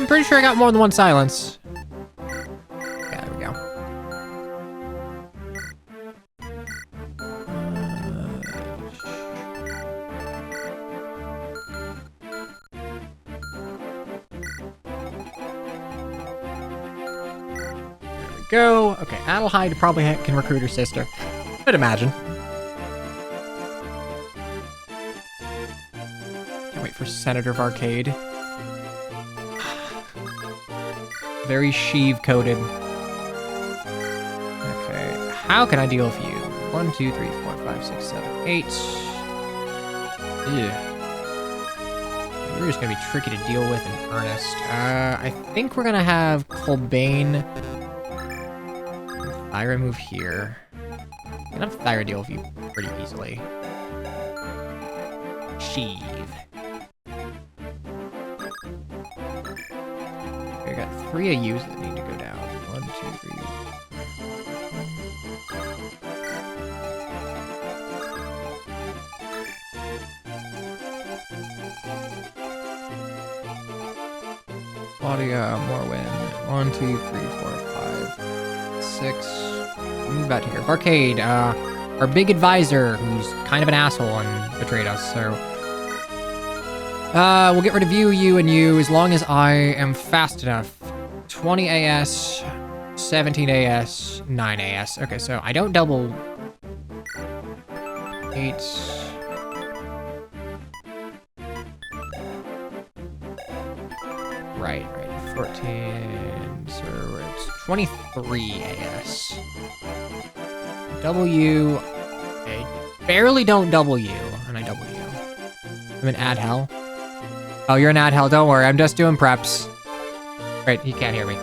Pretty sure I got more than one silence. Yeah, there we go. Go. Okay, Adelheid probably can recruit her sister. I'd imagine. Can't wait for Senator of Arcade. Very sheave-coated. Okay, how can I deal with you? 1, 2, 3, 4, 5, 6, 7, 8. Ew. You're just gonna be tricky to deal with in earnest. I think we're gonna have Colbane... Thyra move here. I can have Thyra deal with you pretty easily. Sheave. got 3 of yous that need to go down. 1, 2, 3. Claudia, Morwin. 1, 2, 3, 4, 5, 6. Move out here. Barcade, our big advisor, who's kind of an asshole and betrayed us, so. We'll get rid of you, and you, as long as I am fast enough. 20 AS, 17 AS, 9 AS. Okay, so I don't double. 8. Right. 14, so it's 23 AS. W. I barely don't double you, and I double you. I'm an ad hell. Oh, you're an ad hell, don't worry, I'm just doing preps. Right, he can't hear me.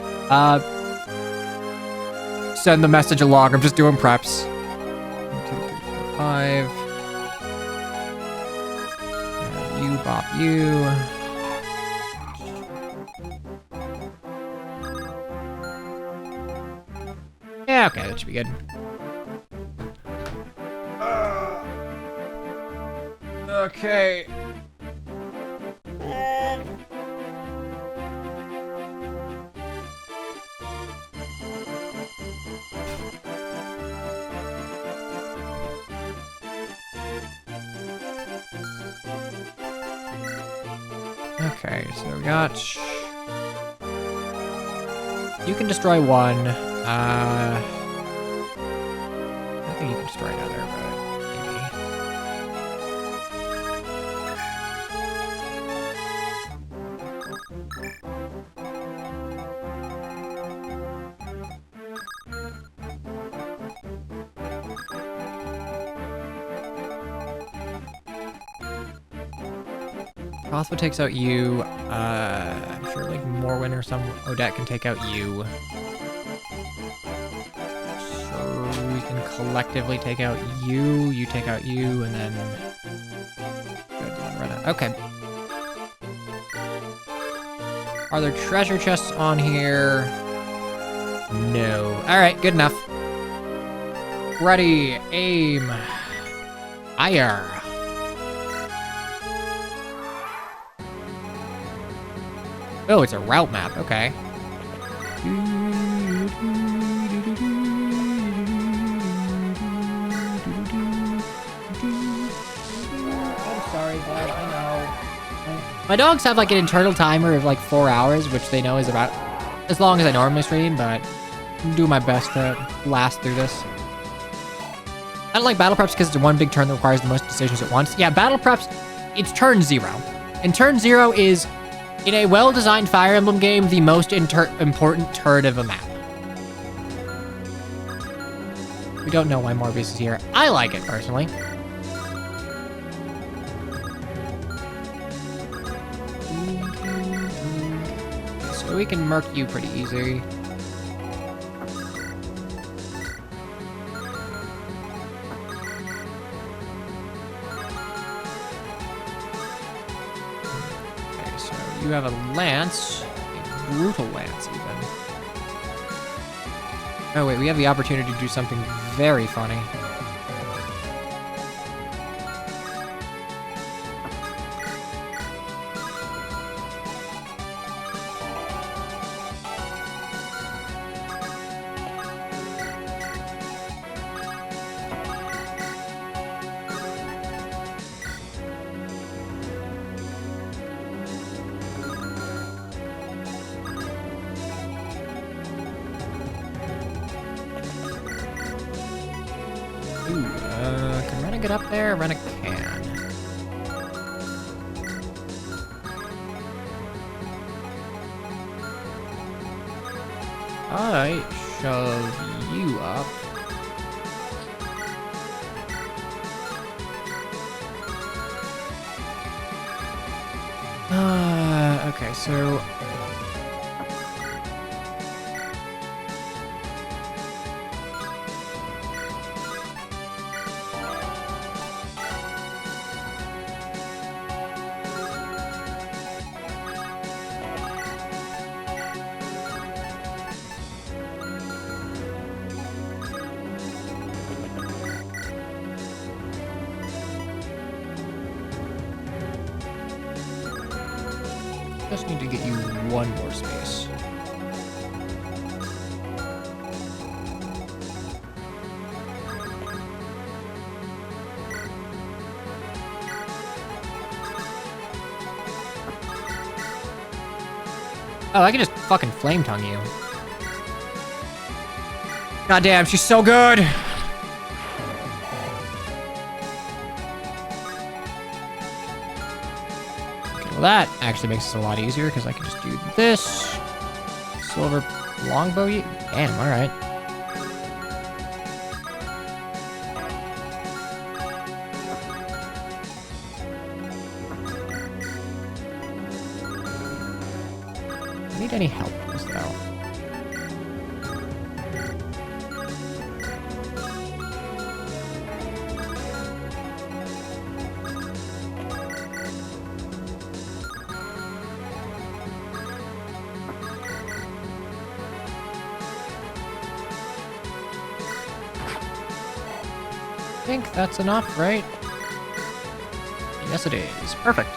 Send the message along, I'm just doing preps. 1, 2, 3, 4, 5. You, bop, you. Yeah, okay, that should be good. Okay. Okay, so we got... You can destroy one. I don't think you can destroy another, but maybe. Crossbow takes out you. I'm sure like Morwin or some Odette can take out you. Sure, we can collectively take out you. You take out you, and then good, run out. Okay. Are there treasure chests on here? No. All right, good enough. Ready, aim, fire. Oh, it's a route map. Okay. I'm sorry, bud. I know. My dogs have like an internal timer of like 4 hours, which they know is about as long as I normally stream, but I'm doing my best to last through this. I don't like battle preps because it's one big turn that requires the most decisions at once. Yeah, battle preps, it's turn 0. And turn 0 is, in a well-designed Fire Emblem game, the most important turn of a map. We don't know why Morbius is here. I like it, personally. So we can murk you pretty easy. You have a lance, a brutal lance even. Oh wait, we have the opportunity to do something very funny. Can Renna get up there? Renna can. I shove you up. Okay, so... just need to get you one more space. Oh, I can just fucking flame tongue you. God damn, she's so good! Okay, well that actually makes this a lot easier because I can just do this. Silver longbow you. Damn, alright. Need any help with this though? I think that's enough, right? Yes, it is. Perfect.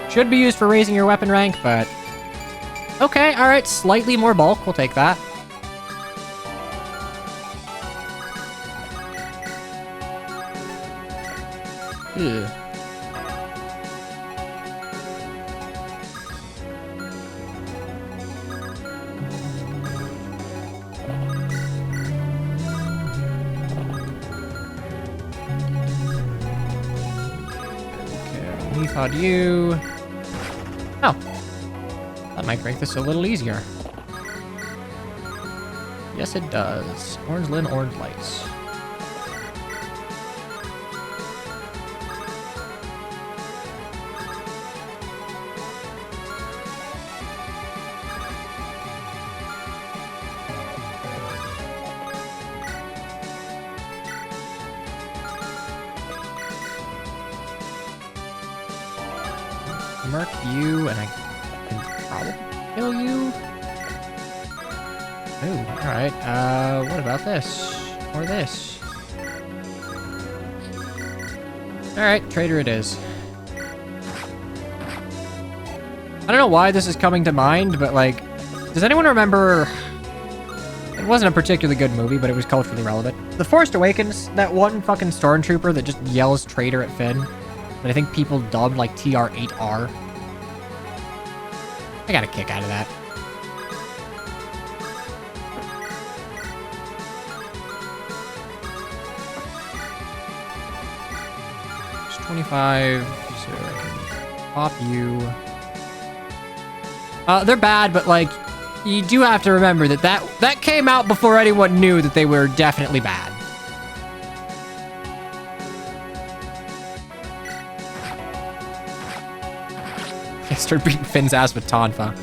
Should be used for raising your weapon rank, but... Okay, alright, slightly more bulk. We'll take that. Ugh. Okay, leaf on you. Oh, that might make this a little easier. Yes, it does. Orange Lin, orange lights. Murk you, and I can probably kill you. Ooh, alright. What about this? Or this? Alright, traitor it is. I don't know why this is coming to mind, but like, does anyone remember... It wasn't a particularly good movie, but it was culturally relevant. The Force Awakens, that one fucking stormtrooper that just yells traitor at Finn. That I think people dubbed like TR-8R. I got a kick out of that. It's 25, so I can pop you. They're bad, but like, you do have to remember that came out before anyone knew that they were definitely bad. Start beating Finn's ass with Tonfa.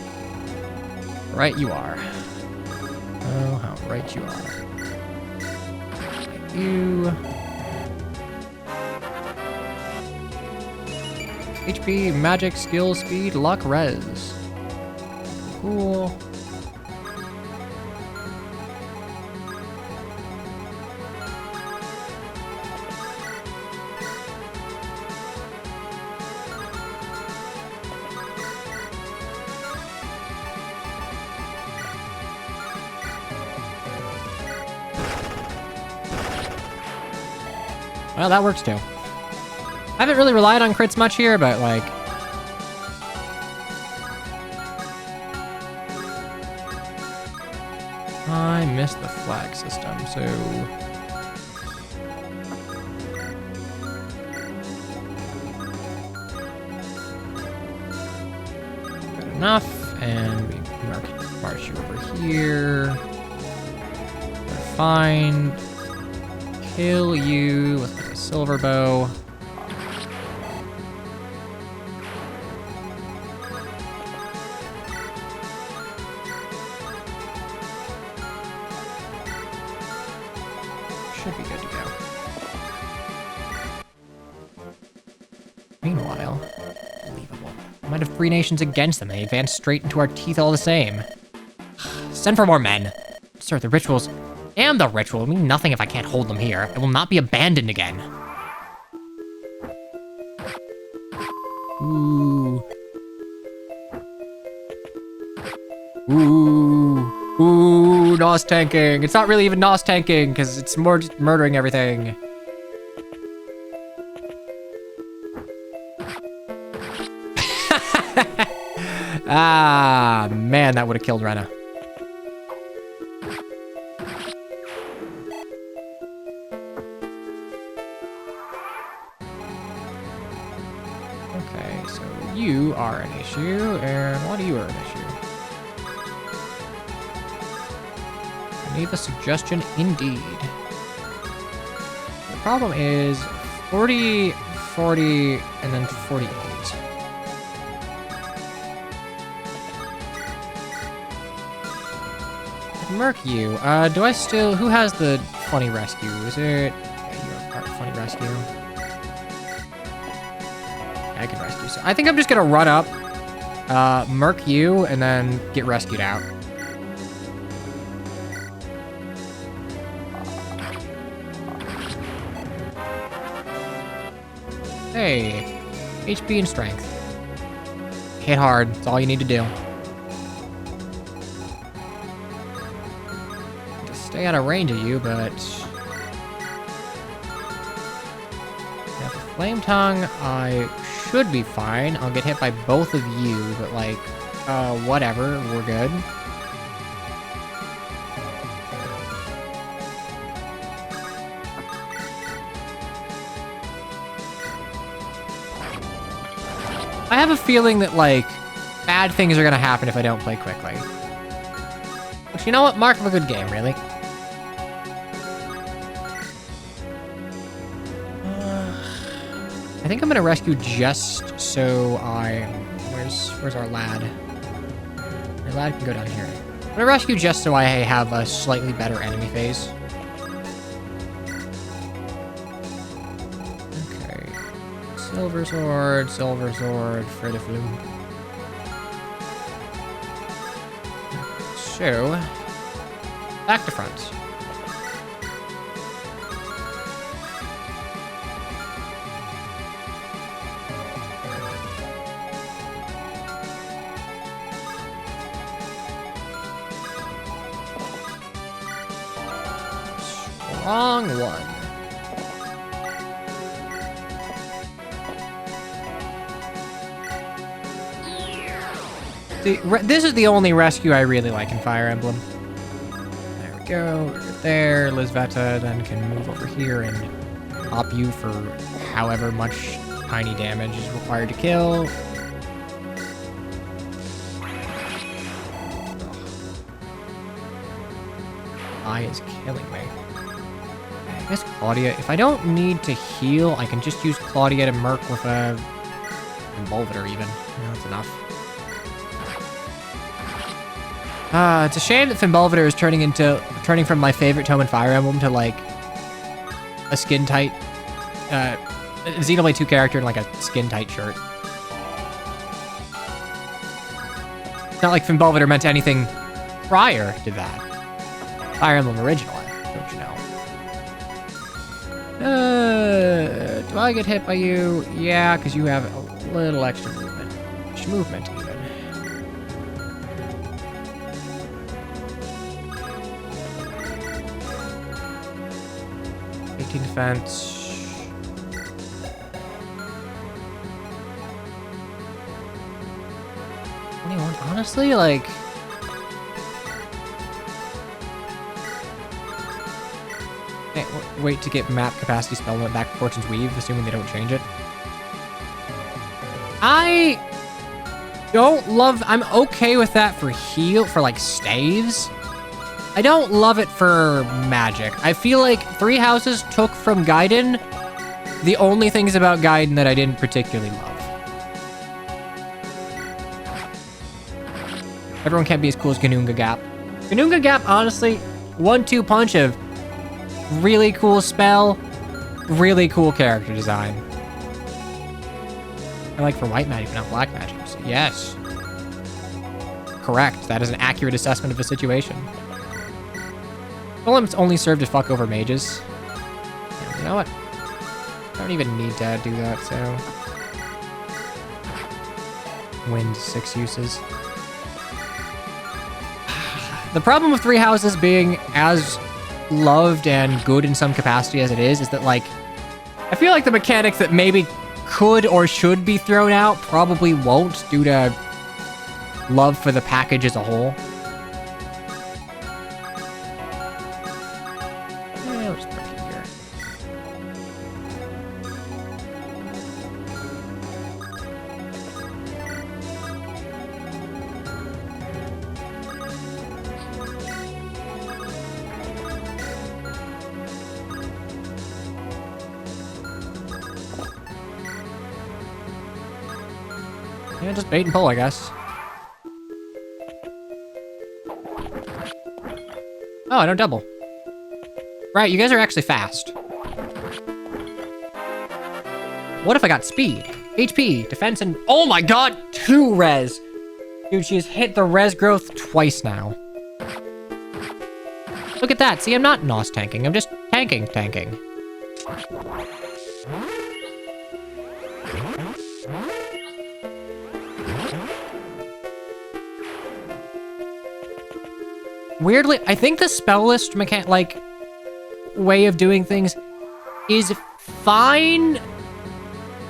Right you are. Oh, how right you are. You. HP, magic, skill, speed, luck, res. Cool. Well, that works too. I haven't really relied on crits much here, but like... I missed the flag system, so... Good enough, and we march you over here. We're fine. Kill you with like a silver bow. Should be good to go. Meanwhile, unbelievable. We might have 3 nations against them. They advance straight into our teeth all the same. Send for more men. Sir, the rituals and the ritual mean nothing if I can't hold them here. It will not be abandoned again. Ooh. Ooh. Ooh, NOS tanking. It's not really even NOS tanking, because it's more just murdering everything. Ah, man, that would have killed Rena. Okay, so you are an issue, and what are you an issue? I need a suggestion indeed. The problem is 40, 40, and then 48. Merc you. Do I still... Who has the funny rescue? Is it... Yeah, you are part funny rescue. Yeah, I can rescue. So I think I'm just gonna run up, merc you, and then get rescued out. Hey. HP and strength. Hit hard. That's all you need to do. Stay out of range of you, but... Yeah, for Flame Tongue, I should be fine. I'll get hit by both of you, but like, whatever, we're good. I have a feeling that, like, bad things are gonna happen if I don't play quickly. Which, you know what? Mark of a good game, really. I think I'm gonna rescue just so I... Where's our lad? Our lad can go down here. I'm gonna rescue just so I have a slightly better enemy phase. Okay. Silver sword, Frediflu. So, back to front. Wrong one. See, this is the only rescue I really like in Fire Emblem. There we go. Right there. Lizveta then can move over here and pop you for however much tiny damage is required to kill. Eye is killing me. I guess Claudia, if I don't need to heal, I can just use Claudia to merc with a Involvator even. Yeah, that's enough. It's a shame that Fimbulvator is turning from my favorite tome in Fire Emblem to like a skin tight, Xenoblade 2 character in like a skin tight shirt. It's not like Fimbulvator meant anything prior to that. Fire Emblem original, don't you know? Do I get hit by you? Yeah, because you have a little extra movement. Movement even. 18 defense. 21. Honestly, like... Wait to get map capacity spell limit back to Fortune's Weave, assuming they don't change it. I don't love... I'm okay with that for heal, for like staves. I don't love it for magic. I feel like Three Houses took from Gaiden the only things about Gaiden that I didn't particularly love. Everyone can't be as cool as Ganunga Gap. Ganunga Gap, honestly, 1-2 punch of really cool spell, really cool character design. I like for white magic, but not black magic. So yes. Correct. That is an accurate assessment of the situation. Golems only serve to fuck over mages. Yeah, you know what? I don't even need to do that, so... Wind 6 uses. The problem with 3 houses being as loved and good in some capacity as it is that, like, I feel like the mechanics that maybe could or should be thrown out probably won't due to love for the package as a whole. Yeah, let's put it here. Yeah, just bait and pull, I guess. Oh, I don't double. Right, you guys are actually fast. What if I got speed? HP, defense, and... Oh my god! 2 res! Dude, she has hit the res growth twice now. Look at that. See, I'm not NOS tanking. I'm just tanking. Weirdly, I think the spell list way of doing things is fine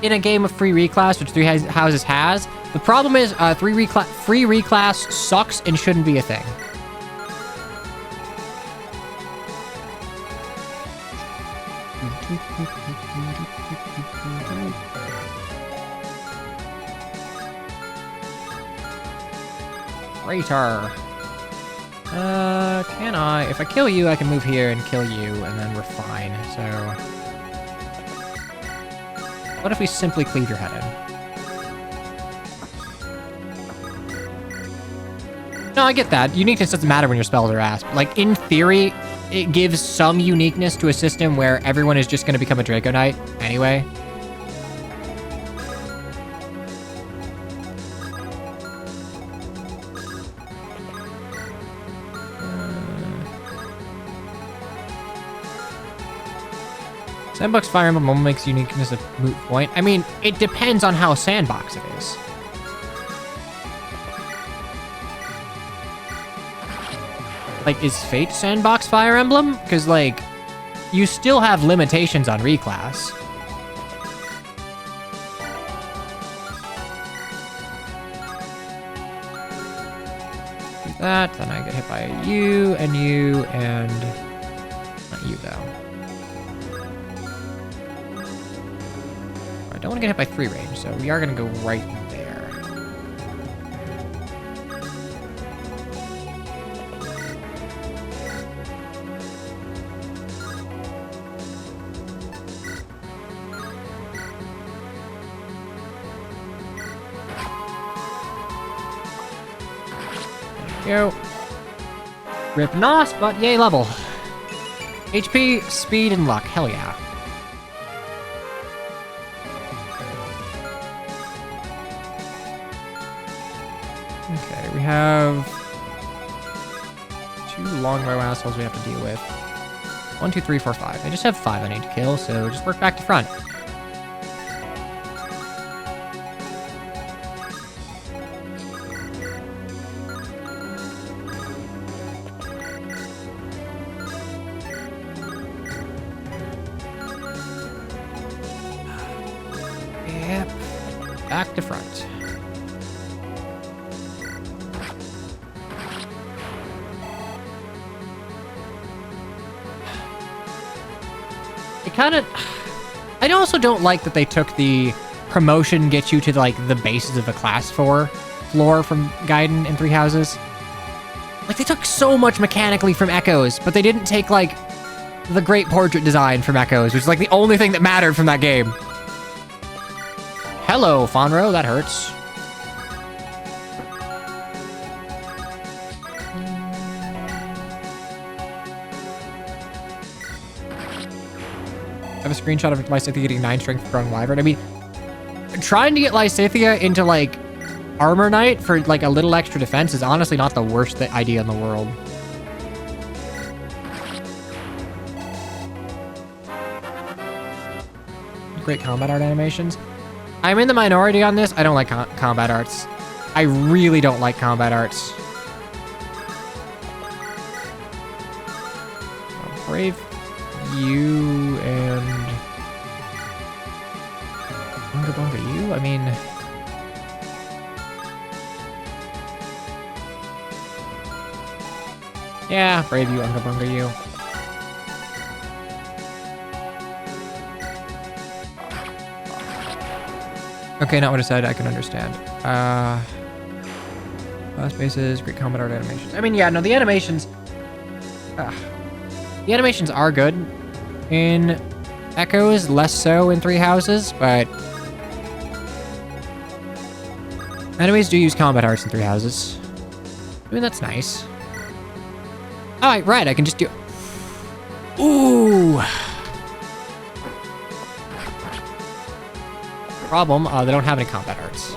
in a game of free reclass, which 3 houses has. The problem is free reclass sucks and shouldn't be a thing. Traitor. Can I? If I kill you, I can move here and kill you, and then we're fine. So, what if we simply cleave your head in? No, I get that. Uniqueness doesn't matter when your spells are asked. Like, in theory, it gives some uniqueness to a system where everyone is just going to become a Draco Knight anyway. Sandbox Fire Emblem only makes uniqueness a moot point. I mean, it depends on how sandbox it is. Like, is Fate Sandbox Fire Emblem? Because, like, you still have limitations on reclass. Do that, then I get hit by you, and not you, though. I don't want to get hit by 3 range, so we are going to go right there. There we go. Rip Nos, but yay level. HP, speed, and luck. Hell yeah. Okay, we have 2 long row assholes we have to deal with. 1, 2, 3, 4, 5. I just have 5 I need to kill, so just work back to front. Yep. Back to front. I also don't like that they took the promotion gets you to, like, the basis of a class 4 floor from Gaiden in 3 houses. Like, they took so much mechanically from Echoes, but they didn't take, like, the great portrait design from Echoes, which is, like, the only thing that mattered from that game. Hello, Fonro, that hurts. I have a screenshot of Lysithea getting 9 strength for Growing Wyvern. I mean, trying to get Lysithea into, like, Armor Knight for, like, a little extra defense is honestly not the worst idea in the world. Great combat art animations. I'm in the minority on this. I don't like combat arts. I really don't like combat arts. I'll brave you and Bunga Bunga you? I mean... Yeah, brave you, Unga Bunga you. Okay, not what I said, I can understand. Fast paces, great combat art animations. I mean, yeah, no, the animations... the animations are good in Echoes, less so in Three Houses, but... Enemies do use combat arts in Three Houses. I mean, that's nice. Oh, right, I can just do... Ooh! Problem, they don't have any combat arts.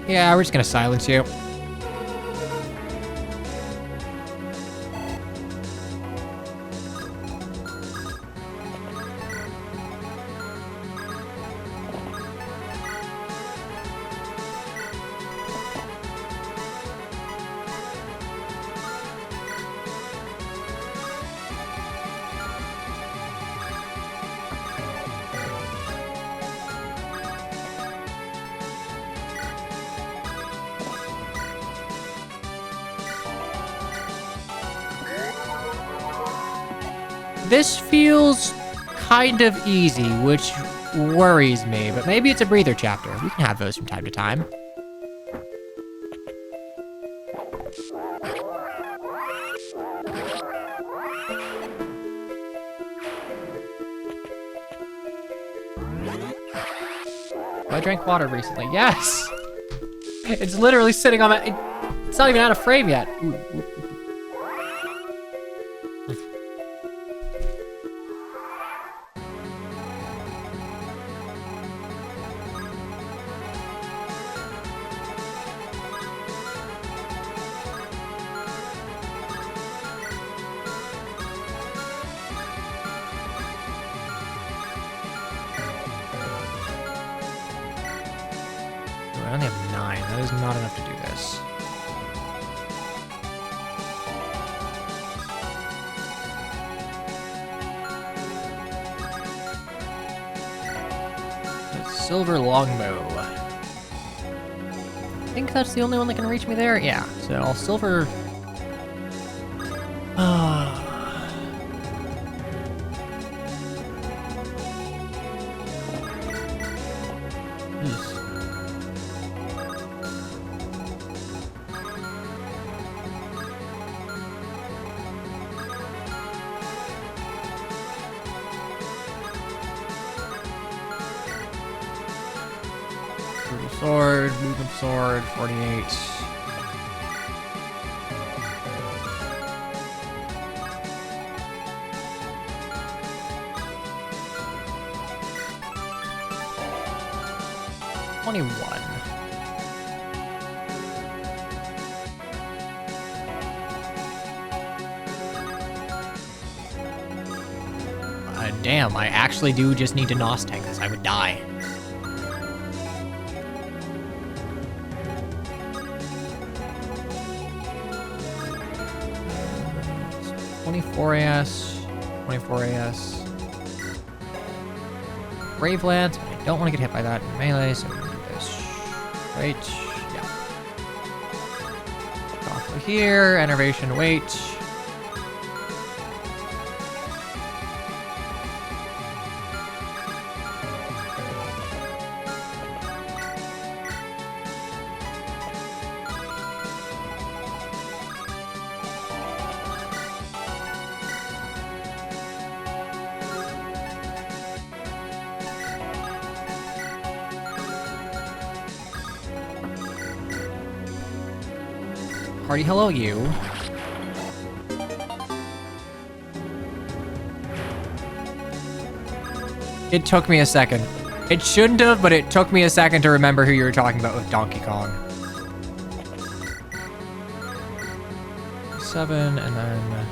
Yeah, we're just gonna silence you. This feels kind of easy, which worries me, but maybe it's a breather chapter. We can have those from time to time. I drank water recently. Yes! It's literally sitting on my... It's not even out of frame yet. Ooh, ooh. I only have 9. That is not enough to do this. Silver longbow. I think that's the only one that can reach me there. Yeah. So I'll silver. Sword, movement sword, 48. Damn, I actually do just need to NOS tank this. I would die. 24 AS, 24 AS. Brave Lance, but I don't want to get hit by that in melee, so we're gonna do this. Right, yeah. Off of here, enervation, wait. Party hello you. It took me a second. It shouldn't have, but it took me a second to remember who you were talking about with Donkey Kong. 7 and then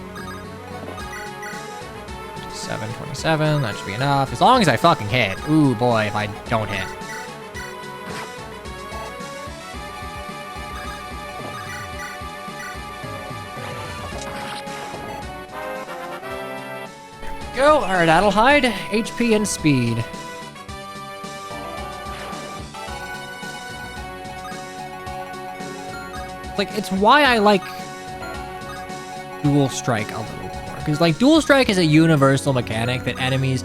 27. That should be enough. As long as I fucking hit. Ooh boy, if I don't hit. Go, alright, that'll hide. HP and speed. Like, it's why I like Dual Strike a little more. Because, like, Dual Strike is a universal mechanic that enemies,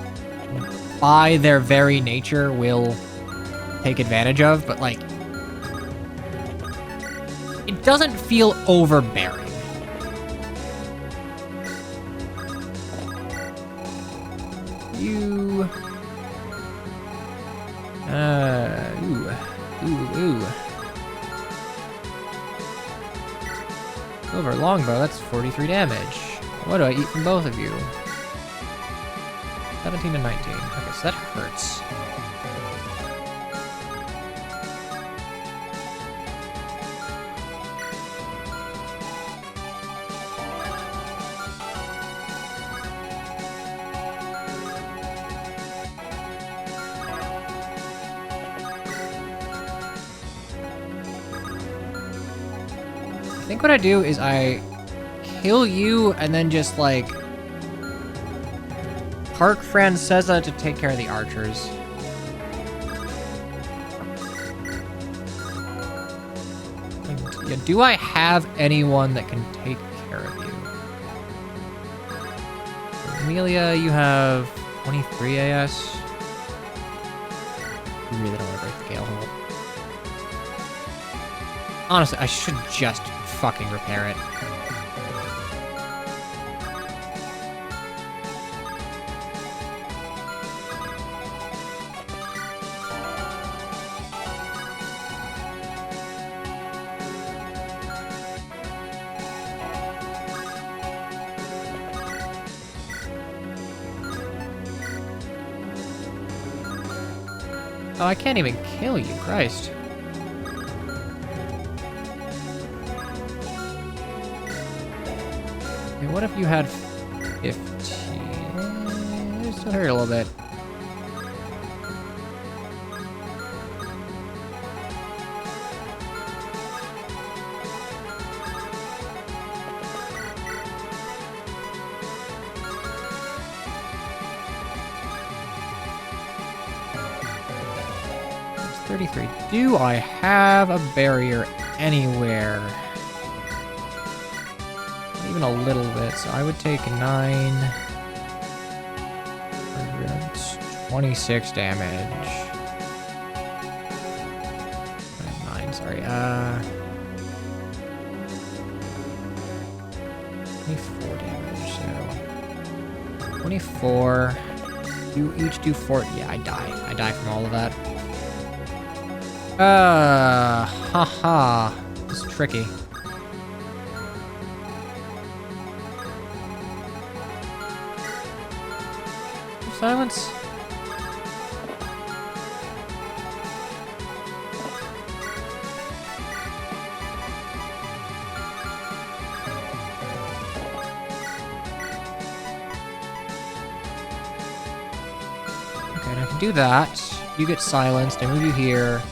by their very nature, will take advantage of, but, like, it doesn't feel overbearing. You... Ooh. Silver longbow, that's 43 damage. What do I eat from both of you? 17 and 19. Okay, so that hurts. I think what I do is I kill you and then just like park Francesa to take care of the archers. And, yeah, do I have anyone that can take care of you? Amelia, you have 23 AS. You really don't want to break the Gale Hold. Honestly, I should just fucking repair it. Oh, I can't even kill you, Christ. Okay, what if you had 15? It still hurt a little bit. It's 33. Do I have a barrier anywhere? Even a little bit, so I would take 9, 26 damage. 9, sorry, 24 damage, so 24. You each do 4, yeah, I die from all of that. Haha, this is tricky. Silence. Okay, and I can do that. You get silenced. I move you here.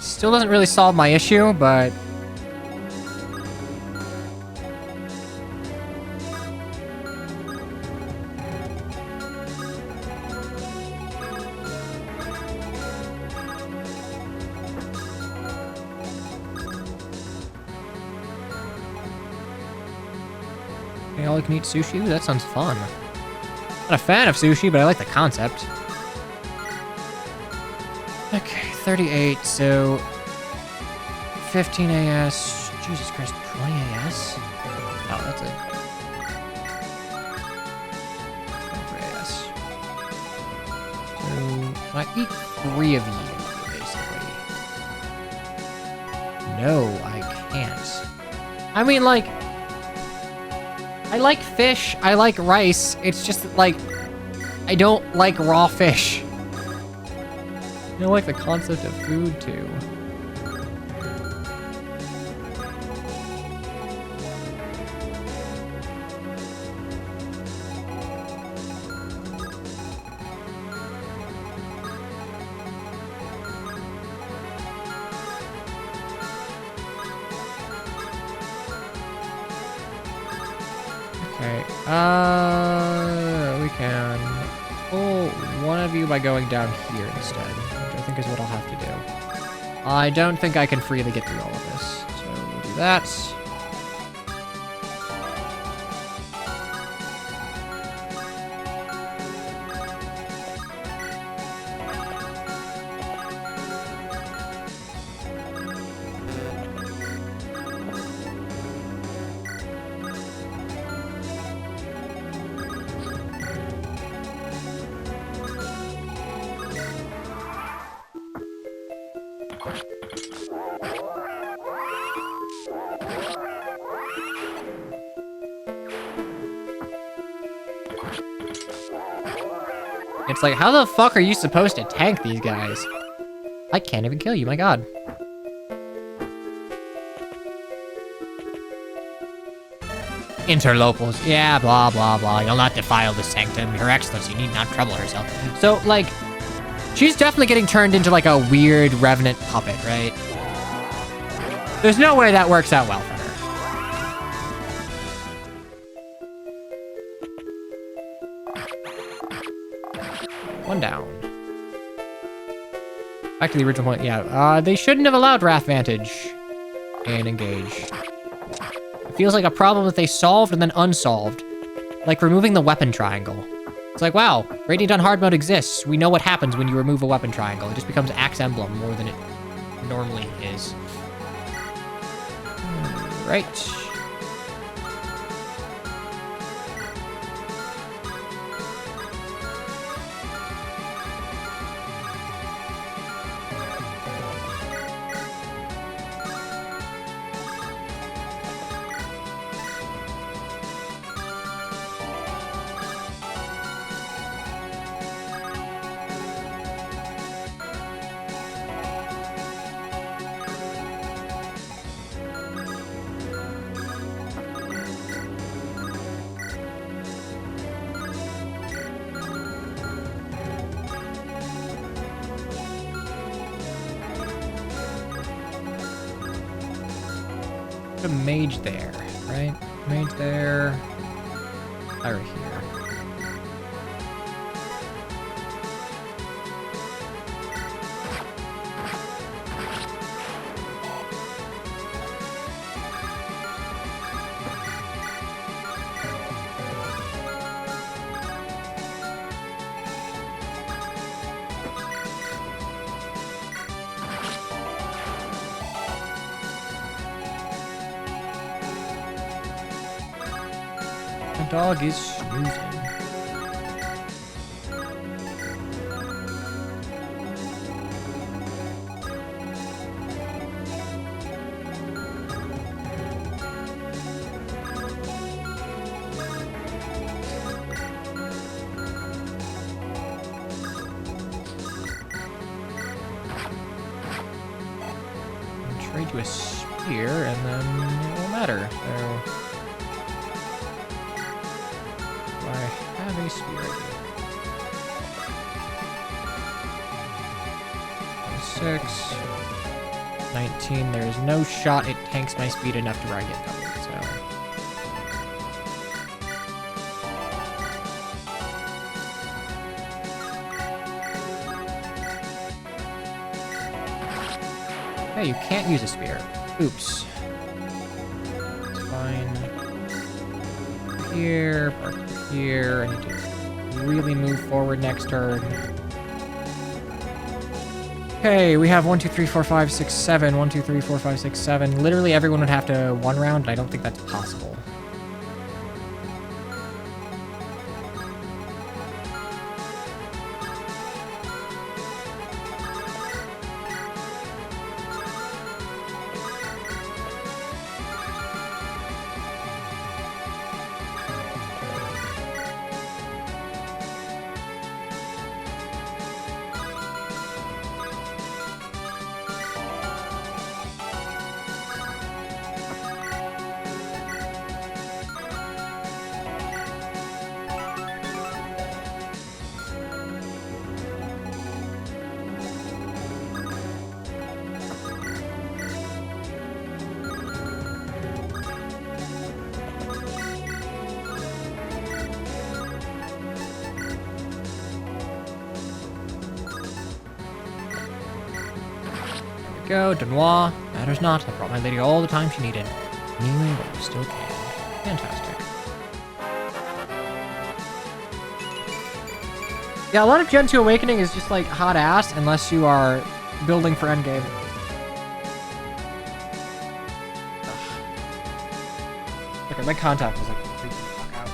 Still doesn't really solve my issue, but... Okay, all you can eat sushi? Ooh, that sounds fun. Not a fan of sushi, but I like the concept. Okay, 38, so 15 AS. Jesus Christ, 20 AS? Oh, that's it. 24 AS. Can I eat 3 of you, basically? No, I can't. I mean, like, I like fish, I like rice. It's just that, like, I don't like raw fish. I don't like the concept of food, too. Okay, we can pull one of you by going down here instead, which I think is what I'll have to do. I don't think I can freely get through all of this, so we'll do that. It's like, how the fuck are you supposed to tank these guys? I can't even kill you, my god. Interlopers. Yeah, blah, blah, blah. You'll not defile the sanctum. Her Excellency need not trouble herself. So, like, she's definitely getting turned into, like, a weird revenant puppet, right? There's no way that works out well for her. One down. Back to the original point. Yeah, they shouldn't have allowed Wrath Vantage. And engage. It feels like a problem that they solved and then unsolved. Like removing the weapon triangle. It's like, wow, Radiant on hard mode exists. We know what happens when you remove a weapon triangle. It just becomes Axe Emblem more than it normally is. Right. A mage there, right? Mage there. Fire here. My dog is snoozing. Trade you a spear, and then it won't matter. So I have a spear. 6, 19. There is no shot it tanks my speed enough to where I get doubled. So. Hey, you can't use a spear. Oops. It's fine. Here, park here. I need to really move forward next turn. Okay, we have 1, 2, 3, 4, 5, 6, 7. 1, 2, 3, 4, 5, 6, 7. Literally everyone would have to one round, and I don't think that's possible. go. Denois. Matters not. I brought my lady all the time she needed. Anyway, but I still can. Fantastic. Yeah, a lot of Gen 2 Awakening is just like hot ass unless you are building for endgame. Okay, my contact is like freaking the fuck out.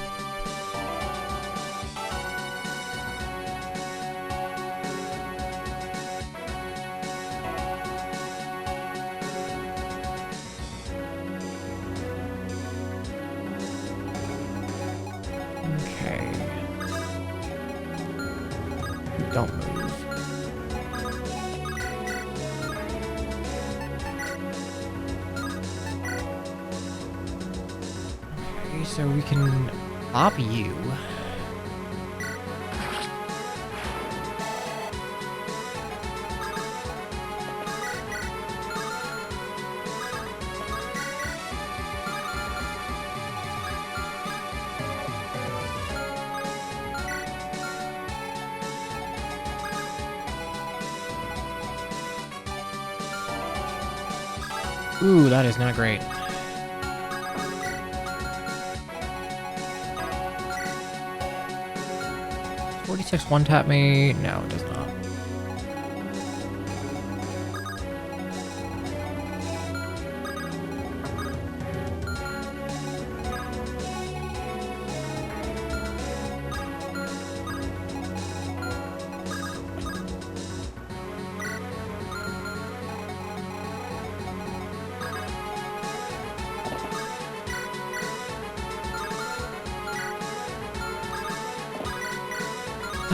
Okay. Don't move. Okay, so we can pop you. Ooh, that is not great. Does 46 one-tap me? No, it does not.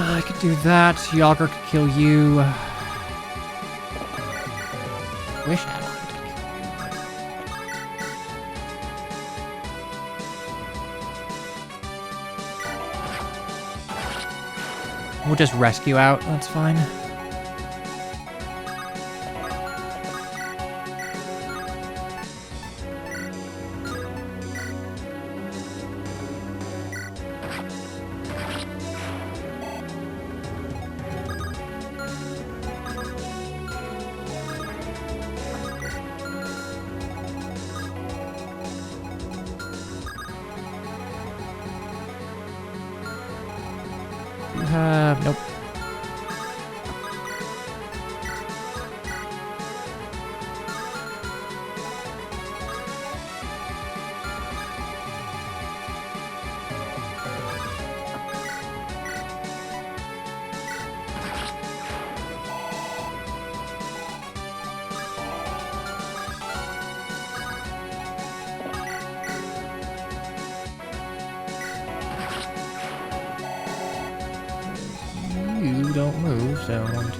I could do that. Yager could kill you. Wish Adelaide could kill you. We'll just rescue out. That's fine. Nope. You don't move, so 1, 2.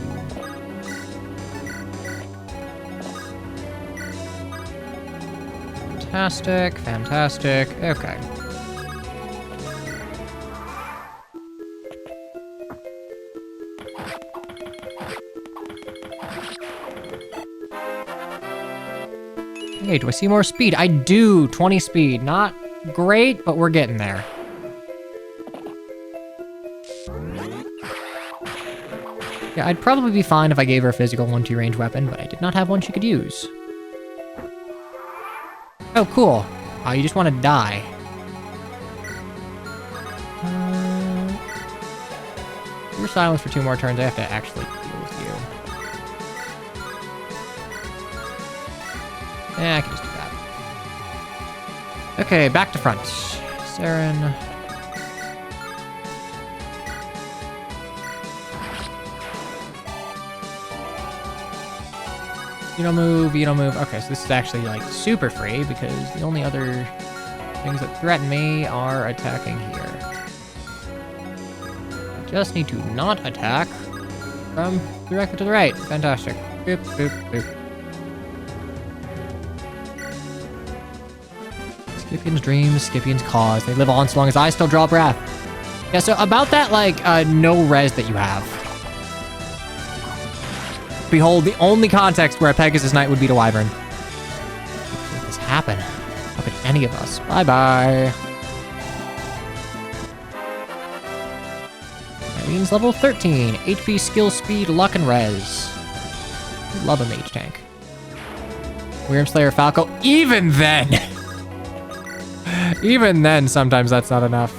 Fantastic, fantastic. Okay. Hey, do I see more speed? I do! 20 speed. Not great, but we're getting there. Yeah, I'd probably be fine if I gave her a physical 1-2 range weapon, but I did not have one she could use. Oh, cool. Oh, you just want to die. You're silenced for 2 more turns. I have to actually deal with you. Yeah, I can just do that. Okay, back to front. Saren. You don't move, you don't move. Okay, so this is actually like super free because the only other things that threaten me are attacking here. I just need to not attack from directly to the right. Fantastic. Boop, boop, boop. Scipion's dreams, Scipion's cause. They live on so long as I still draw breath. Yeah, so about that, like, no res that you have. Behold, the only context where a Pegasus Knight would beat a Wyvern. How could this happen? How could any of us? Bye-bye. Irene's level 13. HP, skill, speed, luck, and res. Love a mage tank. Slayer Falco. Even then! Even then, sometimes that's not enough.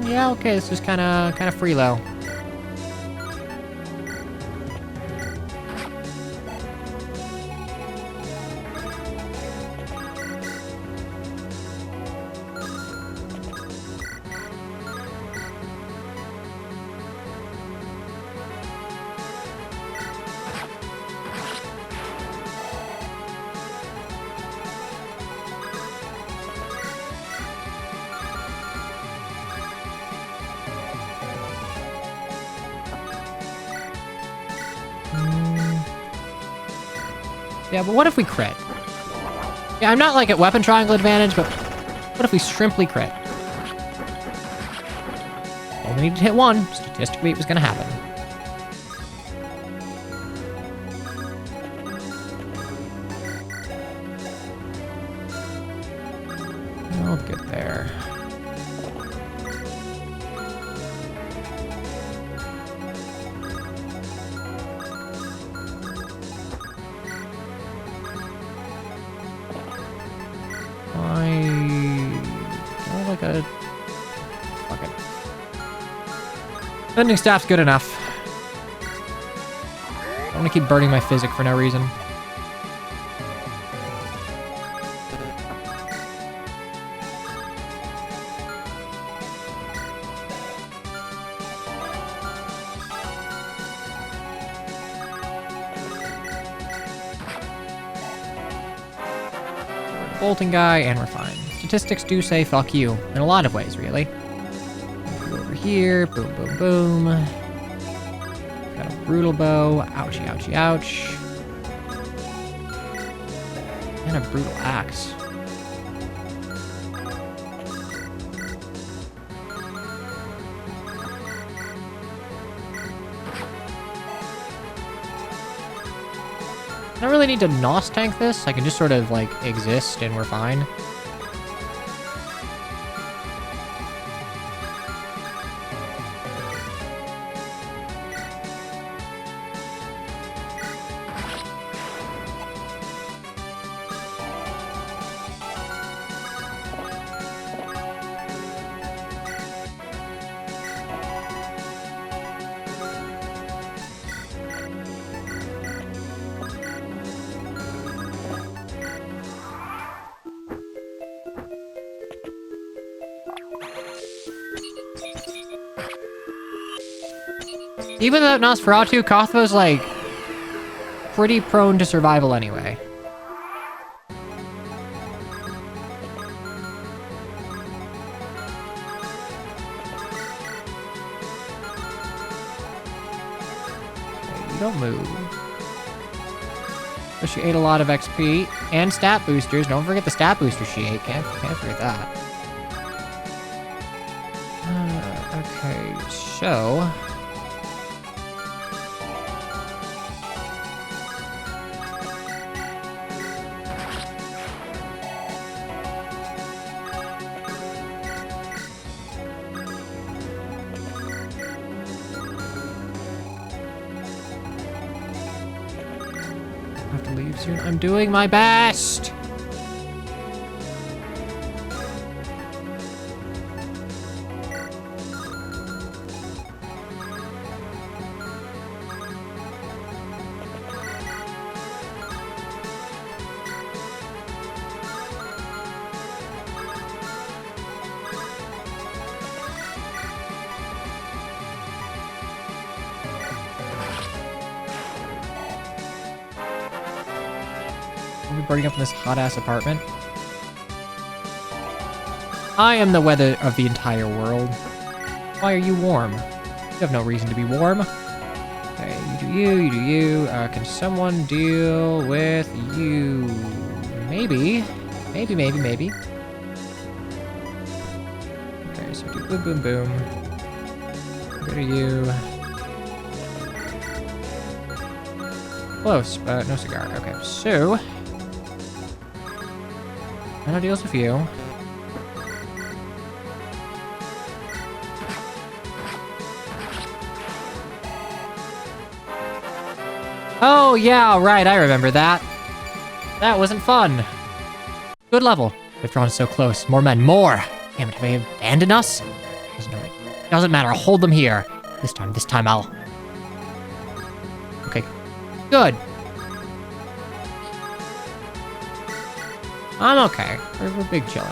Yeah, okay, this is kind of freelo. Yeah, but what if we crit? Yeah, I'm not like at weapon triangle advantage, but what if we shrimply crit? Only need to hit one. Statistically, it was gonna happen. I'll get there. Fuck it. Bending staff's good enough. I want to keep burning my physic for no reason. Bolting guy, and we're fine. Statistics do say fuck you, in a lot of ways, really. Go over here, boom, boom, boom. Got a brutal bow, ouchie, ouchie, ouch. And a brutal axe. I don't really need to NOS tank this. I can just sort of like exist and we're fine. Even though Nosferatu, Kothva's like pretty prone to survival anyway. Okay, you don't move. So she ate a lot of XP and stat boosters. Don't forget the stat boosters she ate. Can't forget that. Okay, so I have to leave soon. I'm doing my best. We're burning up in this hot-ass apartment. I am the weather of the entire world. Why are you warm? You have no reason to be warm. Okay, you do you, you do you. Can someone deal with you? Maybe. Maybe. Okay, so do boom, boom, boom. Go to you. Close, but no cigar. Okay, so... Anna deals with you. Oh, yeah, right, I remember that. That wasn't fun. Good level. They've drawn so close. More men, more! Damn it, have they abandoned us? Doesn't matter, I'll hold them here. This time I'll... Okay, good. I'm okay. We're big chilling.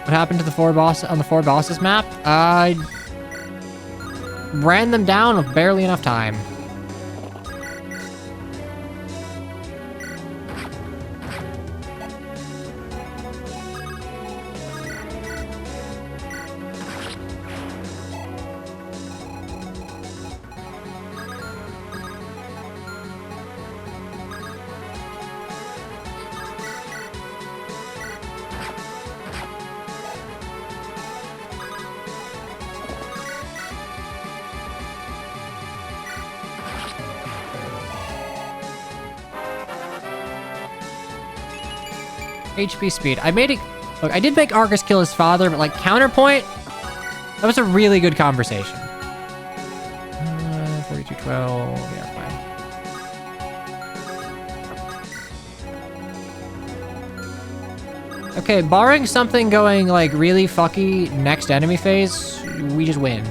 What happened to the four bosses map? I ran them down with barely enough time. HP speed. I made it... Look, I did make Argus kill his father, but like, counterpoint, that was a really good conversation. 4212, yeah, fine. Okay, barring something going like really fucky next enemy phase, we just win.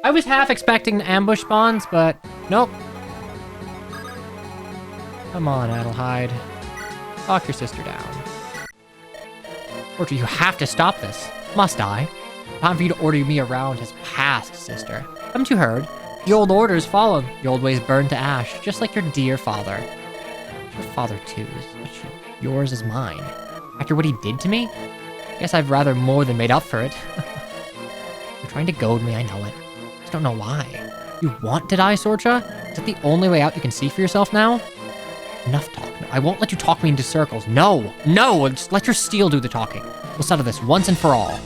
I was half expecting ambush spawns, but nope. Come on, Adelheid. Talk your sister down. Order, you have to stop this. Must I? Time for you to order me around has passed, sister. Haven't you heard? The old order's fallen. The old ways burned to ash, just like your dear father. Your father, too, is yours is mine. After what he did to me? Guess I've rather more than made up for it. You're trying to goad me, I know it. I don't know why. You want to die, Sorcha? Is that the only way out you can see for yourself now? Enough talk. No, I won't let you talk me into circles. No! No! Just let your steel do the talking. We'll settle this once and for all.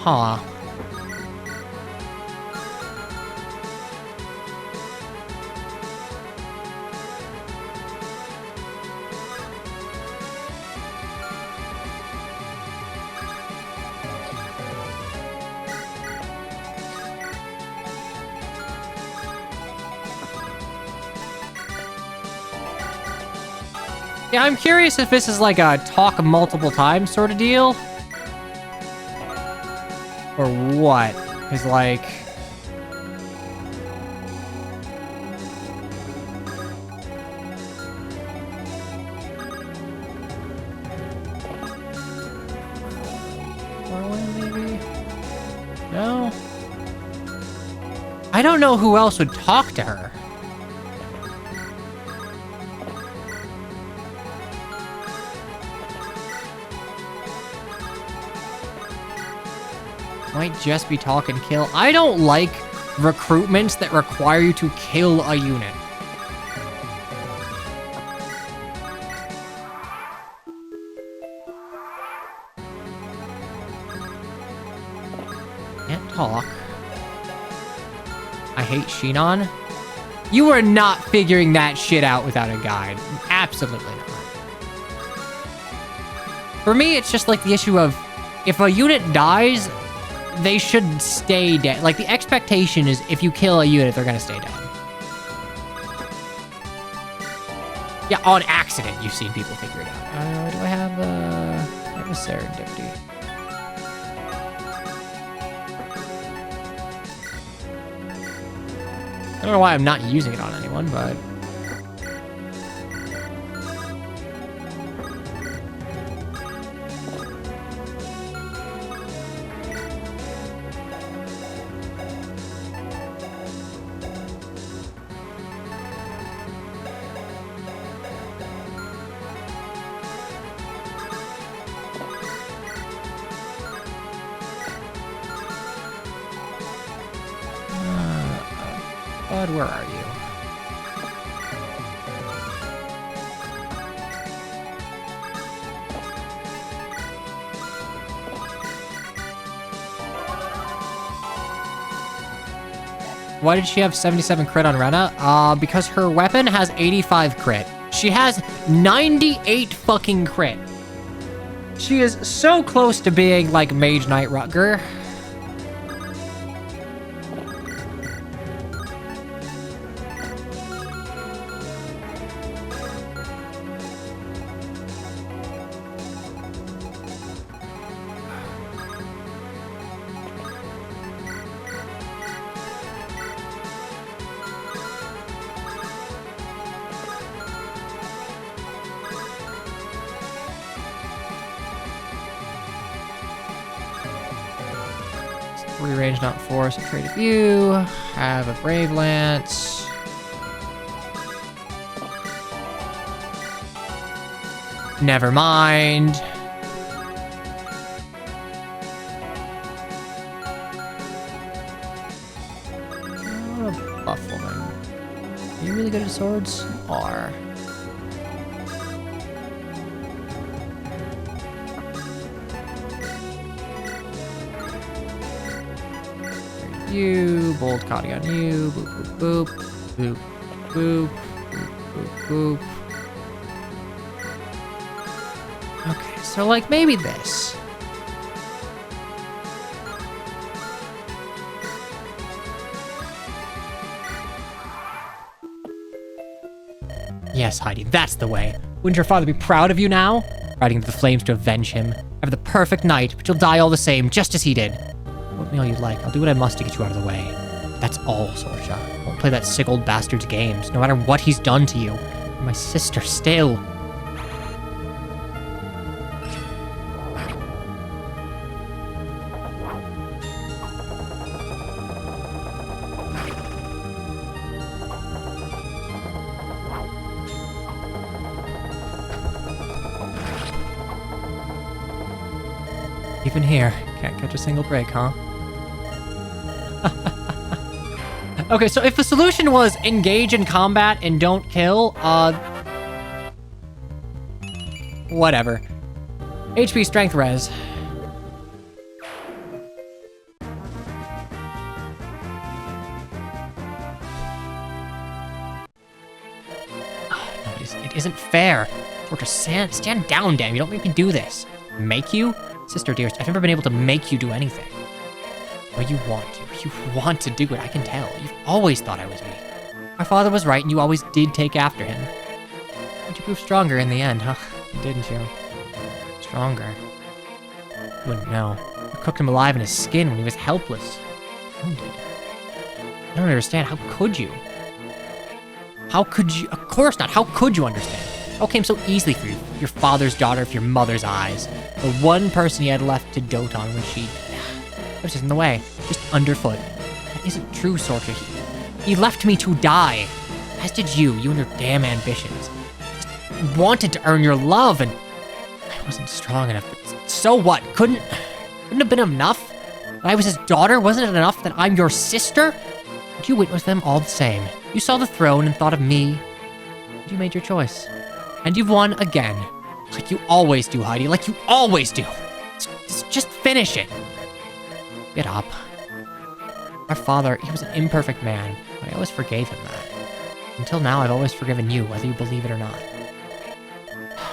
Huh. Yeah, I'm curious if this is like a talk multiple times sort of deal. Or what? Is like... Merlin, maybe? No? I don't know who else would talk to her. Might just be talk and kill. I don't like recruitments that require you to kill a unit. Can't talk. I hate Shinon. You are not figuring that shit out without a guide. Absolutely not. For me, it's just like the issue of if a unit dies, they should stay dead. Like, the expectation is if you kill a unit, they're gonna stay dead. Yeah, on accident, you've seen people figure it out. Do I have a serendipity? I don't know why I'm not using it on anyone, but... Bud, where are you? Why did she have 77 crit on Rena? Because her weapon has 85 crit. She has 98 fucking crit. She is so close to being like Mage Knight Rutger. Three range, not four, so trade of view. Have a Brave Lance. Never mind. What a buff woman. Are you really good at swords? You are. You, bold Cotty on you, boop, boop, boop, boop, boop, boop, boop, boop. Okay, so like maybe this. Yes, Heidi, that's the way. Wouldn't your father be proud of you now? Riding into the flames to avenge him. Have the perfect night, but you'll die all the same, just as he did. What meal you'd like. I'll do what I must to get you out of the way. That's all, Sorsha. Won't play that sick old bastard's games, no matter what he's done to you. You're my sister still. Even here, can't catch a single break, huh? Okay, so if the solution was engage in combat and don't kill, whatever. HP strength res. No, it isn't fair. Georgia, stand down, damn. You don't make me do this. Make you? Sister dearest, I've never been able to make you do anything. Well, you want to. You want to do it, I can tell. You've always thought I was weak. My father was right, and you always did take after him. But you proved stronger in the end, huh? Didn't you? Stronger. You wouldn't know. You cooked him alive in his skin when he was helpless. Wounded. I don't understand. How could you? How could you? Of course not. How could you understand? It all came so easily for you. Your father's daughter for your mother's eyes. The one person he had left to dote on when she... It was just in the way. Just underfoot. That isn't true, Sorcha. He left me to die. As did you. You and your damn ambitions. Just wanted to earn your love, and... I wasn't strong enough, but so what? Couldn't have been enough? That I was his daughter? Wasn't it enough that I'm your sister? But you witnessed them all the same. You saw the throne and thought of me. And you made your choice. And you've won again. Like you always do, Heidi. Like you always do. Just finish it. Get up. Our father, he was an imperfect man, but I always forgave him that. Until now, I've always forgiven you, whether you believe it or not.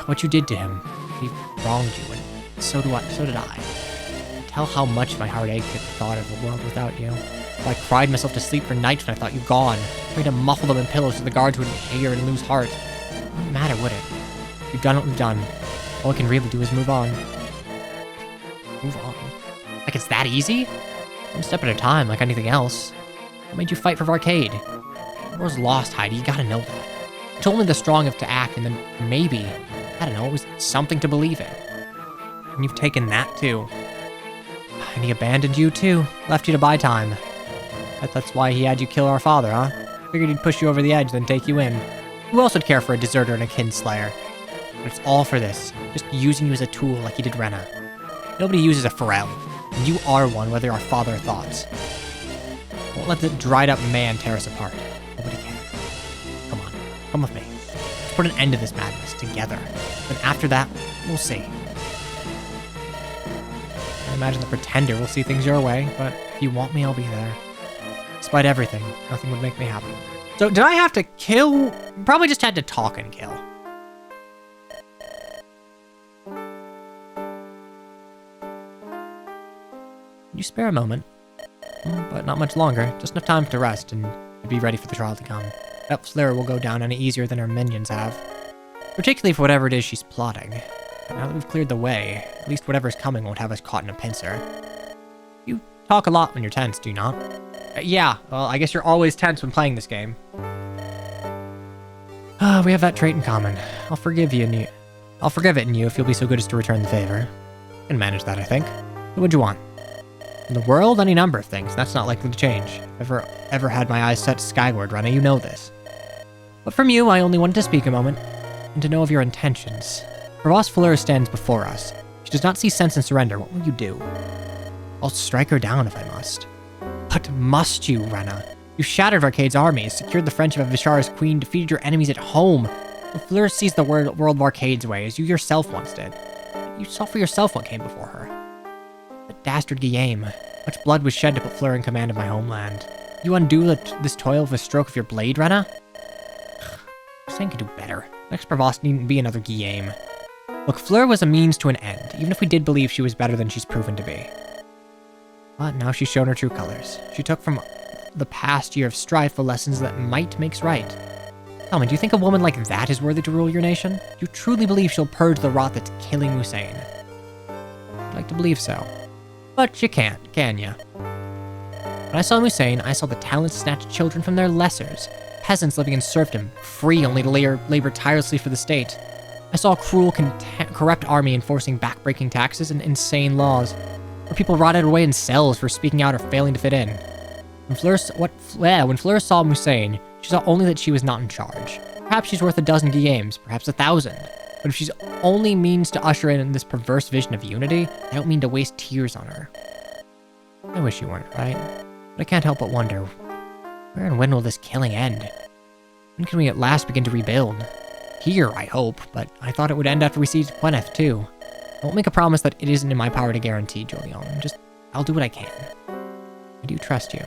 What you did to him, he wronged you, and so did I. tell how much my heart ached at the thought of a world without you. I cried myself to sleep for nights when I thought you gone. Tried to muffle them in pillows so the guards wouldn't hear and lose heart. It wouldn't matter, would it? We've done what we've done. All we can really do is move on. Move on? Like it's that easy? One step at a time, like anything else. What made you fight for Arcade? The world's lost, Heidi. You gotta know that. It's only the strong have to act, and then maybe, I don't know, it was something to believe in. And you've taken that too. And he abandoned you too. Left you to buy time. That's why he had you kill our father, huh? Figured he'd push you over the edge, then take you in. Who else would care for a deserter and a kinslayer? But it's all for this. Just using you as a tool like he did Rena. Nobody uses a Pharrell. And you are one, whether our father thoughts. Won't let the dried up man tear us apart. Nobody can. Come on. Come with me. Let's put an end to this madness together. Then after that, we'll see. I imagine the Pretender will see things your way, but if you want me, I'll be there. Despite everything, nothing would make me happy. So, did I have to kill? Probably just had to talk and kill. Can you spare a moment? But not much longer. Just enough time to rest and to be ready for the trial to come. That Fleur will go down any easier than her minions have. Particularly for whatever it is she's plotting. Now that we've cleared the way, at least whatever's coming won't have us caught in a pincer. You talk a lot when you're tense, do you not? Yeah, well, I guess you're always tense when playing this game. We have that trait in common. I'll forgive it in you if you'll be so good as to return the favor. I can manage that, I think. What would you want? In the world, any number of things. That's not likely to change. If I've ever had my eyes set skyward, Rena, you know this. But from you, I only wanted to speak a moment, and to know of your intentions. Ross Fleur stands before us. She does not see sense in surrender. What will you do? I'll strike her down if I must. But must you, Rena? You shattered Arcade's armies, secured the friendship of Vishar's queen, defeated your enemies at home. Well, Fleur sees the world of Arcade's way, as you yourself once did. You saw for yourself what came before her. But dastard Guillaume, much blood was shed to put Fleur in command of my homeland. You undo this toil with a stroke of your blade, Rena? Hussein could do better. Next Provost needn't be another Guillaume. Look, Fleur was a means to an end, even if we did believe she was better than she's proven to be. But now she's shown her true colors. She took from the past year of strife the lessons that might makes right. Tell me, do you think a woman like that is worthy to rule your nation? Do you truly believe she'll purge the rot that's killing Hussein? I'd like to believe so. But you can't, can ya? When I saw Hussein, I saw the talents snatch children from their lessers. Peasants living in serfdom, free only to labor tirelessly for the state. I saw a cruel, corrupt army enforcing backbreaking taxes and insane laws, where people rotted away in cells for speaking out or failing to fit in. When Fleur saw Hussein, she saw only that she was not in charge. Perhaps she's worth a dozen Guillaumes, perhaps 1,000. But if she's only means to usher in this perverse vision of unity, I don't mean to waste tears on her. I wish you weren't, right? But I can't help but wonder, where and when will this killing end? When can we at last begin to rebuild? Here, I hope, but I thought it would end after we seized Gwyneth, too. I won't make a promise that it isn't in my power to guarantee, Julian. I'll do what I can. I do trust you.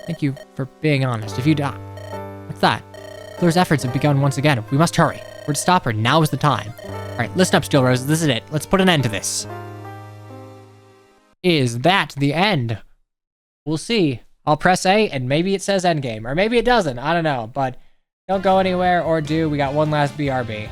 Thank you for being honest. If you die... What's that? Fleur's efforts have begun once again. We must hurry. We're to stop her. Now is the time. Alright, listen up, Steel Rose. This is it. Let's put an end to this. Is that the end? We'll see. I'll press A, and maybe it says endgame. Or maybe it doesn't. I don't know. But don't go anywhere, or do. We got one last BRB.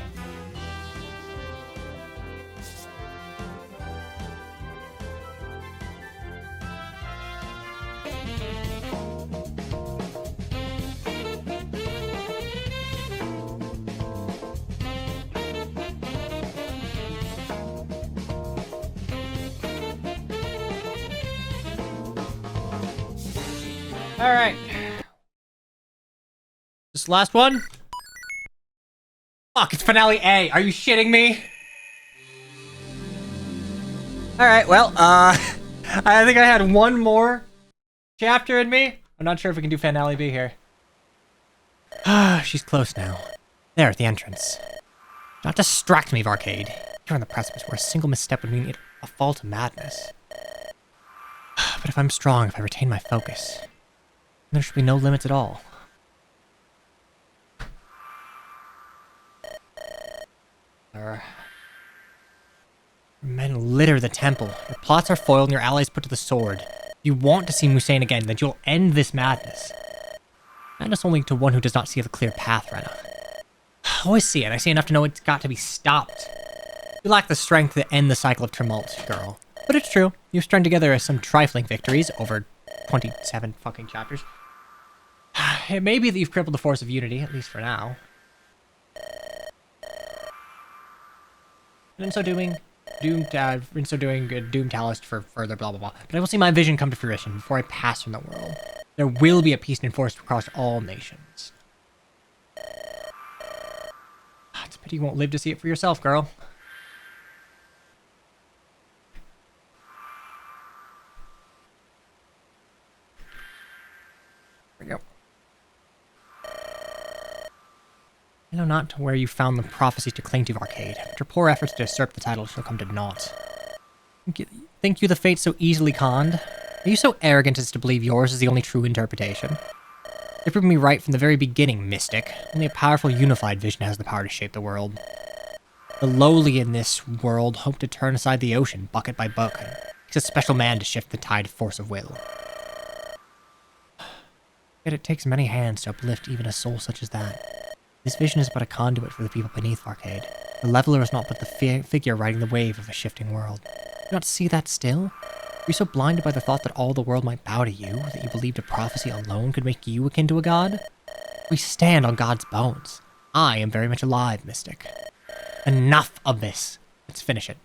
Alright. This last one? Fuck, it's finale A. Are you shitting me? Alright, well, I think I had one more chapter in me. I'm not sure if we can do finale B here. She's close now. There at the entrance. Do not distract me, Arcade. You're on the precipice where a single misstep would mean a fall to madness. But if I'm strong, if I retain my focus, there should be no limits at all. Your men litter the temple. Your plots are foiled and your allies put to the sword. If you want to see Musain again, then you'll end this madness. Madness only to one who does not see the clear path, Rena. Oh, I see it. I see enough to know it's got to be stopped. You lack the strength to end the cycle of tumult, girl. But it's true. You've strung together some trifling victories over 27 fucking chapters. It may be that you've crippled the force of unity, at least for now. And in so doing, Doom Talist for further blah blah blah. But I will see my vision come to fruition before I pass from the world. There will be a peace enforced across all nations. It's a pity you won't live to see it for yourself, girl. There we go. I know not where you found the prophecies to cling to, Arcade. After poor efforts to usurp the title shall come to naught. Think you the fate so easily conned? Are you so arrogant as to believe yours is the only true interpretation? They proved me right from the very beginning, Mystic. Only a powerful, unified vision has the power to shape the world. The lowly in this world hope to turn aside the ocean, bucket by bucket. It takes a special man to shift the tide of force of will. Yet it takes many hands to uplift even a soul such as that. This vision is but a conduit for the people beneath, Arcade. The leveler is not but the figure riding the wave of a shifting world. Do you not see that still? Are you so blinded by the thought that all the world might bow to you, that you believed a prophecy alone could make you akin to a god? We stand on God's bones. I am very much alive, Mystic. Enough of this. Let's finish it.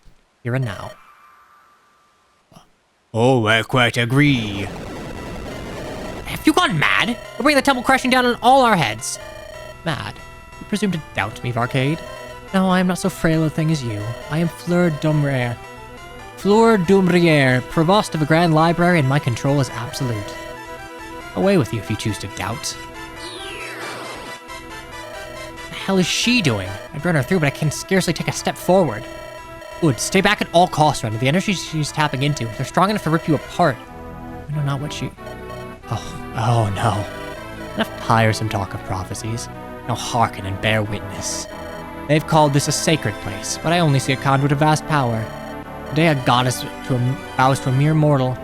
Here and now. Oh, I quite agree. Have you gone mad? We're bringing the temple crashing down on all our heads. Mad? You presume to doubt me, Arcade? No, I am not so frail a thing as you. I am Fleur d'Umrière, Provost of a Grand Library, and my control is absolute. Away with you if you choose to doubt. What the hell is she doing? I'd run her through, but I can scarcely take a step forward. Good, stay back at all costs, Rena. The energy she's tapping into, they're strong enough to rip you apart. I know not what she... Oh no. Enough tiresome talk of prophecies. Now hearken and bear witness. They've called this a sacred place, but I only see a conduit of vast power. Today a goddess bows to a mere mortal,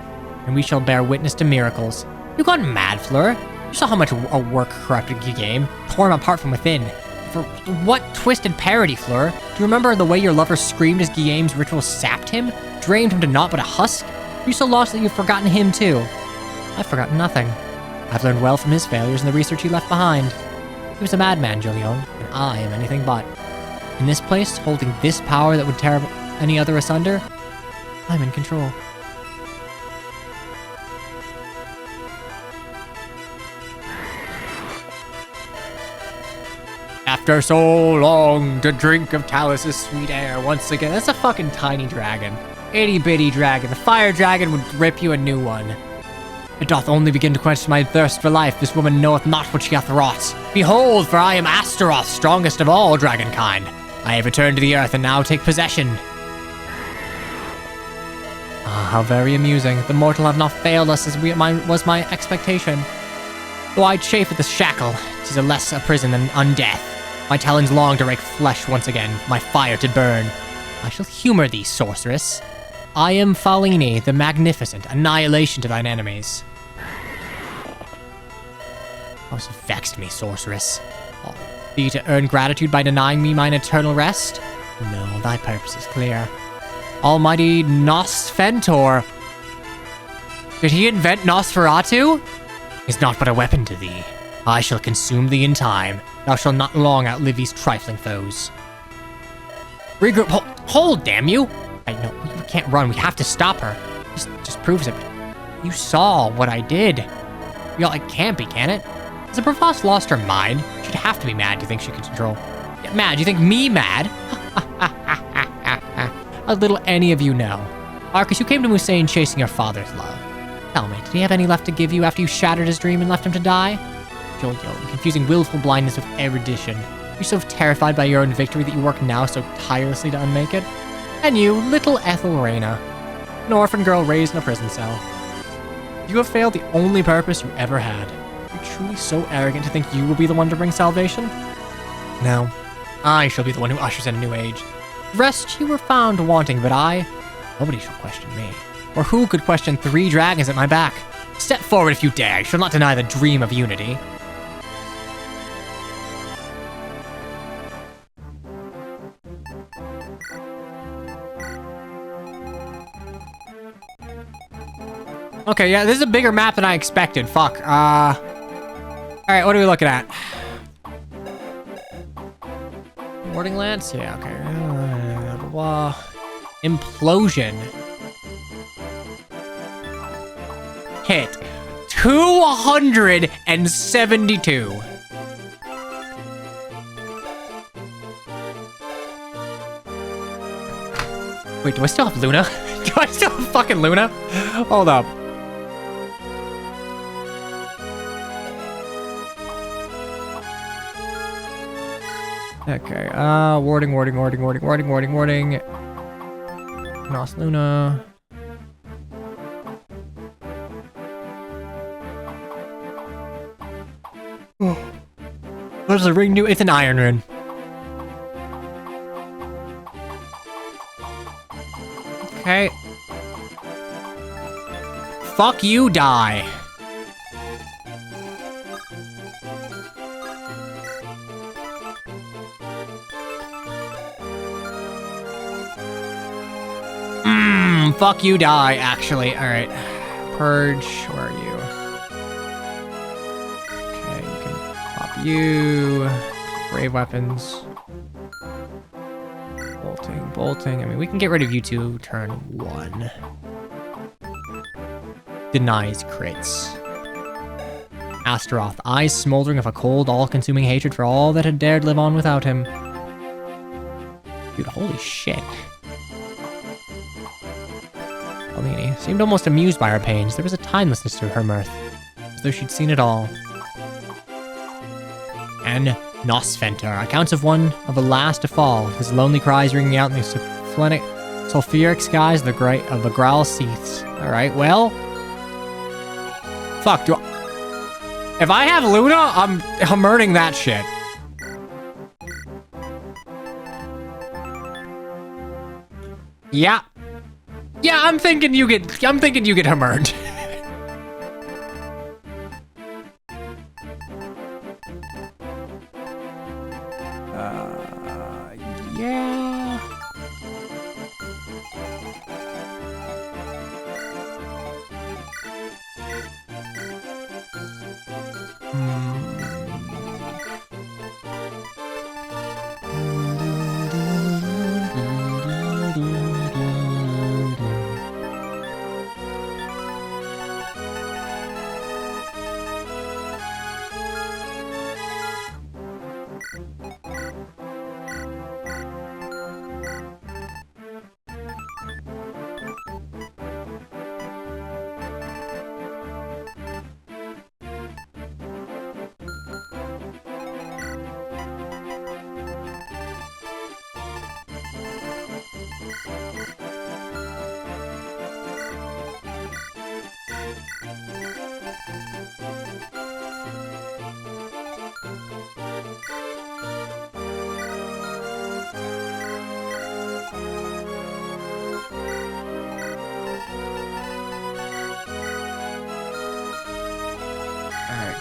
and we shall bear witness to miracles. You gone mad, Fleur? You saw how much a work corrupted Guillaume, tore him apart from within. For what twisted parody, Fleur? Do you remember the way your lover screamed as Guillaume's ritual sapped him? Drained him to naught but a husk? Are you so lost that you've forgotten him too? I've forgotten nothing. I've learned well from his failures and the research he left behind. He was a madman, Julian, and I am anything but. In this place, holding this power that would tear any other asunder, I'm in control. After so long to drink of Talus's sweet air once again. That's a fucking tiny dragon. Itty bitty dragon. The fire dragon would rip you a new one. It doth only begin to quench my thirst for life. This woman knoweth not what she hath wrought. Behold, for I am Astaroth, strongest of all dragonkind. I have returned to the earth and now take possession. Ah, how very amusing. The mortal have not failed us as was my expectation. Though I chafe at the shackle, 'tis a less a prison than undeath. My talons long to rake flesh once again, my fire to burn. I shall humor thee, sorceress. I am Falini, the magnificent, annihilation to thine enemies. Thou hast vexed me, sorceress. Thee to earn gratitude by denying me mine eternal rest? No, thy purpose is clear. Almighty Nosfentor. Did he invent Nosferatu? Is not but a weapon to thee. I shall consume thee in time. Thou shalt not long outlive these trifling foes. Regroup. Hold, damn you! I know, we can't run. We have to stop her. Just proves it. You saw what I did. Well, it can't be, can it? Has the Provost lost her mind? She'd have to be mad to think she can control. Yeah, mad? You think me mad? How little any of you know. Arcus, you came to Musain chasing your father's love. Tell me, did he have any left to give you after you shattered his dream and left him to die? Jojo, confusing willful blindness with erudition. You're so terrified by your own victory that you work now so tirelessly to unmake it? And you, little Ethelrena, an orphan girl raised in a prison cell. You have failed the only purpose you ever had. You're truly so arrogant to think you will be the one to bring salvation? No, I shall be the one who ushers in a new age. Rest you were found wanting, but I... Nobody shall question me. Or who could question 3 dragons at my back? Step forward if you dare. You shall not deny the dream of unity. Okay, yeah, this is a bigger map than I expected. Fuck. Alright, what are we looking at? Warding Lance? Yeah, okay. Blah, blah. Implosion. Hit. 272. Wait, do I still have Luna? Do I still have fucking Luna? Hold up. Okay, warding. Nos Luna. Oh. There's a ring new, it's an iron rune. Okay. Fuck you, die. Fuck you, die, actually. Alright. Purge, where are you? Okay, you can pop you. Brave weapons. Bolting. I mean, we can get rid of you two turn 1. Denies crits. Astaroth, eyes smoldering of a cold, all-consuming hatred for all that had dared live on without him. Dude, holy shit. Alini seemed almost amused by our pains. There was a timelessness to her mirth, as though she'd seen it all. And Nosferatu, accounts of the last to fall, his lonely cries ringing out in the sulfuric skies of the Graal Seaths. Alright, well... Fuck, if I have Luna, I'm earning that shit. Yeah. Yeah, I'm thinking you get hammered. Yeah.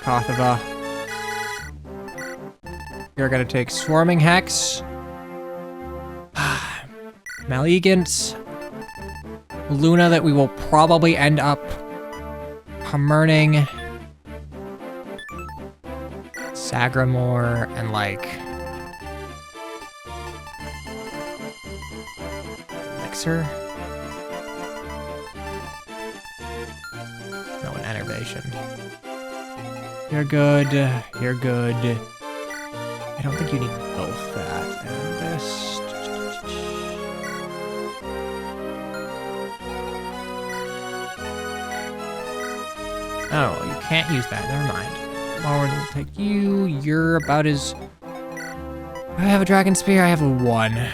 Kothava. You're gonna take Swarming Hex. Maleagant. Luna that we will probably end up hammerning. Sagramore and like... Elixir? No, an Enervation. You're good. You're good. I don't think you need both that and this. Oh, you can't use that. Never mind. Lauren will take you. You're about as... I have a Dragon Spear. I have a 1.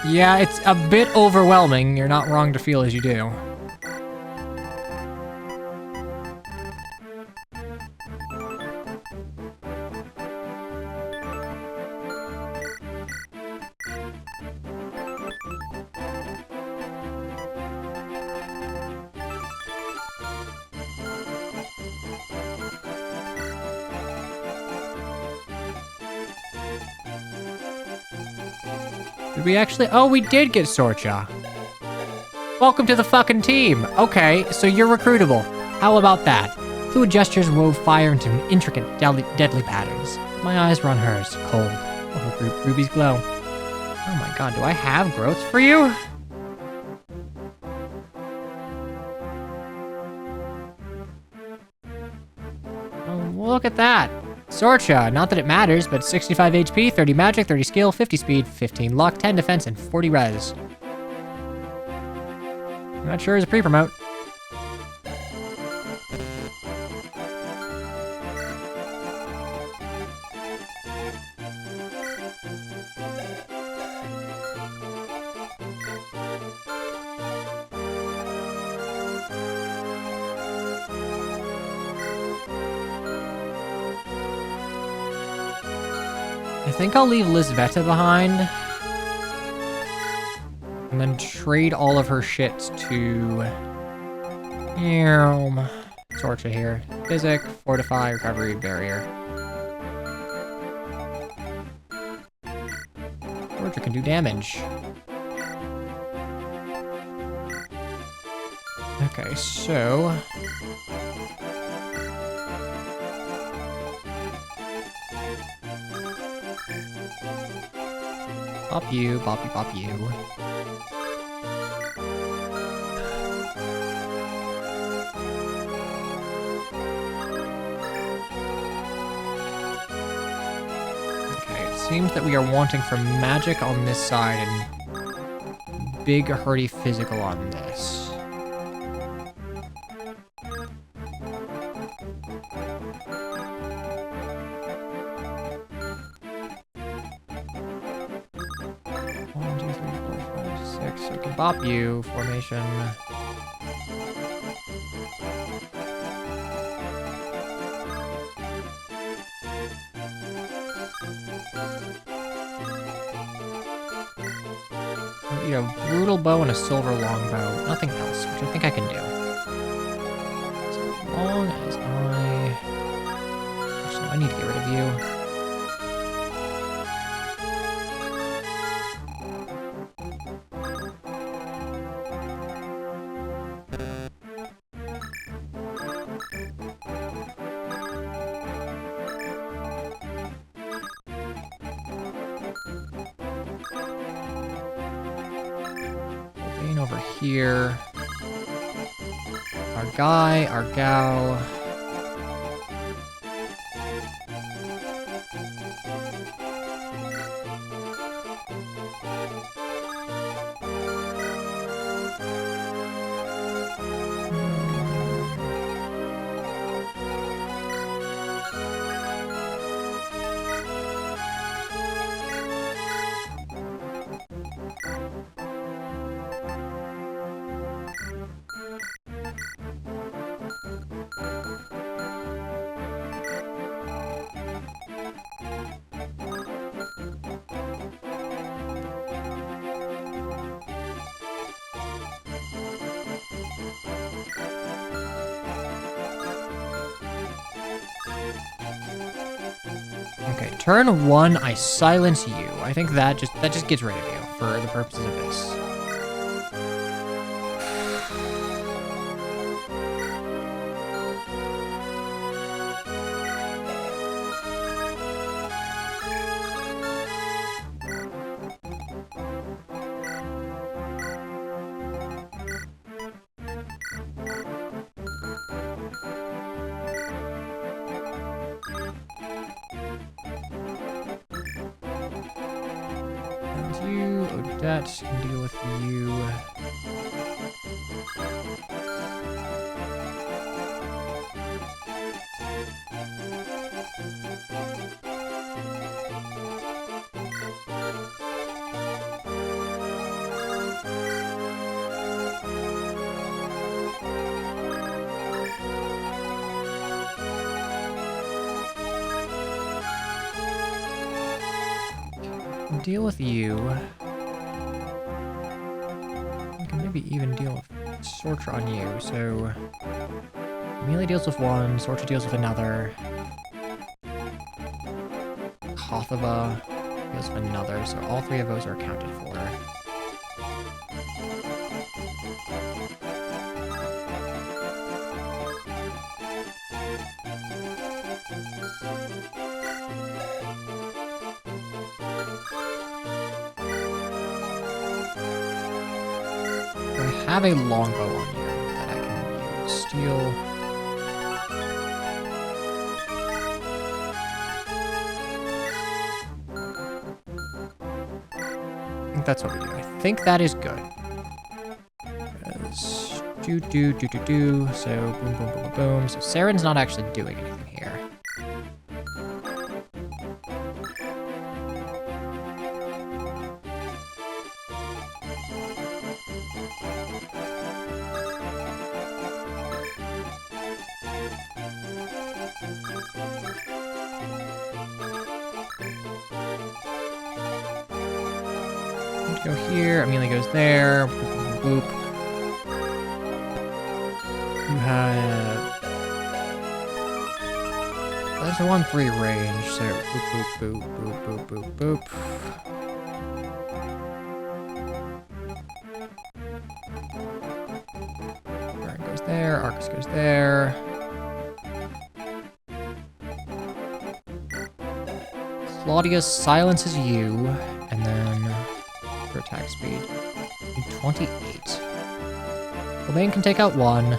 Yeah, it's a bit overwhelming. You're not wrong to feel as you do. Did we actually? Oh, we did get Sorcha. Welcome to the fucking team. Okay, so you're recruitable. How about that? Fluid gestures wove fire into intricate, deadly patterns. My eyes were on hers, cold, while her rubies glow. Oh my god, do I have growths for you? Oh, look at that. Sorcha, not that it matters, but 65 HP, 30 magic, 30 skill, 50 speed, 15 luck, 10 defense, and 40 res. I'm not sure it's a pre-promote. I think I'll leave Lisbetta behind. And then trade all of her shits to... Sorcha here. Physic, Fortify, Recovery, Barrier. Sorcha can do damage. Okay, so... Bop you, bop you. Okay, it seems that we are wanting for magic on this side and big hearty physical on this. Bop you, formation. You know, brutal bow and a silver longbow. Nothing else, which I think I can do. As long as actually, I need to get rid of you. Over here. Our guy, our gal. Okay, turn 1, I silence you. I think that just gets rid of you for the purposes of this. You, Odette, can deal with you. deal with you. I can maybe even deal with Sortra on you, so... Melee deals with one, Sortra deals with another. Kothava deals with another, so all three of those are accounted for. I have a longbow on you that I can use. Steel. I think that's what we do. I think that is good. So boom, boom, boom, boom. So Saren's not actually doing anything here. Go here, Amelia goes there. Boop, boop, boop, boop. You have... That's a 1-3 range, so boop, boop, boop, boop, boop, boop, boop. Baron goes there, Arcus goes there. Claudius silences you, and then... for attack speed. 28. Lillian can take out one.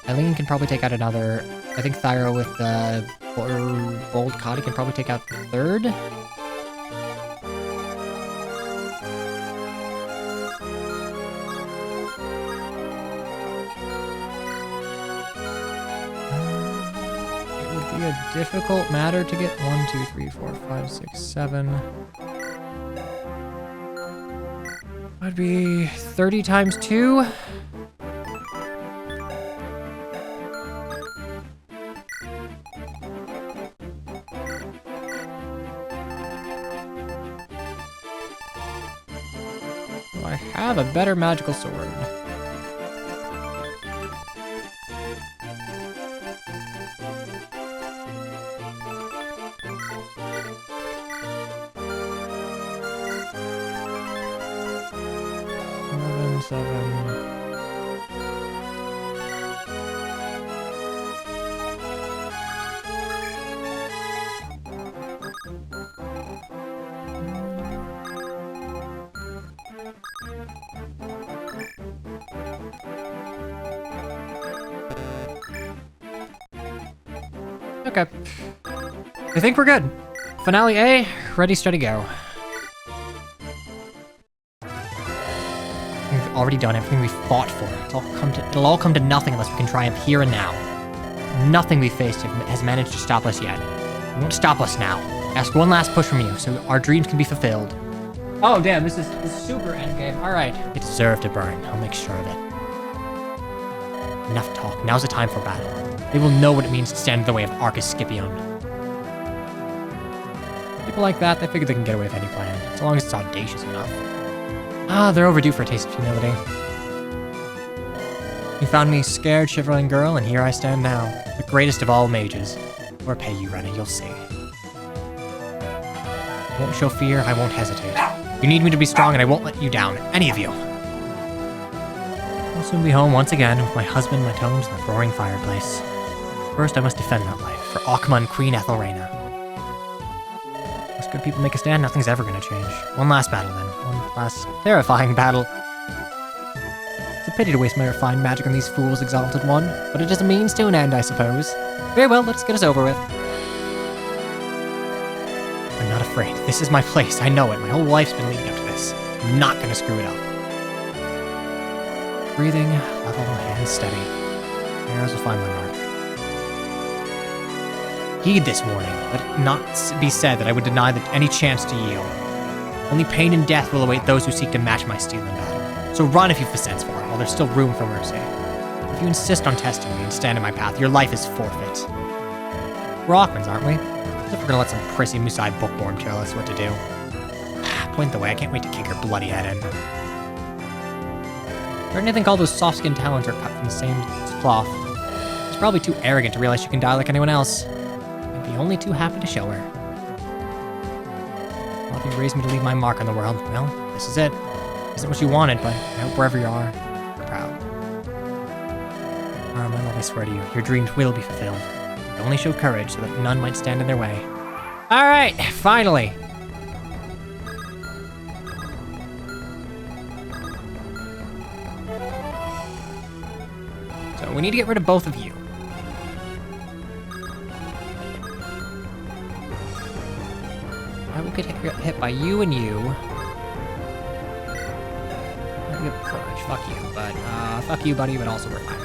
Eileen can probably take out another. I think Thyra with the Bold Kadi can probably take out the third. It would be a difficult matter to get 1, 2, 3, 4, 5, 6, 7. Would be 30 times 2. Do I have a better magical sword? Okay. I think we're good. Finale A, ready, steady, go. We've already done everything we fought for. It'll all come to nothing unless we can triumph here and now. Nothing we faced has managed to stop us yet. It won't stop us now. Ask one last push from you so our dreams can be fulfilled. Oh damn, this is super endgame. Alright. It deserved to burn. I'll make sure of it. Enough talk. Now's the time for battle. They will know what it means to stand in the way of Arcus Scipion. People like that, they figure they can get away with any plan, as long as it's audacious enough. Ah, they're overdue for a taste of humility. You found me scared, shivering girl, and here I stand now, the greatest of all mages. Or pay you, Renna, you'll see. I won't show fear, I won't hesitate. You need me to be strong, and I won't let you down, any of you. I'll soon be home once again, with my husband, my tomes, and the roaring fireplace. First, I must defend that life, for Ockma and Queen Ethelrena. Once good people make a stand, nothing's ever gonna change. One last battle, then. One last terrifying battle. It's a pity to waste my refined magic on these fools, Exalted One, but it is a means to an end, I suppose. Very well, let's get us over with. I'm not afraid. This is my place, I know it. My whole life's been leading up to this. I'm not gonna screw it up. Breathing, level, hands steady. Arrows will find my mark. Heed this warning. Let it not be said that I would deny any chance to yield. Only pain and death will await those who seek to match my steel in battle. So run if you've the sense for it, while there's still room for mercy. If you insist on testing me and stand in my path, your life is forfeit. We're Ockmans, aren't we? As if we're gonna let some prissy Musai bookworm tell us what to do. point the way. I can't wait to kick her bloody head in. Or I think all those soft-skinned talons are cut from the same cloth. She's probably too arrogant to realize she can die like anyone else. I'd be only too happy to show her. Well, you raised me to leave my mark on the world. Well, this is it. Isn't what you wanted, but I hope wherever you are, you're proud. My love, I swear to you, your dreams will be fulfilled. Only show courage so that none might stand in their way. All right, finally. So we need to get rid of both of you. I will get hit by you and you. You have courage, fuck you, but fuck you, buddy, but also we're fine.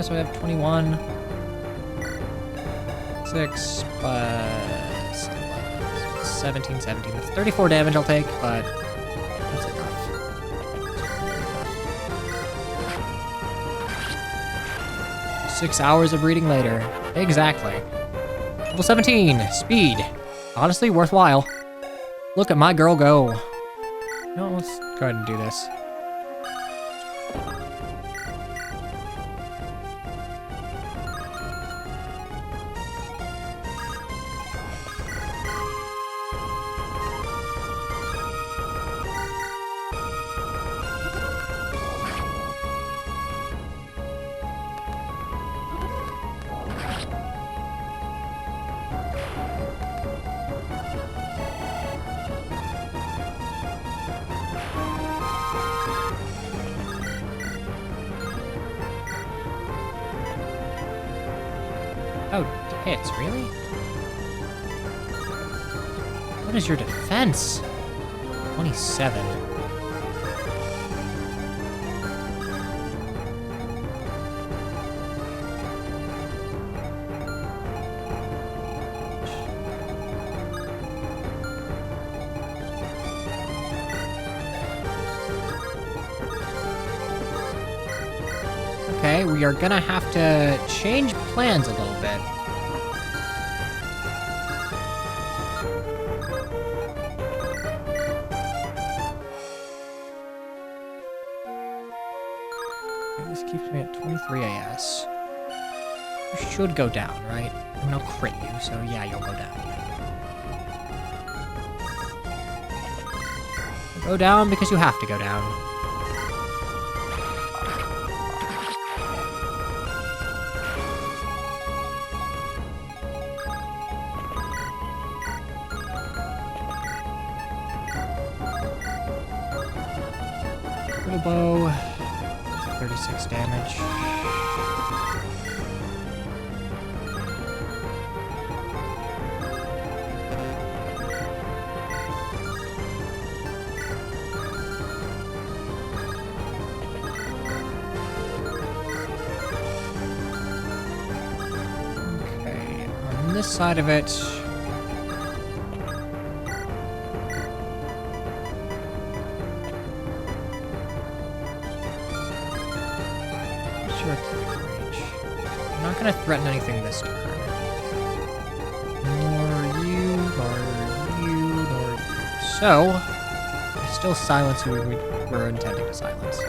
So I have 21, 6, but 17. That's 34 damage I'll take, but that's enough. 6 hours of reading later. Exactly. Level 17, speed. Honestly, worthwhile. Look at my girl go. No, let's go ahead and do this. Oh, hits, really? What is your defense? 27. Okay, we are gonna have to change plans a little bit. Okay, this keeps me at 23 AS. You should go down, right? I mean, I'll crit you, so yeah, you'll go down. Go down because you have to go down. Bow, 36 damage. Okay, on this side of it, to threaten anything this turn. Nor you. So, I still silence who we were intending to silence.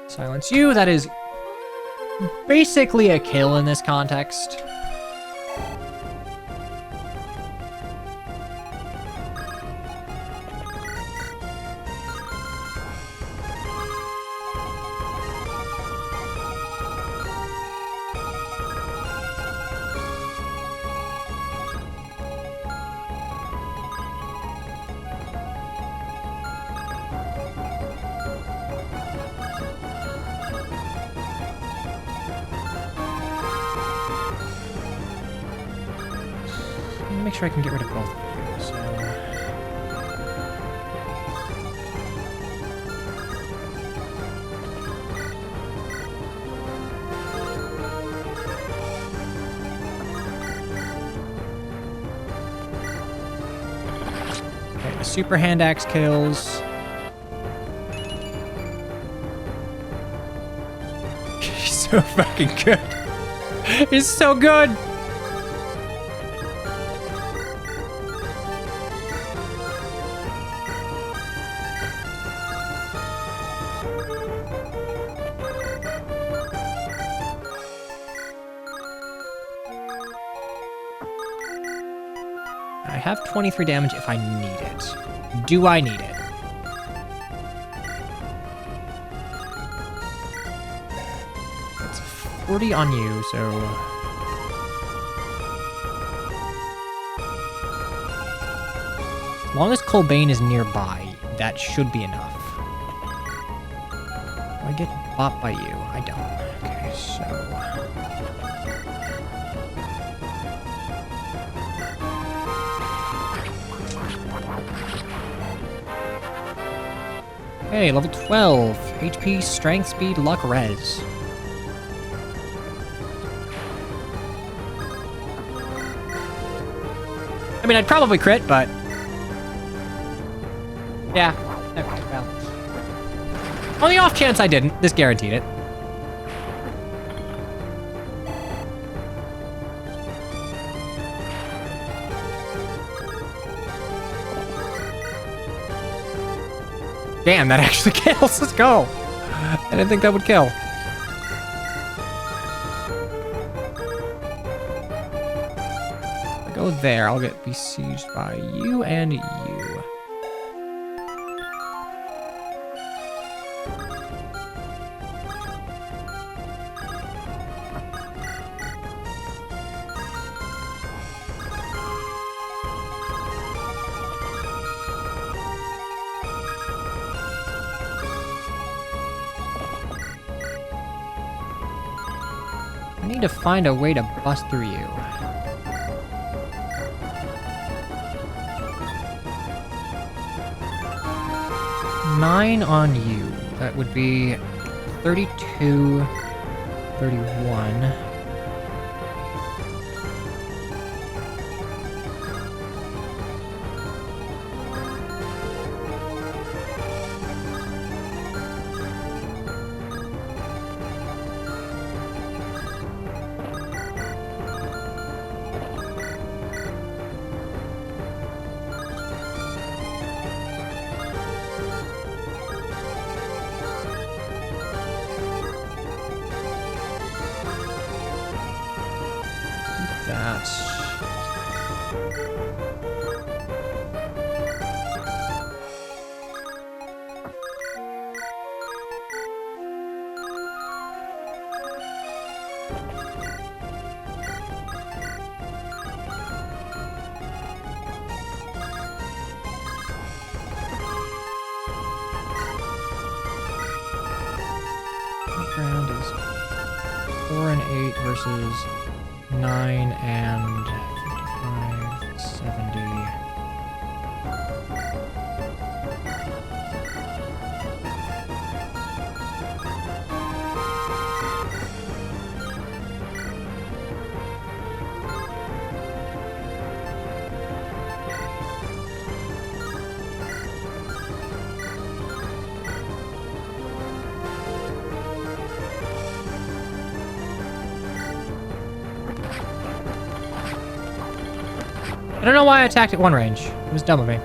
Silence you, that is basically a kill in this context. Make sure I can get rid of both of you, so... Okay, The super hand axe kills. He's so fucking good. He's so good. I have 23 damage if I need it. Do I need it? That's 40 on you, so... As long as Colbane is nearby, that should be enough. Do I get bopped by you? I don't. Okay, so... Hey, level 12. HP, strength, speed, luck, res. I mean, I'd probably crit, but... Yeah. Okay, well. On the off chance I didn't, this guaranteed it. Damn, that actually kills. Let's go. I didn't think that would kill. If I go there, I'll get besieged by you and you. I need to find a way to bust through you. Nine on you. That would be 32, 31. That. Round is 4 and 8 versus 9 and 55, 70. I don't know why I attacked at one range. It was dumb of me.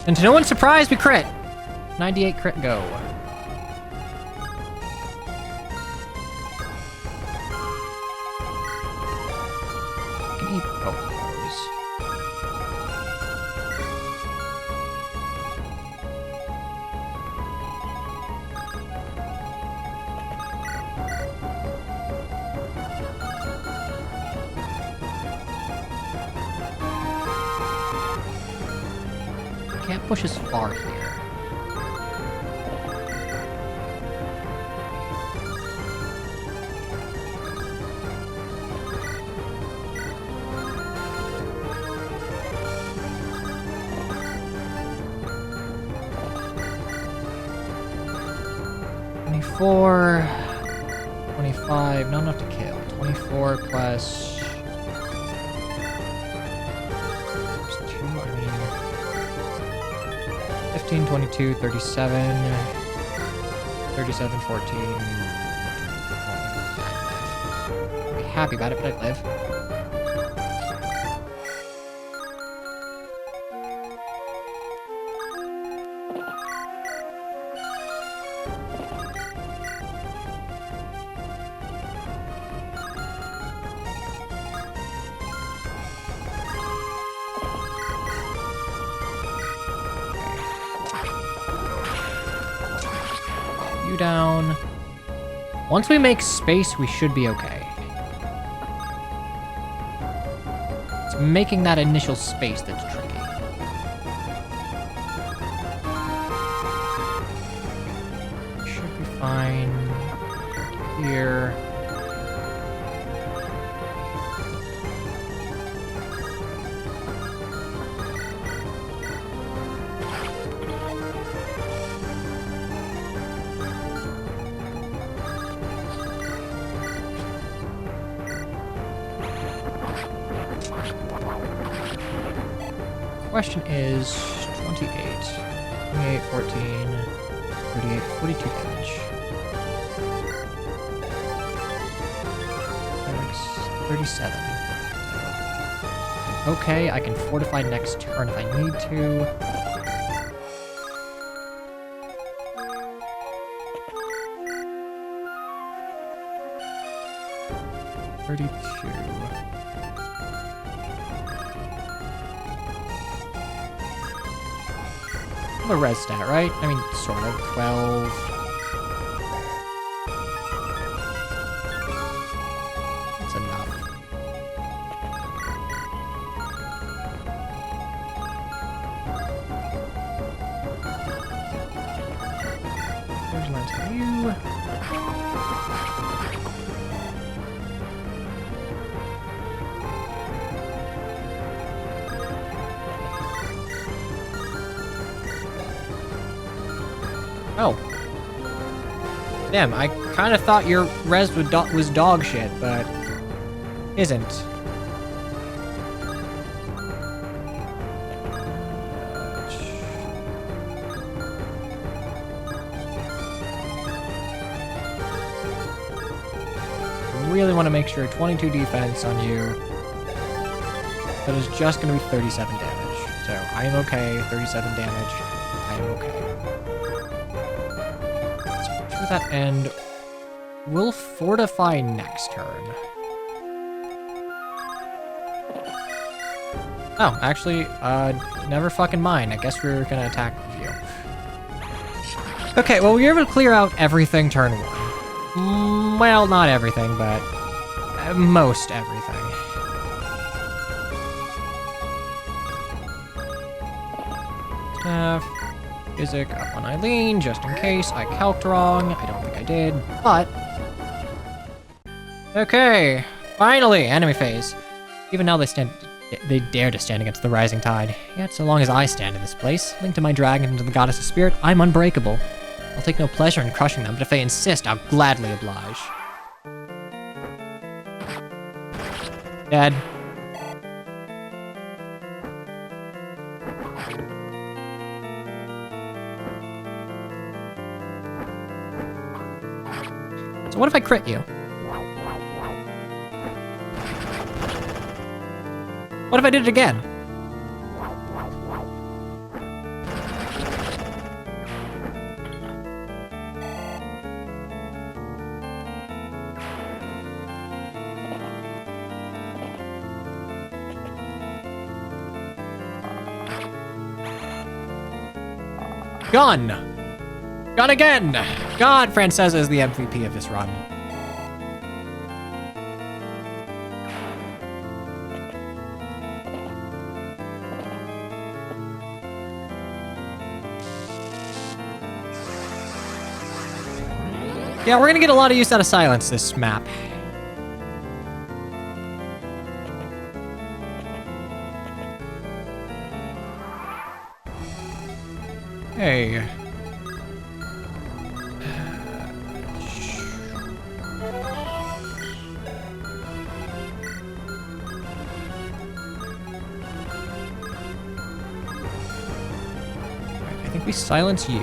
And to no one's surprise, we crit. 98 crit go. I can eat both of those. Can't push as far here. 24. 25, not enough to kill. 24 plus... There's 2, I mean... 15, 22, 37... 37, 14... I'd be happy about it, but I'd live. Down. Once we make space, we should be okay. It's making that initial space that's tricky. Should be fine. Here. Question is 28, 28, 14, 38, 42 damage. 37. Okay, I can fortify next turn if I need to. A res stat, right? I mean, sort of. 12. That's enough. There's lens for you. Oh. Damn, I kind of thought your res was dog shit, but isn't. I really want to make sure 22 defense on you. That is just going to be 37 damage. So I am okay. 37 damage. I am okay. To that end, we'll fortify next turn. Oh, actually, never fucking mind. I guess we're gonna attack with you. Okay, well, we were able to clear out everything turn 1. Well, not everything, but most everything. Physic up on Eileen, just in case I calced wrong. I don't think I did, but... Okay, finally, enemy phase. Even now they dare to stand against the rising tide. Yet, so long as I stand in this place, linked to my dragon and to the goddess of spirit, I'm unbreakable. I'll take no pleasure in crushing them, but if they insist, I'll gladly oblige. Dead. So what if I crit you? What if I did it again? Gone! Gone again! God, Francesa is the MVP of this run. Yeah, we're gonna get a lot of use out of silence this map. Hey. think we silence you.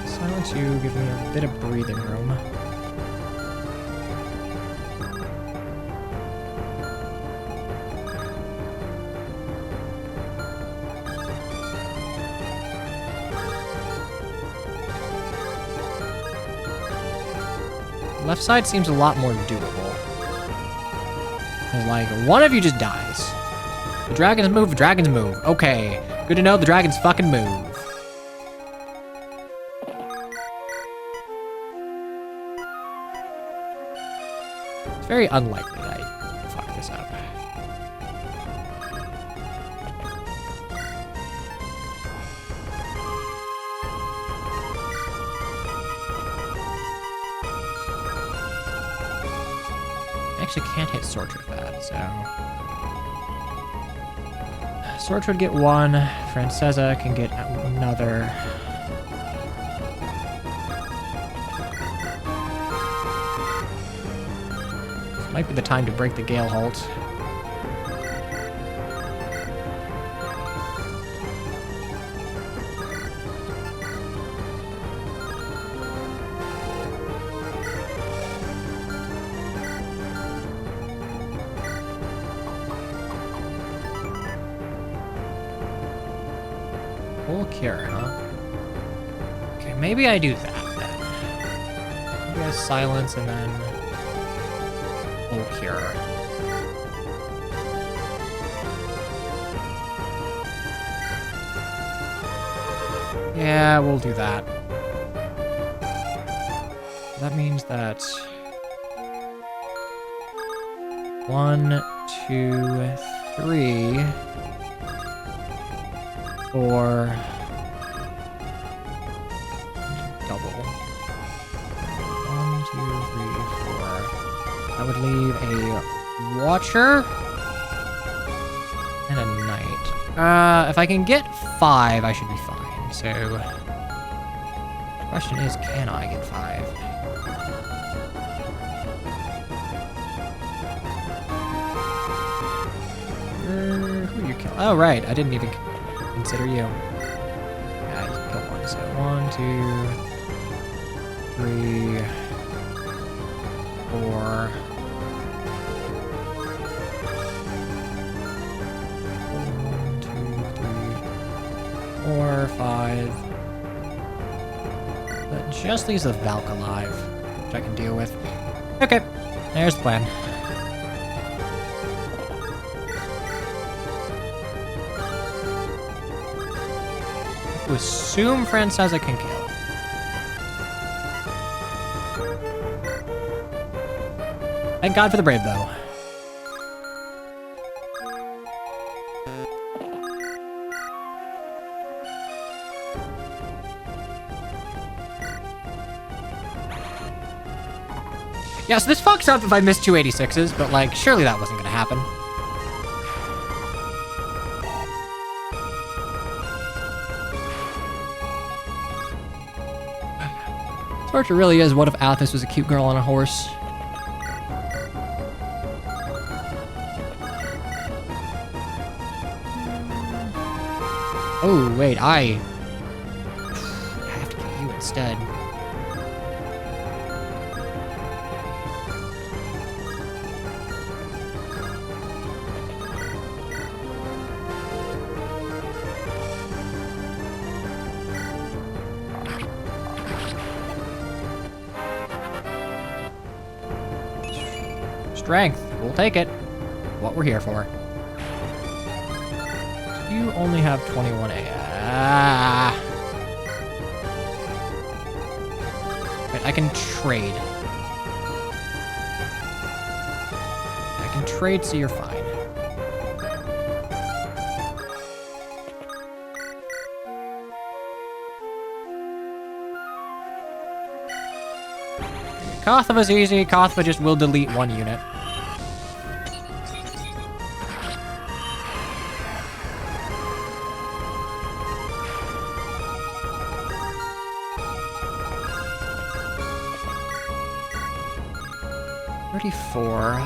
Silence you, give me a bit of breathing room. Left side seems a lot more doable. It's like, one of you just dies. The dragons move, the dragons move. Okay, good to know the dragons fucking move. It's very unlikely that I fuck this up. Actually can't hit Sorch with that, so... Sorch would get one, Francesa can get another. This might be the time to break the Gale Halt. Full cure, huh? Okay, maybe I do that then. Maybe I silence and then full cure. Yeah, we'll do that. That means that 1, 2, 3. 4. Double. 1, 2, 3, 4. That would leave a Watcher and a Knight. If I can get 5, I should be fine. So, the question is, can I get 5? Who you kill? Oh, right. I didn't even consider you. Yeah, you can kill one. So 1, 2, 3, 4. 1, 2, 3, 4, 5. That just leaves the Valk alive, which I can deal with. Okay, there's the plan. To assume Francesa can kill. Thank God for the brave bow. Yeah, so this fucks up if I miss 286s, but like, surely that wasn't gonna happen. Archer really is. What if Athos was a cute girl on a horse? Oh, wait, I have to kill you instead. Strength. We'll take it. What we're here for. You only have 21 A. Right, I can trade. I can trade so you're fine. Kothava's easy. Kothava just will delete one unit. 34. I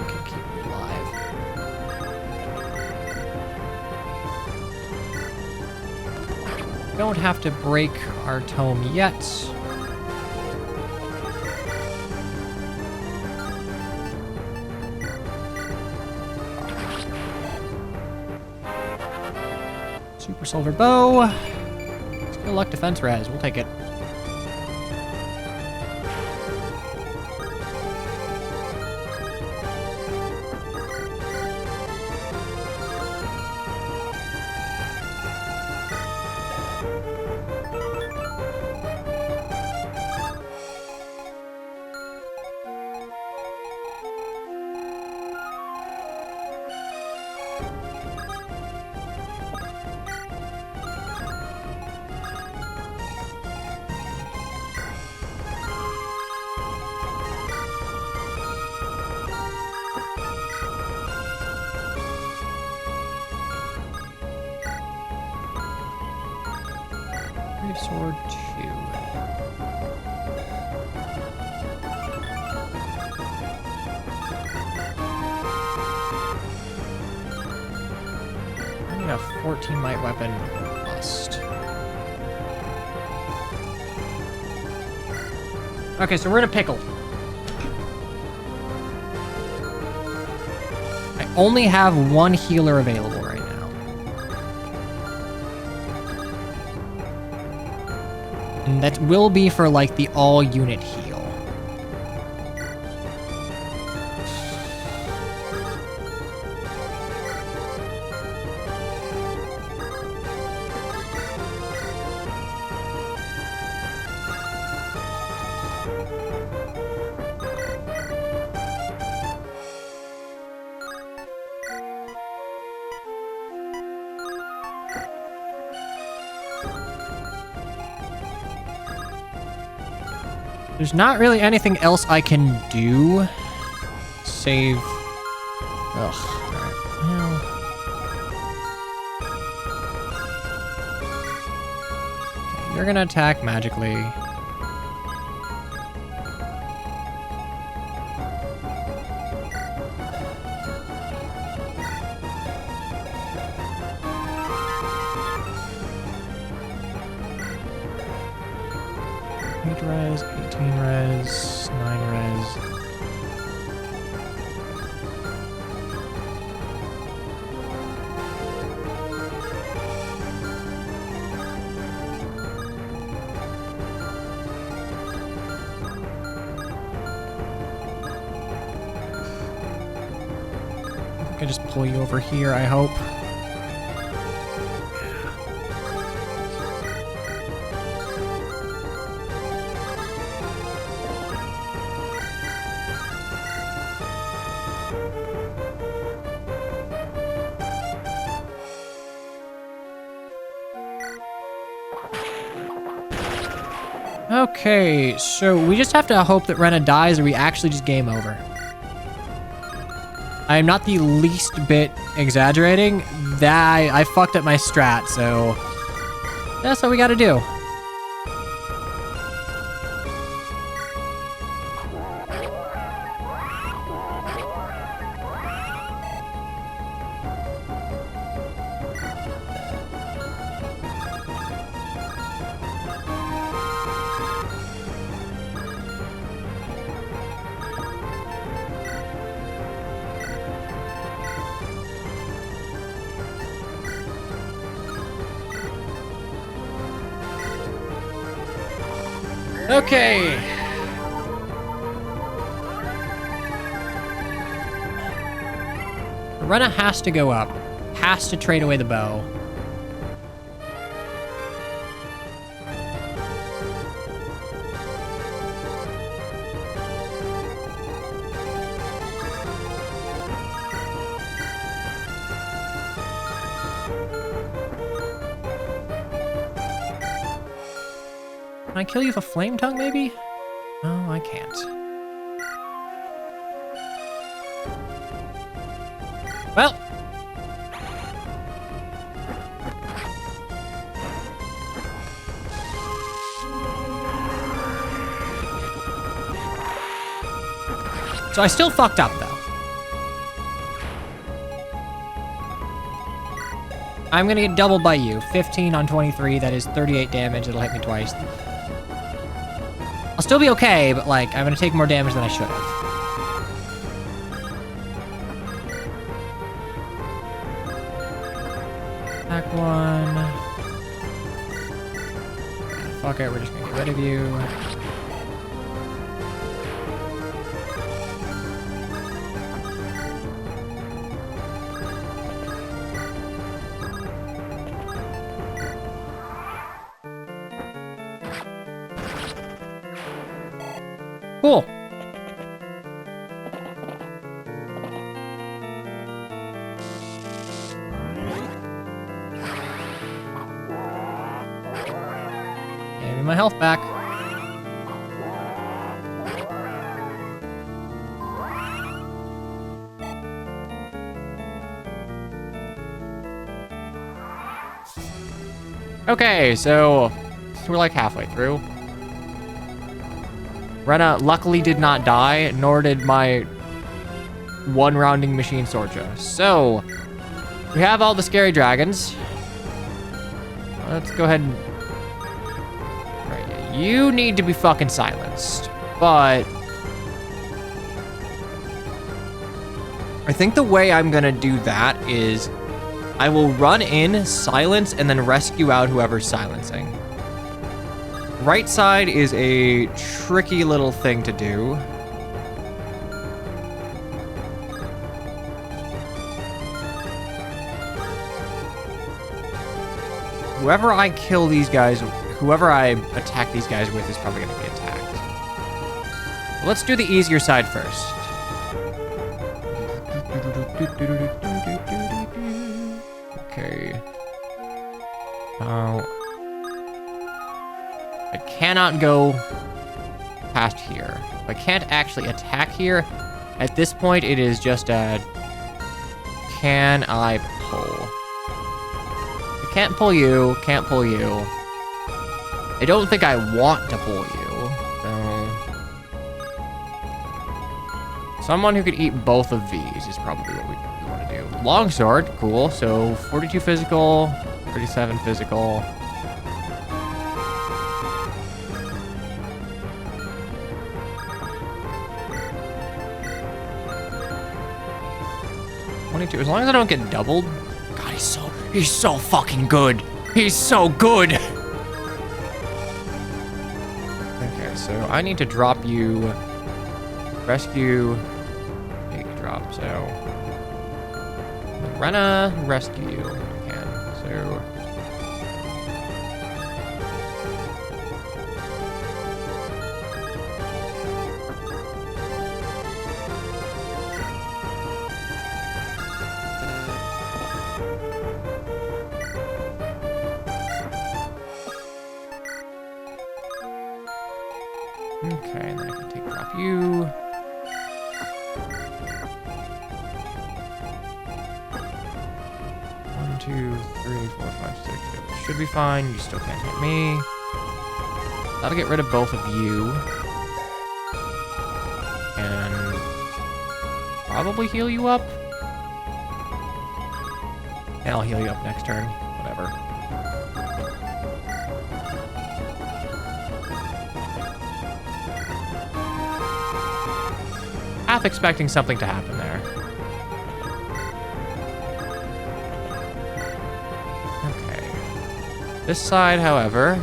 can keep me alive. Don't have to break our tome yet. Super Silver Bow. Skill Luck Defense Res. We'll take it. Brave Sword 2. I need a 14 might weapon bust. Okay, so we're in a pickle. I only have one healer available right now. And that will be for like the all unit heal. There's not really anything else I can do. Save. Ugh. Alright. Well. Okay, you're gonna attack magically. Res, 18 res, 9 res. I can just pull you over here, I hope. Okay, so we just have to hope that Rena dies or we actually just game over. I am not the least bit exaggerating. That I fucked up my strat, so that's what we gotta do. Okay. Rena has to go up. Has to trade away the bow. Can I kill you with a flame tongue, maybe? No, I can't. Well. So I still fucked up, though. I'm gonna get doubled by you. 15 on 23, that is 38 damage. It'll hit me twice. I'll still be okay, but like, I'm gonna take more damage than I should have. Attack one. Fuck it, we're just gonna get rid of you. Cool. Give me my health back. Okay, so we're like halfway through. Rena luckily did not die, nor did my one rounding machine Sorcha. So, we have all the scary dragons. Let's go ahead and... Right, you need to be fucking silenced. But... I think the way I'm gonna do that is... I will run in, silence, and then rescue out whoever's silencing. Right side is a tricky little thing to do. Whoever I kill these guys, whoever I attack these guys with is probably going to be attacked. Well, let's do the easier side first. Okay. I cannot go past here. I can't actually attack here. At this point, it is just a... Can I pull? I can't pull you. Can't pull you. I don't think I want to pull you. So... Someone who could eat both of these is probably what we want to do. Longsword, cool. So 42 physical, 37 physical. As long as I don't get doubled. God, he's so fucking good. He's so good. Okay, so I need to drop you. Rescue. Take a drop, so. Rena, rescue you if you can. So. Okay, and then I can take drop you. One, 2, 3, 4, 5, 6. It should be fine. You still can't hit me. That'll get rid of both of you. And probably heal you up. And I'll heal you up next turn. Whatever. Half expecting something to happen there. Okay. This side, however...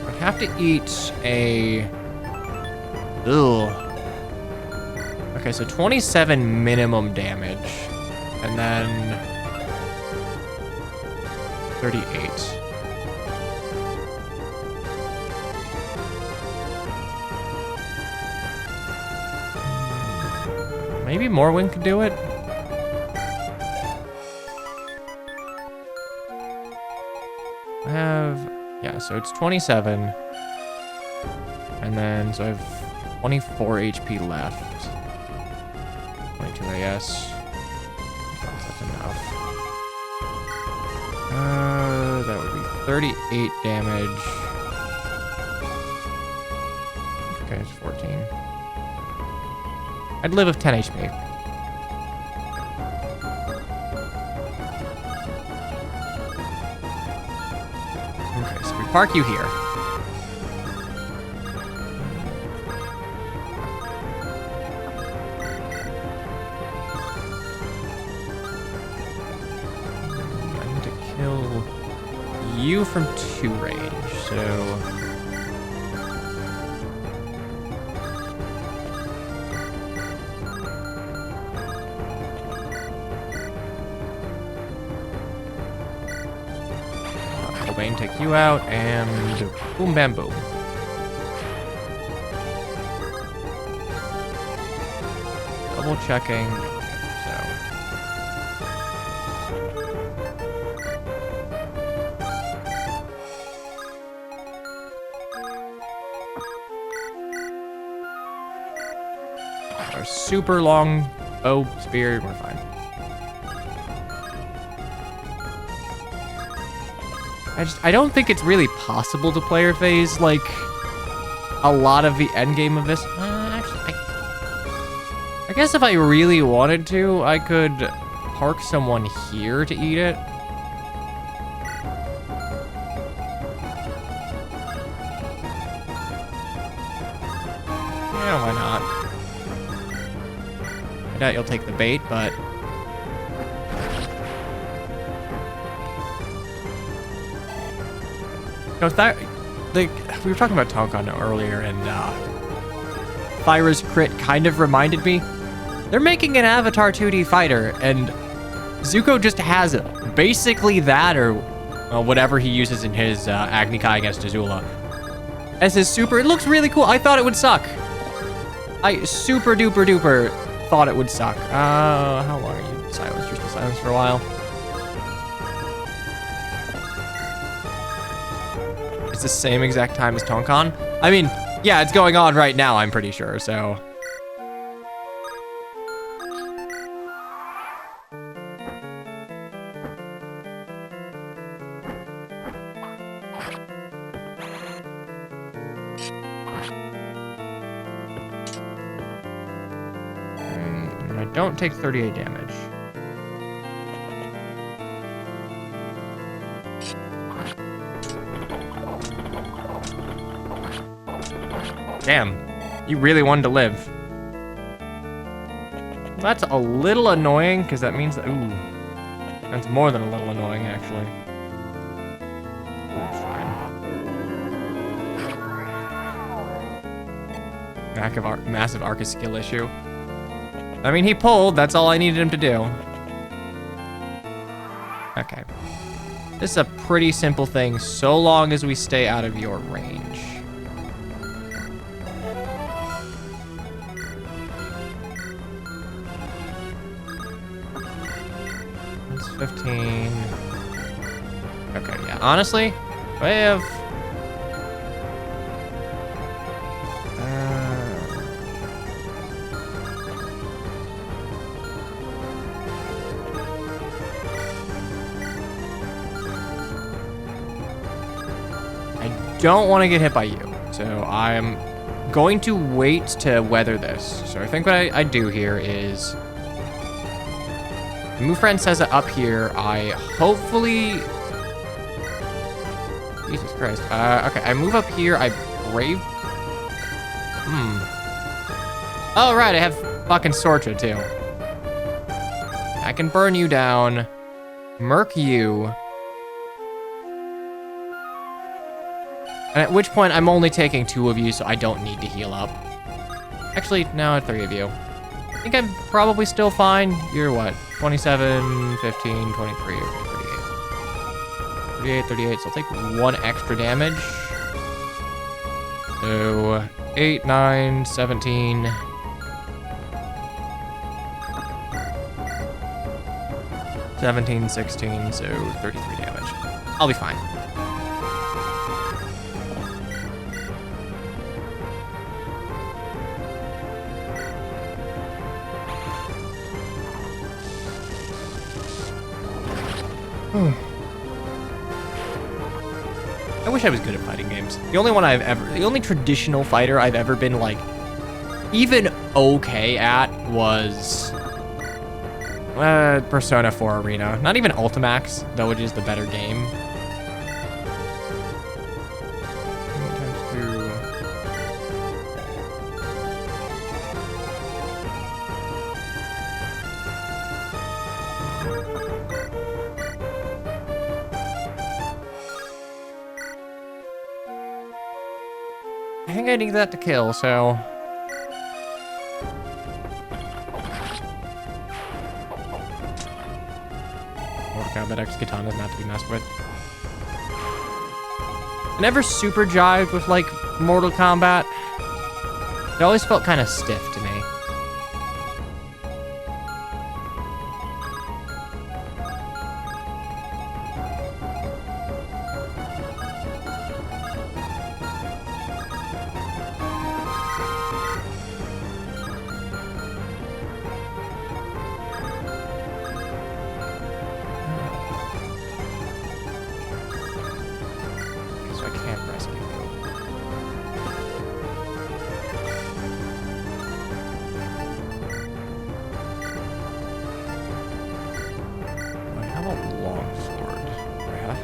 I have to eat a... Ugh. Okay, so 27 minimum damage. And then... 38. Maybe Morrowind could do it? I have Yeah, so it's 27. And then, so I have 24 HP left. 22 AS. That's enough. That would be 38 damage. Okay, it's 14. I'd live with 10 HP. Okay, so we park you here. I need to kill you from 2 range, so... Bane, take you out, and boom, bam, boom. Double checking, so. Our super long bow spear, we're fine. I don't think it's really possible to player phase, like, a lot of the endgame of this. Actually, I guess if I really wanted to, I could park someone here to eat it. Yeah, why not? I doubt you'll take the bait, but... No, that, like, we were talking about Tonkon earlier, and Thyra's crit kind of reminded me. They're making an Avatar 2D fighter, and Zuko just has basically that, or whatever he uses in his Agni Kai against Azula, as his super. It looks really cool. I thought it would suck. I super duper duper thought it would suck. How long are you silenced? You're still silenced for a while. It's the same exact time as Tonkon. I mean, yeah, it's going on right now, I'm pretty sure, so. And I don't take 38 damage. Damn, you really wanted to live. That's a little annoying, because that means that, ooh, that's more than a little annoying, actually. That's fine. Massive Arcus skill issue. I mean, he pulled, that's all I needed him to do. Okay. This is a pretty simple thing, so long as we stay out of your range. That's 15. Okay, yeah, honestly, I have... don't want to get hit by you, so I'm going to wait to weather this. So I think what I do here is move friend says it up here. I hopefully, Jesus Christ. Okay, I move up here. I brave. Oh right, I have fucking Sorcha too. I can burn you down, murk you. And at which point, I'm only taking 2 of you, so I don't need to heal up. Actually, now 3 of you. I think I'm probably still fine. You're what? 27, 15, 23, okay, 38. 38, 38, so I'll take 1 extra damage. So, 8, 9, 17. 17, 16, so 33 damage. I'll be fine. I wish I was good at fighting games. The only traditional fighter I've ever been like even okay at was Persona 4 Arena. Not even Ultimax, though it is the better game. I think I need that to kill, so... Mortal Kombat X Katana is not to be messed with. I never super jived with, like, Mortal Kombat. It always felt kind of stiff to me.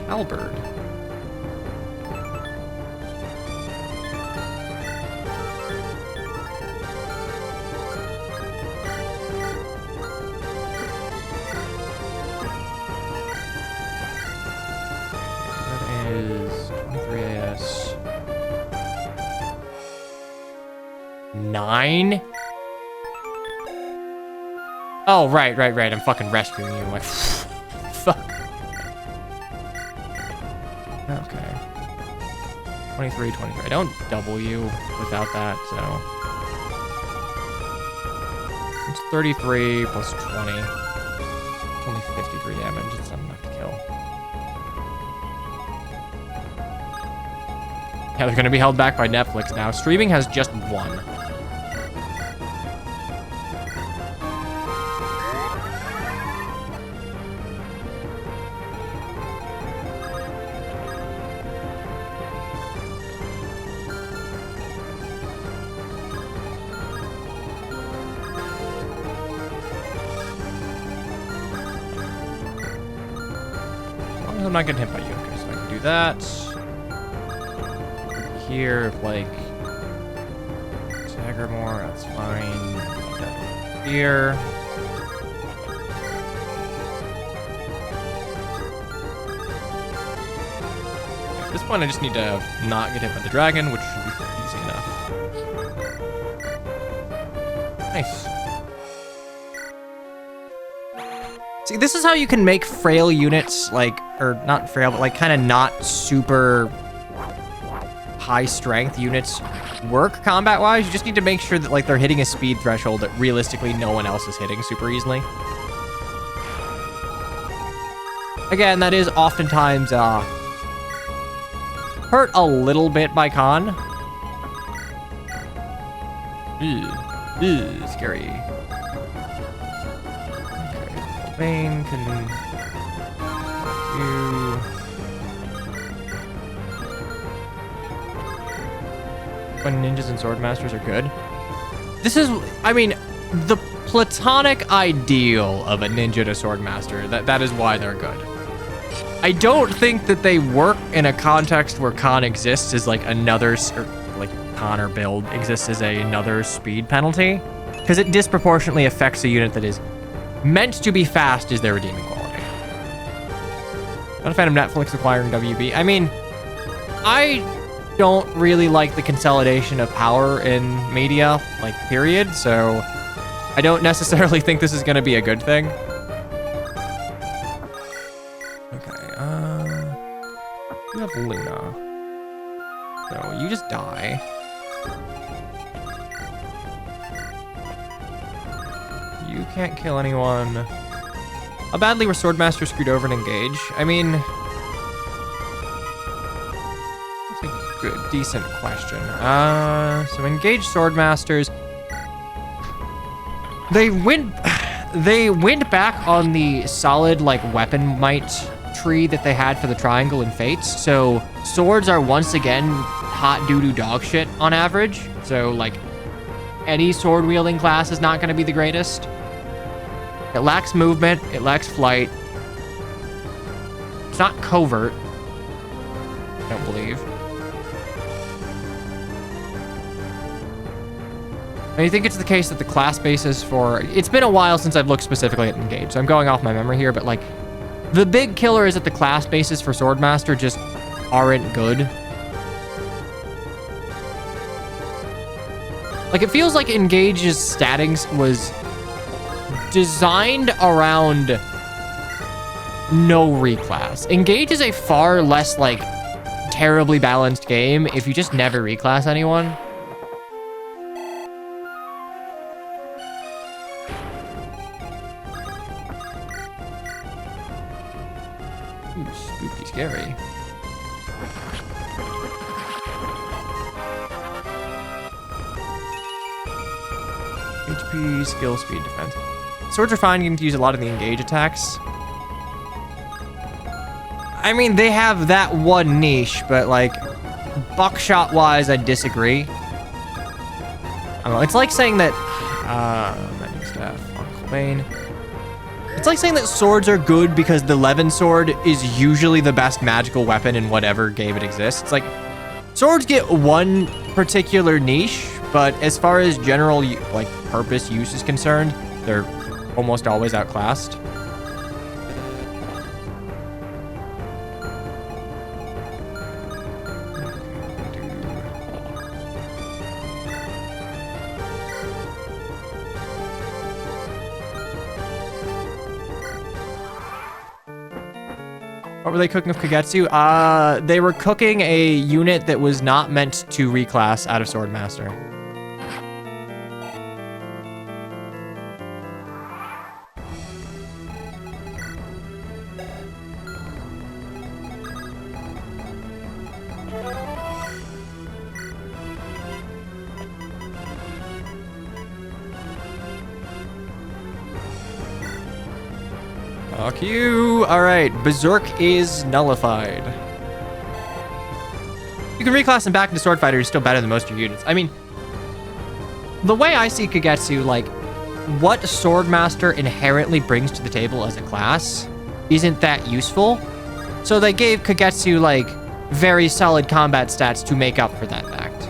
Halberd. That is 23 AS. 9? Oh, right. I'm fucking rescuing you. I'm like, fuck. Okay. 23. I don't double you without that, so. It's 33 plus 20. It's only 53 damage. It's not enough to kill. Yeah, they're gonna be held back by Netflix now. Streaming has just one. I'm not getting hit by you. Okay, so I can do that. Here, like, stagger more, that's fine. That here. Okay, at this point, I just need to not get hit by the dragon, which should be easy enough. Nice. See, this is how you can make frail units, like, or not frail, but like kind of not super high strength units work combat-wise. You just need to make sure that like they're hitting a speed threshold that realistically no one else is hitting super easily. Again, that is oftentimes hurt a little bit by con. Scary. Bane can you. When ninjas and swordmasters are good. This is, I mean, the platonic ideal of a ninja to swordmaster. That is why they're good. I don't think that they work in a context where con exists as like another, or like con or build exists as another speed penalty, because it disproportionately affects a unit that is meant to be fast is their redeeming quality. Not a fan of Netflix acquiring WB. I mean, I don't really like the consolidation of power in media, like, period, so I don't necessarily think this is going to be a good thing. Okay, you have Luna. So, you just die. You can't kill anyone. How badly were Swordmaster screwed over and engage? I mean, that's a good, decent question. So engaged Swordmasters. They went back on the solid like weapon might tree that they had for the triangle and fates. So swords are once again hot doo-doo dog shit on average. So like any sword wielding class is not going to be the greatest. It lacks movement. It lacks flight. It's not covert. I don't believe. I think it's the case that the class basis for... It's been a while since I've looked specifically at Engage, so I'm going off my memory here, but like, the big killer is that the class basis for Swordmaster just aren't good. Like, it feels like Engage's statings was designed around no reclass. Engage is a far less, like, terribly balanced game if you just never reclass anyone. Ooh, spooky scary. HP, skill, speed, defense. Swords are fine, you can use a lot of the engage attacks. I mean, they have that one niche, but like, buckshot-wise, I disagree. I don't know, it's like saying that, mending staff, Uncle Bane. It's like saying that swords are good because the Levin sword is usually the best magical weapon in whatever game it exists. It's like, swords get one particular niche, but as far as general, like, purpose use is concerned, they're almost always outclassed. What were they cooking with Kagetsu? They were cooking a unit that was not meant to reclass out of Swordmaster. Fuck you. All right, Berserk is nullified. You can reclass him back into Sword Fighter, he's still better than most of your units. I mean, the way I see Kagetsu, like, what Swordmaster inherently brings to the table as a class isn't that useful. So they gave Kagetsu, like, very solid combat stats to make up for that fact.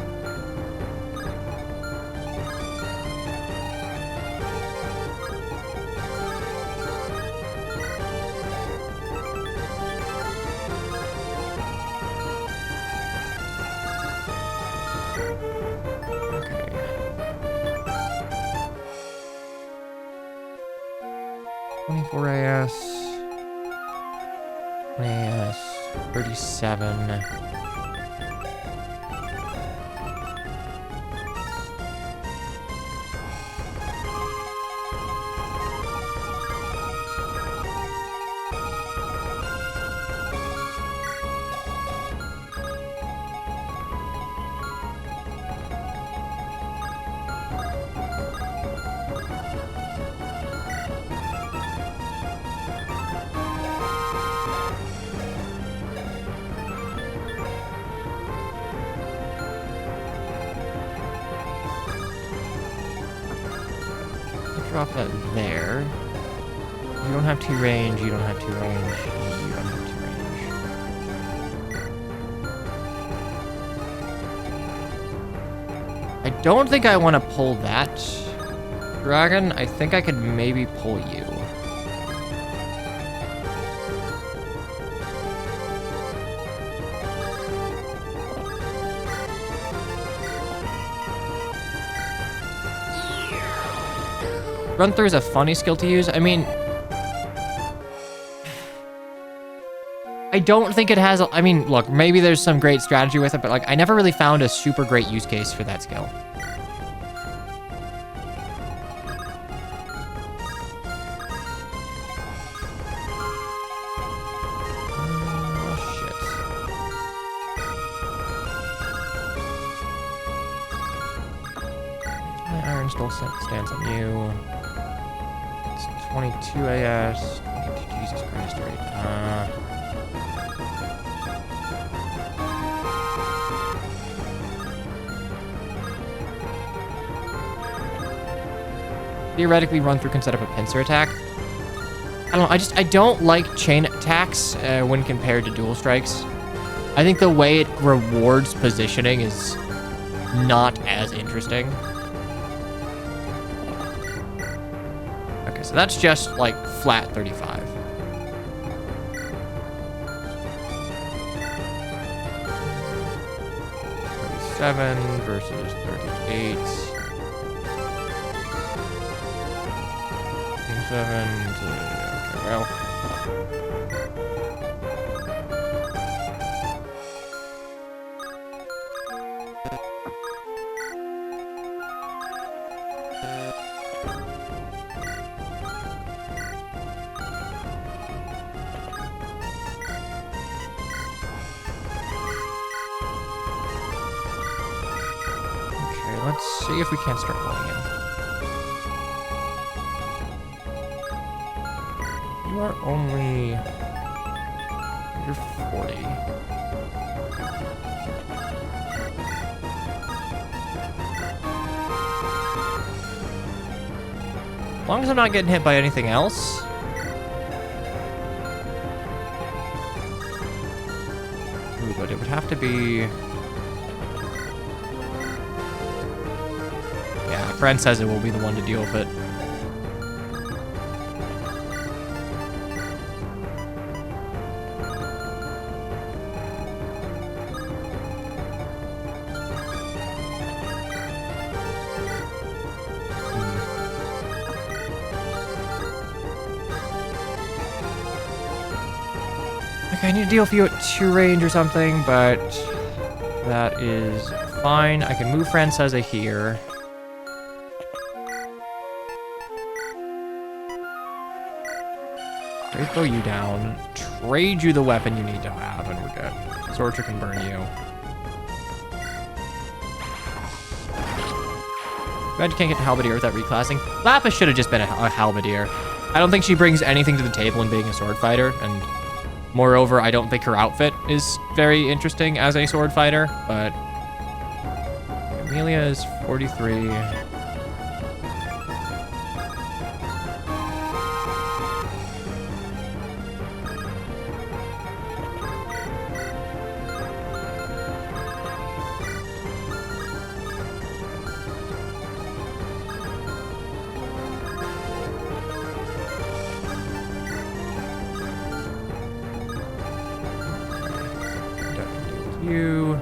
AS 37. Drop that there. You don't have 2 range, you don't have 2 range, you don't have 2 range. I don't think I want to pull that dragon. I think I could maybe pull you. Run through is a funny skill to use. I mean, I don't think it has, I mean, look, maybe there's some great strategy with it, but like, I never really found a super great use case for that skill. Oh, shit. My iron still stands on you. 22 AS. 22, Jesus Christ, right? Theoretically, run through can set up a pincer attack. I don't know. I don't like chain attacks when compared to dual strikes. I think the way it rewards positioning is not as interesting. Okay, so that's just like flat 35. Seven versus 38. 7 to, okay, well. Okay, let's see if we can't start rolling in. You are only... You're 40. As long as I'm not getting hit by anything else. Ooh, but it would have to be... Yeah, a friend says it will be the one to deal with it. Okay, I need to deal with you at 2 range or something, but that is fine. I can move Francesa here. Great bow you down. Trade you the weapon you need to have, and we're good. Sorcerer can burn you. Glad you can't get Halberdier with that reclassing. Lapis should have just been a Halberdier. I don't think she brings anything to the table in being a sword fighter, and moreover, I don't think her outfit is very interesting as a sword fighter, but Amelia is 43. You.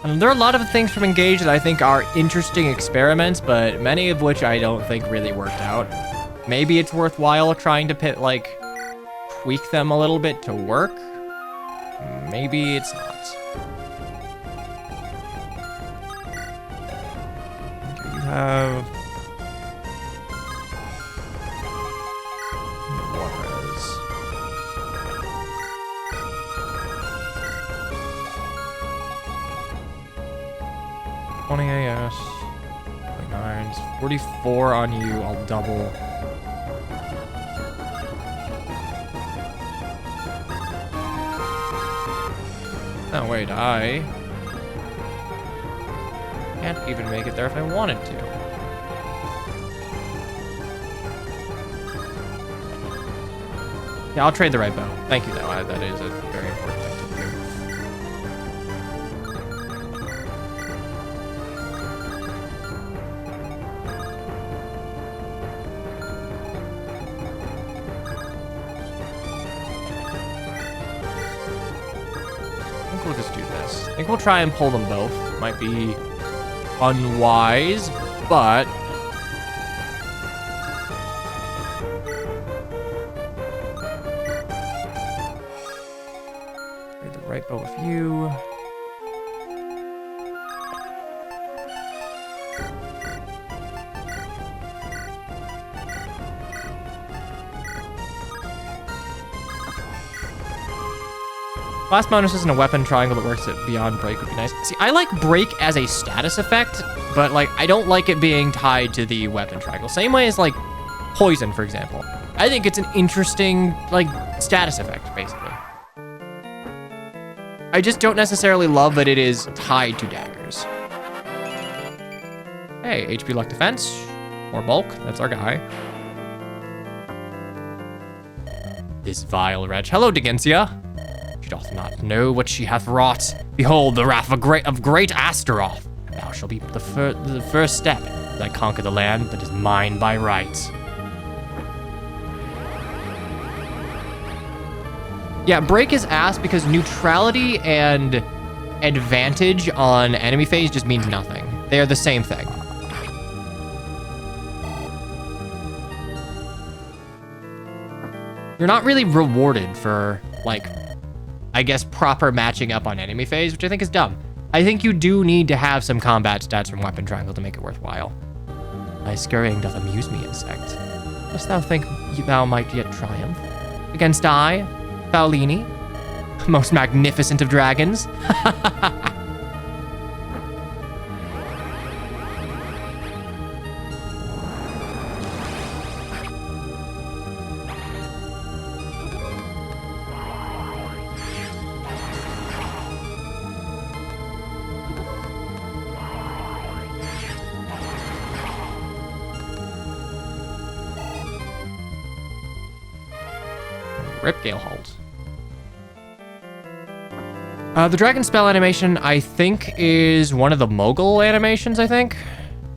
There are a lot of things from Engage that I think are interesting experiments, but many of which I don't think really worked out. Maybe it's worthwhile trying to tweak them a little bit to work. Maybe it's not. You have... Juarez. $20 AS. 29s. 44 on you. I'll double. Oh, wait, I can't even make it there if I wanted to. Yeah, I'll trade the right bow. Thank you, though. That is a very important thing to do. I think we'll just do this. I think we'll try and pull them both. Might be unwise, but... the right bow with you. Blast bonuses and a weapon triangle that works beyond break would be nice. See, I like break as a status effect, but like I don't like it being tied to the weapon triangle. Same way as like poison, for example. I think it's an interesting like status effect, basically. I just don't necessarily love that it is tied to daggers. Hey, HP luck defense, more bulk, that's our guy. This vile wretch. Hello, Digensia. She doth not know what she hath wrought. Behold the wrath of great Astaroth. Thou shalt be the first step as I conquer the land that is mine by right. Yeah, break is ass because neutrality and advantage on enemy phase just means nothing. They are the same thing. You're not really rewarded for, like, I guess, proper matching up on enemy phase, which I think is dumb. I think you do need to have some combat stats from Weapon Triangle to make it worthwhile. Thy scurrying doth amuse me, insect. Dost thou think thou might yet triumph against I, Paulini, most magnificent of dragons? Ripgale Hold. The dragon spell animation, I think, is one of the mogul animations, I think.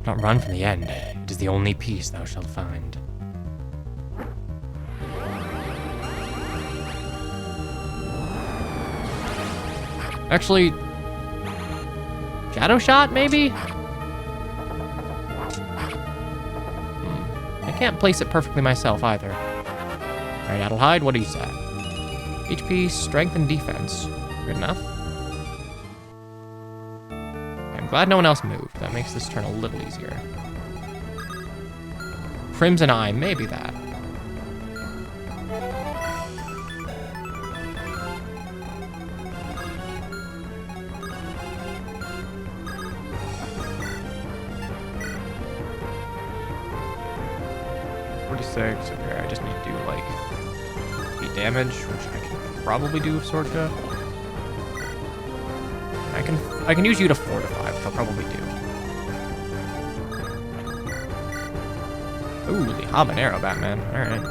Do not run from the end. It is the only peace thou shalt find. Actually, Shadow Shot, maybe? I can't place it perfectly myself, either. Alright, Adelheid, what do you say? HP, strength, and defense. Good enough. I'm glad no one else moved. That makes this turn a little easier. Crimson Eye, maybe that. Okay, I just need to do like 8 damage, which I can probably do with Swordka. I can use you to fortify, which I'll probably do. Ooh, the habanero Batman. Alright.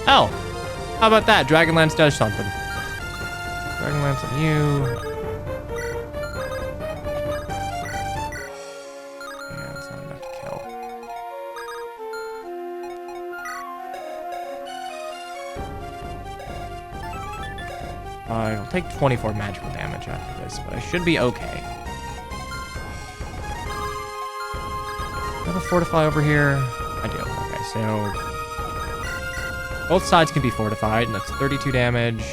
Oh! How about that? Dragonlance does something. Dragonlance on you. Yeah, that's not enough to kill. I'll take 24 magical damage after this, but I should be okay. I have a fortify over here. I do. Okay, so both sides can be fortified, and that's 32 damage.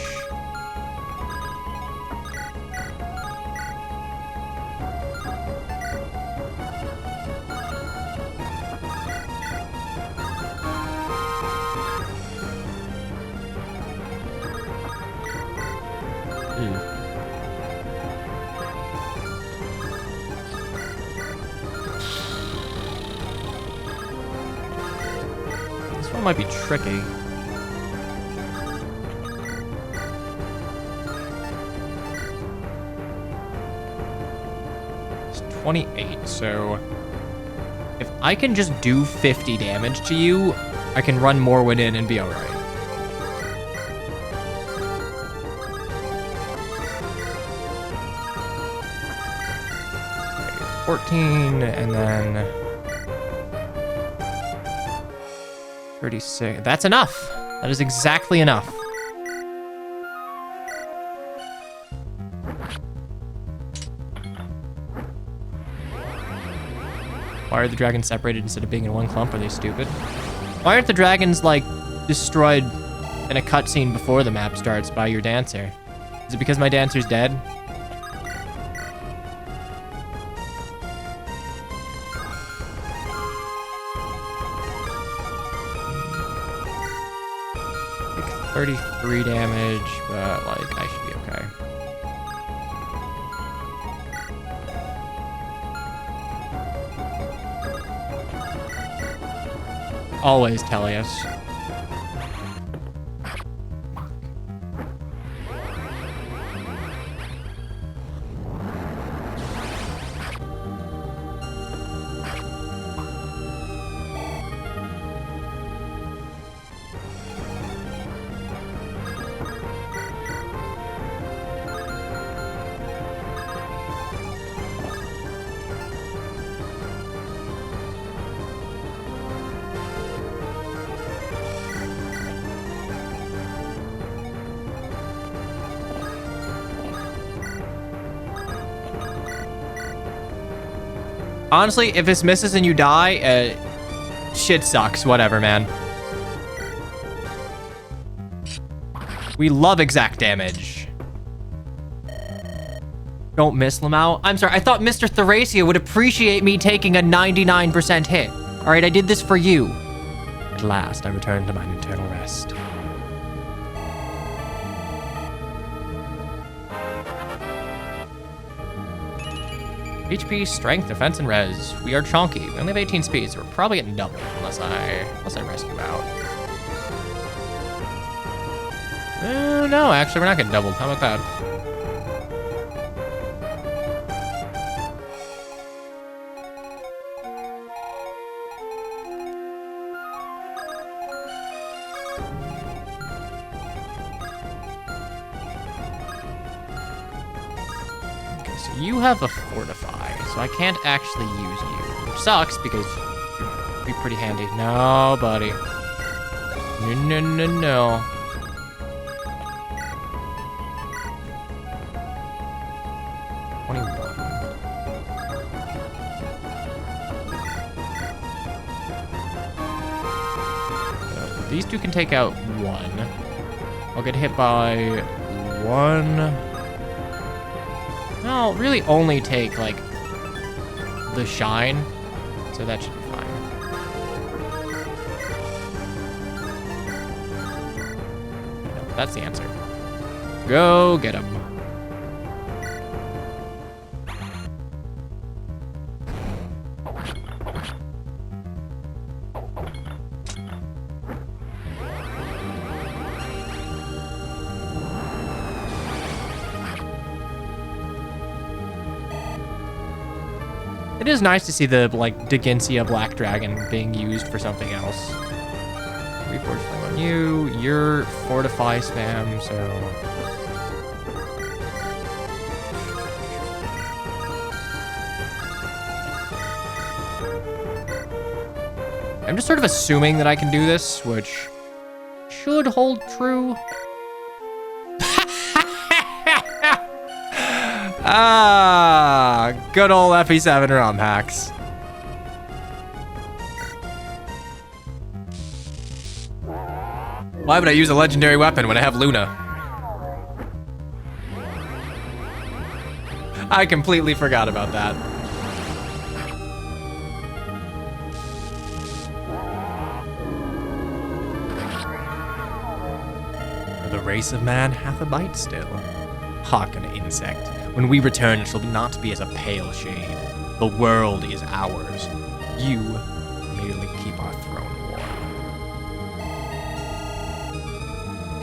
This one might be tricky. 28, so if I can just do 50 damage to you, I can run Morrowind in and be alright. Okay, 14, and then 36. That's enough. That is exactly enough. Why are the dragons separated instead of being in one clump? Are they stupid? Why aren't the dragons, like, destroyed in a cutscene before the map starts by your dancer? Is it because my dancer's dead? 33 damage, but like I should be okay. Always Tellius. Honestly, if this misses and you die, shit sucks. Whatever, man. We love exact damage. Don't miss Lamau. I'm sorry, I thought Mr. Thracia would appreciate me taking a 99% hit. All right, I did this for you. At last, I returned to mine eternal rest. HP, strength, defense, and res. We are chonky. We only have 18 speed, so we're probably getting double unless I rescue out. No, actually, we're not getting doubled. How about that? You have a fortify, so I can't actually use you, which sucks because you'd be pretty handy. No, buddy. No. These two can take out one. I'll get hit by one. I'll really only take, like, the shine, so that should be fine. That's the answer. Go get him. It is nice to see the, like, Degensia Black Dragon being used for something else. Reforge Flame on you. You're Fortify spam, so... I'm just sort of assuming that I can do this, which should hold true. Ah, good old FE7 ROM hacks. Why would I use a legendary weapon when I have Luna? I completely forgot about that. The race of man hath a bite still. Hearken, insect. When we return, it shall not be as a pale shade. The world is ours. You merely keep our throne warm.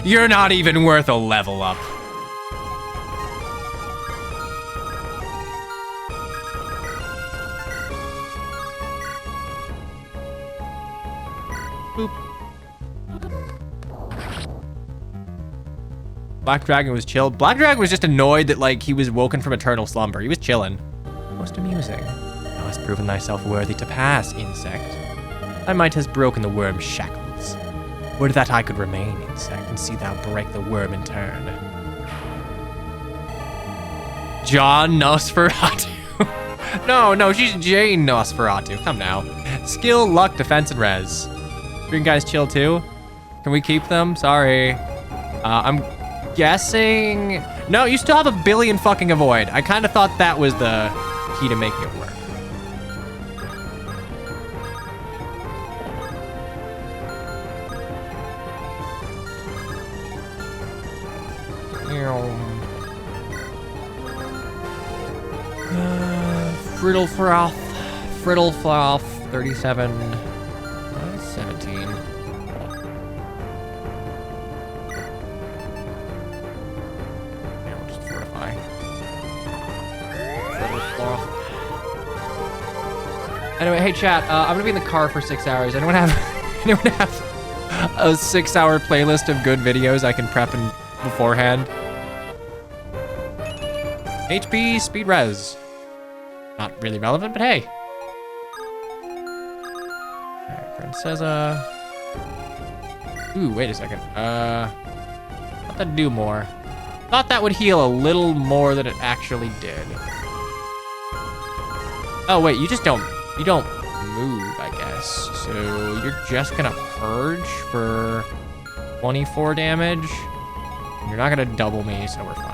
You're not even worth a level up. Boop. Black Dragon was chill. Black Dragon was just annoyed that, like, he was woken from eternal slumber. He was chilling. Most amusing. Thou hast proven thyself worthy to pass, insect. I might have broken the worm's shackles. Would that I could remain, insect, and see thou break the worm in turn. John Nosferatu. No, she's Jane Nosferatu. Come now. Skill, luck, defense, and res. Green guys chill too? Can we keep them? Sorry. I'm guessing... No, you still have a billion fucking avoid. I kind of thought that was the key to making it work. Friddlefroth, 37, 17. Yeah, we'll just fortify. Friddlefroth. Anyway, hey chat, I'm gonna be in the car for 6 hours. Anyone have a 6-hour playlist of good videos I can prep in beforehand? HP speed res. Not really relevant, but hey. Alright, Princessa. Ooh, wait a second. Thought that'd do more. Thought that would heal a little more than it actually did. Oh wait, you don't move, I guess. So you're just gonna purge for 24 damage. You're not gonna double me, so we're fine.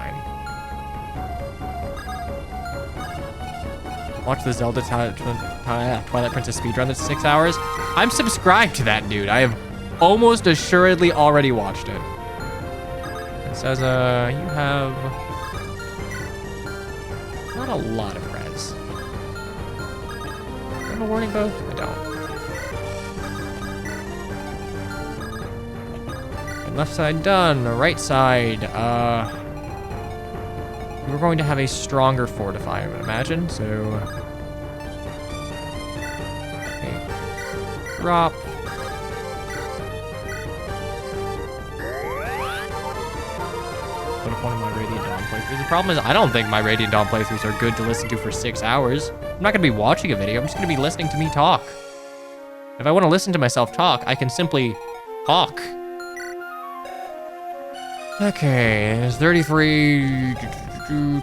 Watch the Zelda Twilight Princess speedrun that's 6 hours. I'm subscribed to that, dude. I have almost assuredly already watched it. It says, you have not a lot of res. Do I have a warning bow? I don't. And left side done. Right side, we're going to have a stronger fortify, I would imagine, so... Okay. Drop. Put up one of my Radiant Dawn playthroughs. The problem is I don't think my Radiant Dawn playthroughs are good to listen to for 6 hours. I'm not going to be watching a video, I'm just going to be listening to me talk. If I want to listen to myself talk, I can simply talk. Okay, there's 33...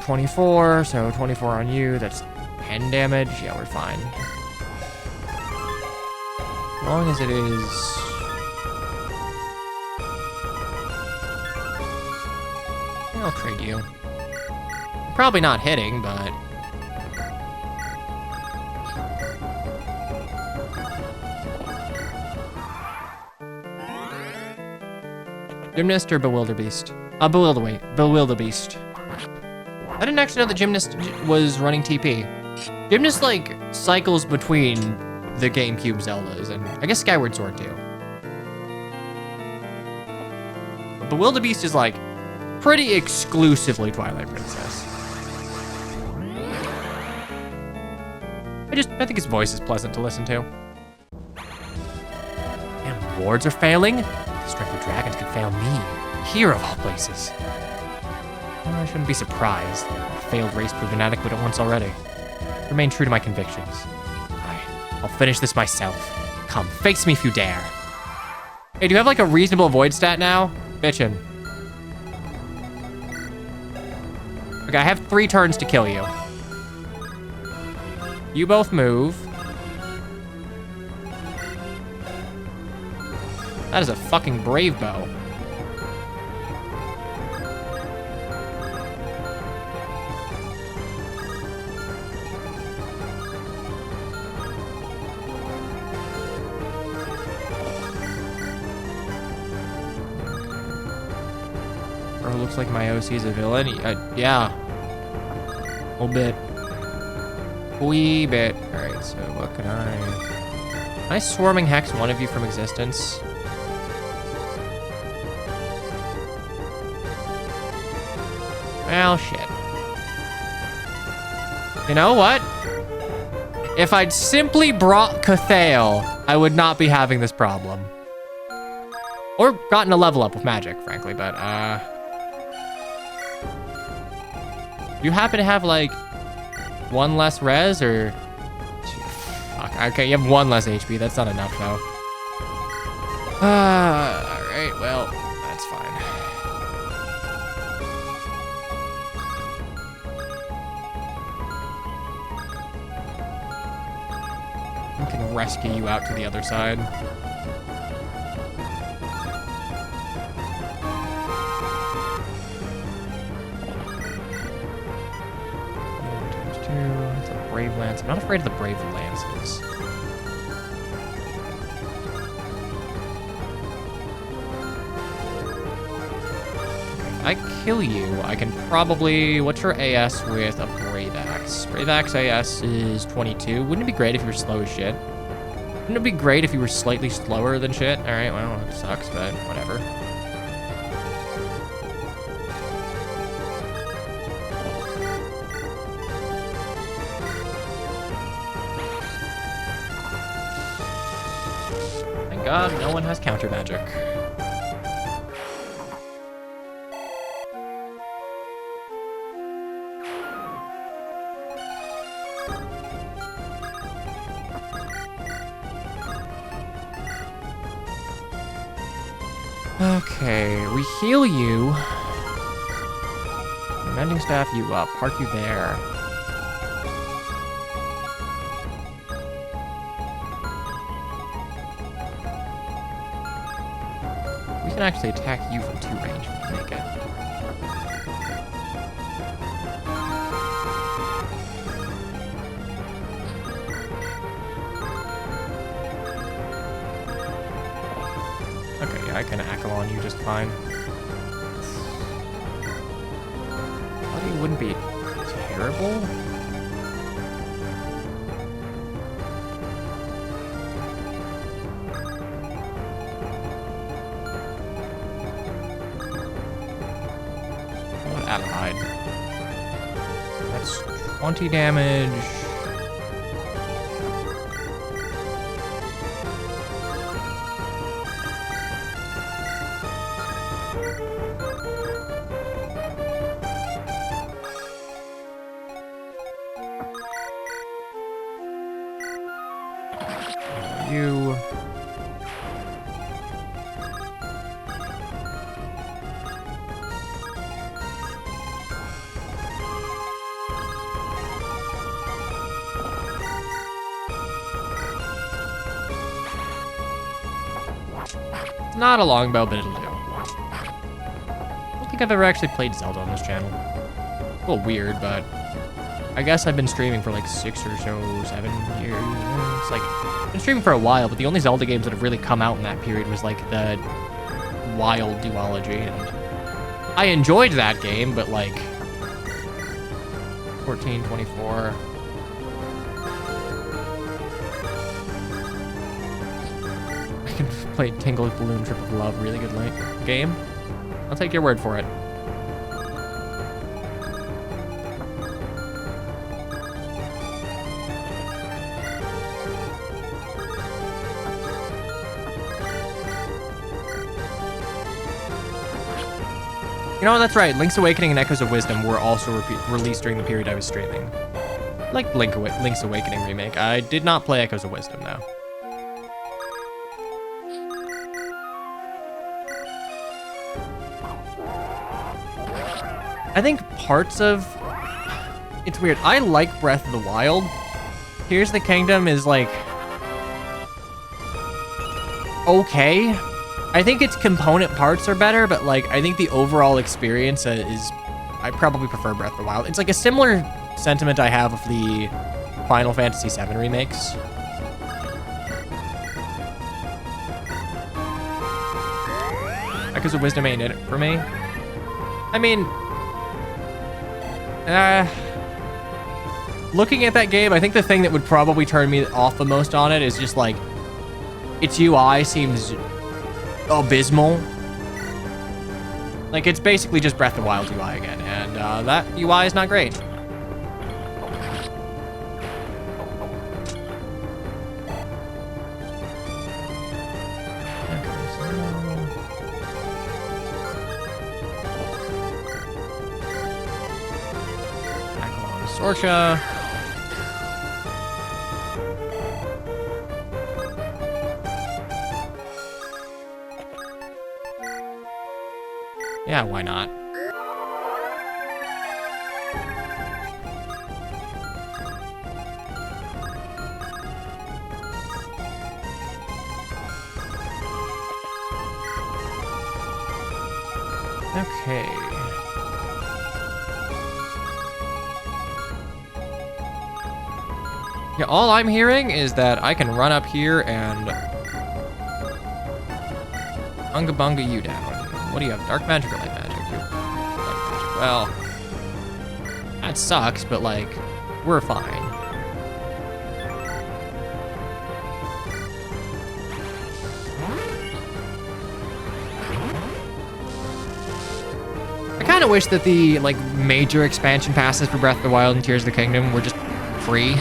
24, so 24 on you, that's 10 damage. Yeah, we're fine. As long as it is... I'll trade you. Probably not hitting, but... Gymnast or Bewilderbeast? Bewilderbeast. I didn't actually know that Gymnast was running TP. Gymnast, like, cycles between the GameCube Zeldas, and I guess Skyward Sword, too. But Bewilderbeast is, like, pretty exclusively Twilight Princess. I think his voice is pleasant to listen to. And wards are failing? The strength of dragons could fail me. Here of all places. Well, I shouldn't be surprised. I failed race proved inadequate at once already. Remain true to my convictions. I'll finish this myself. Come, face me if you dare. Hey, do you have like a reasonable avoid stat now? Bitchin'. Okay, I have 3 turns to kill you. You both move. That is a fucking brave bow. Looks like my OC is a villain. Yeah. A little bit. Wee bit. Alright, so what can I Swarming Hex one of you from existence? Well, shit. You know what? If I'd simply brought Cathale, I would not be having this problem. Or gotten a level up with magic, frankly, but, you happen to have, like, 1 less res, or... Fuck, okay, you have 1 less HP. That's not enough, though. Alright, well, that's fine. We can rescue you out to the other side. Brave Lance. I'm not afraid of the Brave Lances. I kill you, I can probably... What's your AS with a Brave Axe? Brave Axe AS is 22. Wouldn't it be great if you were slow as shit? Wouldn't it be great if you were slightly slower than shit? Alright, well, it sucks, but whatever. Thank God no one has counter magic. Okay, we heal you. Mending staff you up. Park you there. We can actually attack you from 2 range if we can make it. Okay, yeah, I can Ackle on you just fine. Bloody wouldn't be terrible. What about Allied? That's 20 damage. You. Not a longbow, but it'll do. I don't think I've ever actually played Zelda on this channel. A little weird, but I guess I've been streaming for like 6 or so, 7 years. It's like, I've been streaming for a while, but the only Zelda games that have really come out in that period was like the Wild duology, and I enjoyed that game, but like 14, 24. I can play Tingle Balloon Trip of Love, really good game. I'll take your word for it. You know, that's right. Link's Awakening and Echoes of Wisdom were also released during the period I was streaming. Like Link's Awakening remake. I did not play Echoes of Wisdom, though. I think parts of... It's weird. I like Breath of the Wild. Tears of the Kingdom is, like... okay. I think its component parts are better, but like I think the overall experience is, I probably prefer Breath of the Wild. It's like a similar sentiment I have of the Final Fantasy VII remakes. Echoes of Wisdom ain't it for me. I mean, looking at that game, I think the thing that would probably turn me off the most on it is just like its UI seems abysmal. Like, it's basically just Breath of the Wild UI again, and that UI is not great. Sorcha. Yeah, why not? Okay. Yeah, all I'm hearing is that I can run up here and Unga Bunga you down. What do you have? Dark magic or light magic? Well, that sucks, but like, we're fine. I kind of wish that the like major expansion passes for Breath of the Wild and Tears of the Kingdom were just free.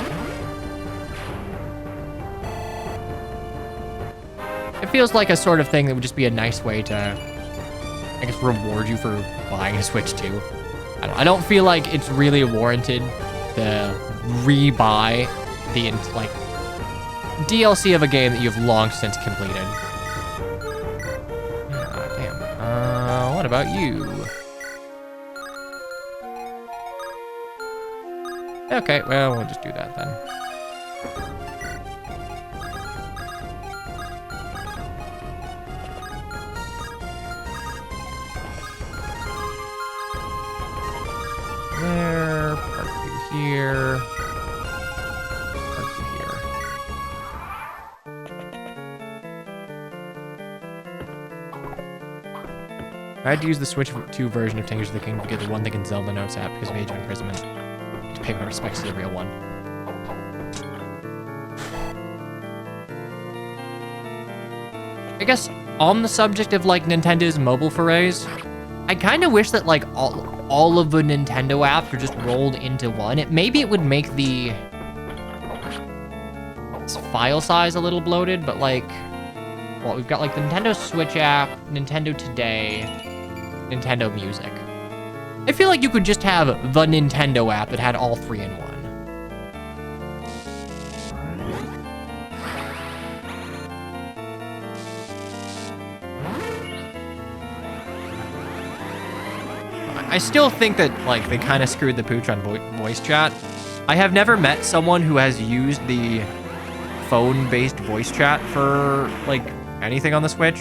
It feels like a sort of thing that would just be a nice way to, I guess, reward you for buying a Switch 2. I don't feel like it's really warranted to re-buy the like DLC of a game that you've long since completed. Damn. What about you? Okay, well, we'll just do that then. There, park you here. Park you here. I had to use the Switch 2 version of Tears of the Kingdom to get the One Thing in Zelda Notes app because of Age of Imprisonment. To pay my respects to the real one. I guess on the subject of like Nintendo's mobile forays, I kind of wish that like all of the Nintendo apps are just rolled into one. Maybe it would make the file size a little bloated, but like, well, we've got like the Nintendo Switch app, Nintendo Today, Nintendo Music. I feel like you could just have the Nintendo app that had all three in one. I still think that, like, they kind of screwed the pooch on voice chat. I have never met someone who has used the phone-based voice chat for, like, anything on the Switch.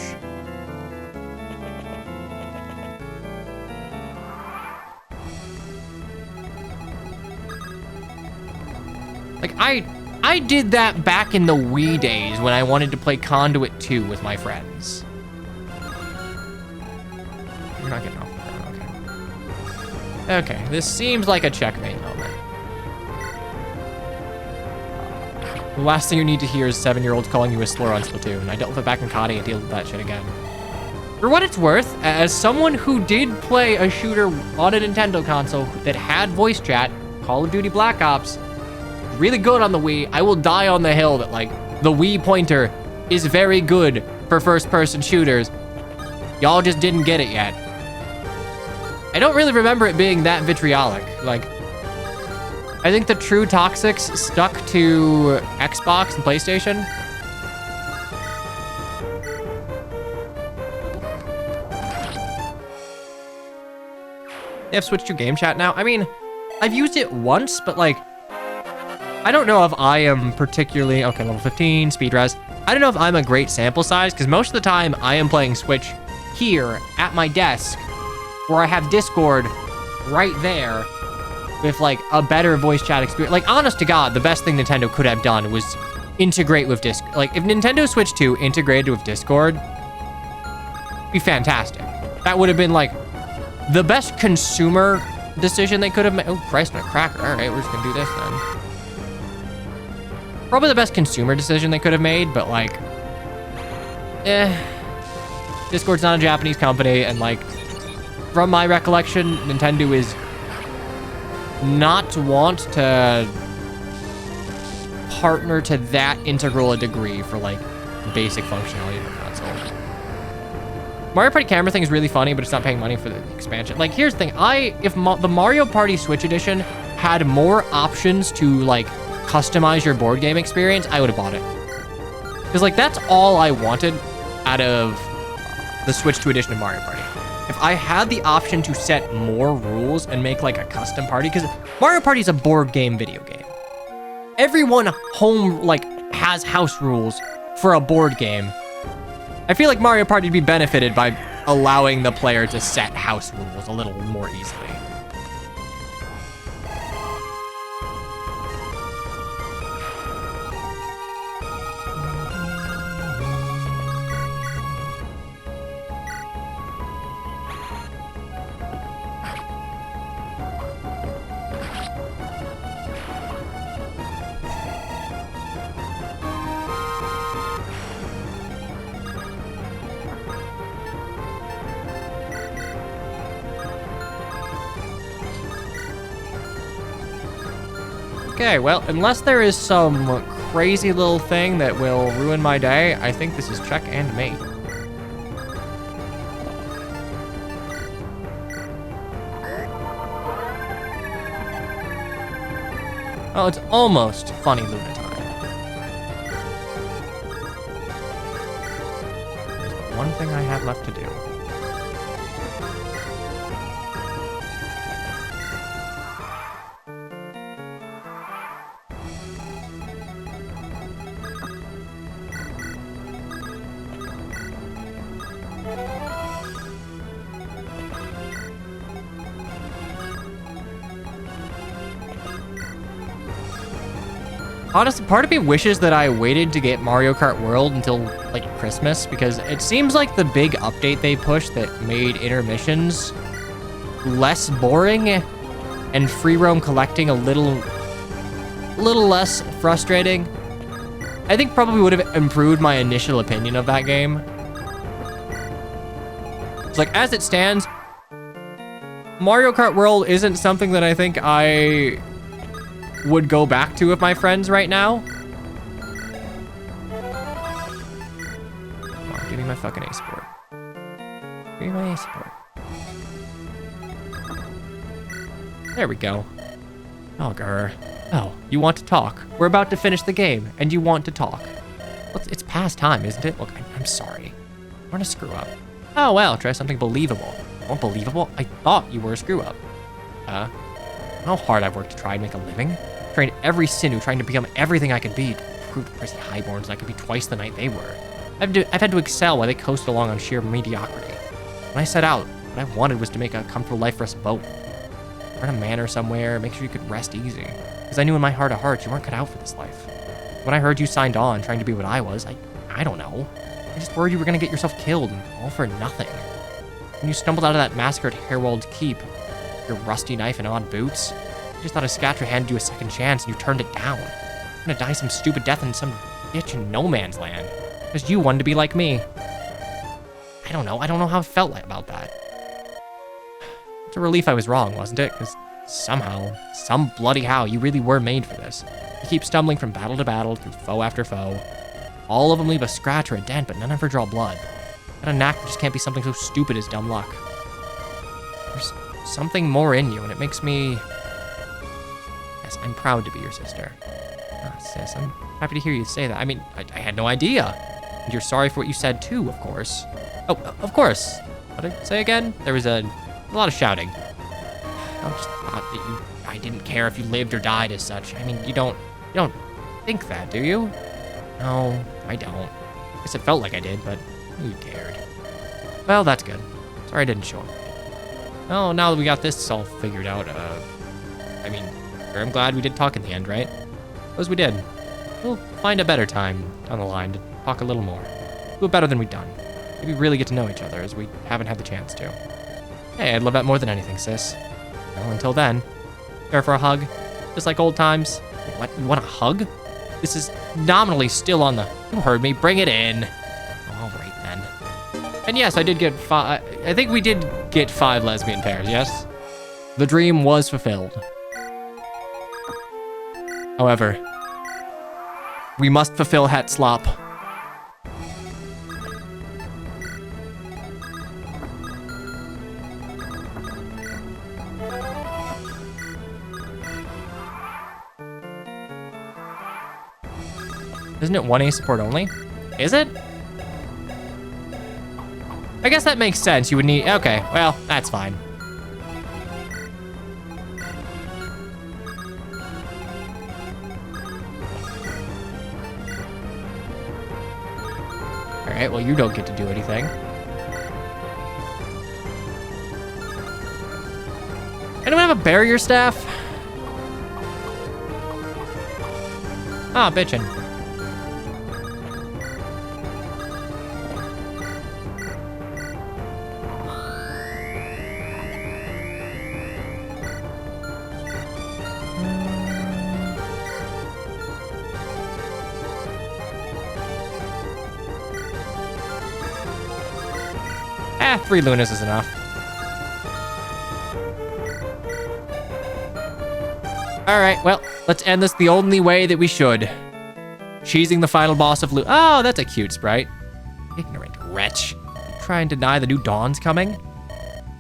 Like, I did that back in the Wii days when I wanted to play Conduit 2 with my friends. You're not getting off. Okay, this seems like a checkmate moment. The last thing you need to hear is 7-year-olds calling you a slur on Splatoon. I dealt with it back in COD and deal with that shit again. For what it's worth, as someone who did play a shooter on a Nintendo console that had voice chat, Call of Duty Black Ops, really good on the Wii, I will die on the hill that, like, the Wii pointer is very good for first-person shooters. Y'all just didn't get it yet. I don't really remember it being that vitriolic. Like, I think the true toxics stuck to Xbox and PlayStation. They have switched to game chat now. I mean, I've used it once, but like, I don't know if I am particularly, okay, level 15, speed res. I don't know if I'm a great sample size, because most of the time I am playing Switch here at my desk, where I have Discord right there with like a better voice chat experience. Like, honest to God, the best thing Nintendo could have done was integrate with Discord. Like, if Nintendo Switch 2 integrated with Discord, it'd be fantastic. That would have been like the best consumer decision they could have made. Oh, Christ, my cracker. All right, we're just gonna do this then. Probably the best consumer decision they could have made, but like, Discord's not a Japanese company, and like, from my recollection, Nintendo is not want to partner to that integral a degree for like basic functionality of the console. Mario Party camera thing is really funny, but it's not paying money for the expansion. Like, here's the thing. If the Mario Party Switch Edition had more options to like customize your board game experience, I would have bought it. Because like, that's all I wanted out of the Switch 2 edition of Mario Party. If I had the option to set more rules and make like a custom party, because Mario Party is a board game video game. Everyone home like has house rules for a board game. I feel like Mario Party would be benefited by allowing the player to set house rules a little more easily. Okay, well, unless there is some crazy little thing that will ruin my day, I think this is check and mate. Oh, it's almost funny Luna time. There's one thing I have left to do. Honestly, part of me wishes that I waited to get Mario Kart World until, like, Christmas, because it seems like the big update they pushed that made intermissions less boring and free roam collecting a little less frustrating. I think probably would have improved my initial opinion of that game. It's like, as it stands, Mario Kart World isn't something that I think I would go back to with my friends right now. Come on, give me my fucking A support. Give me my A support. There we go. Oh, grr. Oh, you want to talk. We're about to finish the game, and you want to talk. Well, it's past time, isn't it? Look, I'm sorry. I'm gonna screw up. Oh, well, try something believable. Oh, believable? I thought you were a screw up. How hard I've worked to try and make a living. Trained every sinew, trying to become everything I could be. To prove the crazy highborns I could be twice the knight they were. I've had to excel while they coasted along on sheer mediocrity. When I set out, what I wanted was to make a comfortable life for us both. Rent a manor somewhere, make sure you could rest easy. Because I knew in my heart of hearts you weren't cut out for this life. When I heard you signed on, trying to be what I was, I don't know. I just worried you were gonna get yourself killed, and all for nothing. When you stumbled out of that massacred Herwold Keep, your rusty knife and odd boots, you just thought a Scatra handed you a second chance and you turned it down. You're gonna die some stupid death in some ditch in no man's land. Because you wanted to be like me. I don't know how I felt about that. It's a relief I was wrong, wasn't it? Because somehow, some bloody how, you really were made for this. You keep stumbling from battle to battle, through foe after foe. All of them leave a scratch or a dent, but none ever draw blood. Got a knack that just can't be something so stupid as dumb luck. There's something more in you, and it makes me... Yes, I'm proud to be your sister. Ah, sis, I'm happy to hear you say that. I mean, I had no idea. And you're sorry for what you said, too, of course. Oh, of course. What did I say again? There was a lot of shouting. I just thought that I didn't care if you lived or died as such. I mean, you don't think that, do you? No, I don't. I guess it felt like I did, but who cared? Well, that's good. Sorry I didn't show up. Oh, now that we got this all figured out, I mean, I'm glad we did talk in the end, right? Suppose we did. We'll find a better time down the line to talk a little more. Do it better than we've done. Maybe really get to know each other, as we haven't had the chance to. Hey, I'd love that more than anything, sis. Well, until then, care for a hug? Just like old times? What, you want a hug? This is nominally still on the... You heard me, bring it in. All right, then. And yes, I did get I think we did get 5 lesbian pairs, yes? The dream was fulfilled. However, we must fulfill Hetslop. Isn't it 1A support only? Is it? I guess that makes sense. You would need... Okay, well, that's fine. Alright, well, you don't get to do anything. Anyone have a barrier staff? Ah, bitchin'. Eh, 3 Lunas is enough. All right, well, let's end this the only way that we should. Cheesing the final boss of Oh, that's a cute sprite. Ignorant wretch. Try and deny the new dawn's coming?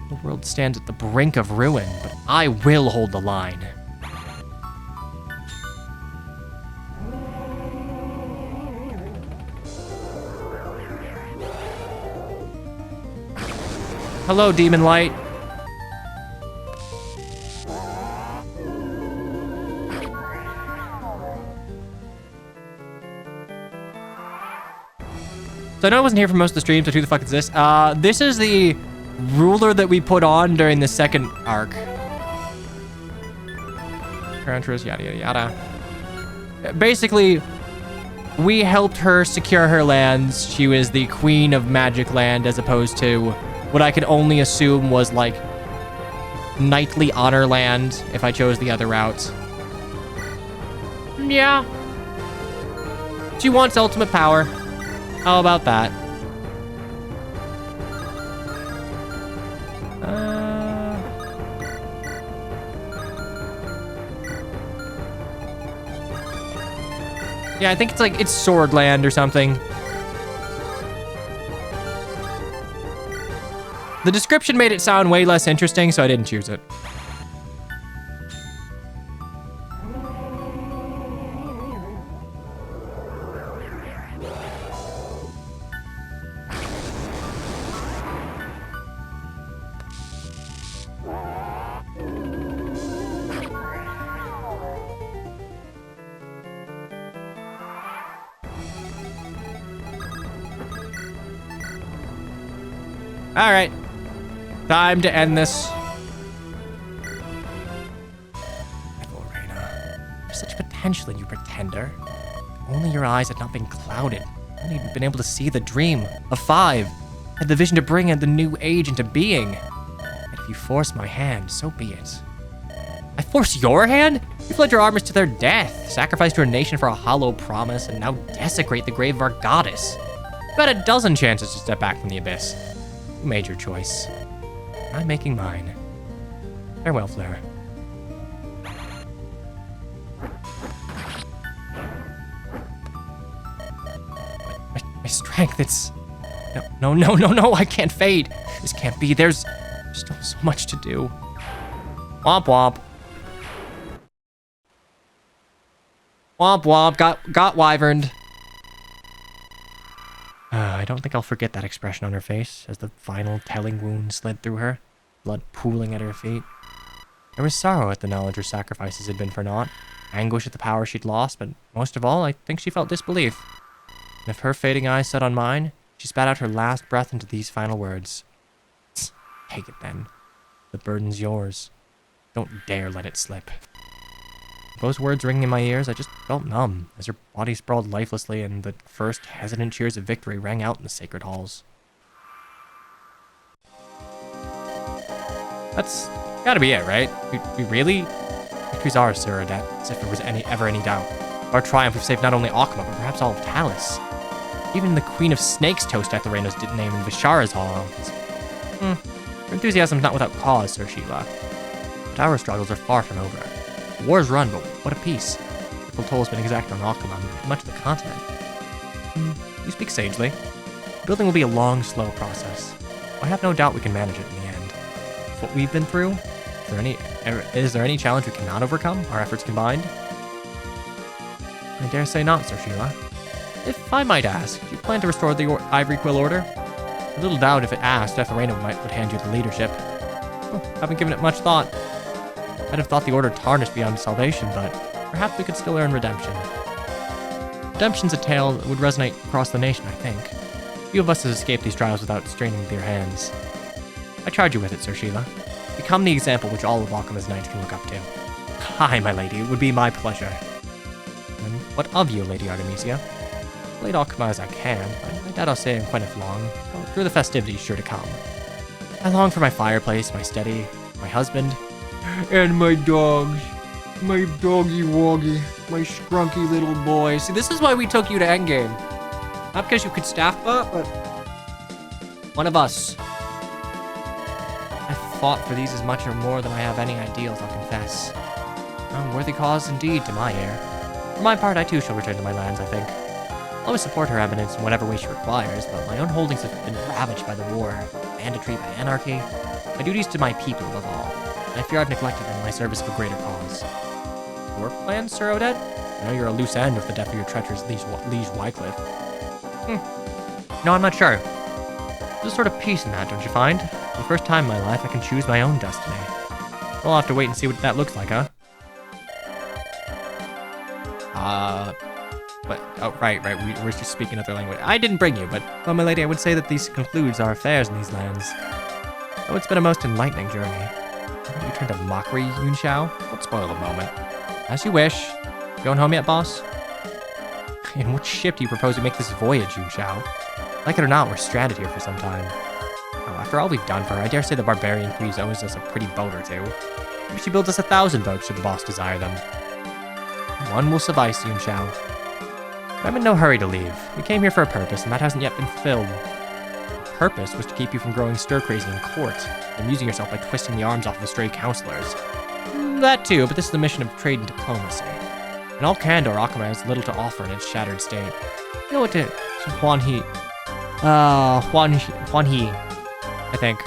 The world stands at the brink of ruin, but I will hold the line. Hello, Demon Light. So I know I wasn't here for most of the stream, so who the fuck is this? This is the ruler that we put on during the second arc. Enchantress, yada, yada, yada. Basically, we helped her secure her lands. She was the queen of Magic Land as opposed to what I could only assume was like knightly honor land if I chose the other route. Yeah. She wants ultimate power. How about that? Yeah, I think it's Sword Land or something. The description made it sound way less interesting, so I didn't choose it. All right. Time to end this. Reina, there's such potential in you, pretender. If only your eyes had not been clouded. Only been able to see the dream of 5. Had the vision to bring the new age into being. And if you force my hand, so be it. I force your hand? You've led your armies to their death, sacrificed your nation for a hollow promise, and now desecrate the grave of our goddess. You had a dozen chances to step back from the abyss. You made your choice. I'm making mine. Farewell, Fleur. My strength, it's... No, I can't fade. This can't be. There's still so much to do. Womp womp. Womp womp. Got wyverned. I don't think I'll forget that expression on her face as the final telling wound slid through her, blood pooling at her feet. There was sorrow at the knowledge her sacrifices had been for naught, anguish at the power she'd lost, but most of all, I think she felt disbelief. And if her fading eyes set on mine, she spat out her last breath into these final words. Take it then. The burden's yours. Don't dare let it slip. Those words ringing in my ears, I just felt numb as her body sprawled lifelessly and the first hesitant cheers of victory rang out in the sacred halls. That's gotta be it, right? We really? Victory's ours, Sir Adet, as if there was ever any doubt. Our triumph, we've saved not only Akuma, but perhaps all of Talis. Even the Queen of Snakes toast at the Reina's name in Vishara's hall. Your enthusiasm's not without cause, Sir Sheila. But our struggles are far from over. War's run, but what a peace. The toll has been exacted on Akuma and much of the continent. You speak sagely. Building will be a long, slow process. I have no doubt we can manage it in the end. With what we've been through, is there any challenge we cannot overcome, our efforts combined? I dare say not, Sir Sheila. If I might ask, do you plan to restore the Ivory Quill Order? A little doubt if it asked, Reina would hand you the leadership. Haven't given it much thought. I'd have thought the Order tarnished beyond salvation, but perhaps we could still earn redemption. Redemption's a tale that would resonate across the nation, I think. Few of us has escaped these trials without straining their hands. I charge you with it, Sir Sheila. Become the example which all of Akuma's knights can look up to. Aye, my lady, it would be my pleasure. And what of you, Lady Artemisia? Played Akuma as I can, but I doubt I'll stay in Quenith long, through the festivities sure to come. I long for my fireplace, my steady, my husband, and my dogs. My doggy woggy, my scrunky little boy. See, this is why we took you to Endgame. Not because you could staff butt, but one of us. I fought for these as much or more than I have any ideals, I'll confess. A worthy cause indeed to my heir. For my part, I too shall return to my lands, I think. I'll always support her eminence in whatever way she requires, but my own holdings have been ravaged by the war, banditry, by anarchy. My duties to my people above all. And I fear I've neglected them in my service of a greater cause. Your plans, Sir Odette? I know you're a loose end with the death of your treacherous Liege Wycliffe. No, I'm not sure. There's a sort of peace in that, don't you find? For the first time in my life, I can choose my own destiny. We'll have to wait and see what that looks like, huh? But, oh, right, we're just speaking other language. I didn't bring you, but, well, my lady, I would say that this concludes our affairs in these lands. Oh, it's been a most enlightening journey. You turned to mockery, Yun Xiao? Don't spoil the moment. As you wish. Going home yet, boss? In what ship do you propose to make this voyage, Yun Xiao? Like it or not, we're stranded here for some time. Oh, after all we've done for her, I dare say the barbarian queen owes us a pretty boat or two. Maybe she builds us 1,000 boats should the boss desire them. One will suffice, Yun Xiao. But I'm in no hurry to leave. We came here for a purpose, and that hasn't yet been fulfilled. The purpose was to keep you from growing stir-crazy in court, and amusing yourself by twisting the arms off of the stray counselors. That too, but this is the mission of trade and diplomacy. In all candor, Akama has little to offer in its shattered state. You know what to... Huan He, I think.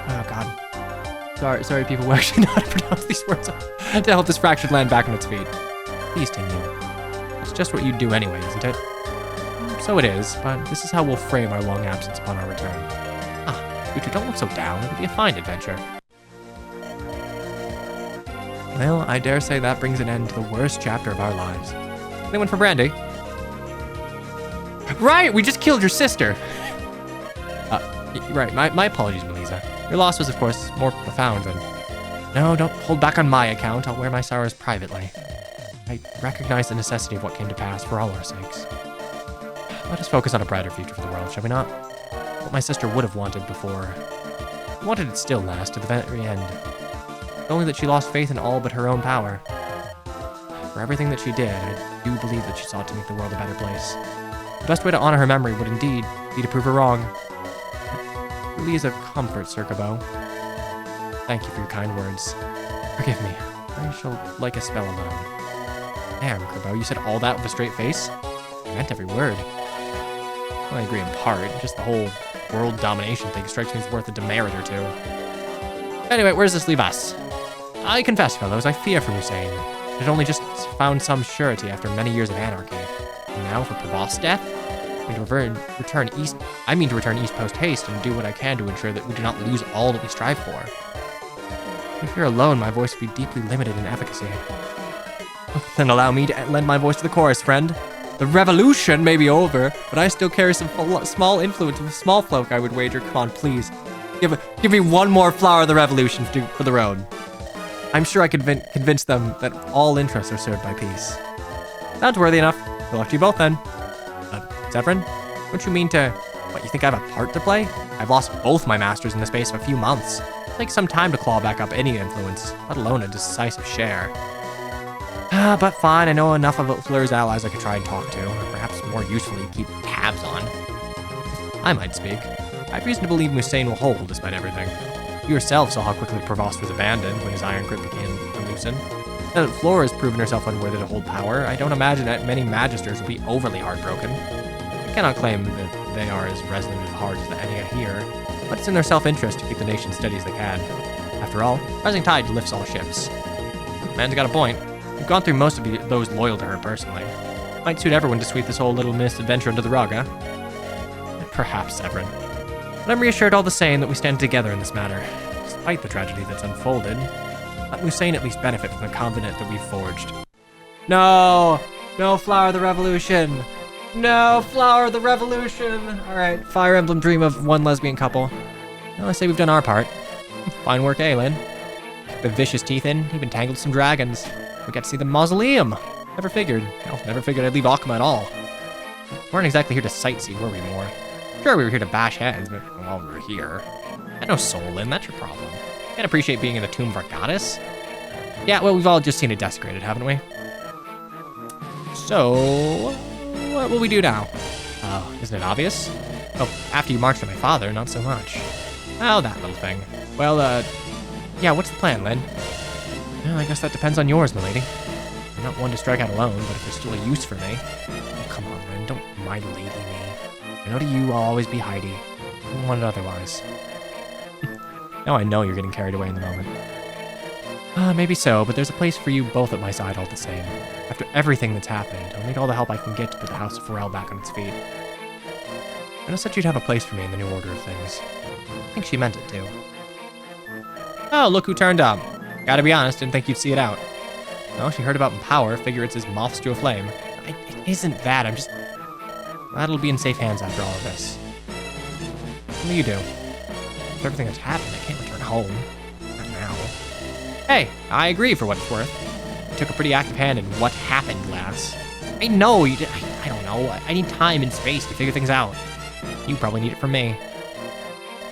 Oh, God. Sorry, people who actually know how to pronounce these words to help this fractured land back on its feet. Please, Tingyu. It's just what you'd do anyway, isn't it? So it is, but this is how we'll frame our long absence upon our return. Future, don't look so down. It'll be a fine adventure. Well, I dare say that brings an end to the worst chapter of our lives. Anyone for brandy? Right, we just killed your sister. Right, my apologies, Melissa. Your loss was, of course, more profound than... No, don't hold back on my account. I'll wear my sorrows privately. I recognize the necessity of what came to pass for all our sakes. Let us focus on a brighter future for the world, shall we not? What my sister would have wanted before. Wanted it still last, to the very end. Only that she lost faith in all but her own power. For everything that she did, I do believe that she sought to make the world a better place. The best way to honor her memory would indeed be to prove her wrong. It really is a comfort, Sir Cabot. Thank you for your kind words. Forgive me. I shall like a spell alone. Damn, Cabot, you said all that with a straight face? I meant every word. Well, I agree in part. Just the whole world domination thing strikes me as worth a demerit or two. Anyway, where does this leave us? I confess, fellows, I fear for Hussein. It had only just found some surety after many years of anarchy. And now for Provost's death? I mean to return east post-haste and do what I can to ensure that we do not lose all that we strive for. If you're alone, my voice would be deeply limited in efficacy. Then allow me to lend my voice to the chorus, friend. The revolution may be over, but I still carry some small influence with small folk, I would wager. Come on, please. Give me one more flower of the revolution for the road. I'm sure I could convince them that all interests are served by peace. Sounds worthy enough. Good luck to you both then. Zephyrin, don't you mean to... What, you think I have a part to play? I've lost both my masters in the space of a few months. It takes some time to claw back up any influence, let alone a decisive share. But fine, I know enough of Fleur's allies I could try and talk to, or perhaps more usefully keep tabs on. I might speak. I have reason to believe Musain will hold despite everything. You yourself saw how quickly Provost was abandoned when his iron grip became loosened. Now that Flora has proven herself unworthy to hold power, I don't imagine that many magisters will be overly heartbroken. I cannot claim that they are as resolute at heart as the any here, but it's in their self-interest to keep the nation steady as they can. After all, rising tide lifts all ships. Man's got a point. We've gone through most of those loyal to her personally. Might suit everyone to sweep this whole little misadventure under the rug, huh? Perhaps, Severin. But I'm reassured all the same that we stand together in this matter. Despite the tragedy that's unfolded, let Musain at least benefit from the covenant that we've forged. No! No Flower of the Revolution! No Flower of the Revolution! Alright, Fire Emblem dream of one lesbian couple. Well, I say we've done our part. Fine work, Aelin. The vicious teeth in, even tangled some dragons. We got to see the mausoleum. Never figured I'd leave Akama at all. We weren't exactly here to sightsee, were we, more? Sure, we were here to bash heads, but while we were here, had no soul in, that's your problem. Can't appreciate being in the tomb of our goddess? Yeah, well, we've all just seen it desecrated, haven't we? So, what will we do now? Oh, isn't it obvious? Oh, after you marched on my father, not so much. Oh, that little thing. Well, yeah, what's the plan, Lynn? Well, I guess that depends on yours, milady. I'm not one to strike out alone, but if there's still a use for me... Oh, come on, Ren, don't my lady me. I know to you I'll always be Heidi. I wouldn't want it otherwise. Now I know you're getting carried away in the moment. Maybe so, but there's a place for you both at my side all the same. After everything that's happened, I'll need all the help I can get to put the House of Pharrell back on its feet. I said you'd have a place for me in the new order of things. I think she meant it too. Oh, look who turned up. Gotta be honest, didn't think you'd see it out. Well, she heard about power, figure it's as moths to a flame. It isn't that, I'm just... Glad it'll be in safe hands after all of this. What do you do? With everything that's happened, I can't return home. Not now. Hey, I agree for what it's worth. You took a pretty active hand in what happened last. I know, you did. I don't know. I need time and space to figure things out. You probably need it from me.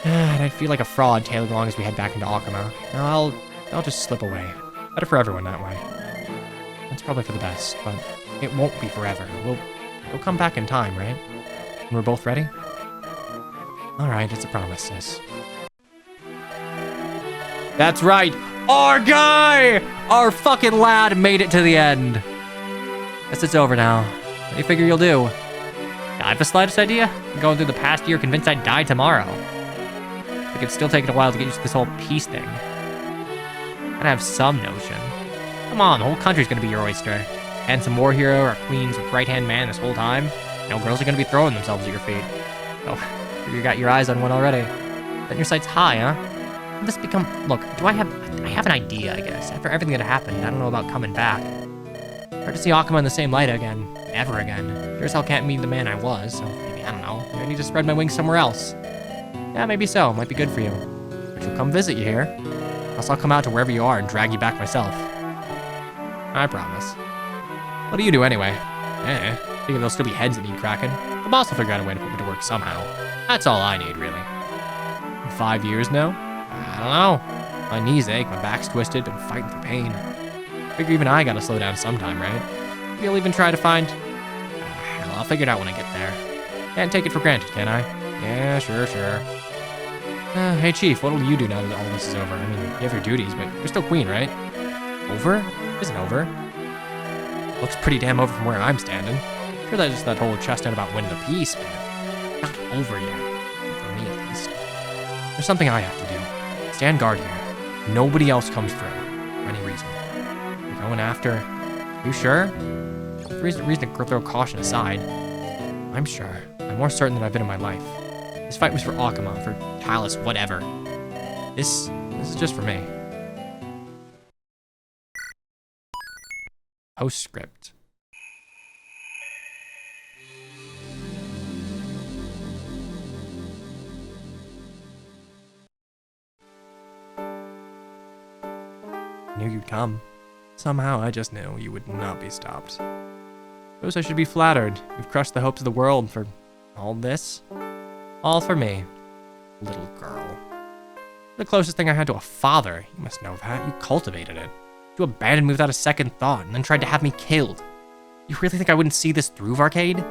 And I'd feel like a fraud tailing along as we head back into Akuma. No, I'll just slip away. Better for everyone that way. That's probably for the best, but it won't be forever. We'll come back in time, right? When we're both ready? Alright, it's a promise, sis. That's right! Our guy! Our fucking lad made it to the end! Guess it's over now. What do you figure you'll do? I have the slightest idea? I'm going through the past year convinced I'd die tomorrow. I could still take it a while to get used to this whole peace thing. I'd have some notion. Come on, the whole country's gonna be your oyster. Handsome war hero or queen's right-hand man this whole time. No girls are gonna be throwing themselves at your feet. Oh, you got your eyes on one already. Then your sights high, huh? This become... Look, I have an idea, I guess. After everything that happened, I don't know about coming back. Hard to see Akuma in the same light again. Ever again. Sure as hell can't be the man I was, so maybe, I don't know. Maybe I need to spread my wings somewhere else. Yeah, maybe so. Might be good for you. I shall come visit you here. Else I'll come out to wherever you are and drag you back myself. I promise. What do you do anyway? Figure there'll still be heads that need cracking. The boss will figure out a way to put me to work somehow. That's all I need, really. 5 years now? I don't know. My knees ache, my back's twisted, been fighting for pain. Figure even I gotta slow down sometime, right? Maybe I'll even try to find... Hell, I'll figure it out when I get there. Can't take it for granted, can I? Yeah, sure. Hey, Chief, what'll you do now that all this is over? I mean, you have your duties, but you're still queen, right? Over? It isn't over. Looks pretty damn over from where I'm standing. Sure, that's just that whole chestnut about winning the peace, but not over yet. For me, at least. There's something I have to do. Stand guard here. Nobody else comes through. For any reason. You're going after... You sure? Reason to throw caution aside. I'm sure. I'm more certain than I've been in my life. This fight was for Akuma, for Talus, whatever. This is just for me. Postscript. Knew you'd come. Somehow I just knew you would not be stopped. Suppose I should be flattered. You've crushed the hopes of the world for all this. All for me, little girl. The closest thing I had to a father. You must know that. You cultivated it. You abandoned me without a second thought and then tried to have me killed. You really think I wouldn't see this through, Varcade?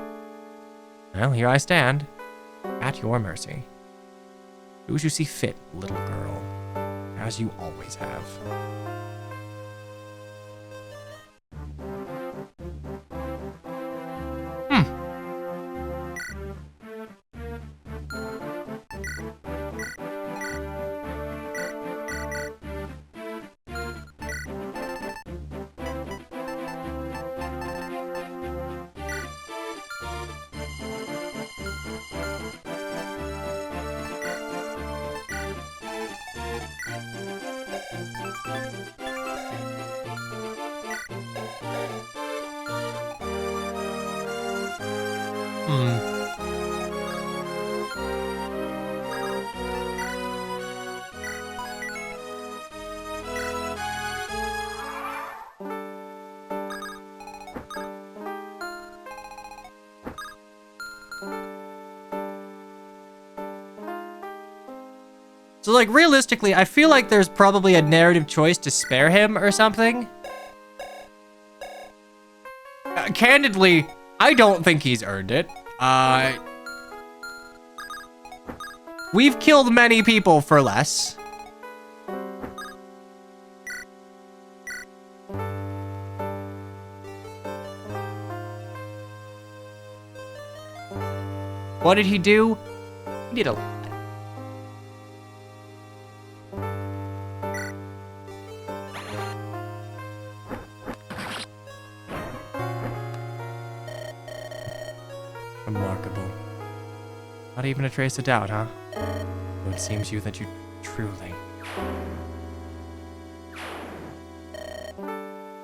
Well, here I stand. At your mercy. Do as you see fit, little girl. As you always have. So, like, realistically, I feel like there's probably a narrative choice to spare him or something. Candidly, I don't think he's earned it. We've killed many people for less. What did he do? He did a lot. Remarkable. Not even a trace of doubt, huh? Though it seems you that you truly...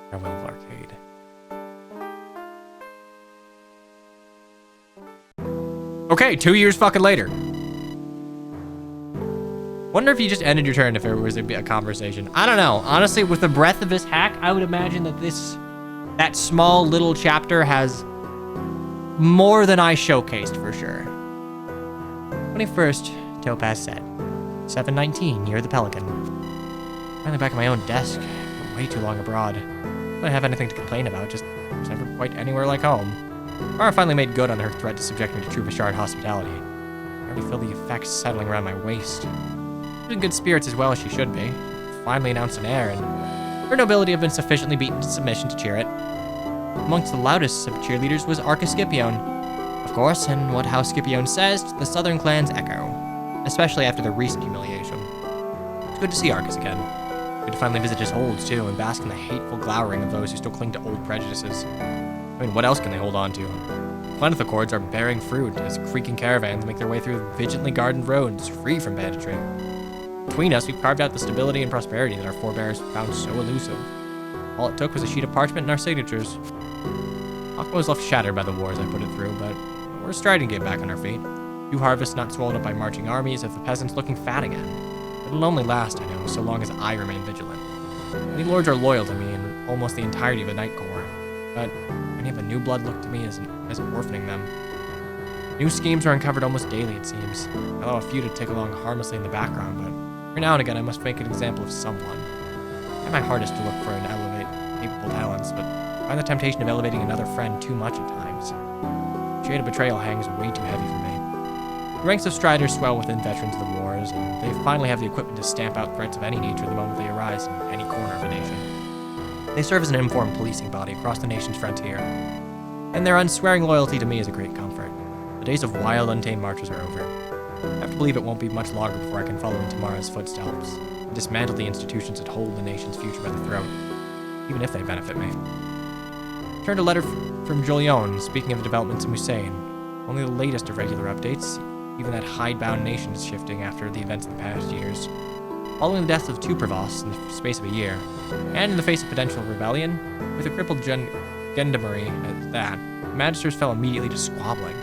Farewell, Arcade. Okay, 2 years fucking later. Wonder if you just ended your turn if there was a conversation. I don't know. Honestly, with the breadth of this hack, I would imagine that that small little chapter has more than I showcased for sure. 21st, Topaz said. 7:19, near the Pelican. Finally back at my own desk. Been way too long abroad. I don't have anything to complain about, just never quite anywhere like home. Mara finally made good on her threat to subject me to true Bashard hospitality. I already feel the effects settling around my waist. She's in good spirits as well as she should be. Finally announced an heir, and her nobility have been sufficiently beaten to submission to cheer it. Amongst the loudest of cheerleaders was Arcus Scipione. Of course, and what House Scipione says, the southern clans echo, especially after the recent humiliation. It's good to see Arcus again. Good to finally visit his holds, too, and bask in the hateful glowering of those who still cling to old prejudices. I mean, what else can they hold on to? Plenty Accords are bearing fruit as creaking caravans make their way through vigilantly guarded roads free from banditry. Between us, we've carved out the stability and prosperity that our forebears found so elusive. All it took was a sheet of parchment and our signatures. Aqua was left shattered by the wars I put it through, but we're striding to get back on our feet. Few harvests not swallowed up by marching armies of the peasants looking fat again. It'll only last, I know, so long as I remain vigilant. Many lords are loyal to me and almost the entirety of the Night Corps, but many of the new blood look to me as orphaning them. New schemes are uncovered almost daily, it seems. I allow a few to tick along harmlessly in the background, but every now and again I must make an example of someone. I try my hardest to look for and elevate capable talents, but I find the temptation of elevating another friend too much at times. The shade of betrayal hangs way too heavy for me. The ranks of striders swell within veterans of the wars, and they finally have the equipment to stamp out threats of any nature the moment they arise in any corner of a nation. They serve as an informed policing body across the nation's frontier, and their unswearing loyalty to me is a great comfort. The days of wild, untamed marches are over. I have to believe it won't be much longer before I can follow in tomorrow's footsteps and dismantle the institutions that hold the nation's future by the throat, even if they benefit me. Turned a letter from Julian speaking of the developments in Musain. Only the latest of regular updates. Even that hidebound nation is shifting after the events of the past years. Following the deaths of two provosts in the space of a year, and in the face of potential rebellion, with a crippled gendarmerie at that, the magisters fell immediately to squabbling.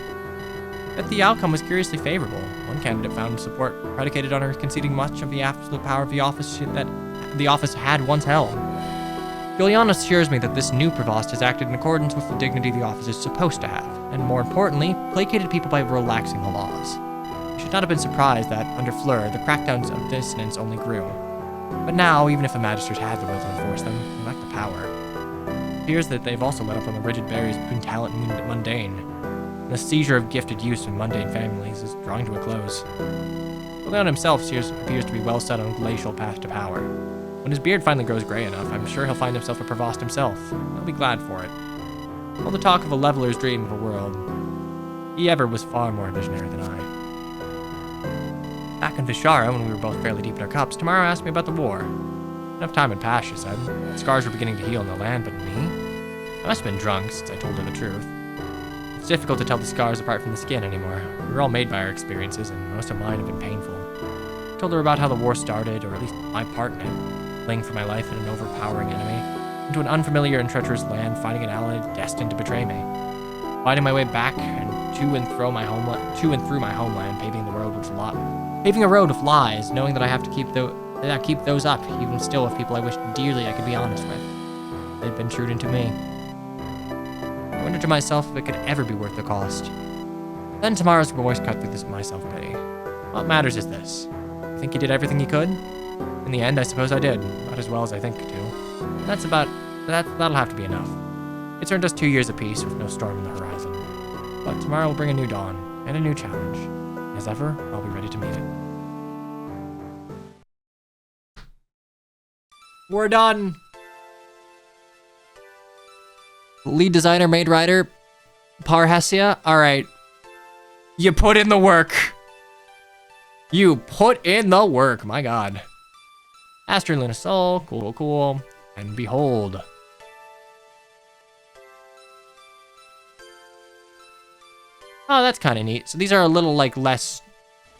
Yet the outcome was curiously favorable. One candidate found support predicated on her conceding much of the absolute power of the office that the office had once held. Julian assures me that this new provost has acted in accordance with the dignity the office is supposed to have, and more importantly, placated people by relaxing the laws. I should not have been surprised that, under Fleur, the crackdowns of dissonance only grew. But now, even if the magisters had the will to enforce them, they lack the power. It appears that they've also let up on the rigid barriers between talent and mundane. And the seizure of gifted youth in mundane families is drawing to a close. Julian himself appears to be well set on a glacial path to power. When his beard finally grows gray enough, I'm sure he'll find himself a provost himself. I'll be glad for it. All the talk of a leveler's dream of a world, he ever was far more visionary than I. Back in Vishara, when we were both fairly deep in our cups, Tamara asked me about the war. Enough time had passed, she said. The scars were beginning to heal in the land, but me? I must have been drunk, since I told her the truth. It's difficult to tell the scars apart from the skin anymore. We were all made by our experiences, and most of mine have been painful. I told her about how the war started, or at least my part in it. Fleeing for my life in an overpowering enemy, into an unfamiliar and treacherous land, finding an ally destined to betray me. Finding my way back and to and through my homeland, paving a road with lies, knowing that I have to keep those up, even still with people I wish dearly I could be honest with. They've been true to me. I wondered to myself if it could ever be worth the cost. Then tomorrow's voice cut through this my self-pity. What matters is this. You think you did everything you could? In the end, I suppose I did, about as well as I think to. And that'll have to be enough. It's earned us 2 years apiece with no storm in the horizon. But tomorrow will bring a new dawn, and a new challenge. As ever, I'll be ready to meet it. We're done! Lead designer, maid writer, Parhesia? Alright. You put in the work. You put in the work, my god. Astrid Luna Soul, cool. And behold. Oh, that's kind of neat. So these are a little, like, less,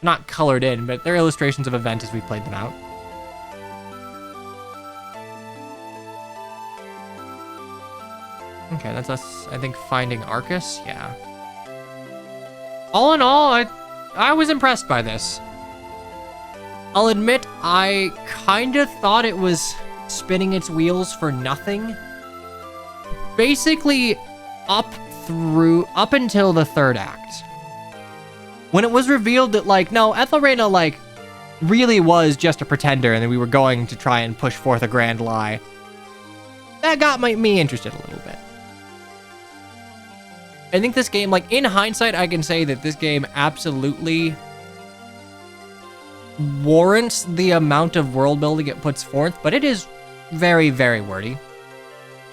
not colored in, but they're illustrations of events as we played them out. Okay, that's us, I think, finding Arcus. Yeah. All in all, I was impressed by this. I'll admit, I kind of thought it was spinning its wheels for nothing. Basically, up until the third act. When it was revealed that, like, no, Ethelrena, like, really was just a pretender and that we were going to try and push forth a grand lie. That got me interested a little bit. I think this game, like, in hindsight, I can say that this game absolutely warrants the amount of world building it puts forth, but it is very, very wordy.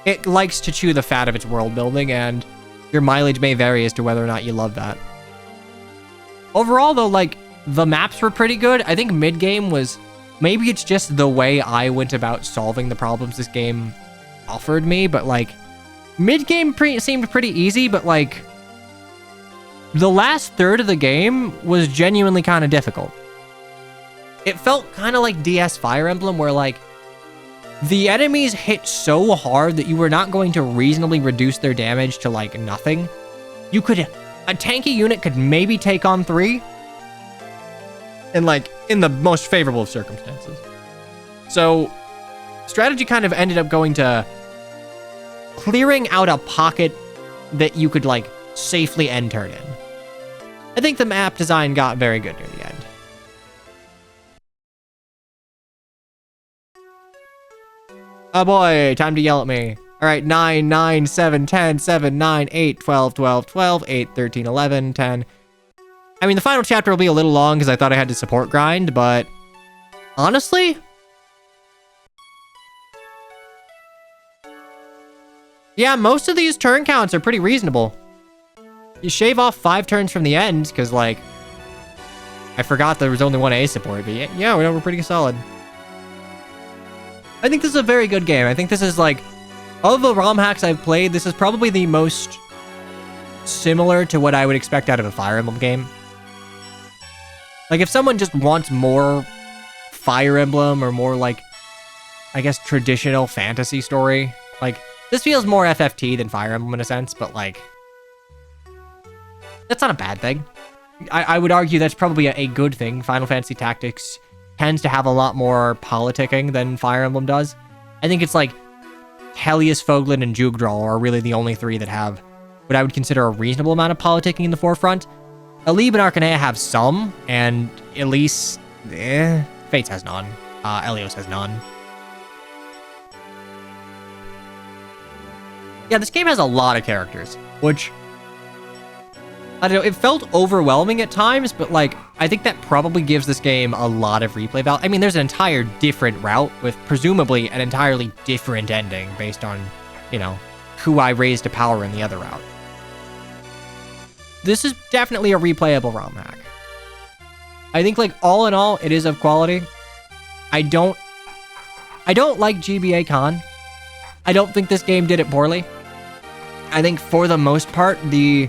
It likes to chew the fat of its world building, and your mileage may vary as to whether or not you love that. Overall, though, like, the maps were pretty good. I think mid-game was... Maybe it's just the way I went about solving the problems this game offered me, but, like, mid-game seemed pretty easy, but, like, the last third of the game was genuinely kind of difficult. It felt kind of like DS Fire Emblem, where, like, the enemies hit so hard that you were not going to reasonably reduce their damage to, like, nothing. You could... A tanky unit could maybe take on 3. And, like, in the most favorable of circumstances. So, strategy kind of ended up going to clearing out a pocket that you could, like, safely end turn in. I think the map design got very good near the end. Oh boy, time to yell at me. All right, 9, 9, 7, 10, 7, 9, 8, 12, 12, 12, 8, 13, 11, 10. I mean, the final chapter will be a little long because I thought I had to support grind, but honestly, yeah, most of these turn counts are pretty reasonable. You shave off 5 turns from the end because, like, I forgot there was only one A support, but yeah, we're pretty solid. I think this is a very good game. I think this is, like, of the ROM hacks I've played, this is probably the most similar to what I would expect out of a Fire Emblem game. Like, if someone just wants more Fire Emblem or more, like, I guess, traditional fantasy story, like, this feels more FFT than Fire Emblem in a sense, but, like, that's not a bad thing. I would argue that's probably a good thing. Final Fantasy Tactics tends to have a lot more politicking than Fire Emblem does. I think it's like Helios, Foglin, and Jugdral are really the only 3 that have what I would consider a reasonable amount of politicking in the forefront. Alib and Arcanea have some, and Elise, Fates has none. Elios has none. Yeah, this game has a lot of characters, which, I don't know, it felt overwhelming at times, but, like, I think that probably gives this game a lot of replay value. I mean, there's an entire different route with presumably an entirely different ending based on, you know, who I raised to power in the other route. This is definitely a replayable ROM hack. I think, like, all in all, it is of quality. I don't like GBA Con. I don't think this game did it poorly. I think for the most part, the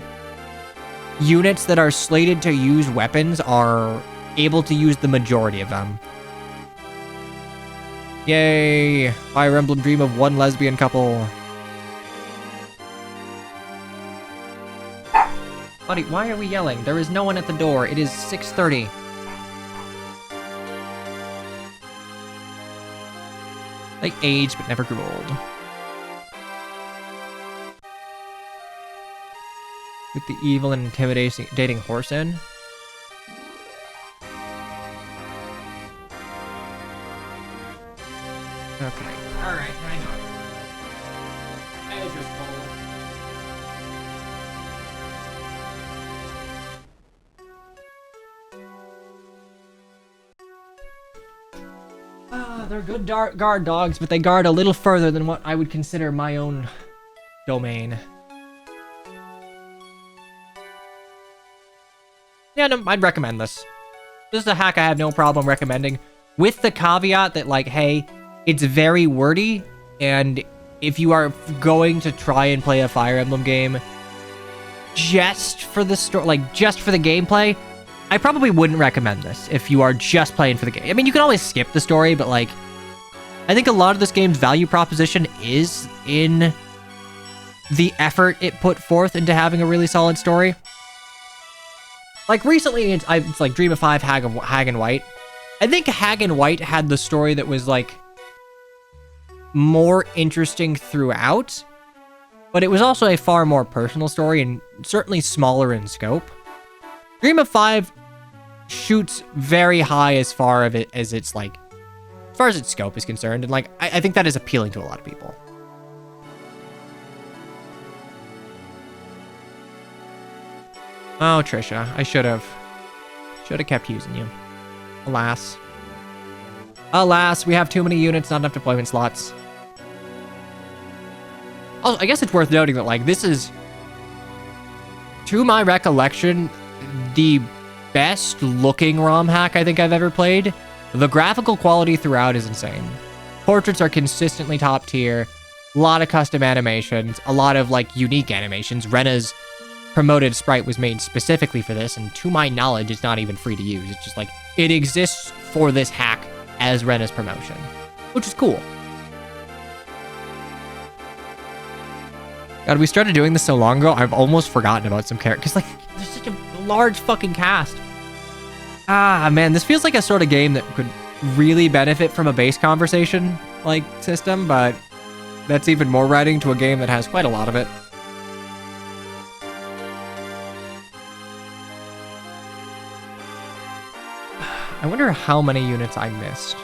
units that are slated to use weapons are able to use the majority of them. Yay! Fire Emblem dream of one lesbian couple. Buddy, why are we yelling? There is no one at the door. It is 6:30. They aged but never grew old. With the evil and intimidating horse in. Okay. Alright, hang on. That just they're good guard dogs, but they guard a little further than what I would consider my own domain. Yeah, no, I'd recommend this. This is a hack I have no problem recommending, with the caveat that, like, hey, it's very wordy, and if you are going to try and play a Fire Emblem game just for the story, like, just for the gameplay, I probably wouldn't recommend this if you are just playing for the game. I mean, you can always skip the story, but, like, I think a lot of this game's value proposition is in the effort it put forth into having a really solid story. Like, recently, it's like Dream of Five, Hag and White. I think Hag and White had the story that was, like, more interesting throughout, but it was also a far more personal story and certainly smaller in scope. Dream of Five shoots very high as far as its, like, as far as its scope is concerned, and, like, I think that is appealing to a lot of people. Oh, Trisha, I should have kept using you. Alas. Alas, we have too many units, not enough deployment slots. Also, I guess it's worth noting that, like, this is, to my recollection, the best looking ROM hack I think I've ever played. The graphical quality throughout is insane. Portraits are consistently top tier. A lot of custom animations, a lot of, like, unique animations. Rena's promoted sprite was made specifically for this, and to my knowledge, it's not even free to use. It's just, like, it exists for this hack as Rena's promotion, which is cool. God, we started doing this so long ago, I've almost forgotten about some characters. Like, there's such a large fucking cast. Ah, man, this feels like a sort of game that could really benefit from a base conversation, like, system, but that's even more writing to a game that has quite a lot of it. I wonder how many units I missed.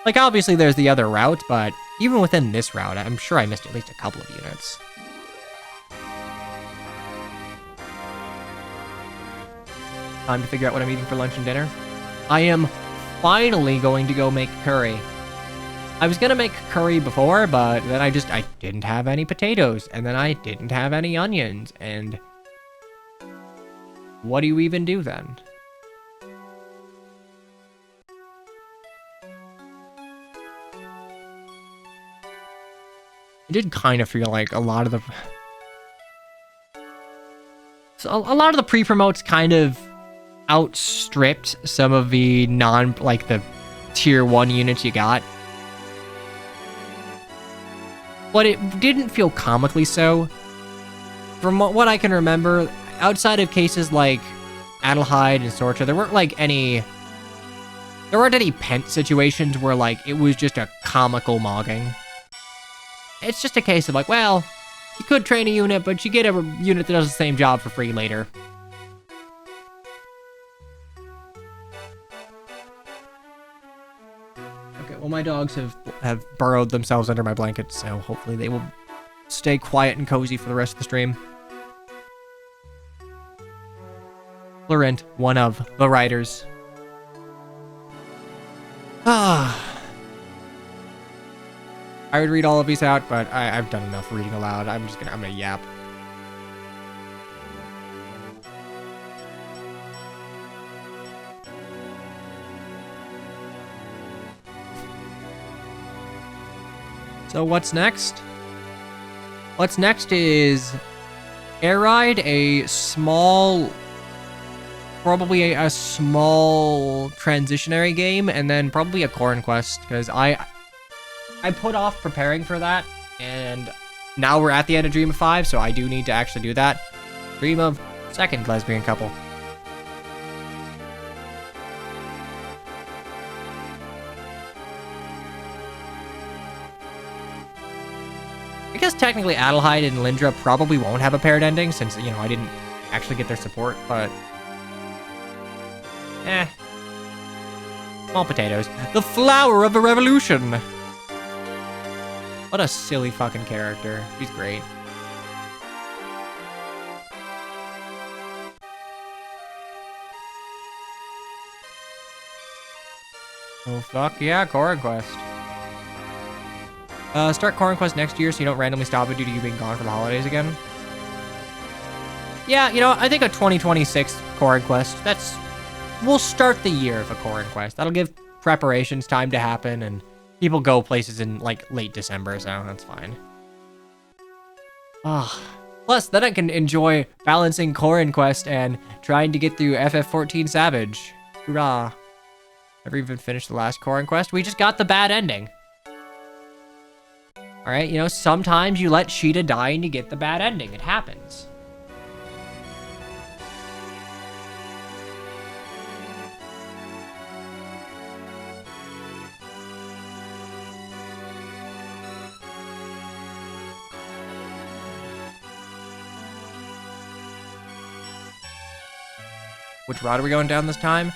Like, obviously there's the other route, but even within this route, I'm sure I missed at least a couple of units. Time to figure out what I'm eating for lunch and dinner. I am finally going to go make curry. I was gonna make curry before, but then I didn't have any potatoes, and then I didn't have any onions, and what do you even do then? It did kind of feel like a lot of the pre-promotes kind of outstripped some of the the tier 1 units you got. But it didn't feel comically so. From what I can remember, outside of cases like Adelheid and Sorcha, there weren't any pent situations where, like, it was just a comical mogging. It's just a case of, like, well, you could train a unit, but you get a unit that does the same job for free later. Okay, well, my dogs have burrowed themselves under my blanket, so hopefully they will stay quiet and cozy for the rest of the stream. Laurent, one of the writers. Ah. I would read all of these out, but I've done enough reading aloud. I'm gonna yap. So what's next? What's next is Air Ride, probably a small transitionary game, and then probably a Corn Quest, because I put off preparing for that, and now we're at the end of Dream of 5, so I do need to actually do that. Dream of second lesbian couple. I guess technically Adelheid and Lindra probably won't have a paired ending, since, you know, I didn't actually get their support, but small potatoes. The flower of the revolution! What a silly fucking character. He's great. Oh, fuck yeah, Corn Quest. Start Corn Quest next year so you don't randomly stop it due to you being gone for the holidays again. Yeah, you know, I think a 2026 Corin Quest. We'll start the year of a Corin Quest. That'll give preparations time to happen, and people go places in, like, late December, so that's fine. Plus, then I can enjoy balancing Corin Quest and trying to get through FF14 Savage. Hoorah. Never even finished the last Corin Quest. We just got the bad ending. Alright, you know, sometimes you let Sheeta die and you get the bad ending. It happens. Which route are we going down this time?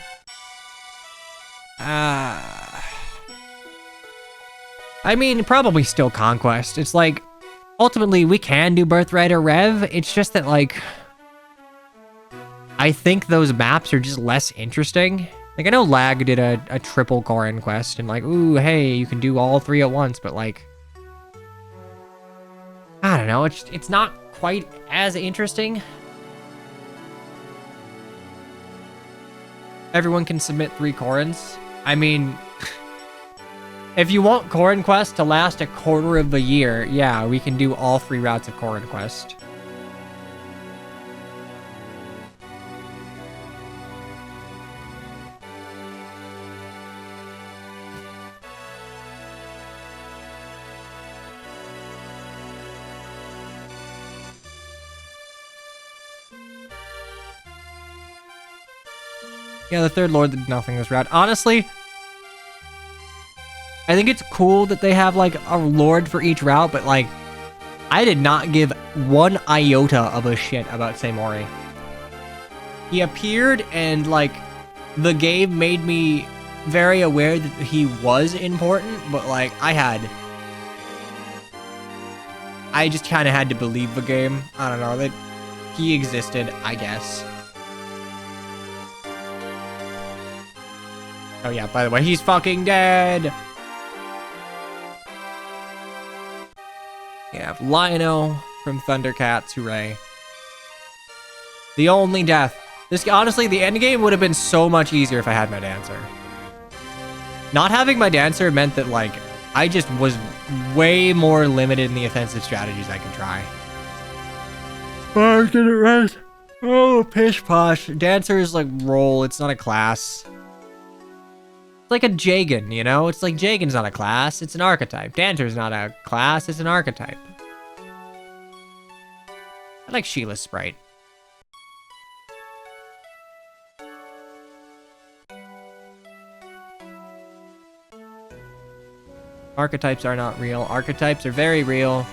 I mean, probably still Conquest. It's like, ultimately, we can do Birthright or Rev. It's just that, like, I think those maps are just less interesting. Like, I know Lag did a triple Corin Quest, and like, ooh, hey, you can do all three at once, but like, I don't know, it's not quite as interesting. Everyone can submit 3 Corins. I mean, if you want Corin Quest to last a quarter of the year, yeah, we can do all 3 routes of Corin Quest. Yeah, the third lord did nothing this route. Honestly, I think it's cool that they have, like, a lord for each route, but, like, I did not give 1 iota of a shit about Seimori. He appeared, and, like, the game made me very aware that he was important, but, like, I just kind of had to believe the game. I don't know, that he existed, I guess. Oh yeah, by the way, he's fucking dead! We have Lionel from Thundercats, hooray. The only death. Honestly, the endgame would have been so much easier if I had my Dancer. Not having my Dancer meant that, like, I just was way more limited in the offensive strategies I could try. Oh, I did it right. Oh, pish posh. Dancer is like role, it's not a class. It's like a Jagan, you know? It's like Jagan's not a class, it's an archetype. Dancer's not a class, it's an archetype. I like Sheila's sprite. Archetypes are not real. Archetypes are very real.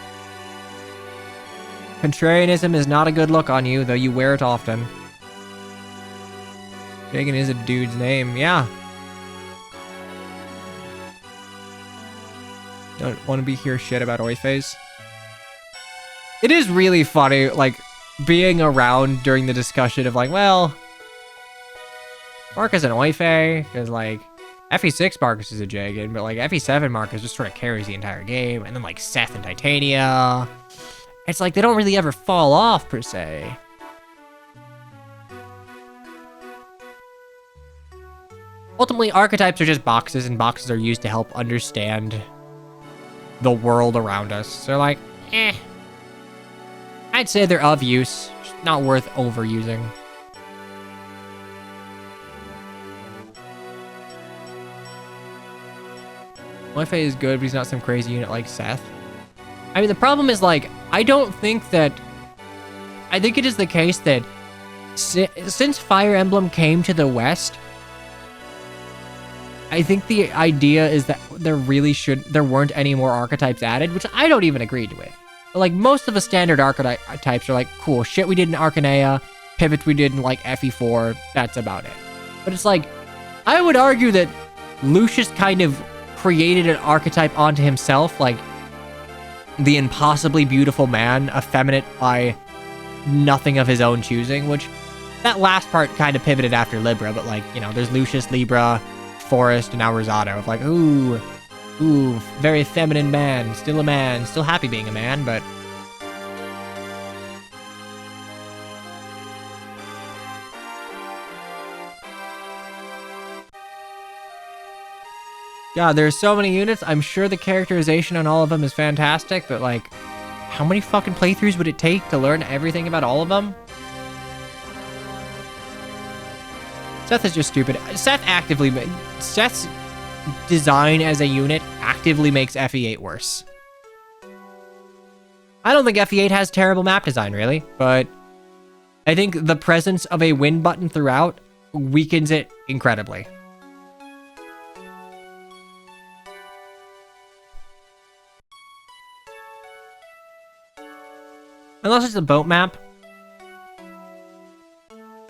Contrarianism is not a good look on you, though you wear it often. Jagan is a dude's name, yeah. Don't want to be hear shit about Oifays. It is really funny, like, being around during the discussion of, like, well, Marcus and Oifei, because, like, FE6 Marcus is a Jagan, but, like, FE7 Marcus just sort of carries the entire game, and then, like, Seth and Titania. It's like, they don't really ever fall off, per se. Ultimately, archetypes are just boxes, and boxes are used to help understand the world around us. They're like, eh. I'd say they're of use, just not worth overusing. Wi-Fi is good, but he's not some crazy unit like Seth. I mean, the problem is, like, I think it is the case that since Fire Emblem came to the West, I think the idea is that there weren't any more archetypes added, which I don't even agree with. But, like, most of the standard archetypes are like, cool, shit we did in Arcanea, pivots we did in, like, FE4, that's about it. But it's like, I would argue that Lucius kind of created an archetype onto himself, like, the impossibly beautiful man, effeminate by nothing of his own choosing, which, that last part kind of pivoted after Libra, but, like, you know, there's Lucius, Libra, Forest, and now Rosado, of like, ooh, very feminine man, still happy being a man, but God, there's so many units. I'm sure the characterization on all of them is fantastic, but like, how many fucking playthroughs would it take to learn everything about all of them? Seth is just stupid. Seth's design as a unit actively makes FE8 worse. I don't think FE8 has terrible map design, really, but I think the presence of a win button throughout weakens it incredibly. Unless it's a boat map.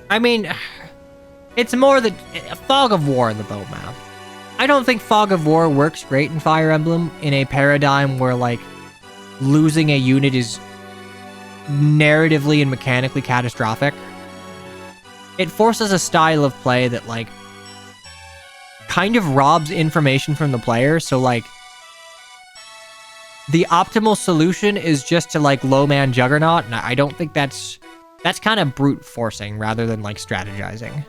I mean, it's more the Fog of War in the boat map. I don't think Fog of War works great in Fire Emblem in a paradigm where, like, losing a unit is narratively and mechanically catastrophic. It forces a style of play that, like, kind of robs information from the player, so, like, the optimal solution is just to, like, low man Juggernaut, and I don't think that's kind of brute forcing rather than, like, strategizing.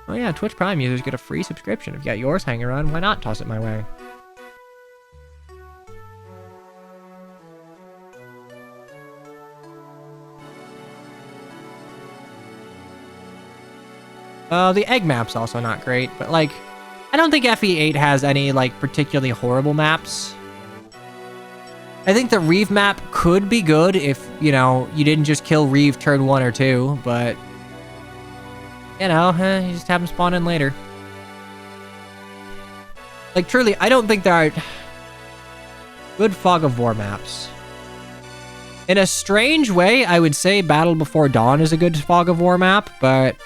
Oh yeah, Twitch Prime users get a free subscription. If you got yours hanging around, why not toss it my way? The egg map's also not great, but, like, I don't think FE8 has any, like, particularly horrible maps. I think the Reeve map could be good if, you know, you didn't just kill Reeve turn 1 or 2, but, you know, you just have him spawn in later. Like, truly, I don't think there are good Fog of War maps. In a strange way, I would say Battle Before Dawn is a good Fog of War map, but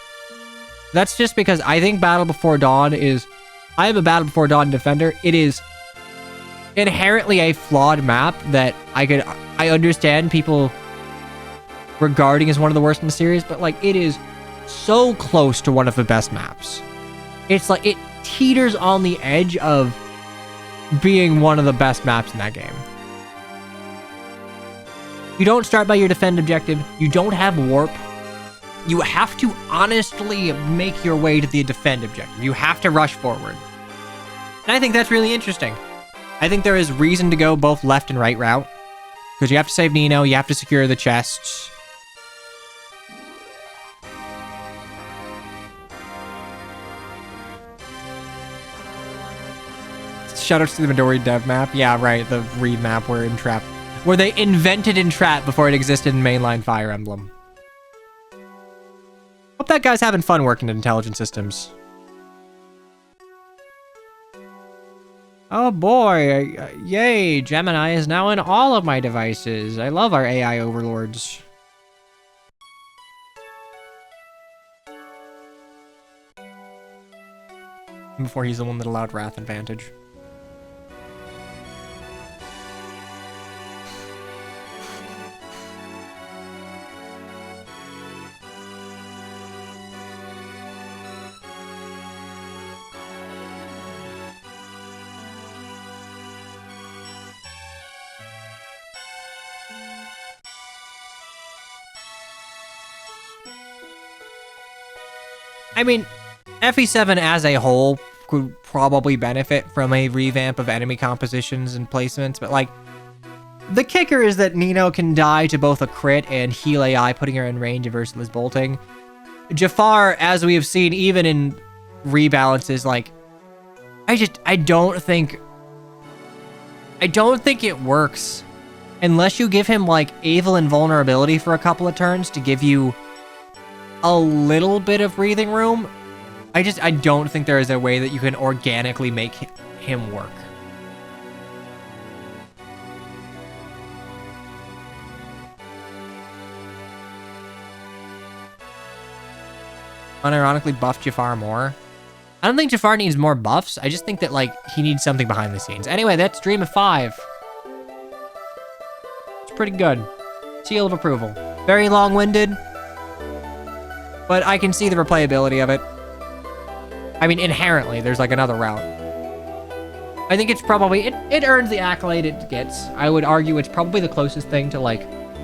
that's just because I think Battle Before Dawn is... I am a Battle Before Dawn defender. It is inherently a flawed map that I understand people regarding as one of the worst in the series, but, like, it is so close to one of the best maps. It's like, it teeters on the edge of being one of the best maps in that game. You don't start by your defend objective. You don't have warp. You have to honestly make your way to the defend objective. You have to rush forward. And I think that's really interesting. I think there is reason to go both left and right route. Because you have to save Nino, you have to secure the chests. Shoutouts to the Midori dev map. Yeah, right, the Reed map where they invented Entrap before it existed in mainline Fire Emblem. Hope that guy's having fun working in intelligent systems. Oh boy, yay, Gemini is now in all of my devices. I love our AI overlords. Before he's the one that allowed Wrath Advantage. I mean, FE7 as a whole could probably benefit from a revamp of enemy compositions and placements, but, like, the kicker is that Nino can die to both a crit and heal AI, putting her in range of Ursula's bolting. Jafar, as we have seen even in rebalances, like, I don't think it works unless you give him, like, Evil Invulnerability for a couple of turns to give you a little bit of breathing room. I don't think there is a way that you can organically make him work. Unironically buff Jafar more. I don't think Jafar needs more buffs. I just think that, like, he needs something behind the scenes. Anyway, that's Dream of 5. It's pretty good. Seal of approval. Very long-winded, but I can see the replayability of it. I mean, inherently, there's, like, another route. I think it's probably... It earns the accolade it gets. I would argue it's probably the closest thing to, like,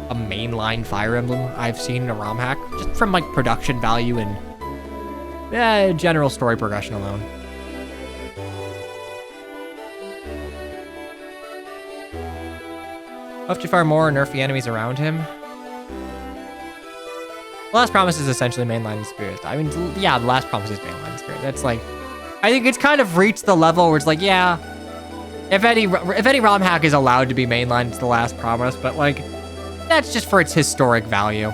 a mainline Fire Emblem I've seen in a ROM hack. Just from, like, production value and general story progression alone. Hope to find more nerfy enemies around him. The Last Promise is essentially mainline in spirit. I mean, yeah, The Last Promise is mainline in spirit. That's like, I think it's kind of reached the level where it's like, yeah, if any ROM hack is allowed to be mainline, it's The Last Promise, but like, that's just for its historic value.